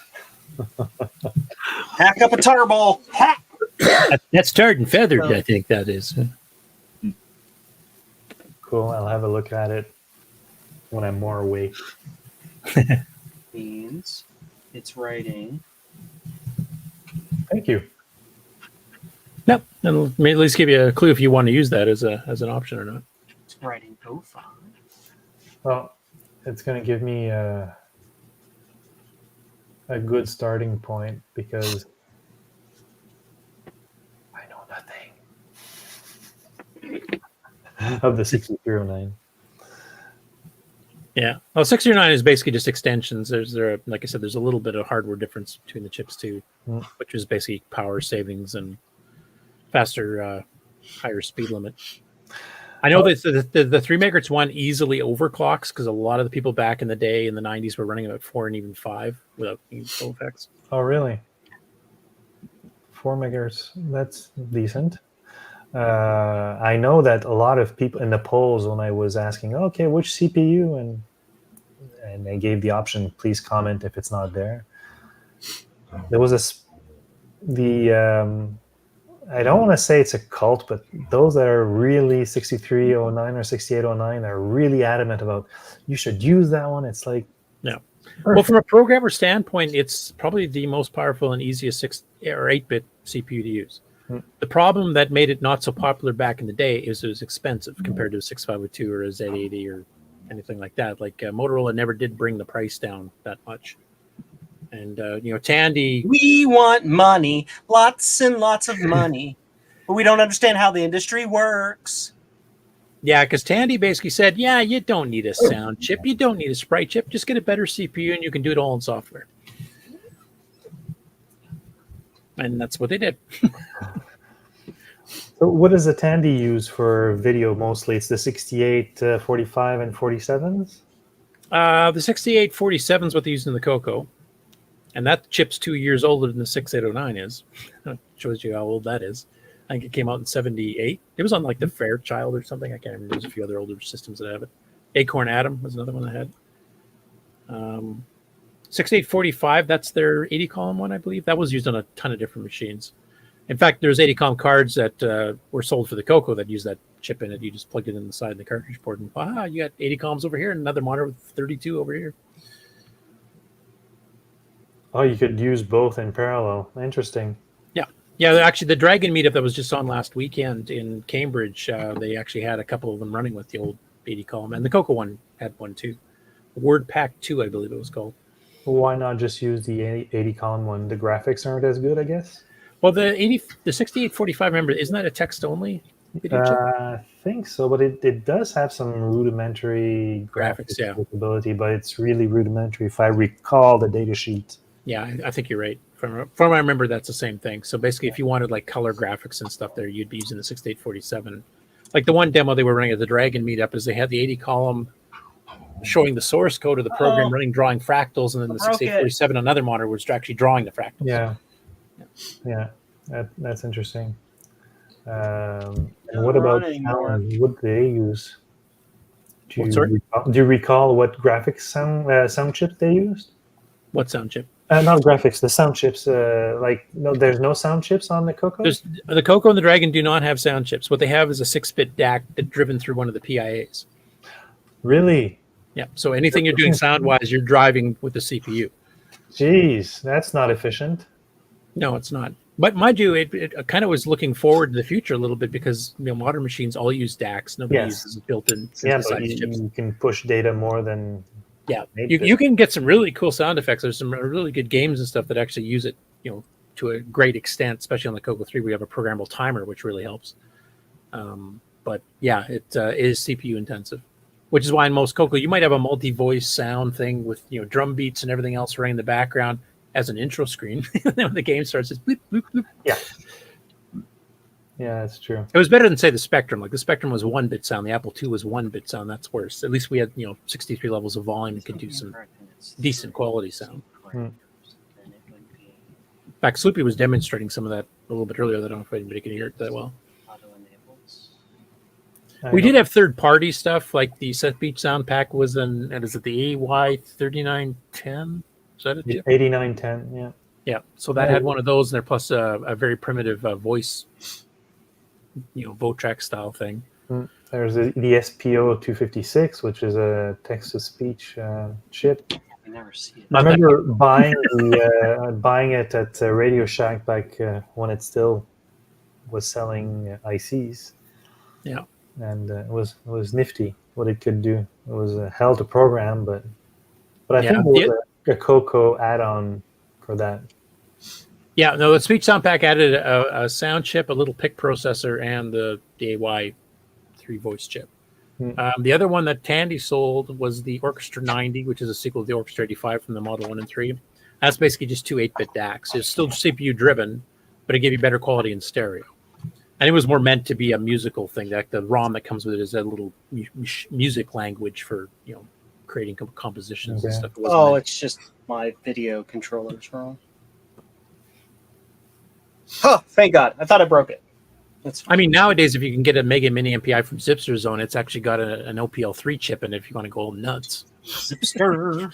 Hack up a tar ball. Hack. That's tarred and feathered, I think that is. Cool. I'll have a look at it when I'm more awake. Means it's writing. Thank you. Yep, and may at least give you a clue if you want to use that as an option or not. It's writing 05. Well, it's going to give me a good starting point because I know nothing of the 6309. Yeah. Well, 609 is basically just extensions. Like I said, there's a little bit of hardware difference between the chips too, which is basically power savings and faster, higher speed limit. I know that the 3 MHz one easily overclocks because a lot of the people back in the day in the 90s were running about 4 and even 5 without any full effects. Oh, really? 4 megahertz. That's decent. I know that a lot of people in the polls when I was asking, okay, which CPU, and they gave the option, please comment if it's not there. There was I don't want to say it's a cult, but those that are really 6309 or 6809 are really adamant about you should use that one. It's like, yeah. Well, from a programmer standpoint, it's probably the most powerful and easiest 6 or 8-bit CPU to use. The problem that made it not so popular back in the day is it was expensive compared to a 6502 or a Z80 or anything like that. Like Motorola never did bring the price down that much. And, Tandy... We want money, lots and lots of money, but we don't understand how the industry works. Yeah, because Tandy basically said, yeah, you don't need a sound chip. You don't need a sprite chip. Just get a better CPU and you can do it all in software. And that's what they did. So what does the Tandy use for video mostly? It's the 68, 45, and 47s? The 6847 is what they use in the Coco. And that chip's 2 years older than the 6809 is. Shows you how old that is. I think it came out in 78. It was on like the Fairchild or something. I can't remember. There's a few other older systems that have it. Acorn Atom was another one that had. 6845, that's their 80 column one, I believe. That was used on a ton of different machines. In fact, there's 80 column cards that were sold for the Coco that use that chip in it. You just plugged it in the side of the cartridge port and you got 80 columns over here and another monitor with 32 over here. Oh, you could use both in parallel. Interesting. Yeah, actually, the Dragon meetup that was just on last weekend in Cambridge, they actually had a couple of them running with the old 80 column, and the Coco one had one too. Word Pack 2, I believe it was called. Why not just use the 80 column one? The graphics aren't as good, I guess. Well, the 6845, remember, isn't that a text only video chip? I think so, but it does have some rudimentary graphics capability, but it's really rudimentary if I recall the data sheet. Yeah, I think you're right. From what I remember, that's the same thing. So basically, if you wanted like color graphics and stuff there, you'd be using the 6847. Like the one demo they were running at the Dragon meetup is they had the 80 column showing the source code of the program running, drawing fractals, and then the 6847, another monitor, was actually drawing the fractals. Yeah, that's interesting. And what about sound? What do they use? Do you recall what graphics sound chips they used? What sound chip? Not graphics, the sound chips. No, there's no sound chips on the Coco? The Coco and the Dragon do not have sound chips. What they have is a 6-bit DAC that's driven through one of the PIAs. Really? Yeah. So anything you're doing sound-wise, you're driving with the CPU. Jeez, that's not efficient. No, it's not. But mind you, it kind of was looking forward to the future a little bit because modern machines all use DACs. Nobody uses built-in synthesized chips. You can push data more than... Yeah, you can get some really cool sound effects. There's some really good games and stuff that actually use it, to a great extent, especially on the Coco 3. We have a programmable timer, which really helps. But yeah, it is CPU intensive, which is why in most Coco, you might have a multi-voice sound thing with, drum beats and everything else running in the background as an intro screen. When the game starts, it's bloop, bloop, bloop. Yeah, that's true. It was better than say the Spectrum. Like the Spectrum was 1-bit sound, the Apple II was 1-bit sound. That's worse. At least we had 63 levels of volume and could do some decent quality sound. Hmm. In fact, Sloopy was demonstrating some of that a little bit earlier. I don't know if anybody can hear it that well. We did have third-party stuff, like the Set Beach Sound Pack was and is it the AY3910? Is that it? The 8910, yeah. Yeah, so that had one of those in there, plus a very primitive voice, Votrack style thing. There's the SPO 256, which is a text-to-speech chip. I never see it. I remember buying it at Radio Shack back when it still was selling ICs. Yeah. And it was nifty what it could do. It was a hell to program, but I think there was a Coco add-on for that. Yeah, no, the Speech Sound Pack added a sound chip, a little PIC processor, and the AY3 voice chip. The other one that Tandy sold was the Orchestra 90, which is a sequel to the Orchestra 85 from the Model 1 and 3. That's basically just two 8-bit DACs. It's still CPU driven, but it gave you better quality in stereo. And it was more meant to be a musical thing. Like the ROM that comes with it is a little music language for creating compositions and stuff. It's just my video controller's wrong. Oh, thank God! I thought I broke it. That's fine. I mean, nowadays, if you can get a Mega Mini MPI from Zipster Zone, it's actually got an OPL3 chip in it if you want to go nuts. Zipster.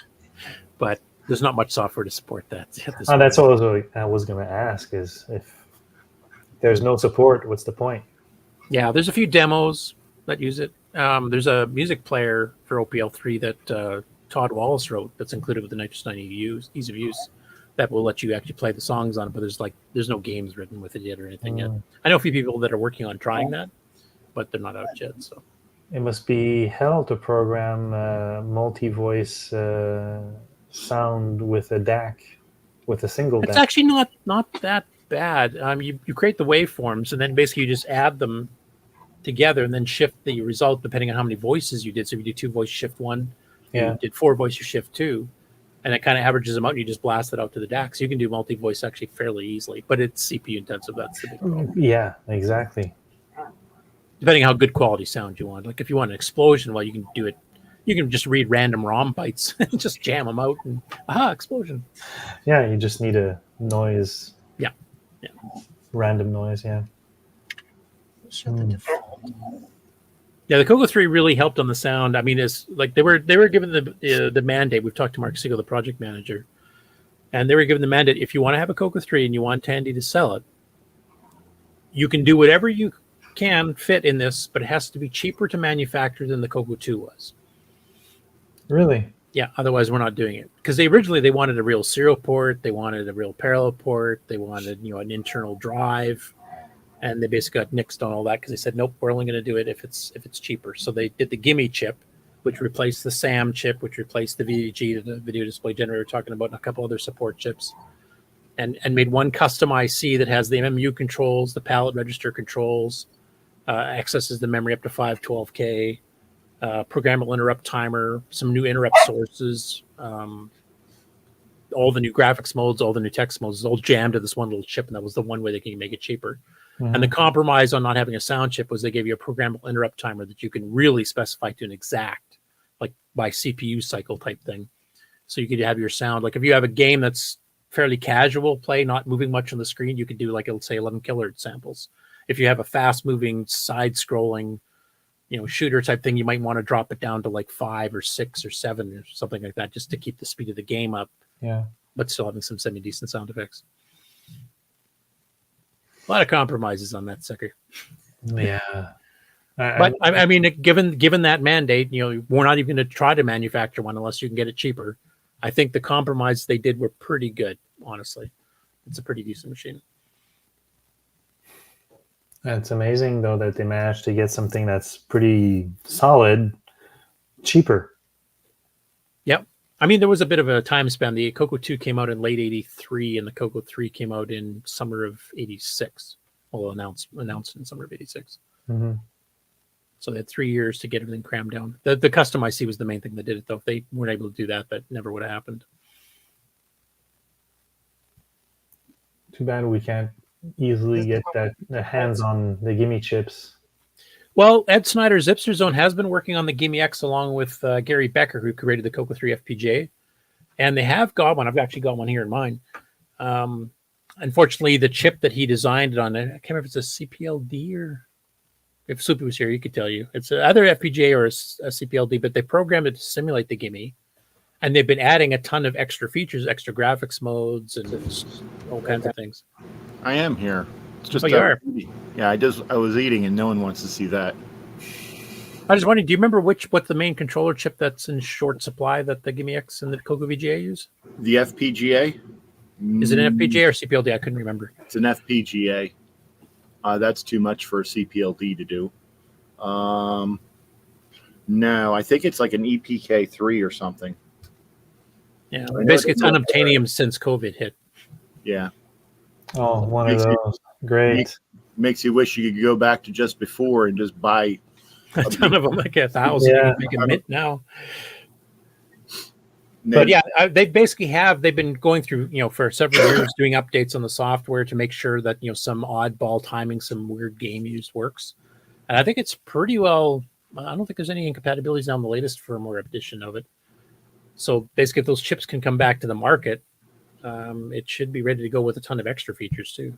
But there's not much software to support that. That's what I was going to ask, is if there's no support, what's the point? Yeah, there's a few demos that use it. There's a music player for OPL3 that Todd Wallace wrote that's included with the Nitrous 90 ease of use that will let you actually play the songs on it, but there's no games written with it yet or anything yet. I know a few people that are working on trying that, but they're not out yet. So it must be hell to program multi-voice sound with a DAC, with a single DAC. It's actually not that bad. You create the waveforms and then basically you just add them together and then shift the result depending on how many voices you did. So if you do 2 voice, shift 1. Yeah. You did 4 voice, you shift 2. And it kind of averages them out and you just blast it out to the DAC. So you can do multi-voice actually fairly easily, but it's CPU intensive. That's the big problem. Yeah, exactly. Depending on how good quality sound you want. Like if you want an explosion, well, you can do it. You can just read random ROM bytes and just jam them out and explosion. Yeah, you just need a noise. Yeah. Random noise, yeah. The default. Yeah, the Coco 3 really helped on the sound. I mean, it's like they were given the mandate. We've talked to Mark Siegel, the project manager, and they were given the mandate. If you want to have a Coco 3 and you want Tandy to sell it, you can do whatever you can fit in this, but it has to be cheaper to manufacture than the Coco 2 was. Really? Yeah. Otherwise, we're not doing it because they wanted a real serial port, they wanted a real parallel port, they wanted an internal drive. And they basically got nixed on all that because they said, nope, we're only going to do it if it's cheaper. So they did the Gimme chip, which replaced the SAM chip, which replaced the VDG, the video display generator we're talking about, and a couple other support chips, and made one custom IC that has the MMU controls, the palette register controls, accesses the memory up to 512K, programmable interrupt timer, some new interrupt sources, all the new graphics modes, all the new text modes, all jammed to this one little chip, and that was the one way they can make it cheaper. Mm-hmm. And the compromise on not having a sound chip was they gave you a programmable interrupt timer that you can really specify to an exact, like by CPU cycle type thing. So you could have your sound, like if you have a game that's fairly casual play, not moving much on the screen, you could do like, let's say 11 kilohertz samples. If you have a fast moving side scrolling, shooter type thing, you might want to drop it down to like 5 or 6 or 7 or something like that, just to keep the speed of the game up. Yeah. But still having some semi-decent sound effects. A lot of compromises on that sucker. Yeah. But I mean, given that mandate, we're not even going to try to manufacture one unless you can get it cheaper. I think the compromise they did were pretty good, honestly. It's a pretty decent machine. It's amazing, though, that they managed to get something that's pretty solid, cheaper. Yep. I mean, there was a bit of a time span. The Coco 2 came out in late 83, and the Coco 3 came out in summer of 86. Well, announced in summer of 86. Mm-hmm. So they had 3 years to get everything crammed down. The custom IC was the main thing that did it, though. If they weren't able to do that, that never would have happened. Too bad we can't easily get the hands on the Gimme chips. Well, Ed Snyder's Zipster Zone has been working on the Gimme X along with Gary Becker, who created the Coco 3 FPGA. And they have got one. I've actually got one here in mine. Unfortunately, the chip that he designed it on, I can't remember if it's a CPLD or if Soupy was here, he could tell you. It's either FPGA or a CPLD, but they programmed it to simulate the Gimme. And they've been adding a ton of extra features, extra graphics modes, and all kinds of things. I am here. It's just you are. Yeah, I was eating, and no one wants to see that. I was wondering, do you remember what the main controller chip that's in short supply that the Gimme X and the Coco VGA use? The FPGA? Is it an FPGA or CPLD? I couldn't remember. It's an FPGA. That's too much for a CPLD to do. No, I think it's like an EPK3 or something. Yeah, basically it's unobtainium since COVID hit. Yeah. Oh, one of those. Great. Makes you wish you could go back to just before and just buy a ton of them, like 1,000. Yeah. Make a mint now. But yeah, they've been going through, for several years doing updates on the software to make sure that, some oddball timing, some weird game use works. And I think it's pretty well, I don't think there's any incompatibilities on the latest firmware edition of it. So basically, if those chips can come back to the market, it should be ready to go with a ton of extra features too.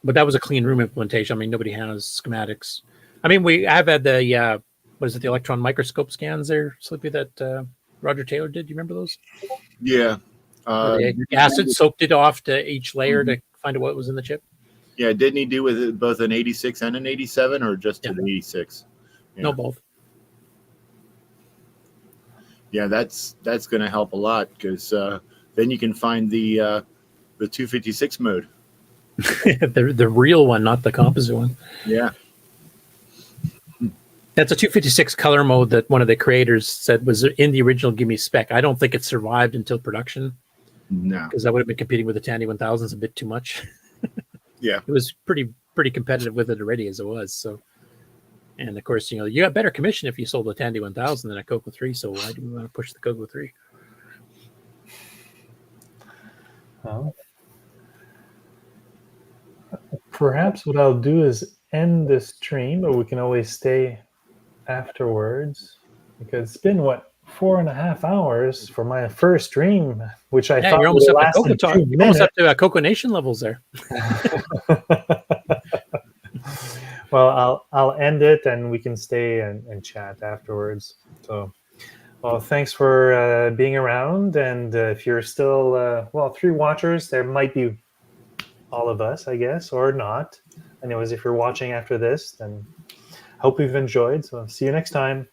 But that was a clean room implementation. I mean, nobody has schematics. I mean, I've had the the electron microscope scans there, Slippy, that Roger Taylor did. Do you remember those? Yeah. Acid soaked it off to each layer to find out what was in the chip. Yeah, didn't he do with it both an 86 and an 87, or just an 86? Yeah. No, both. Yeah, that's going to help a lot, because then you can find the 256 mode. the real one, not the composite one. Yeah. That's a 256 color mode that one of the creators said was in the original Gimme spec. I don't think it survived until production. No. Because that would have been competing with the Tandy 1000s a bit too much. Yeah. It was pretty competitive with it already as it was. So, and of course, you got better commission if you sold a Tandy 1000 than a Coco 3. So why do we want to push the Coco 3? Well, perhaps what I'll do is end the stream, but we can always stay afterwards, because it's been 4.5 hours for my first stream, which I thought you're almost would up to last Coco in 2 You're almost minutes. up to Coco Nation levels there. Well, I'll end it, and we can stay and chat afterwards. So, well, thanks for being around, and if you're still 3 watchers, there might be all of us, I guess, or not. Anyways, if you're watching after this, then hope you've enjoyed. So see you next time.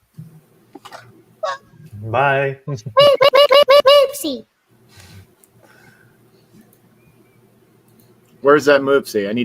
Bye. Oopsie. Where's that Moopsie? I need to